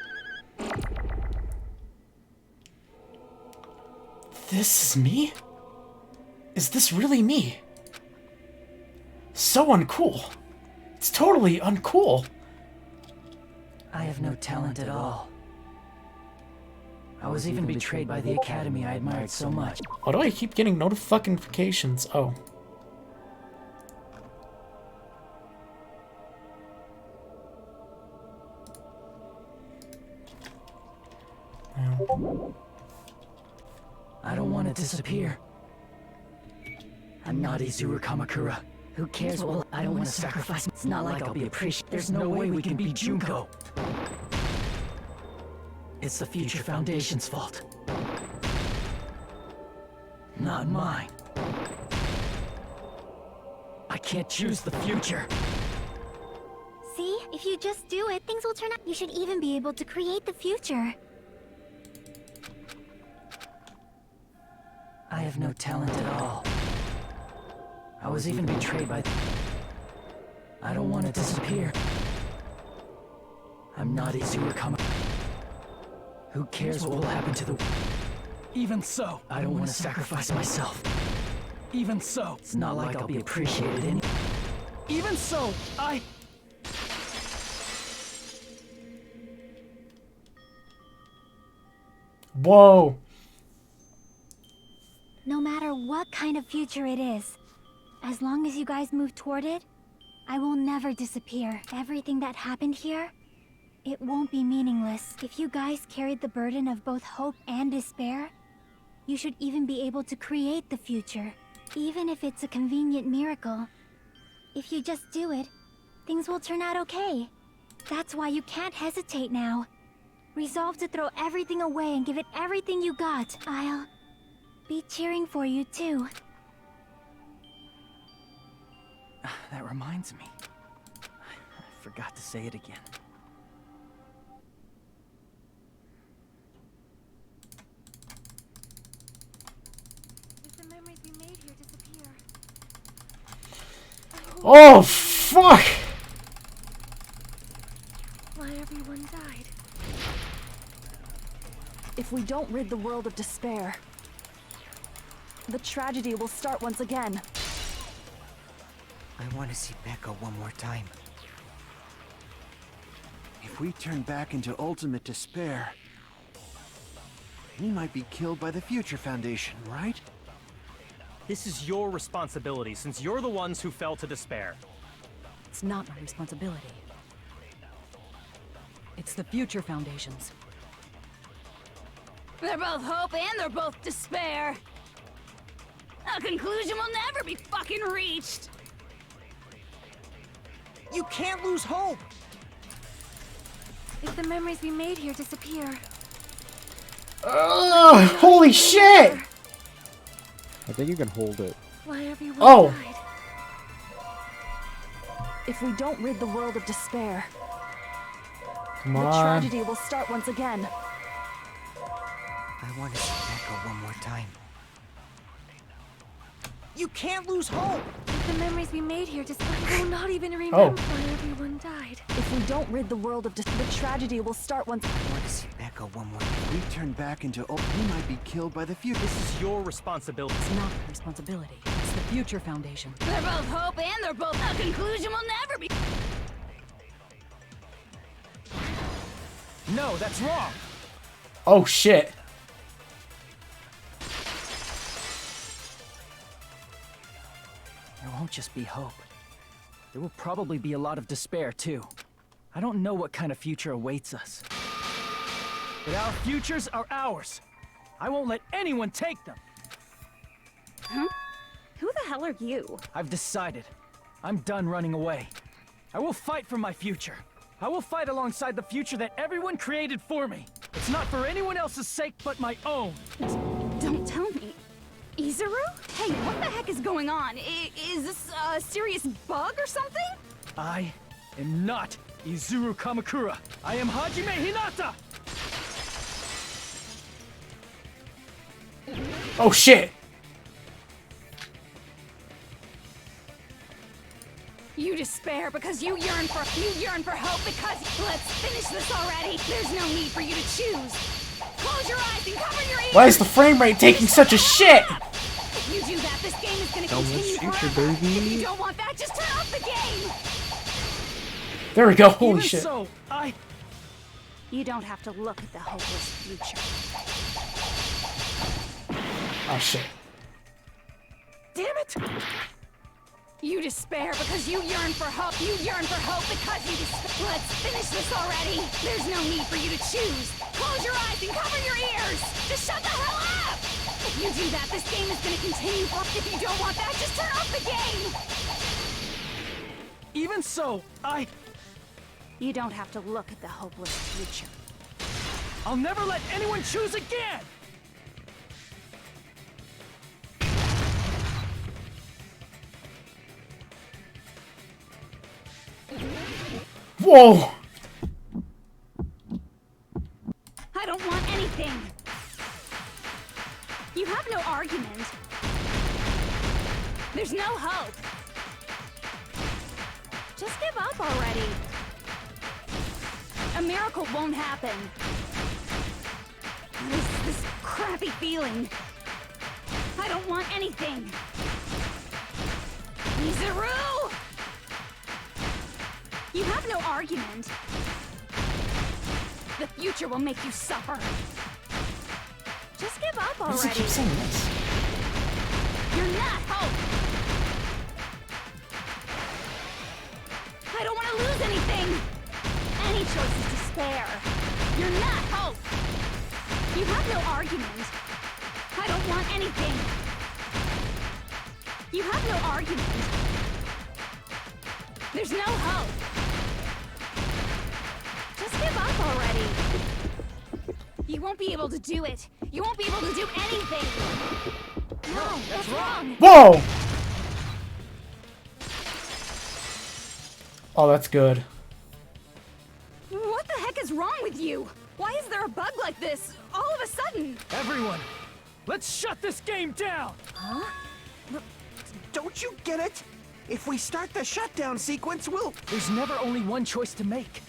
This is me? Is this really me? So uncool. It's totally uncool. I have no talent at all. I was even betrayed by the academy I admired so much. Why do I keep getting notifications? Oh. I don't want to disappear. I'm not Izuru Kamakura. Who cares? Well, I don't want to sacrifice. It's not like I'll be appreciated. There's no way we can beat Junko. It's the Future Foundation's fault. Not mine. I can't choose the future. See? If you just do it, things will turn out. You should even be able to create the future. I have no talent at all. I was even betrayed by... I don't want to disappear. I'm not Izuru Kamakura. Who cares what will happen to the... Even so, I don't want to sacrifice myself. Even so, it's not like I'll be appreciated any... Even so, Whoa. No matter what kind of future it is, as long as you guys move toward it, I will never disappear. Everything that happened here, it won't be meaningless. If you guys carried the burden of both hope and despair, you should even be able to create the future, even if it's a convenient miracle. If you just do it, things will turn out okay. That's why you can't hesitate now. Resolve to throw everything away and give it everything you got. I'll be cheering for you too. That reminds me. I forgot to say it again. If the memories we made here disappear. Oh, fuck! Why everyone died. If we don't rid the world of despair, the tragedy will start once again. I want to see Becca one more time. If we turn back into ultimate despair, he might be killed by the Future Foundation, right? This is your responsibility, since you're the ones who fell to despair. It's not my responsibility. It's the Future Foundation's. They're both hope and they're both despair. A conclusion will never be fucking reached. You can't lose hope. If the memories we made here disappear. Holy shit! I think you can hold it. Why everyone Oh! died. If we don't rid the world of despair, Come the on. tragedy will start once again. I want to see Echo one more time. You can't lose hope. If the memories we made here disappear, we'll not even remember why everyone died. If we don't rid the world of the tragedy will start once. I want to see Echo one more time. We turn back into we might be killed by the future. This is your responsibility. It's not my responsibility. It's the Future Foundation. They're both hope and they're both a conclusion will never be. No, that's wrong. Oh shit. There won't just be hope. There will probably be a lot of despair, too. I don't know what kind of future awaits us. But our futures are ours. I won't let anyone take them. Huh? Who the hell are you? I've decided. I'm done running away. I will fight for my future. I will fight alongside the future that everyone created for me. It's not for anyone else's sake but my own. Don't tell me. Izuru? Hey, what the heck is going on? Is this a serious bug or something? I am not Izuru Kamakura. I am Hajime Hinata! Oh shit! You despair because you yearn for hope because let's finish this already. There's no need for you to choose. Close your eyes and cover your ears. Why is the frame rate taking such a shit? If you do that, this game is gonna Don't continue miss future, forever. baby. If you don't want that, just turn off the game. There we go, holy Even shit. so, You don't have to look at the hopeless future. Oh shit. Damn it! You despair because you yearn for hope. You yearn for hope because you despair. Let's finish this already. There's no need for you to choose. Close your eyes and cover your ears. Just shut the hell up. If you do that, this game is going to continue. If you don't want that, just turn off the game. Even so, You don't have to look at the hopeless future. I'll never let anyone choose again! Whoa! I don't want anything. You have no argument. There's no hope. Just give up already. A miracle won't happen. This crappy feeling. I don't want anything. Izuru! You have no argument. The future will make you suffer. Just give up Why does he already. keep saying this? You're not hope. I don't want to lose anything. Any choice is despair. You're not hope. You have no argument. I don't want anything. You have no argument. There's no hope. Just give up already. You won't be able to do it. You won't be able to do anything. No, that's wrong. Whoa! Oh, that's good. What the heck is wrong with you? Why is there a bug like this all of a sudden? Everyone, let's shut this game down! Huh? Don't you get it? If we start the shutdown sequence, we'll... There's never only one choice to make.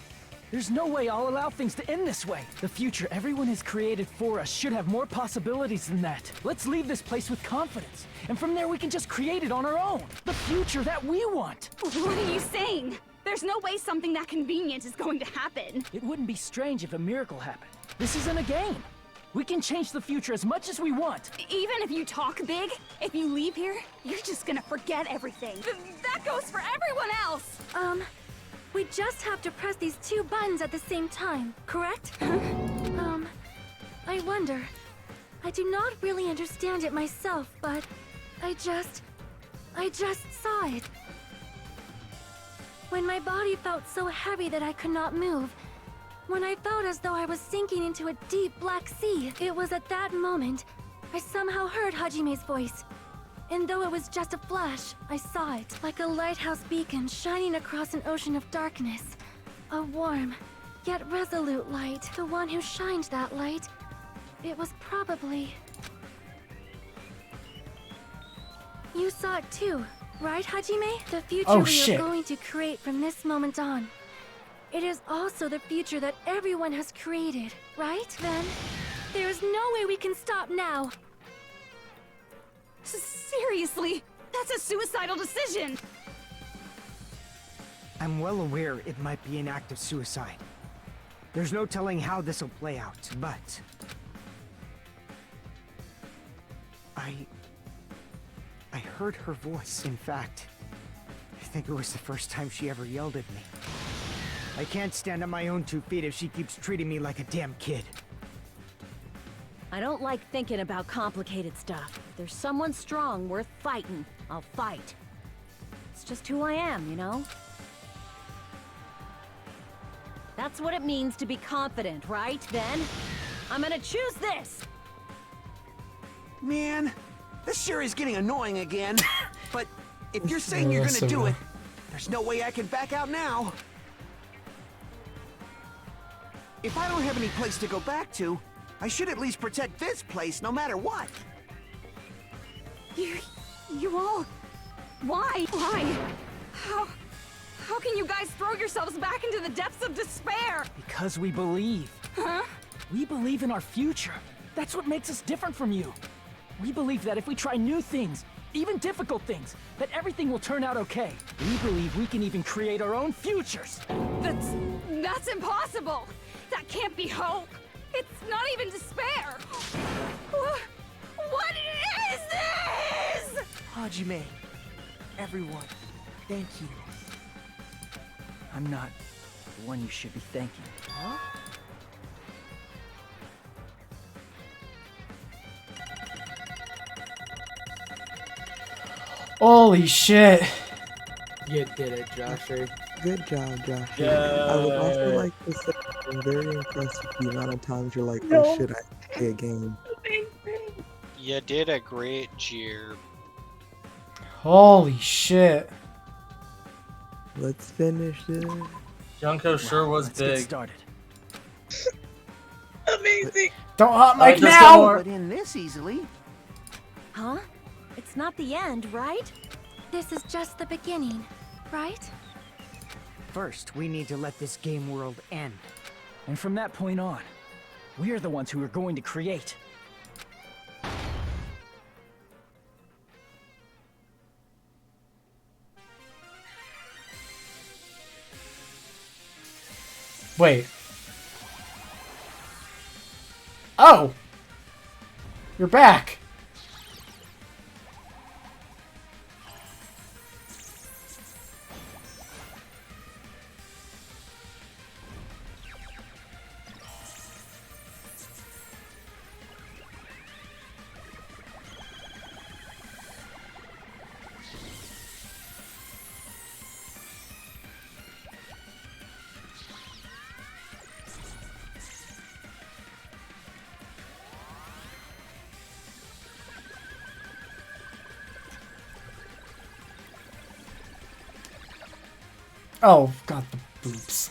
There's no way I'll allow things to end this way. The future everyone has created for us should have more possibilities than that. Let's leave this place with confidence. And from there we can just create it on our own. The future that we want. What are you saying? There's no way something that convenient is going to happen. It wouldn't be strange if a miracle happened. This isn't a game. We can change the future as much as we want. Even if you talk big, if you leave here, you're just gonna forget everything. That goes for everyone else! We just have to press these two buttons at the same time, correct? I wonder. I do not really understand it myself, but I just saw it. When my body felt so heavy that I could not move, when I felt as though I was sinking into a deep black sea, it was at that moment I somehow heard Hajime's voice. And though it was just a flash, I saw it, like a lighthouse beacon shining across an ocean of darkness. A warm, yet resolute light. The one who shined that light, it was probably... You saw it too, right, Hajime? The future we are going to create from this moment on. It is also the future that everyone has created, right? Then, there is no way we can stop now. Seriously, that's a suicidal decision! I'm well aware it might be an act of suicide. There's no telling how this will play out, but... I heard her voice. In fact, I think it was the first time she ever yelled at me. I can't stand on my own 2 feet if she keeps treating me like a damn kid. I don't like thinking about complicated stuff. If there's someone strong worth fighting, I'll fight. It's just who I am, you know? That's what it means to be confident, right, then? I'm gonna choose this! Man, this sure is getting annoying again. But if you're saying you're gonna do it, there's no way I can back out now. If I don't have any place to go back to, I should at least protect this place no matter what. You all... Why? How can you guys throw yourselves back into the depths of despair? Because we believe. Huh? We believe in our future. That's what makes us different from you. We believe that if we try new things, even difficult things, that everything will turn out okay. We believe we can even create our own futures. That's impossible! That can't be hope! It's not even despair! What is this?! Hajime, everyone, thank you. I'm not the one you should be thanking. Huh? Holy shit. You did it, Joshy. Good job, Josh. Yeah. I would also like to say I'm very impressed with the amount of times you're like, oh shit, I play a game. You did a great job. Holy shit. Let's finish this. Junko sure was let's big. Get started. Amazing. Don't hot mic just now. Put in this easily. Huh? It's not the end, right? This is just the beginning, right? First, we need to let this game world end. And from that point on, we are the ones who are going to create. Wait. Oh! You're back! Oh, got the boobs.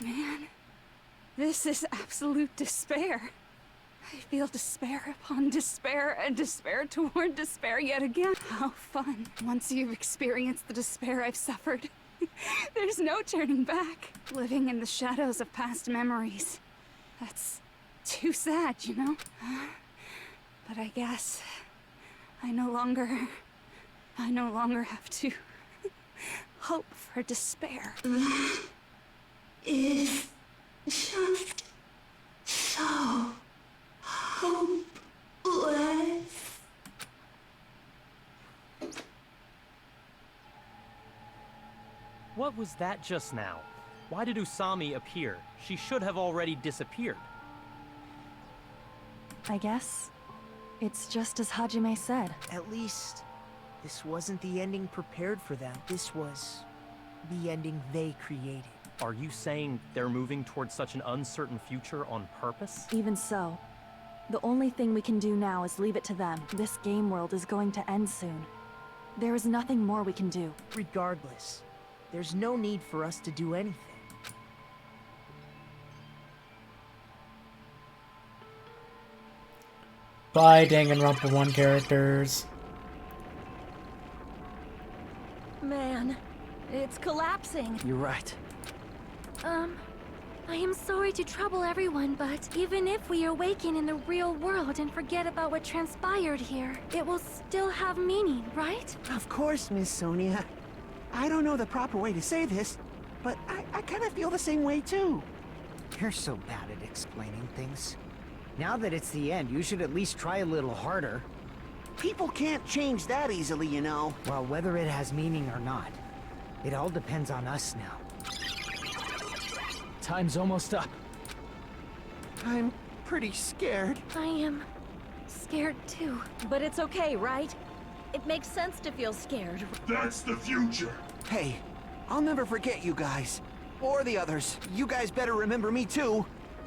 Man, this is absolute despair. I feel despair upon despair and despair toward despair yet again. How fun. Once you've experienced the despair I've suffered, there's no turning back. Living in the shadows of past memories. That's too sad, you know? But I guess I no longer I no longer have to hope for despair. Is just so hopeless. What was that just now? Why did Usami appear? She should have already disappeared. I guess it's just as Hajime said. At least, this wasn't the ending prepared for them. This was the ending they created. Are you saying they're moving towards such an uncertain future on purpose? Even so, the only thing we can do now is leave it to them. This game world is going to end soon. There is nothing more we can do. Regardless, there's no need for us to do anything. Bye, Danganronpa 1 characters. Man, it's collapsing. You're right. I am sorry to trouble everyone, but even if we awaken in the real world and forget about what transpired here, it will still have meaning, right? Of course, Miss Sonia. I don't know the proper way to say this, but I kind of feel the same way too. You're so bad at explaining things. Now that it's the end, you should at least try a little harder. People can't change that easily, you know. Well, whether it has meaning or not, it all depends on us now. Time's almost up. I'm pretty scared. I am scared too. But it's okay, right? It makes sense to feel scared. That's the future. Hey, I'll never forget you guys. Or the others. You guys better remember me too.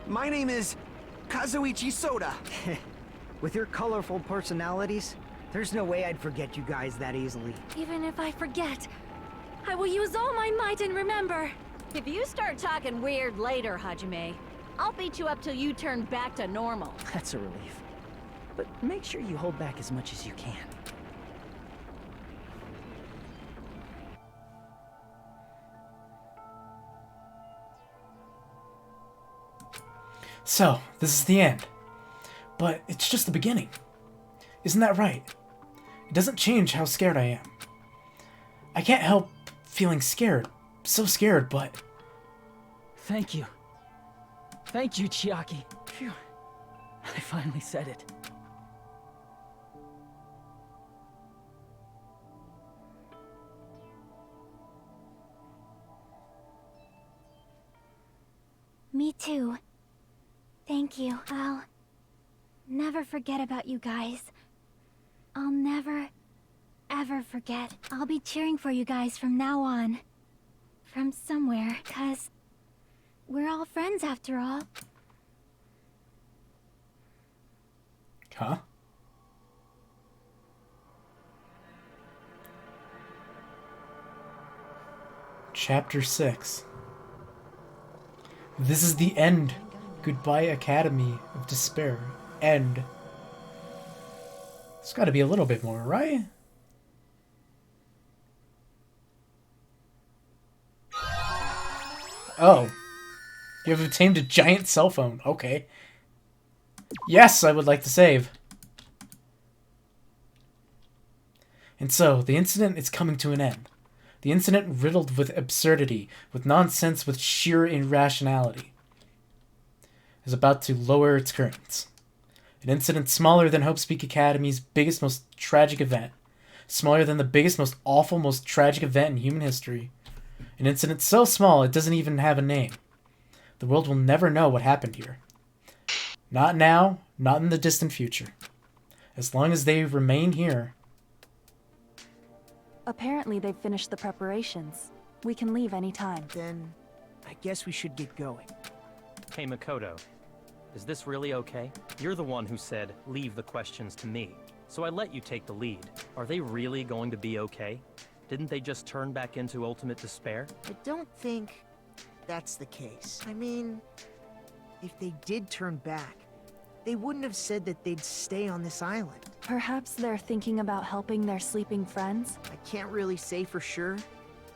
My name is Kazuichi Soda. With your colorful personalities, there's no way I'd forget you guys that easily. Even if I forget, I will use all my might and remember. If you start talking weird later, Hajime, I'll beat you up till you turn back to normal. That's a relief. But make sure you hold back as much as you can. So, this is the end. But it's just the beginning. Isn't that right? It doesn't change how scared I am. I can't help feeling scared. So scared, but... Thank you. Thank you, Chiaki. Phew. I finally said it. Me too. Thank you. I'll never forget about you guys. I'll never, ever forget. I'll be cheering for you guys from now on. From somewhere, 'cause we're all friends after all. Huh? Chapter 6. This is the end. Goodbye, Academy of Despair. End. There's gotta be a little bit more, right? Oh. You have obtained a giant cell phone. Okay. Yes, I would like to save. And so, the incident is coming to an end. The incident riddled with absurdity, with nonsense, with sheer irrationality, is about to lower its curtains. An incident smaller than Hope's Peak Academy's biggest, most tragic event. Smaller than the biggest, most awful, most tragic event in human history. An incident so small it doesn't even have a name. The world will never know what happened here. Not now, not in the distant future. As long as they remain here. Apparently they've finished the preparations. We can leave any time. Then, I guess we should get going. Hey, Makoto. Is this really okay? You're the one who said, leave the questions to me. So I let you take the lead. Are they really going to be okay? Didn't they just turn back into ultimate despair? I don't think that's the case. I mean, if they did turn back, they wouldn't have said that they'd stay on this island. Perhaps they're thinking about helping their sleeping friends? I can't really say for sure,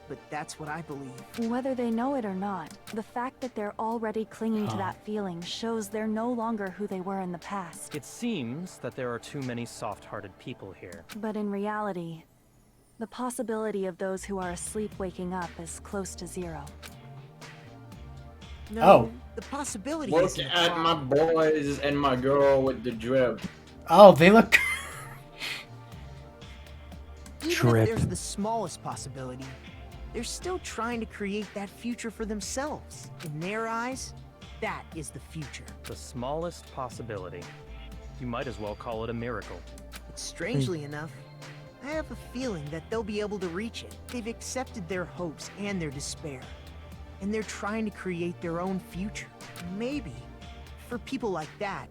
but that's what I believe. Whether they know it or not, the fact that they're already clinging to that feeling shows they're no longer who they were in the past. It seems that there are too many soft-hearted people here. But in reality, The possibility of those who are asleep waking up is close to 0. No, Oh. the possibility Look isn't a at my problem. boys and my girl with the drip. Oh, they look. Even Trip. if there's the smallest possibility, they're still trying to create that future for themselves. In their eyes, that is the future. The smallest possibility. You might as well call it a miracle. Strangely enough, I have a feeling that they'll be able to reach it. They've accepted their hopes and their despair, and they're trying to create their own future. Maybe, for people like that,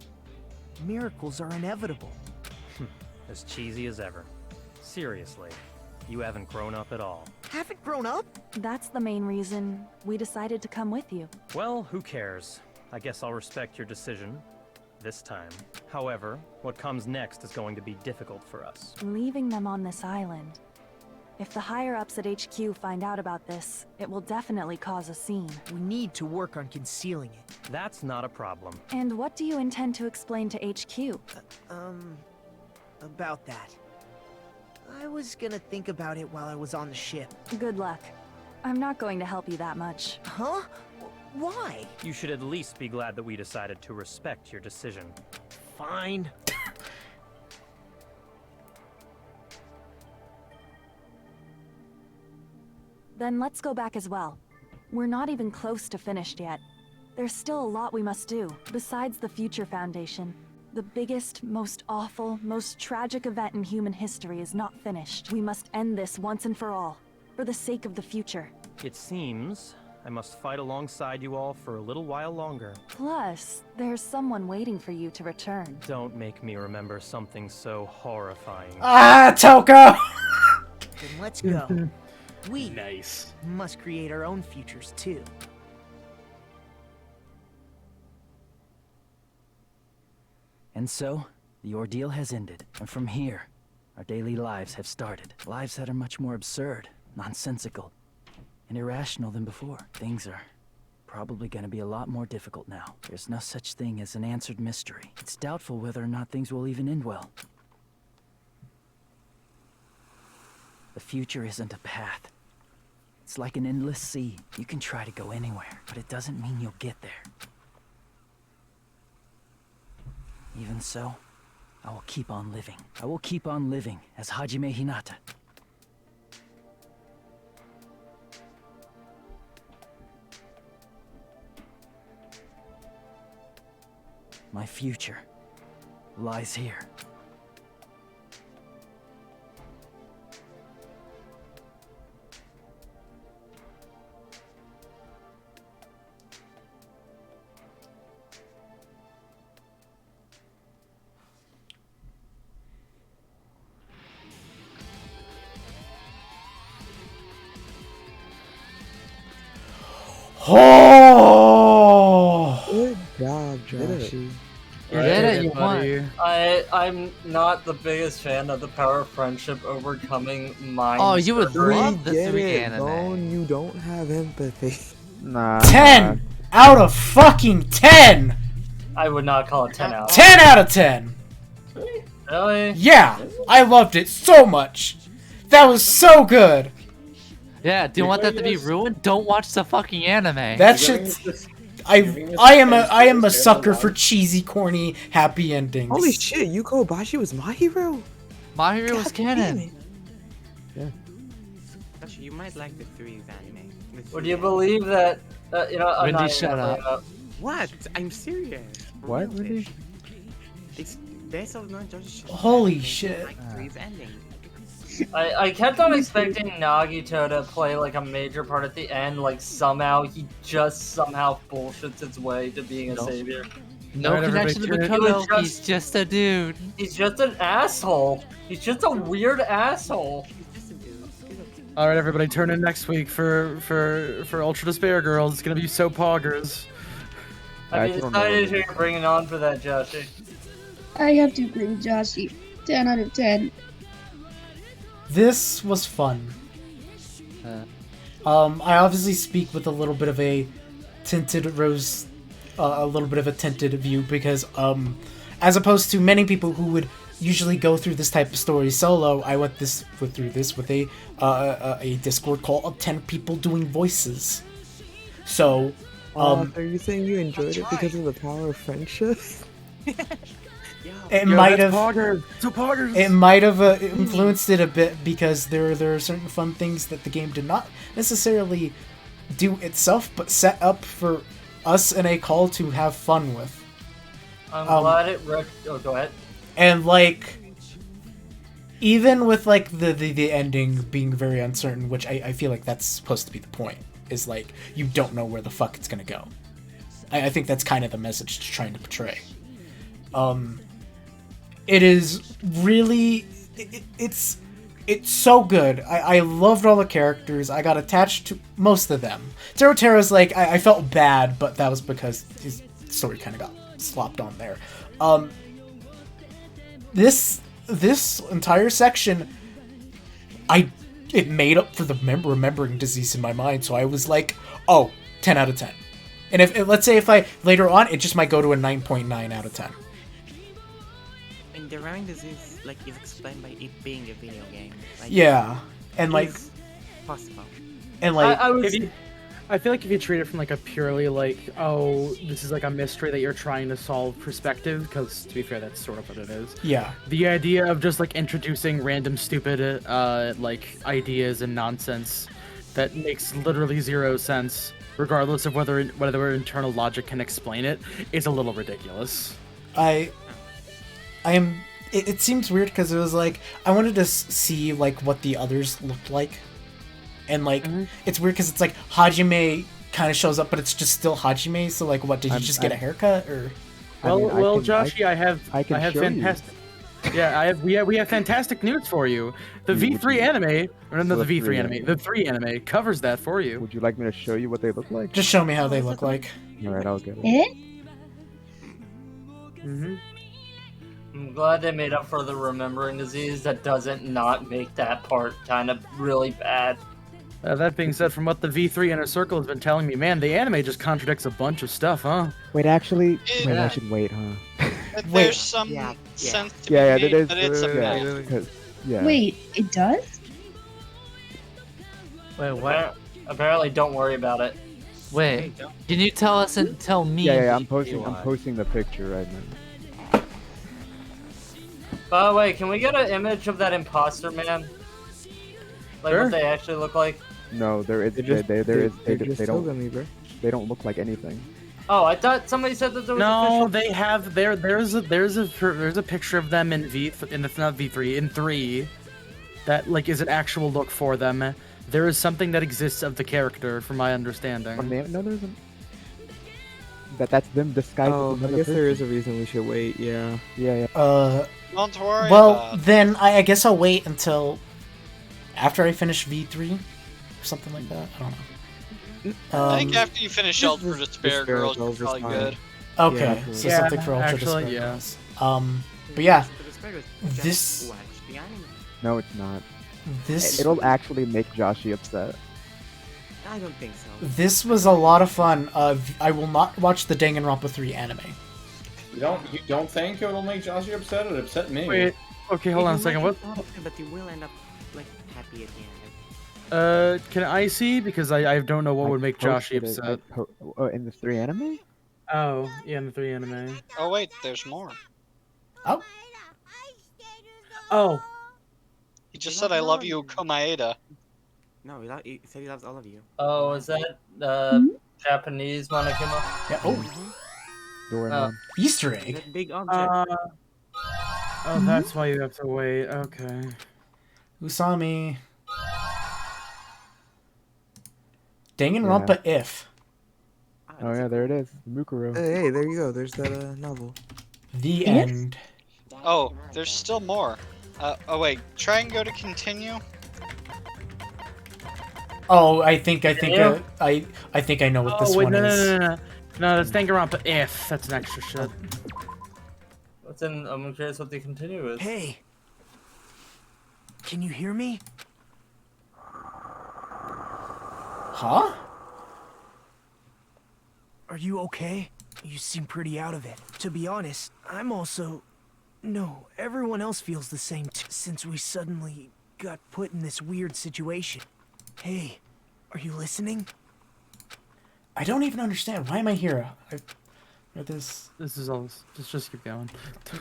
miracles are inevitable. As cheesy as ever. Seriously, you haven't grown up at all. Haven't grown up? That's the main reason we decided to come with you. Well, who cares? I guess I'll respect your decision. This time. However, what comes next is going to be difficult for us. Leaving them on this island. If the higher-ups at HQ find out about this, it will definitely cause a scene. We need to work on concealing it. That's not a problem. And what do you intend to explain to HQ? About that. I was gonna think about it while I was on the ship. Good luck. I'm not going to help you that much. Huh? Why? You should at least be glad that we decided to respect your decision. Fine. Then let's go back as well. We're not even close to finished yet. There's still a lot we must do, besides the Future Foundation. The biggest, most awful, most tragic event in human history is not finished. We must end this once and for all, for the sake of the future. It seems I must fight alongside you all for a little while longer. Plus, there's someone waiting for you to return. Don't make me remember something so horrifying. Ah, Toko! Then let's go. We nice. must create our own futures too. And so, the ordeal has ended, and from here, our daily lives have started. Lives that are much more absurd, nonsensical, and irrational than before. Things are probably gonna be a lot more difficult now. There's no such thing as an answered mystery. It's doubtful whether or not things will even end well. The future isn't a path. It's like an endless sea. You can try to go anywhere, but it doesn't mean you'll get there. Even so, I will keep on living. I will keep on living as Hajime Hinata. My future lies here. Oh! Good job, Joshy. I'm not the biggest fan of the power of friendship overcoming mind. Oh, you would surgery. love the 3 anime. Bone, you don't have empathy. Nah. 10 out of fucking 10! I would not call it 10 out. 10 out of 10! Really? Yeah, I loved it so much. That was so good. Yeah, do you want that to be ruined? Don't watch the fucking anime. That shit. I am a sucker for cheesy, corny, happy endings. Holy shit, Yuko Bashi was my hero? My hero was canon. Actually, you might like the 3 anime. Would you believe that? You know, I'm Wendy, not shut gonna up. bring it up. What? I'm serious. What, Wendy? It's Best of Non-Judicial. Holy shit. Like 3's ending. I kept on expecting Nagito to play like a major part at the end, like somehow he just somehow bullshits his way to being a savior. No connection to Makoto, he's just a dude. He's just an asshole. He's just a weird asshole. All right, everybody, turn in next week for Ultra Despair Girls. It's gonna be so poggers. I'm excited who you're bringing on for that, Joshy. I have to agree with Joshy. 10 out of 10. This was fun. I obviously speak with a little bit of a tinted view because, as opposed to many people who would usually go through this type of story solo. I went through this with a Discord call of 10 people doing voices. So, So you're saying you enjoyed it because of the power of friendship? it might have influenced it a bit because there are certain fun things that the game did not necessarily do itself, but set up for us in a call to have fun with. I'm glad it oh, go ahead. And like, even with like the ending being very uncertain, which I feel like that's supposed to be the point, is like you don't know where the fuck it's gonna go. I think that's kind of the message it's trying to portray. It is really it's so good. I loved all the characters. I got attached to most of them. Terotero's like I felt bad, but that was because his story kind of got slopped on there. This entire section, it made up for the remembering disease in my mind. So I was like, oh, 10 out of 10. And if let's say if I later on, it just might go to a 9.9 out of 10. And the remembering disease like is explained by it being a video game. Like, yeah, and like possible. And like I feel like if you treat it from like a purely like, oh, this is like a mystery that you're trying to solve perspective, because to be fair, that's sort of what it is. Yeah. The idea of just like introducing random stupid like ideas and nonsense that makes literally zero sense, regardless of whether internal logic can explain it, is a little ridiculous. It seems weird because it was like I wanted to see like what the others looked like. And like it's weird because it's like Hajime kind of shows up, but it's just still Hajime. So like, what did you just get a haircut or? Well, Joshy, I have fantastic. Yeah, we have fantastic news for you. The V3 anime, or not the V3 anime, the 3 anime covers that for you. Would you like me to show you what they look like? Just show me how they look like. All right, I'll get it. I'm glad they made up for the remembering disease. That doesn't not make that part kind of really bad. That being said, from what the V3 Inner Circle has been telling me, man, the anime just contradicts a bunch of stuff, huh? Wait, actually, wait, I should wait, huh? There's some sense to yeah, be it made, is. but it's a myth. Wait, it does? Wait, what? Apparently, don't worry about it. Wait, can you tell us and tell me? Yeah, I'm posting the picture right now. By the way, can we get an image of that imposter man? Like what they actually look like? No, they don't look like anything. Oh, I thought somebody said that there was No, official... they have there's a picture of them in not V3 in 3 that like is an actual look for them. There is something that exists of the character, from my understanding. No, there isn't. That's them disguised. Oh, as I another guess there is person. a reason we should wait. Yeah. Don't worry. Well, then I guess I'll wait until after I finish V3 or something like that. I don't know. I think after you finish Ultra Despair Girls, you're probably good. Okay, so something for Ultra Despair Girls. But yeah, this. No, it's not. This. It'll actually make Joshi upset. I don't think so. This was a lot of fun. I will not watch the Danganronpa 3 anime. You don't think it'll make Joshi upset? It upset me. Wait, okay, hold on a second. What? But you will end up like happy at the end. Can I see? Because I don't know what would make Joshi upset. In the 3 anime? Oh, yeah, in the 3 anime. Oh wait, there's more. Oh. Oh. He just said I love you, Komaeda. No, he said he loves all of you. Oh, is that Japanese Monokuma? Yeah. Oh. Easter egg. That big object. Oh, that's why you have to wait. Okay. Usami. Danganronpa if. Oh yeah, there it is. Mukuro. Hey, there you go. There's that novel. The end. Oh, there's still more. Oh wait, try and go to continue. Oh, I think I know what this one is. No, that's Danganronpa if. That's an extra shit. What's in? I'm curious what the continue is. Hey, can you hear me? Huh? Are you okay? You seem pretty out of it. To be honest, I'm also No, everyone else feels the same since we suddenly got put in this weird situation. Hey, are you listening? I don't even understand. Why am I here? This is all. Just keep going.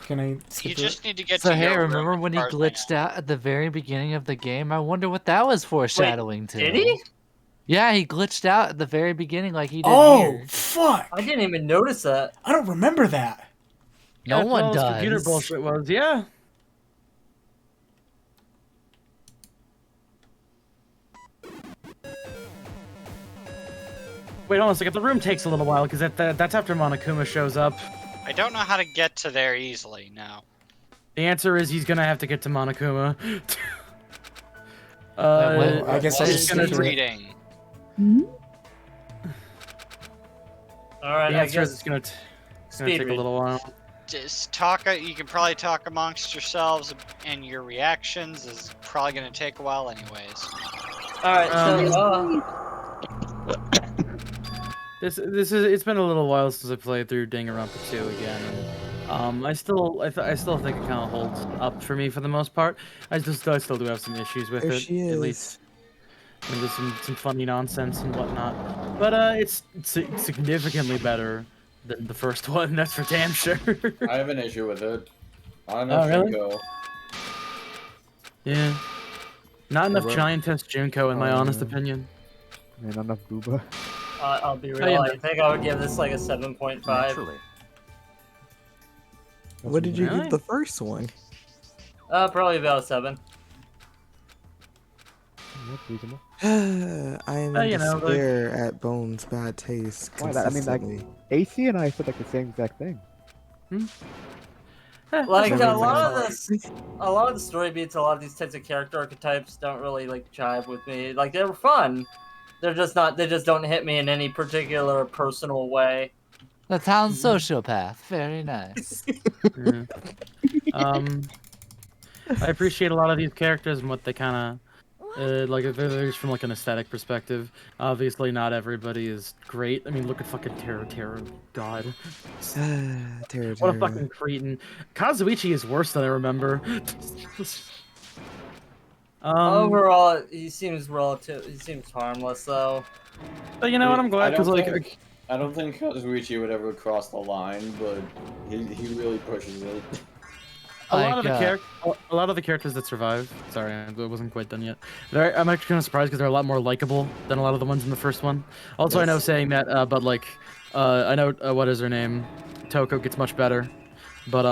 Can I skip You to just need to get So to hey, your remember room when as he far as I know. glitched out at the very beginning of the game? I wonder what that was foreshadowing to. Did he? Yeah, he glitched out at the very beginning like he did Oh, here. fuck! I didn't even notice that. I don't remember that. No That's what one all this computer does. bullshit was. Yeah. Wait, hold on a second. The room takes a little while because that's after Monokuma shows up. I don't know how to get to there easily now. The answer is he's gonna have to get to Monokuma. Well, I guess I'll he's just gonna skip to it. Reading. All right, The I answer is guess it's gonna speed take a read. little while. Just talk. You can probably talk amongst yourselves, and your reactions is probably gonna take a while, anyways. All right, It's been a little while since I played through Danganronpa 2 again, and I still think it kind of holds up for me for the most part. I still do have some issues with There it, she at is. least. I mean, there's some funny nonsense and whatnot, but it's significantly better than the first one. That's for damn sure. I have an issue with it. I don't know Oh, really? Shinko. Yeah. Not enough well, Giantess Junko, in my honest opinion. And not enough Booba. I'll be real. Oh, yeah, I think I would give this like a 7.5. Naturally. What did you Really? give the first one? Probably about a 7. That's reasonable. I am in you know, like- despair at Bones' bad taste Why that? I mean, like, consistently. AC and I said like the same exact thing. Like Never a lot of mind. this, a lot of the story beats, a lot of these types of character archetypes don't really like jive with me. Like they were fun, they're just not. They just don't hit me in any particular personal way. The town sociopath. Very nice. Yeah. I appreciate a lot of these characters and what they kind of like. They're just from like an aesthetic perspective. Obviously, not everybody is great. I mean, look at fucking Terra. God, Terra. what a fucking cretin. Kazuichi is worse than I remember. Overall, he seems relative. He seems harmless though. But you know what? I'm glad because like. I don't think Kazuichi would ever cross the line, but he really pushes it. A lot of the characters that survive. Sorry, I wasn't quite done yet. I'm actually kind of surprised because they're a lot more likable than a lot of the ones in the first one. Also, I know saying that, but like, I know what is her name, Toko gets much better, but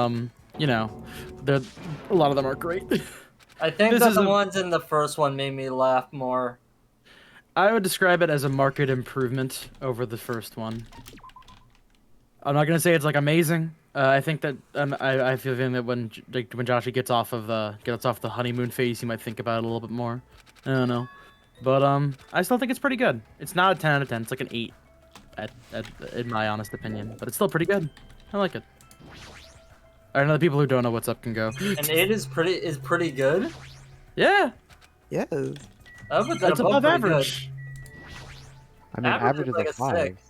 you know, a lot of them are great. I think that the ones in the first one made me laugh more. I would describe it as a marked improvement over the first one. I'm not gonna say it's like amazing. I think that I feel that when Joshi gets off the honeymoon phase, he might think about it a little bit more. I don't know, but I still think it's pretty good. It's not a 10 out of 10. It's like an 8, in my honest opinion. But it's still pretty good. I like it. I know the people who don't know what's up can go. And 8 is pretty good. Yeah. Yes. I would put that That's above pretty average. I mean, average is like a 5. 6.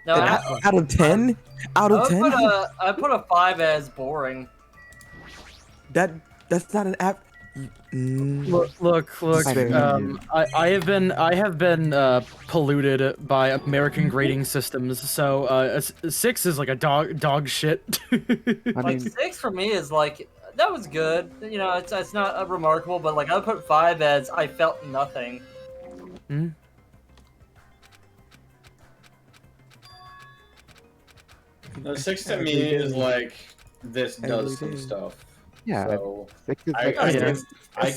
No, Out of 10? Out of 10? I put a 5 as boring. That's not an app. Look. I have been polluted by American grading systems. So a 6 is like a dog shit. I mean, 6 for me is like that was good. You know, it's not remarkable, but like I put 5 as I felt nothing. Hmm. The 6 to me is like this does some stuff. Yeah, So 6 is I like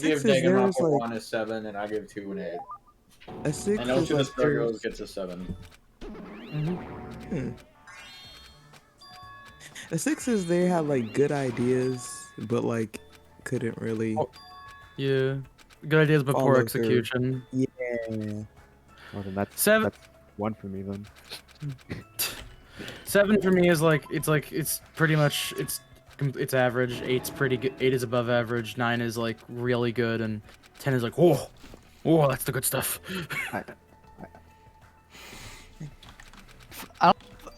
give Danganronpa 1 a 7 and I give 2 an 8. A 6 and Ultra is like Virgos gets a 7. A 6 is they have like good ideas, but like couldn't really. Yeah, good ideas but poor follow execution. through. Yeah. Well, then that's 1 for me then. 7 for me is like it's pretty much it's average. 8's pretty good. 8 is above average. 9 is like really good, and 10 is like whoa, that's the good stuff. I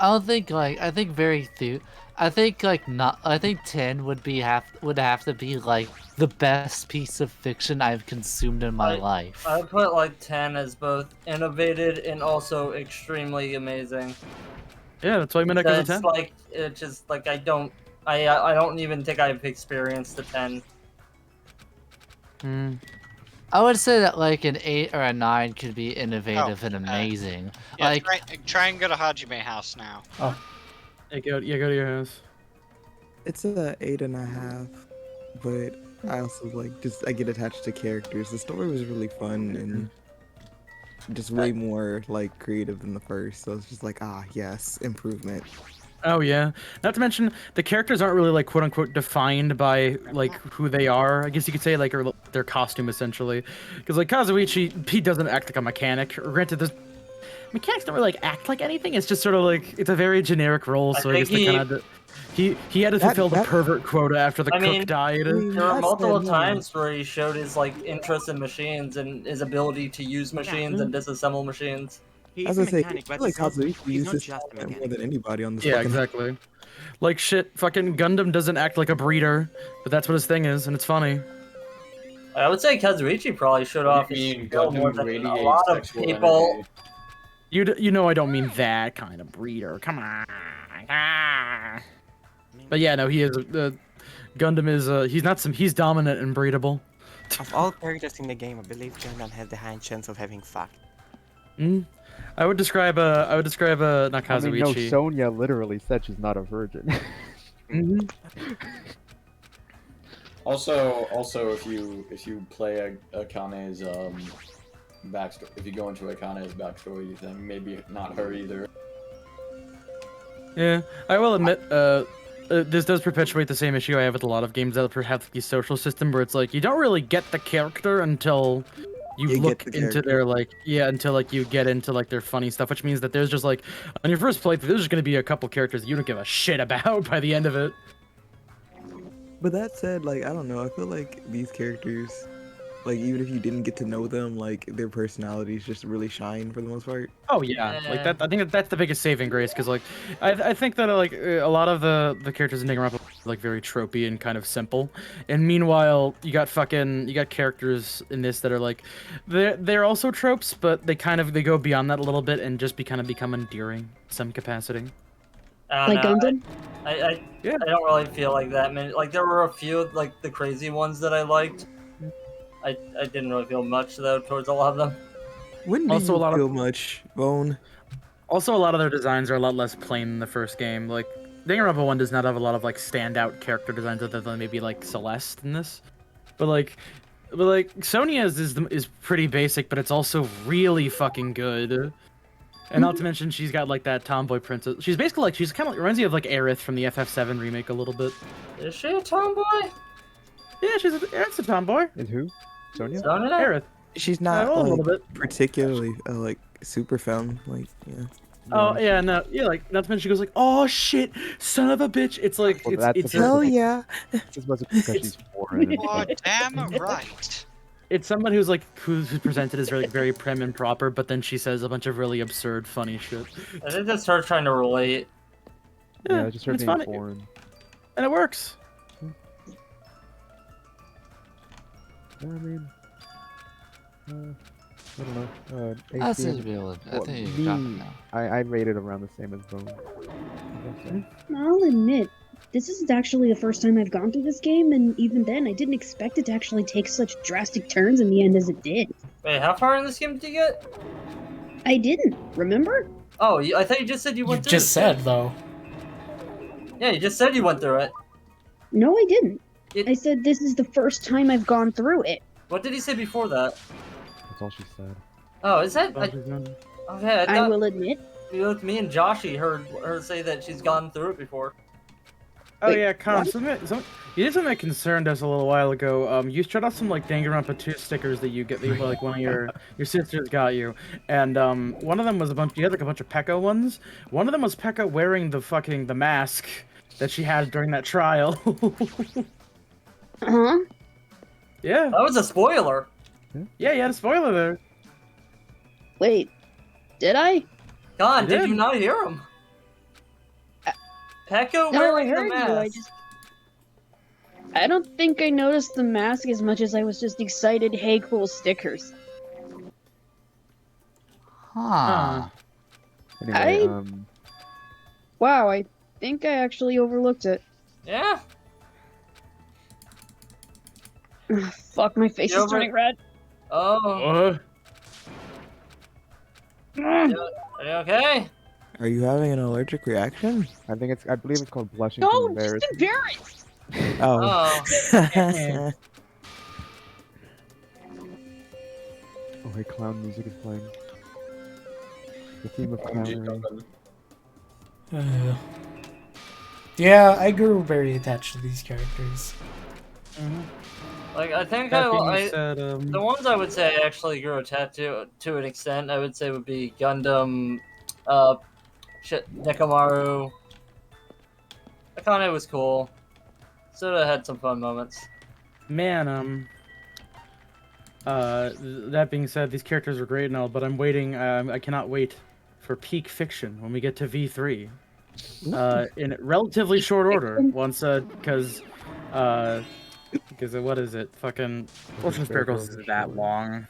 I don't think like I think very few. I think like not. I think 10 would have to be like the best piece of fiction I've consumed in my life. I put like 10 as both innovative and also extremely amazing. Yeah, that's why I meant it as a It's 10. like it's just like I don't even think I've experienced the 10. I would say that like an 8 or a 9 could be innovative and amazing. Yeah, Like try and go to Hajime House now. Oh. Go to your house. It's a 8.5, but I also like I get attached to characters. The story was really fun and just way more like creative than the first. So it's just like, yes, improvement. Oh yeah. Not to mention the characters aren't really like quote unquote defined by like who they are. I guess you could say like or their costume essentially, because like Kazuichi, he doesn't act like a mechanic. Granted, there's mechanics don't really like act like anything. It's just sort of like it's a very generic role. So I guess they kind of he had to fulfill the pervert quota after the cook died. There were multiple times where he showed his like interest in machines and his ability to use machines and disassemble machines. As I say, I feel like Kazuichi uses that more than anybody on this. Yeah, fucking... exactly. Like shit, fucking Gundam doesn't act like a breeder, but that's what his thing is, and it's funny. I would say Kazuichi probably showed off his skill more than a lot of people. You know I don't mean that kind of breeder. Come on. But yeah, no, he is. Gundam is. He's dominant and breedable. Of all characters in the game, I believe Gundam has the high chance of having fucked. I would describe not Kazuichi. I mean, no, Sonya literally said she's not a virgin. Also, if you play Akane's backstory, if you go into Akane's backstory, then maybe not her either. Yeah, I will admit, this does perpetuate the same issue I have with a lot of games that have the social system where it's like you don't really get the character until you look into their until you get into like their funny stuff, which means that there's just like on your first playthrough there's just gonna be a couple characters you don't give a shit about by the end of it. But that said, like, I don't know, I feel like these characters, like, even if you didn't get to know them, like, their personalities just really shine for the most part. Oh yeah, like that. I think that's the biggest saving grace, because like, I think that like a lot of the characters in Danganronpa are like very tropey and kind of simple, and meanwhile you got characters in this that are like, they're also tropes, but they go beyond that a little bit and just become endearing in some capacity. Like Gundam? I don't really feel like that many. Like there were a few like the crazy ones that I liked. I didn't really feel much though towards a lot of them. Wouldn't Also, you a lot feel of much, Bone? Also, a lot of their designs are a lot less plain than the first game. Like Danganronpa 1 does not have a lot of like standout character designs other than maybe like Celeste in this. But like Sonya's is pretty basic, but it's also really fucking good. And not to mention, she's got like that tomboy princess. She's basically like reminds me of like Aerith from the FF7 remake a little bit. Is she a tomboy? Yeah, Aerith's a tomboy. Is who? Sonya? Aerith. She's not a little bit. particularly like super femme, like yeah. Oh yeah, no, yeah, like not to mention she goes like, "Oh shit, son of a bitch!" It's like it's hell yeah. Just wasn't because she's foreign. Oh, damn right. It's someone who's presented as very prim and proper, but then she says a bunch of really absurd, funny shit. I think that's her trying to relate. Yeah, just her it's being funny. foreign. And it works. I mean, I don't know. That's AC, I think you got it now. I rate it around the same as Bone. I'll admit, this is actually the first time I've gone through this game, and even then, I didn't expect it to actually take such drastic turns in the end as it did. Wait, how far in this game did you get? I didn't, remember? Oh, I thought you just said you went through it. You just said, though. Yeah, you just said you went through it. No, I didn't. I said this is the first time I've gone through it. What did he say before that? That's all she said. Oh, is that? Okay, I will admit. Me and Joshy heard her say that she's gone through it before. Oh yeah, Con, you did something that concerned us a little while ago. You showed off some like Danganronpa 2 stickers that you get, like one of your sisters got you, and one of them was you had like a bunch of Pekka ones. One of them was Pekka wearing the mask that she had during that trial. Huh? Yeah. That was a spoiler. Yeah, you had a spoiler there. Wait, did I? God, did you not hear him? Pekko No, I wearing the heard you. mask. I don't think I noticed the mask as much as I was just excited. Hey, cool stickers. Huh. Anyway, Wow, I think I actually overlooked it. Yeah. Ugh, fuck, my face is turning red. Oh. Are you okay? Are you having an allergic reaction? I believe it's called blushing No, from just embarrassment. embarrassed. Oh. Oh, hey, clown music is playing. The theme of clownery. Yeah, I grew very attached to these characters. Like, I think That being I said, the ones I would say I actually grew attached to an extent, I would say would be Gundam, Nekomaru. Akane was cool. Soda had some fun moments. Man, that being said, these characters are great and all, but I'm waiting. I cannot wait for peak fiction when we get to V3. In relatively short order, once because what is it? Fucking Fortune Spirit Girls isn't that long.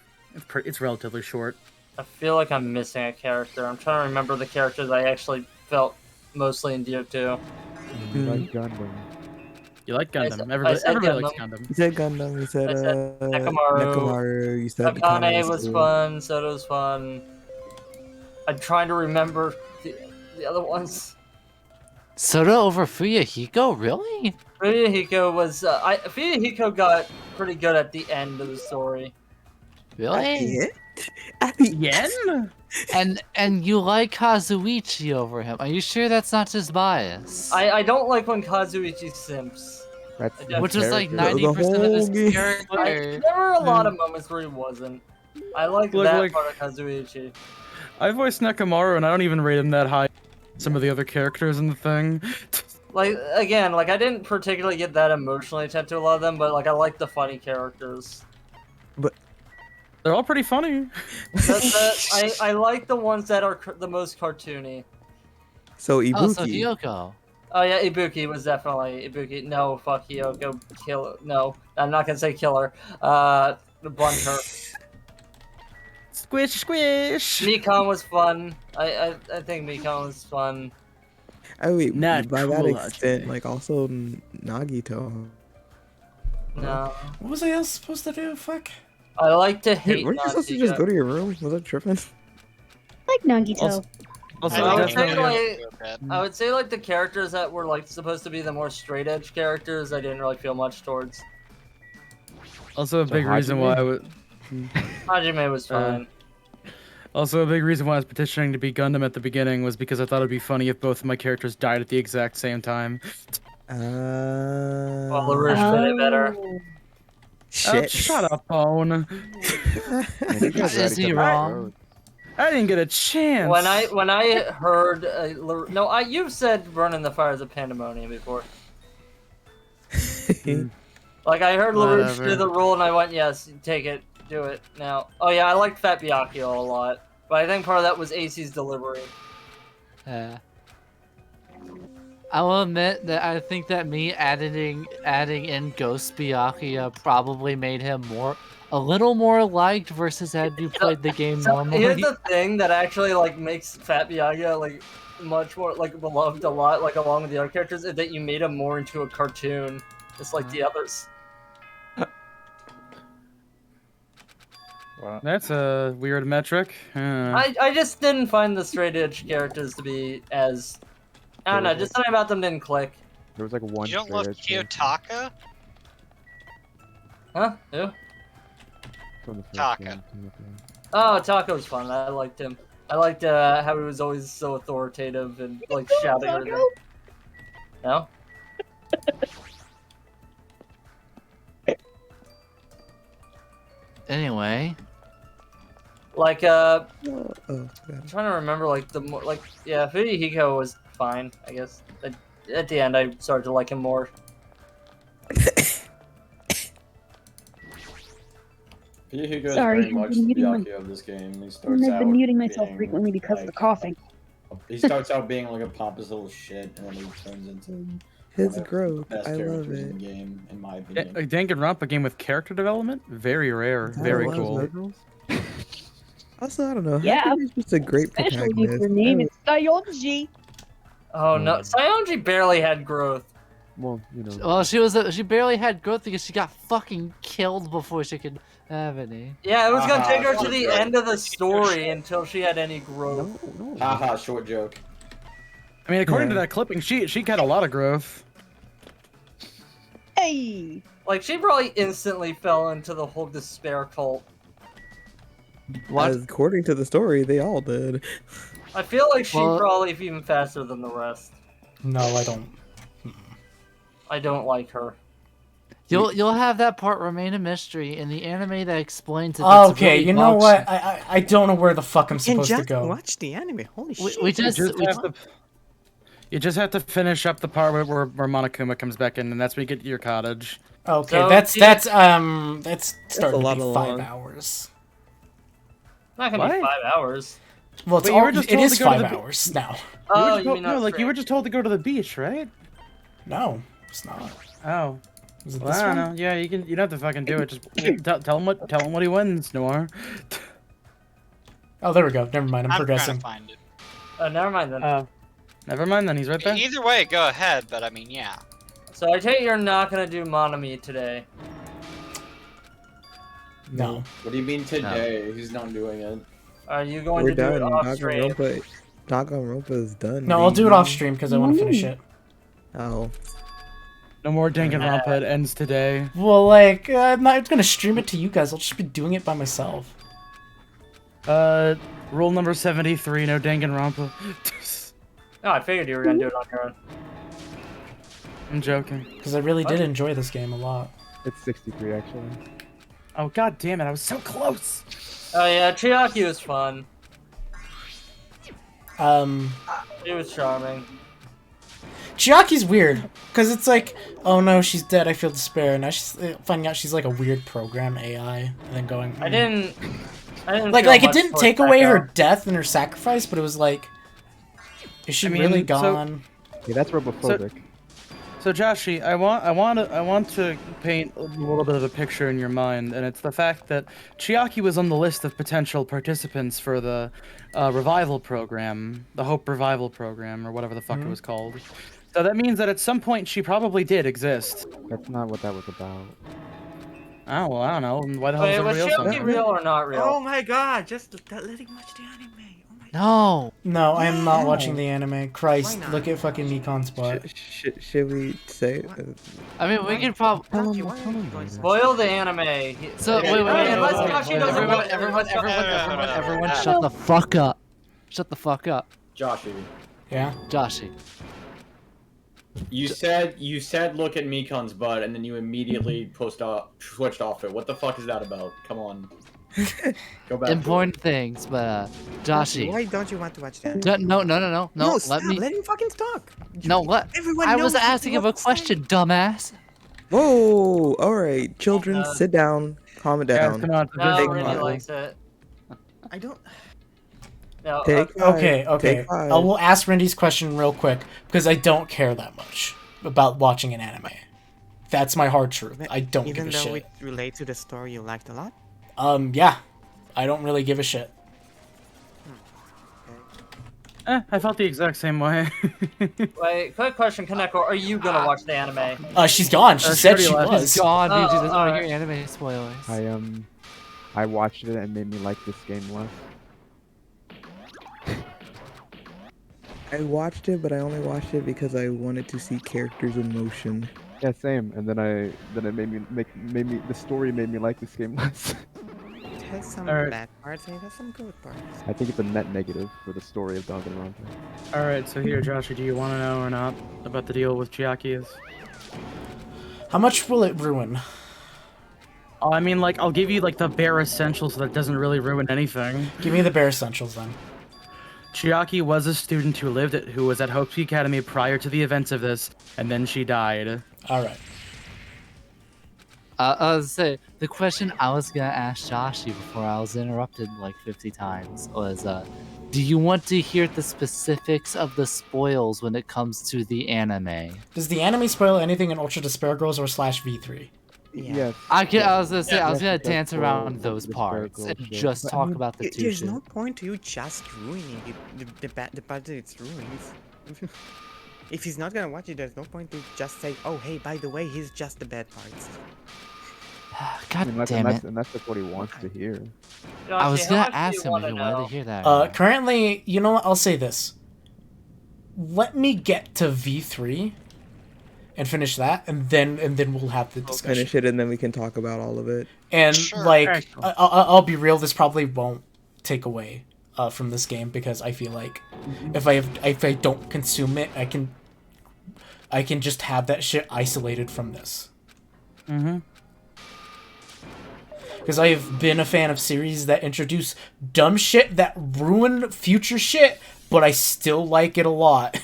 It's relatively short. I feel like I'm missing a character. I'm trying to remember the characters I actually felt mostly endeared to. You like Gundam. You like Gundam. I said Everybody likes Gundam. Gundam. You said Gundam, you said, Nekomaru, you said Akane was fun, Soda was fun. I'm trying to remember the other ones. Soda over Fuyahiko? Really? Fuyahiko was Fuyahiko got pretty good at the end of the story. Really? Yen? And you like Kazuichi over him. Are you sure that's not just bias? I don't like when Kazuichi simps. Which was like 90% of his character. There were a lot of moments where he wasn't. I like that part of Kazuichi. I voiced Nekomaru and I don't even rate him that high. Some of the other characters in the thing. Like, again, like, I didn't particularly get that emotionally attached to a lot of them, but, like, I like the funny characters. But they're all pretty funny. I like the ones that are the most cartoony. So Ibuki. Oh, so Hiyoko. Oh yeah, Ibuki was definitely Ibuki. No, fuck Hiyoko. Kill. No, I'm not gonna say killer. Blunt her. Squish, squish. Mikon was fun. I think Mikon was fun. Oh wait, Not by that cool, extent, like also Nagito. No. What was I else supposed to do? Fuck. I like to hate. Weren't you supposed to just go to your room? Was that tripping? Like Nagito. I would say like the characters that were like supposed to be the more straight edge characters, I didn't really feel much towards. Also a big reason why I would. Hajime was fine. Also, a big reason why I was petitioning to be Gundam at the beginning was because I thought it'd be funny if both of my characters died at the exact same time. Well, LaRouche did it better. Shit. Shut up, Bone. Is he wrong? I didn't get a chance. When I heard you've said Burning the Fires of Pandemonium before. Like I heard LaRouche do the rule and I went, yes, take it, do it now. Oh yeah, I liked Fat Byakuya a lot, but I think part of that was AC's delivery. Yeah. I will admit that I think that me adding in Ghost Byakuya probably made him a little more liked versus had you played the game normally. Here's the thing that actually like makes Fat Byakuya like much more like beloved a lot, like along with the other characters, is that you made him more into a cartoon, just like the others. Wow. That's a weird metric. I just didn't find the straight edge characters to be as. I don't know, just something about them didn't click. There was like one. You don't love Kiyotaka? Huh? Who? From the first Taka. game. Oh, Taco was fun. I liked him. I liked how he was always so authoritative and like shouting at everything. No? Anyway. Like I'm trying to remember like the more like yeah, Fuyahiko was fine, I guess. At the end I started to like him more. Fuyahiko is very much the Byakuya of this game. He starts I've out been muting myself being, frequently because of the like, coughing. a He starts out being like a pompous little shit, and then he turns into His one of growth, the best I love characters in it. the game, in my opinion. A Danganronpa game with character development? Very rare. Very cool. Also, I don't know. Yeah, Hakune's just a great especially if protagonist. your name is Sayonji. Oh no, Sayonji barely had growth. Well, you know. Well, she barely had growth because she got fucking killed before she could have any. Yeah, it was gonna take her to short the joke. end of the story until she had any growth. Haha, short joke. I mean, according to that clipping, she got a lot of growth. Hey! Like, she probably instantly fell into the whole despair cult. As according to the story, they all did. I feel like she Well- probably even faster than the rest. No, I don't. I don't like her. You'll have that part remain a mystery in the anime that explains it. Okay, you know what? I don't know where the fuck I'm And supposed to just go. watch the anime. Holy shit! You just have to finish up the part where Monokuma comes back in, and that's when you get to your cottage. Okay, So, that's starting a lot to be of 5 long. hours. Not gonna be What? 5 hours. Well, it's But you were all, just it told is to go to 5 the hours now. Oh, you you mean no, not like you were straight. just told to go to the beach, right? No, it's not. Oh. Is it Well, this I don't one? know. Yeah, you don't have to fucking do it. Just tell him what he wins, Noir. Oh, there we go. Never mind. I'm I'm progressing. trying to find it. Oh, never mind then. Oh, never mind then. He's right there. Either way, go ahead. But I mean, yeah. So I take it you're not gonna do Monami today. No. What do you mean today? He's not doing it. Are you going We're to do it done. off stream? Danganronpa is done. No, I'll do it off baby. stream because I want to finish it. Oh. No more Danganronpa. It ends today. Well, like, I'm not gonna stream it to you guys. I'll just be doing it by myself. Rule number 73: no Danganronpa. No, I figured you were gonna do it on your own. I'm joking. Because I really did enjoy this game a lot. It's 63 actually. Oh god damn it! I was so close. Oh yeah, Chiaki was fun. She was charming. Chiaki's weird because it's like, oh no, she's dead. I feel despair. Now she's finding out she's like a weird program AI, and then going. I didn't Like feel it much didn't towards take away her Echo. death and her sacrifice, but it was like, is she I mean, really so- gone? Yeah, that's robophobic. So Joshi, I want to paint a little bit of a picture in your mind, and it's the fact that Chiaki was on the list of potential participants for the revival program, the Hope Revival program, or whatever the fuck it was called. So that means that at some point she probably did exist. That's not what that was about. Oh well, I don't know. Why the hell Wait, is was it real? Chiaki somehow? real or not real? Oh my god! Just let him watch the anime. No. No, I am not watching the anime. Christ, Why not? look at fucking Nikon's butt. Should we say? I mean, we could probably Spoil the anime. So wait, Unless Joshi doesn't watch everyone, shut the fuck up. Shut the fuck up. Joshy. Yeah. Joshy. You said look at Mikon's butt, and then you immediately switched off it. What the fuck is that about? Come on. Go back. Important things, but Joshy. Why don't you want to watch the anime? No. No, Let stop. me. Let him fucking talk. No, what? Everyone I knows was what you asking him a want to say. question, dumbass. Whoa! All right, children, sit down. Calm it down. come on. No, Take Rennie five. likes it. I don't. No, Take five. Okay. Take five. I will ask Randy's question real quick because I don't care that much about watching an anime. That's my hard truth. I don't give Even a though shit. it relates to the story you liked a lot. Yeah. I don't really give a shit. I felt the exact same way. Wait, quick question, Kaneko. Are you gonna watch the anime? She's gone. She said she left. was. She's gone, dude. She doesn't want to alright. hear anime spoilers. I watched it and it made me like this game less. I watched it, but I only watched it because I wanted to see characters in motion. Yeah, same. And then it made me the story made me like this game less. It has some Alright. bad parts and it has some good parts. I think it's a net negative for the story of Danganronpa. All right, so here, Joshi, do you want to know or not about the deal with Chiaki is? How much will it ruin? I mean, like, I'll give you like the bare essentials so that doesn't really ruin anything. Give me the bare essentials then. Chiaki was a student who was at Hope's Academy prior to the events of this, and then she died. All right. I was say the question I was gonna ask Joshi before I was interrupted like 50 times was, Do you want to hear the specifics of the spoils when it comes to the anime? Does the anime spoil anything in Ultra Despair Girls or /V3? Yes. I was gonna say I was gonna it does dance spoil around Ultra those Despair parts Girls and shit. just But, I talk mean, about the two There's shit. no point to you just ruining the part that it's ruining. If he's not gonna watch it, there's no point to just say, oh, hey, by the way, he's just the bad parts. God unless, damn it. Unless that's what he wants to hear. I was Yoshi, gonna how much do ask you him if wanna he wanted know? to hear that. Currently, you know what? I'll say this. Let me get to V3 and finish that, and then we'll have the I'll discussion. finish it and then we can talk about all of it. And like, I'll be real. This probably won't take away from this game because I feel like if I don't consume it, I can just have that shit isolated from this. Mm-hmm. Because I have been a fan of series that introduce dumb shit that ruin future shit, but I still like it a lot.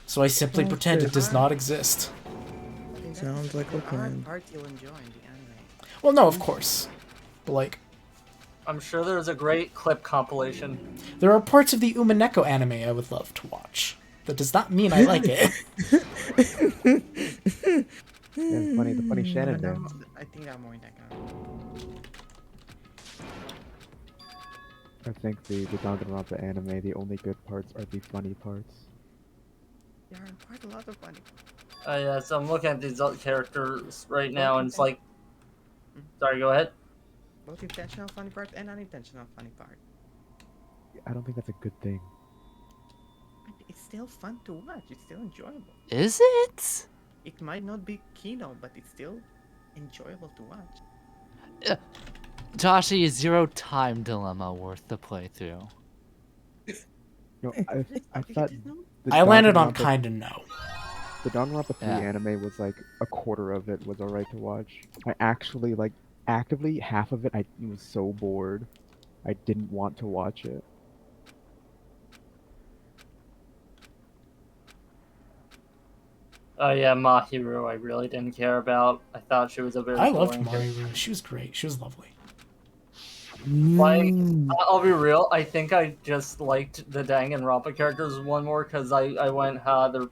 So I simply pretend it does not exist. Sounds like a plan. Part you'll enjoy in the anime. Well, no, of course. But like, I'm sure there's a great clip compilation. there are parts of the Umineko anime I would love to watch. That does not mean I like it. Yeah, the funny Shannon dance. I think I'm more in that kind. I think the Danganronpa anime, the only good parts are the funny parts. There are quite a lot of funny. Yeah, so I'm looking at these other characters right now, and it's like... Sorry, go ahead. Both intentional funny part and unintentional funny part. I don't think that's a good thing. It's still fun to watch. It's still enjoyable. Is it? It might not be Kino, but it's still enjoyable to watch. Joshi, is Zero Time Dilemma worth the playthrough? No, I thought I landed on kinda no. The Danganronpa 3 anime was like a quarter of it was alright to watch. I actually like actively half of it I was so bored. I didn't want to watch it. Oh yeah, Mahiru, I really didn't care about. I thought she was a very I loved boring character. Mahiru. She was great. She was lovely. Like, I'll be real, I think I just liked the Danganronpa characters one more because I went,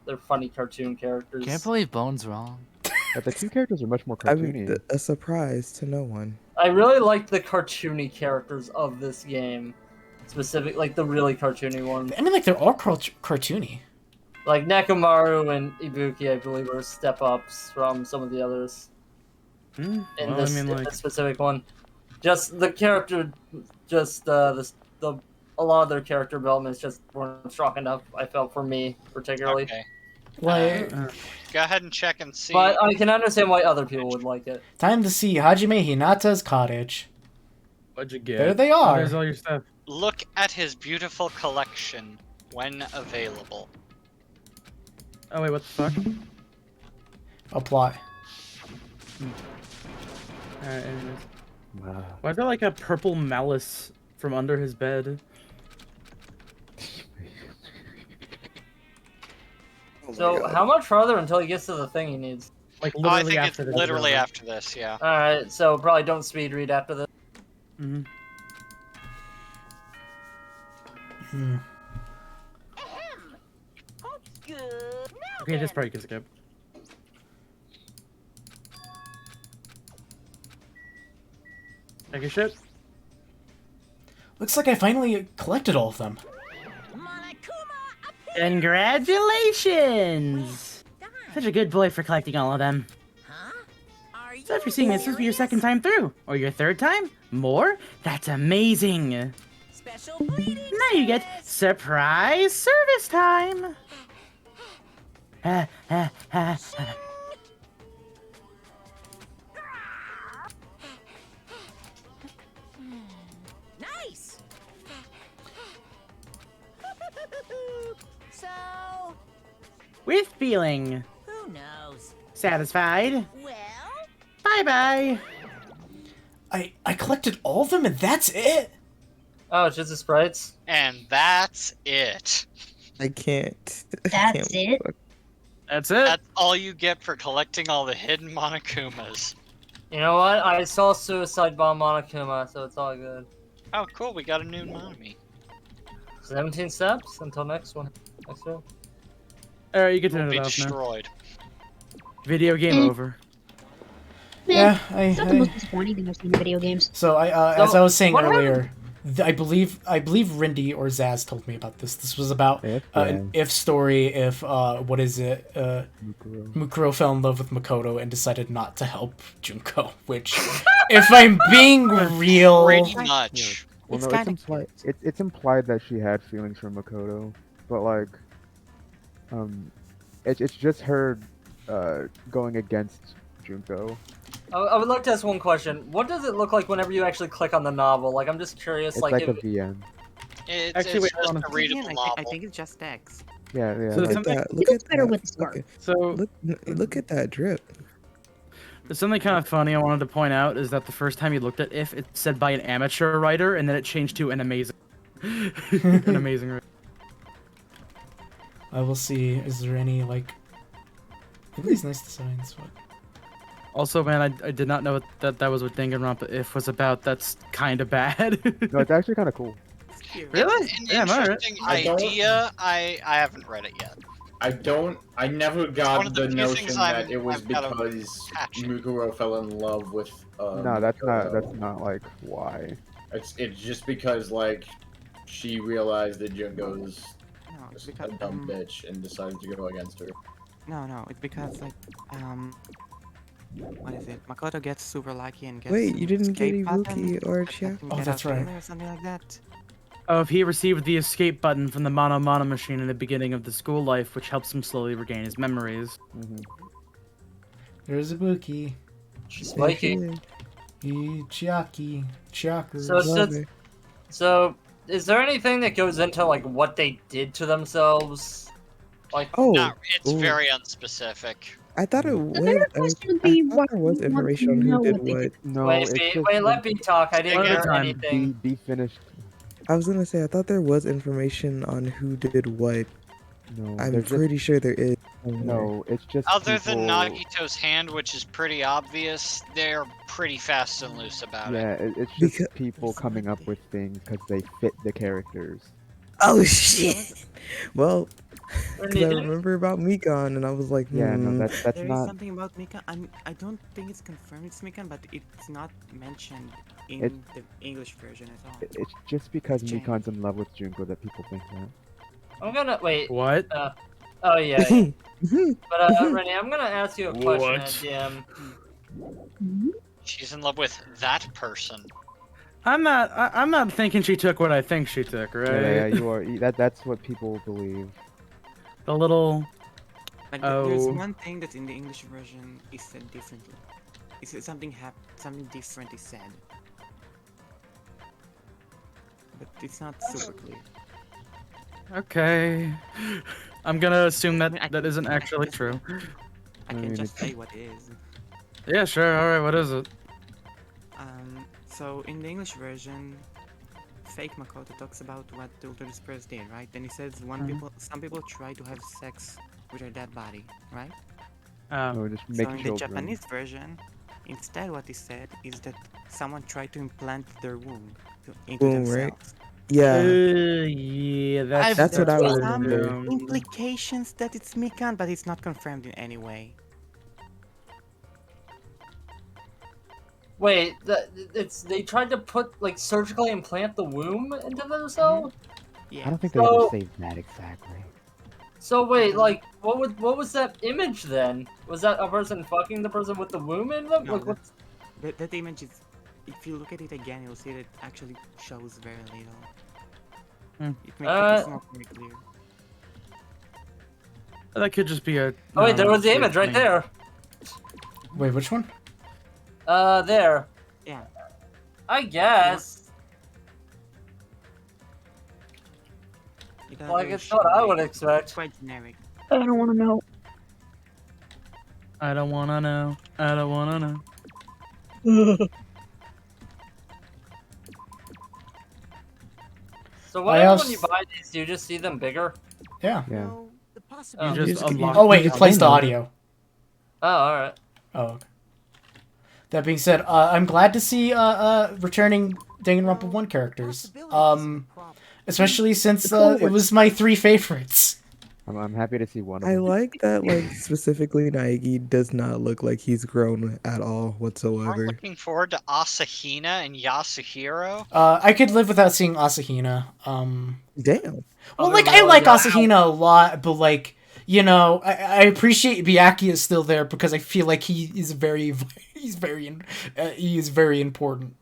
they're funny cartoon characters. Can't believe Bone's wrong. But the two characters are much more I cartoony. mean, a surprise to no one. I really liked the cartoony characters of this game. Like the really cartoony ones. I mean, like, they're all cartoony. Like Nekomaru and Ibuki, I believe, are step-ups from some of the others. In this specific one. Just the character, a lot of their character developments just weren't strong enough, I felt, for me, particularly. Okay. Like, Go ahead and check and see. But I can understand why other people would like it. time to see Hajime Hinata's cottage. What'd you get? There they are. There's all your stuff. Look at his beautiful collection when available. Oh wait, what the fuck? Apply. Alright, anyways. Why is there like a purple malice from under his bed? So, how much farther until he gets to the thing he needs? Like Oh, I think it's literally after this, yeah. Alright, so probably don't speed read after this. Mm-hmm. Okay, this part you can skip. Take a shit. Looks like I finally collected all of them. Congratulations! Such a good boy for collecting all of them. So if you're seeing this, this will be your second time through. Or your third time? More? That's amazing! Now you get surprise service time! Nice. So, With feeling. who knows? Satisfied? Well, Bye-bye! I collected all of them and that's it? Oh, it's just the sprites? And that's it. I can't. That's it? That's it? That's all you get for collecting all the hidden Monokumas. You know what? I saw Suicide Bomb Monokuma, so it's all good. Oh, cool. We got a new mommy. 17 steps until next one. Next one. Alright, you can Will turn be it off now. destroyed. Video game over. Yeah, It's not the most disappointing thing I've seen in video games. So as I was saying what earlier, I believe Rindy or Zaz told me about this. This was about an if story. If what is it? Mukuro fell in love with Makoto and decided not to help Junko. Which, if I'm being real, Pretty much. Well, no, it's implied. It's implied that she had feelings for Makoto, but like, it's just her going against Junko. I would like to ask one question. What does it look like whenever you actually click on the novel? Like, I'm just curious. It's like like if... a VM. It's Actually, wait, just hold a on. readable novel. I think it's just text. Yeah, yeah. So Look at something- that. Look It looks at better that. with the scarf. Look at that drip. There's something kind of funny I wanted to point out is that the first time you looked at If, it said by an amateur writer, and then it changed to an amazing, an amazing writer. I will see. Is there any like? Look at these nice designs. What? Also, man, I did not know that was what Danganronpa If was about. That's kind of bad. No, it's actually kind of cool. Really? An Damn, alright. interesting idea. I haven't read it yet. I never one got of the the few notion things that it was I've gotta because patch it. Mukuro fell in love with. No, that's Makoto. not like why. It's just because like she realized that Junko's No, it's a because dumb bitch and decided to go against her. no, it's because like what is it? Makoto gets super lucky and gets Wait, you didn't get escape button, Ibuki or but Chia? doesn't Oh, get that's out right. earlier or something like that. Oh, if he received the escape button from the Mono Mono machine in the beginning of the school life, which helps him slowly regain his memories. There's Ibuki. She's spiky. Chiaki. So, is there anything that goes into like what they did to themselves? Like, It's ooh. very unspecific. I thought it The would. better question would be, I why thought there was do you want information to on know who did what they what. did? No, wait, it's B, just wait, let B talk. I didn't One at a hear time. anything. Be finished. I was gonna say I thought there was information on who did what. No, I'm there's pretty sure there is. No, it's just Other people... than Nagito's hand, which is pretty obvious, they're pretty fast and loose about Yeah, it. it's just people coming up with things because they fit the characters. Oh shit! Well, because I Really? remember about Mikan, and I was like, Yeah, no, hmm. that's There is not. something about Mikan. I don't think it's confirmed it's Mikan, but it's not mentioned in It- the English version at all. It's just because Change. Mikan's in love with Junko that people think that. I'm gonna wait. What? Oh yeah. But Rennie, I'm gonna ask you a question, What? Jim. She's in love with that person. I'm not thinking she took what I think she took, right? Yeah, you are. That's what people believe. The little. But there's Oh. one thing that in the English version is said differently. It's something different is said. But it's not super clear. Okay. I'm gonna assume that I that isn't actually just- true. I can just say what it is. Yeah, sure. All right. What is it? So in the English version, fake Makoto talks about what the Ultra Dispersed did, right? Then he says some people try to have sex with their dead body, right? Or just So make in the children. Japanese version, instead what he said is that someone tried to implant their womb into Boom, right? themselves. Yeah. Yeah, That's what I There's would some remember. implications that it's Mikan, but it's not confirmed in any way. Wait, they tried to put like surgically implant the womb into themselves. Yeah. I don't think they So- ever say that exactly. So wait, like what was that image then? Was that a person fucking the person with the womb in them? No, Like what's... that image is, if you look at it again, you'll see that it actually shows very little. It makes it's not very clear. That could just be a. Oh wait, there was the weird image right thing. there. Wait, which one? There. Yeah. I guess. It Like doesn't it's what I show would it. expect. It's quite generic. I don't want to know. I don't wanna know. I don't wanna know. So what happens when you buy these? Do you just see them bigger? Yeah. Yeah. You just unlock. Oh wait, it plays the audio. Oh, all right. Oh. Okay. That being said, I'm glad to see returning Danganronpa 1 characters. Especially since Cool. it was my 3 favorites. I'm happy to see one of I them. like that, like, specifically Naegi does not look like he's grown at all We're whatsoever. looking forward to Asahina and Yasuhiro. I could live without seeing Asahina. Damn. Well, like, I like Asahina a lot, but, like, you know, I appreciate Byakuya is still there because I feel like he is very important.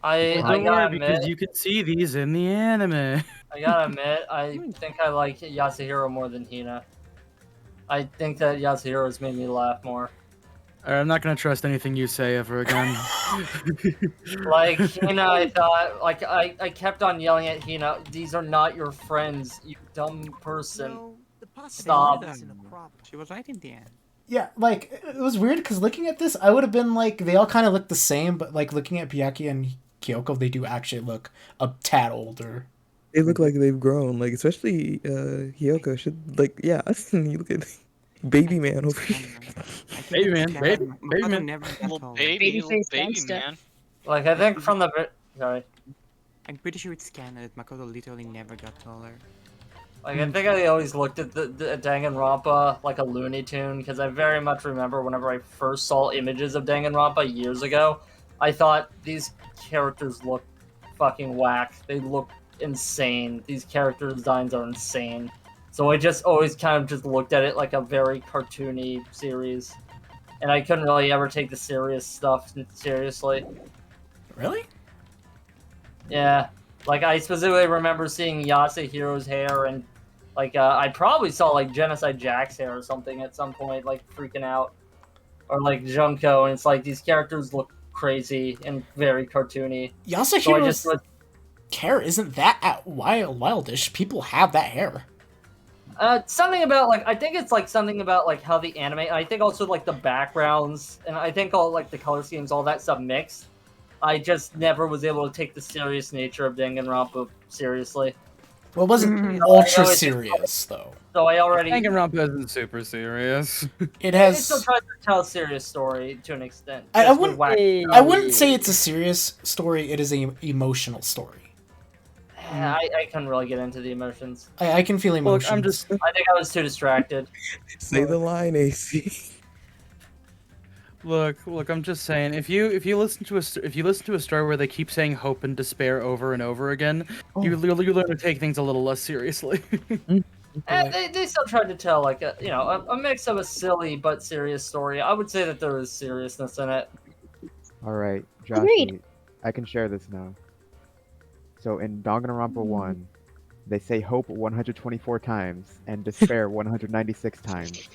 I Don't gotta worry, admit, because you can see these in the anime. I gotta admit, I think I like Yasuhiro more than Hina. I think that Yasuhiro's made me laugh more. I'm not gonna trust anything you say ever again. Like, Hina, I thought, like, I kept on yelling at Hina, these are not your friends, you dumb person. Stop. She was right in the end. Yeah, like, it was weird because looking at this, I would have been like, they all kind of look the same, but, like, looking at Byakuya and Kyoko, they do actually look a tad older. They look like they've grown, like, especially Hyoko should, like, yeah, you look at baby man over here. Baby man, baby man. Little baby man. Like, I think from the... Sorry. I'm pretty sure it's canon that Makoto literally never got taller. Like, I think I always looked at the Danganronpa like a Looney Tune, because I very much remember whenever I first saw images of Danganronpa years ago, I thought these characters look fucking whack. They look insane. These character designs are insane. So I just always kind of just looked at it like a very cartoony series. And I couldn't really ever take the serious stuff seriously. Really? Yeah. Like, I specifically remember seeing Yasuhiro's hair, and, like, I probably saw, like, Genocide Jack's hair or something at some point, like, freaking out. Or, like, Junko, and it's like, these characters look crazy and very cartoony. Yasuhiro's hair isn't that wildish. People have that hair. Something about, like, I think it's, like, something about, like, how the anime, I think also, like, the backgrounds, and I think all, like, the color schemes, all that stuff mixed. I just never was able to take the serious nature of Danganronpa seriously. Well, it wasn't ultra serious, though. So I already... Danganronpa isn't super serious. It has... It still tries to tell a serious story to an extent. I wouldn't say it's a serious story, it is an emotional story. I couldn't really get into the emotions. I can feel emotions. Look, I think I was too distracted. Say the line, AC. Look, I'm just saying, if you listen to a story where they keep saying hope and despair over and over again, you learn to take things a little less seriously. They still tried to tell, like, a mix of a silly but serious story. I would say that there is seriousness in it. Alright, Agreed. Joshy, I can share this now. So in Danganronpa 1, they say hope 124 times and despair 196 times.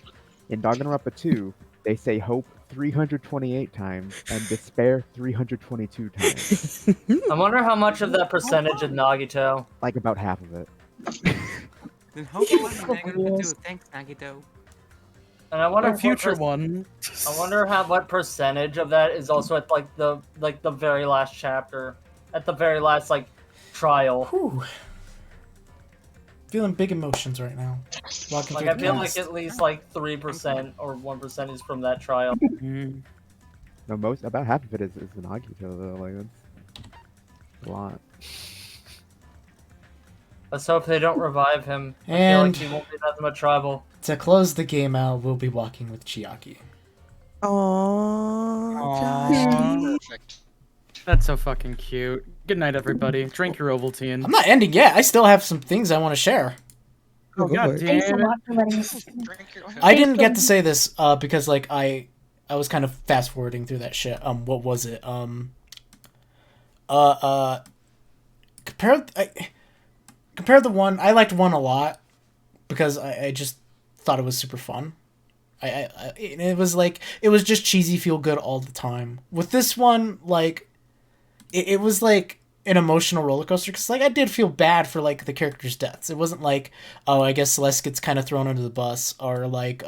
In Danganronpa 2, they say hope 328 times and despair 322 times. I wonder how much of that percentage is Nagito. Like about half of it. Then hope it wasn't Danganronpa 2. Thanks, Nagito. And I wonder A future one. I wonder what percentage of that is also at the very last chapter, at the very last trial. Whew. Feeling big emotions right now. Walking Like, through I the feel like past. at least 3% or 1% is from that trial. No, about half of it is Nagito though. Like that's a lot. Let's hope they don't revive him. I feel And like he won't be that much trouble. to close the game out, we'll be walking with Chiaki. Aww. Perfect. That's so fucking cute. Good night, everybody. Drink your Ovaltine. I'm not ending yet. I still have some things I want to share. Oh, god damn it. I didn't get to say this because like I was kind of fast forwarding through that shit. What was it? Compared the one, I liked one a lot because I just thought it was super fun. It was just cheesy, feel good all the time. With this one, like it was like an emotional roller coaster because like I did feel bad for like the characters' deaths. It wasn't like, oh, I guess Celeste gets kind of thrown under the bus or like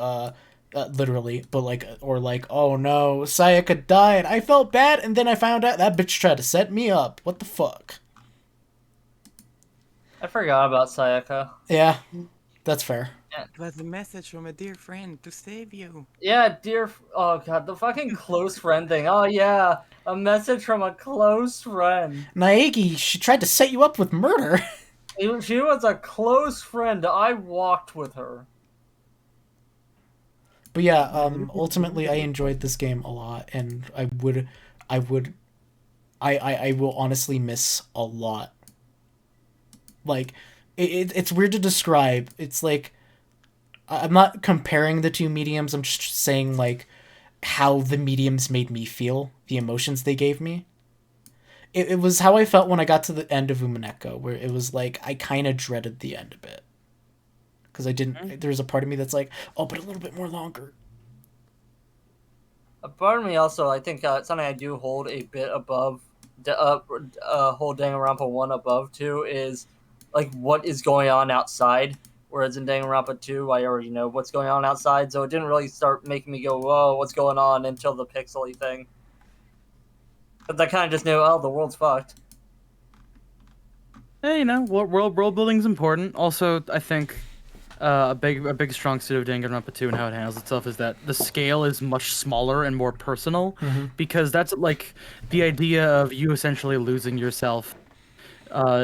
literally, but like, or like, oh no, Sayaka died. I felt bad, and then I found out that bitch tried to set me up. What the fuck? I forgot about Sayaka. Yeah, that's fair. It was a message from a dear friend to save you. Yeah, oh god, the fucking close friend thing. Oh yeah, A message from a close friend. Naegi, she tried to set you up with murder. She was a close friend. I walked with her. But yeah, ultimately I enjoyed this game a lot, and I will honestly miss a lot. Like, it's weird to describe. It's like, I'm not comparing the two mediums, I'm just saying, like, how the mediums made me feel, the emotions they gave me. It was how I felt when I got to the end of Umineko, where it was like, I kind of dreaded the end a bit. Because I didn't, there was a part of me that's like, oh, but a little bit more longer. A part of me also, I think something I do hold a bit above, hold Danganronpa 1 above 2 is, like, what is going on outside. Whereas in Danganronpa 2, I already know what's going on outside, so it didn't really start making me go, whoa, what's going on, until the pixely thing. But I kind of just knew, oh, the world's fucked. Hey, you know, world building's important. Also, I think a big strong suit of Danganronpa 2 and how it handles itself is that the scale is much smaller and more personal, because that's like the idea of you essentially losing yourself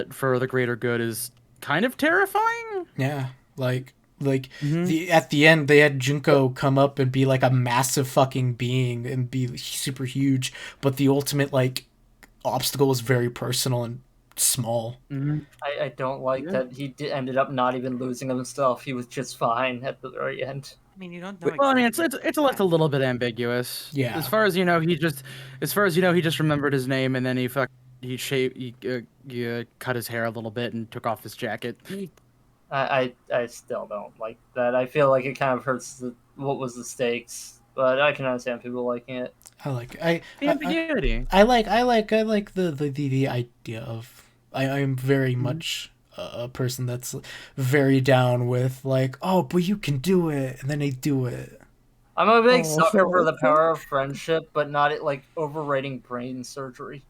for the greater good is kind of terrifying. Yeah, like at the end they had Junko come up and be like a massive fucking being and be super huge, but the ultimate like obstacle is very personal and small. I don't like that he ended up not even losing himself. He was just fine at the very end. I mean, you don't know. Well, I mean, it's left a little bit ambiguous. Yeah. As far as you know, he just remembered his name, and then he cut his hair a little bit and took off his jacket. I still don't like that. I feel like it kind of hurts what was the stakes, but I can understand people liking it. I like the ambiguity. I like the idea of I am very much a person that's very down with like, oh, but you can do it, and then they do it. I'm a big sucker for the power of friendship, but not it like overrating brain surgery.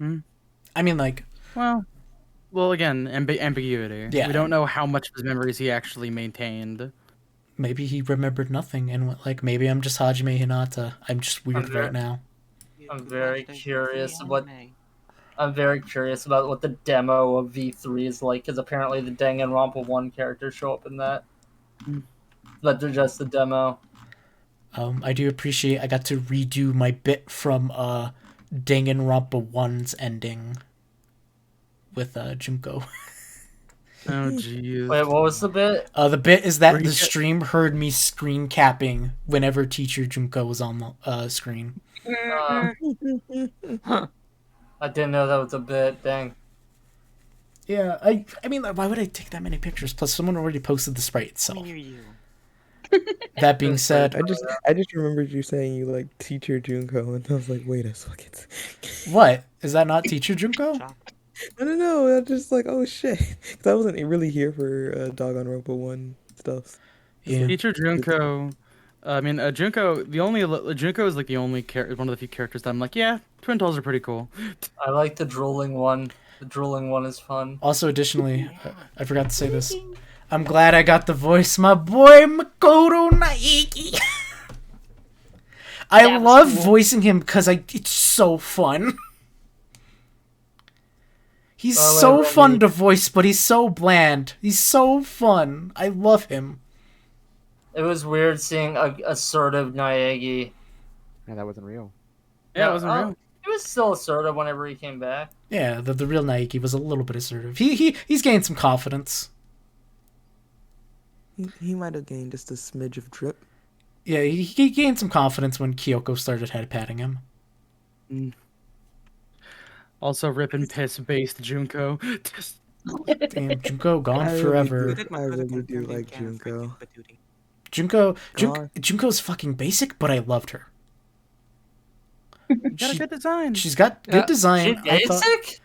I mean, like, well, again, ambiguity. Yeah. We don't know how much of his memories he actually maintained. Maybe he remembered nothing, and like maybe I'm just Hajime Hinata. I'm just weird right now. I'm very curious about what the demo of V3 is like, because apparently the Danganronpa 1 characters show up in that. But they're just the demo. I do appreciate I got to redo my bit from Danganronpa 1's ending with Junko. Oh jeez. Wait, what was the bit? The bit is that the stream heard me screen capping whenever Teacher Junko was on the screen. I didn't know that was a bit. Dang. Yeah, I mean, why would I take that many pictures? Plus, someone already posted the sprite itself. That being said, I just remembered you saying you like Teacher Junko, and I was like, wait a second. What is that? Not Teacher Junko? I don't know. I'm just like, oh shit, because I wasn't really here for Danganronpa 1 stuff. Yeah. Teacher Junko. I mean, Junko. Junko is like the only one of the few characters that I'm like, yeah, twin dolls are pretty cool. I like the drooling one. The drooling one is fun. Also, additionally, I forgot to say this. I'm glad I got to voice my boy Makoto Naegi. I love voicing him because it's so fun. He's so fun to voice, but he's so bland. He's so fun. I love him. It was weird seeing a assertive Naegi. Yeah, that wasn't real. Yeah, it wasn't real. He was still assertive whenever he came back. Yeah, the real Naegi was a little bit assertive. He's gained some confidence. He might have gained just a smidge of drip. Yeah, he gained some confidence when Kyoko started head patting him. Also, rip and piss based Junko. Damn, Junko gone forever. I really do like Junko. Junko's fucking basic, but I loved her. Got a good design. She's got good design. She's basic?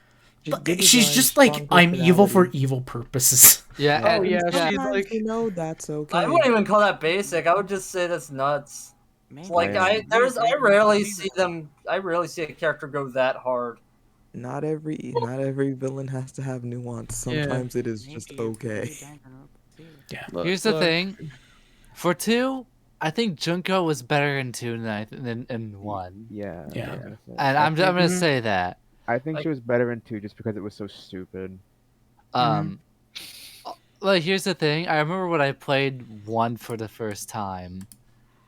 She's just like, I'm evil for evil purposes. Yeah. Oh yeah. Sometimes She's like, you know that's okay. I wouldn't even call that basic. I would just say that's nuts. Like I rarely see a character go that hard. Not every villain has to have nuance. Sometimes it is just okay. Yeah. Here's the thing. For 2, I think Junko was better in 2 than in 1. Yeah. Yeah. I'm gonna say. And I I'm think- gonna say that. I think she was better in 2 just because it was so stupid. Like, here's the thing. I remember when I played 1 for the first time.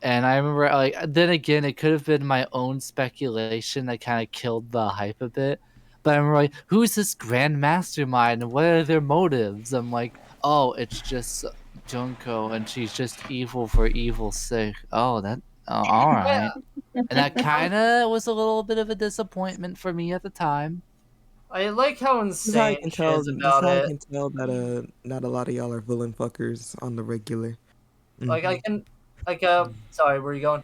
And I remember, like, then again, it could have been my own speculation that kind of killed the hype a bit. But I remember, like, who's this grand mastermind and what are their motives? I'm like, oh, it's just Junko and she's just evil for evil's sake. Oh, all right. And that kind of was a little bit of a disappointment for me at the time. I like how This is how I insane can she tell. is This is about how I it. can tell that not a lot of y'all are villain fuckers on the regular. Like I can, like sorry, where are you going?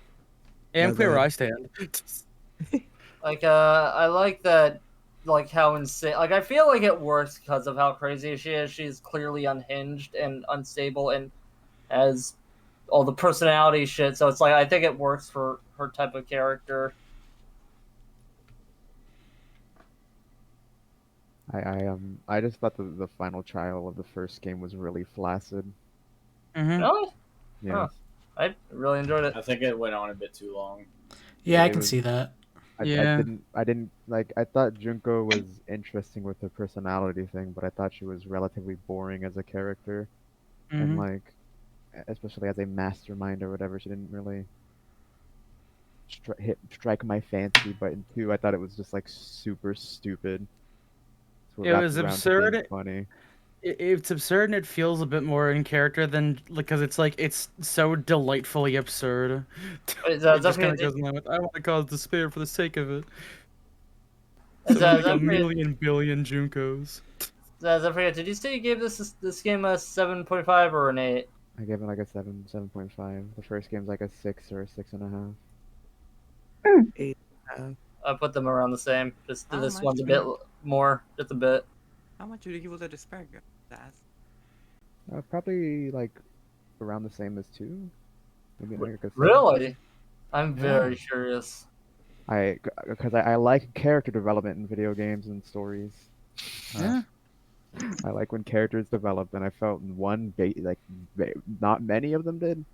And No, clear go where I ahead. stand. Like I like that, like how insane. Like I feel like it works because of how crazy she is. She's clearly unhinged and unstable and has all the personality shit. So it's like I think it works for her type of character. I just thought the final trial of the first game was really flaccid. Really? Yes. Huh. I really enjoyed it. I think it went on a bit too long. Yeah, I It can was- see that. I Yeah. didn't like. I thought Junko was interesting with her personality thing, but I thought she was relatively boring as a character, and Mhm. like, especially as a mastermind or whatever, she didn't really strike my fancy. But in 2, I thought it was just like super stupid. So It wrapped was around to being absurd. funny. It's absurd and it feels a bit more in character than because it's like it's so delightfully absurd. Is It just that kind of goes along with I want to cause despair for the sake of it. Is So that- like is a that pretty- million billion Junkos. I forget. Did you say you gave this game a 7.5 or an 8? I gave it like a 7.5. The first game's like a 6 or a 6.5. I put them around the same. Just How this much one's a do bit you- more, just a bit. How much would you give it a despair? That's Probably like around the same as 2. Maybe like a 7. Really? I'm Yeah. very curious. Because I like character development in video games and stories. Yeah. I like when characters develop, and I felt in 1 not many of them did.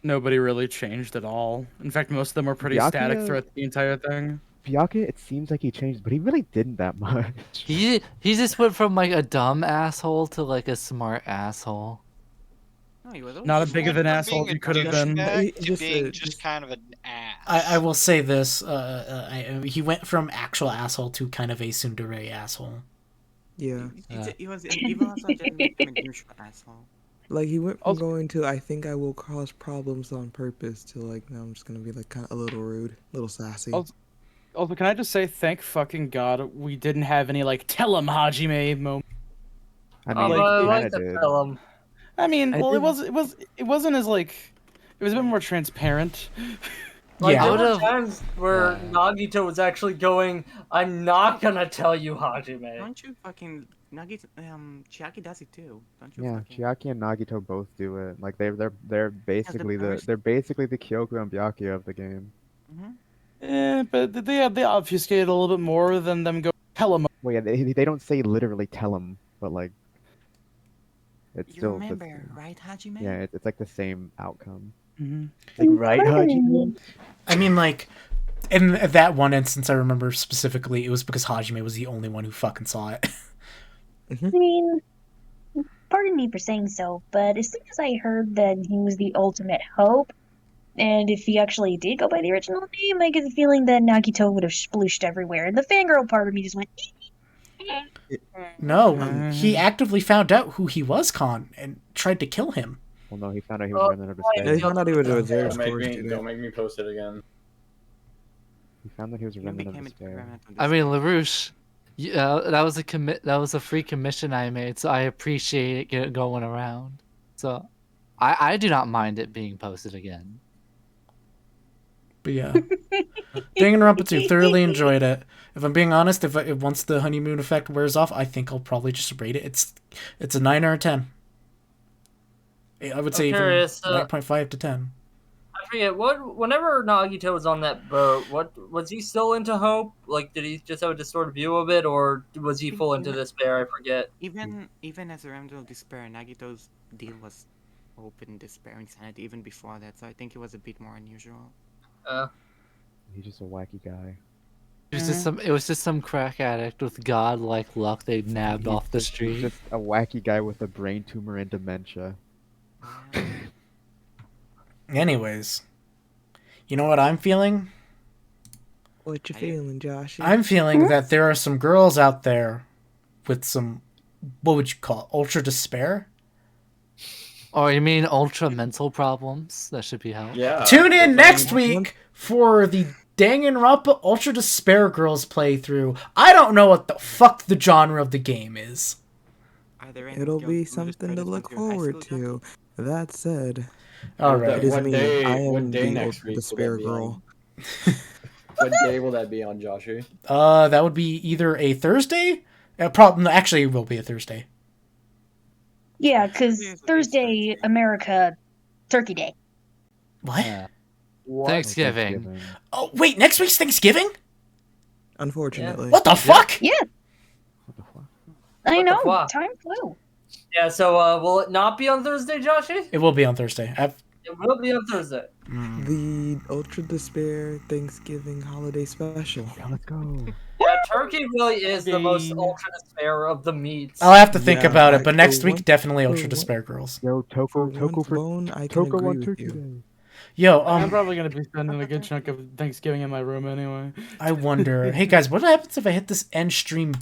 Nobody really changed at all. In fact, most of them were pretty static Byakuya- throughout the entire thing. Byakuya, it seems like he changed, but he really didn't that much. He just went from like a dumb asshole to like a smart asshole. No, he was Not always as big of an From asshole being as a he could have been. douchebag to Just, being just- just kind of an ass. I will say this: he went from actual asshole to kind of a tsundere asshole. Yeah. He was even also just make him a douche asshole. Like he went from going to I think I will cause problems on purpose to like now I'm just gonna be like kind of a little rude, a little sassy. Also, can I just say, thank fucking God we didn't have any like tell him Hajime moment. I Oh, mean, but I he like kinda to did. tell him. I mean, I well, did- it wasn't as like it was a bit more transparent. Like, Yeah. there were times where Nagito was actually going, I'm not gonna tell you, Hajime. Don't you fucking Nagi Chiaki does it too. Don't you Yeah, fucking Chiaki and Nagito both do it. Like they're basically the burst- they're basically the Kyoko and Byakuya of the game. But they obfuscate it a little bit more than them go tell him. Well, yeah, they don't say literally tell him, but like it's You still remember, right, Hajime? yeah, it's like the same outcome. Mhm. Like right, Hajime? I mean, like, in that one instance, I remember specifically, it was because Hajime was the only one who fucking saw it. I mean, pardon me for saying so, but as soon as I heard that he was the ultimate hope, and if he actually did go by the original name, I get the feeling that Nagito would have splooshed everywhere, and the fangirl part of me just went, No, he actively found out who he was, Khan, and tried to kill him. Well, no, he found out he was running out of Yeah, space. he found out he was a reserve Don't make course me student. don't make me post it again. He found that he was running out of despair. I mean, LaRouche, that was a free commission I made, so I appreciate it going around. So, I do not mind it being posted again. But yeah, Danganronpa 2, thoroughly enjoyed it. If I'm being honest, if once the honeymoon effect wears off, I think I'll probably just rate it. It's a 9 or a 10. I would say even curious, 9.5 to 10. I forget, whenever Nagito was on that boat, what was he still into hope? Like, did he just have a distorted view of it, or was he full into despair? I forget. Even as a remnant of despair, Nagito's deal was hope and despair and sanity even before that, so I think it was a bit more unusual. He's just a wacky guy. It was just some crack addict with godlike luck they nabbed off the He's street. just a wacky guy with a brain tumor and dementia. Anyways, you know what I'm feeling? What you feeling, Josh? I'm feeling that there are some girls out there with some, what would you call it, ultra despair? Oh, you mean ultra mental problems? That should be helped. Yeah. Tune in next week for the Danganronpa Ultra Despair Girls playthrough. I don't know what the fuck the genre of the game is. It'll be something to look forward to. That said, Alright. it is What me. day- I am what day the next ultra week will despair that be girl. What day will that be on, Joshy? That would be either a Thursday. Actually, it will be a Thursday. Yeah, because Thursday, America, Turkey Day. What? Thanksgiving. Oh wait, next week's Thanksgiving? Unfortunately. What the fuck? Yeah. I What the know. fuck? Time flew. Yeah, so will it not be on Thursday, Joshy? It will be on Thursday. It will be on Thursday. The Ultra Despair Thanksgiving holiday special. Let's go. Yeah, turkey really is the most ultra despair of the meats. I'll have to think Yeah, about it, but for next week one- definitely for Ultra one- Despair Girls. Yo, Toko Bone, I can Toko agree on with Turkey you. Day. Yo, I'm probably gonna be spending a good chunk of Thanksgiving in my room anyway. I wonder. Hey guys, what happens if I hit this end stream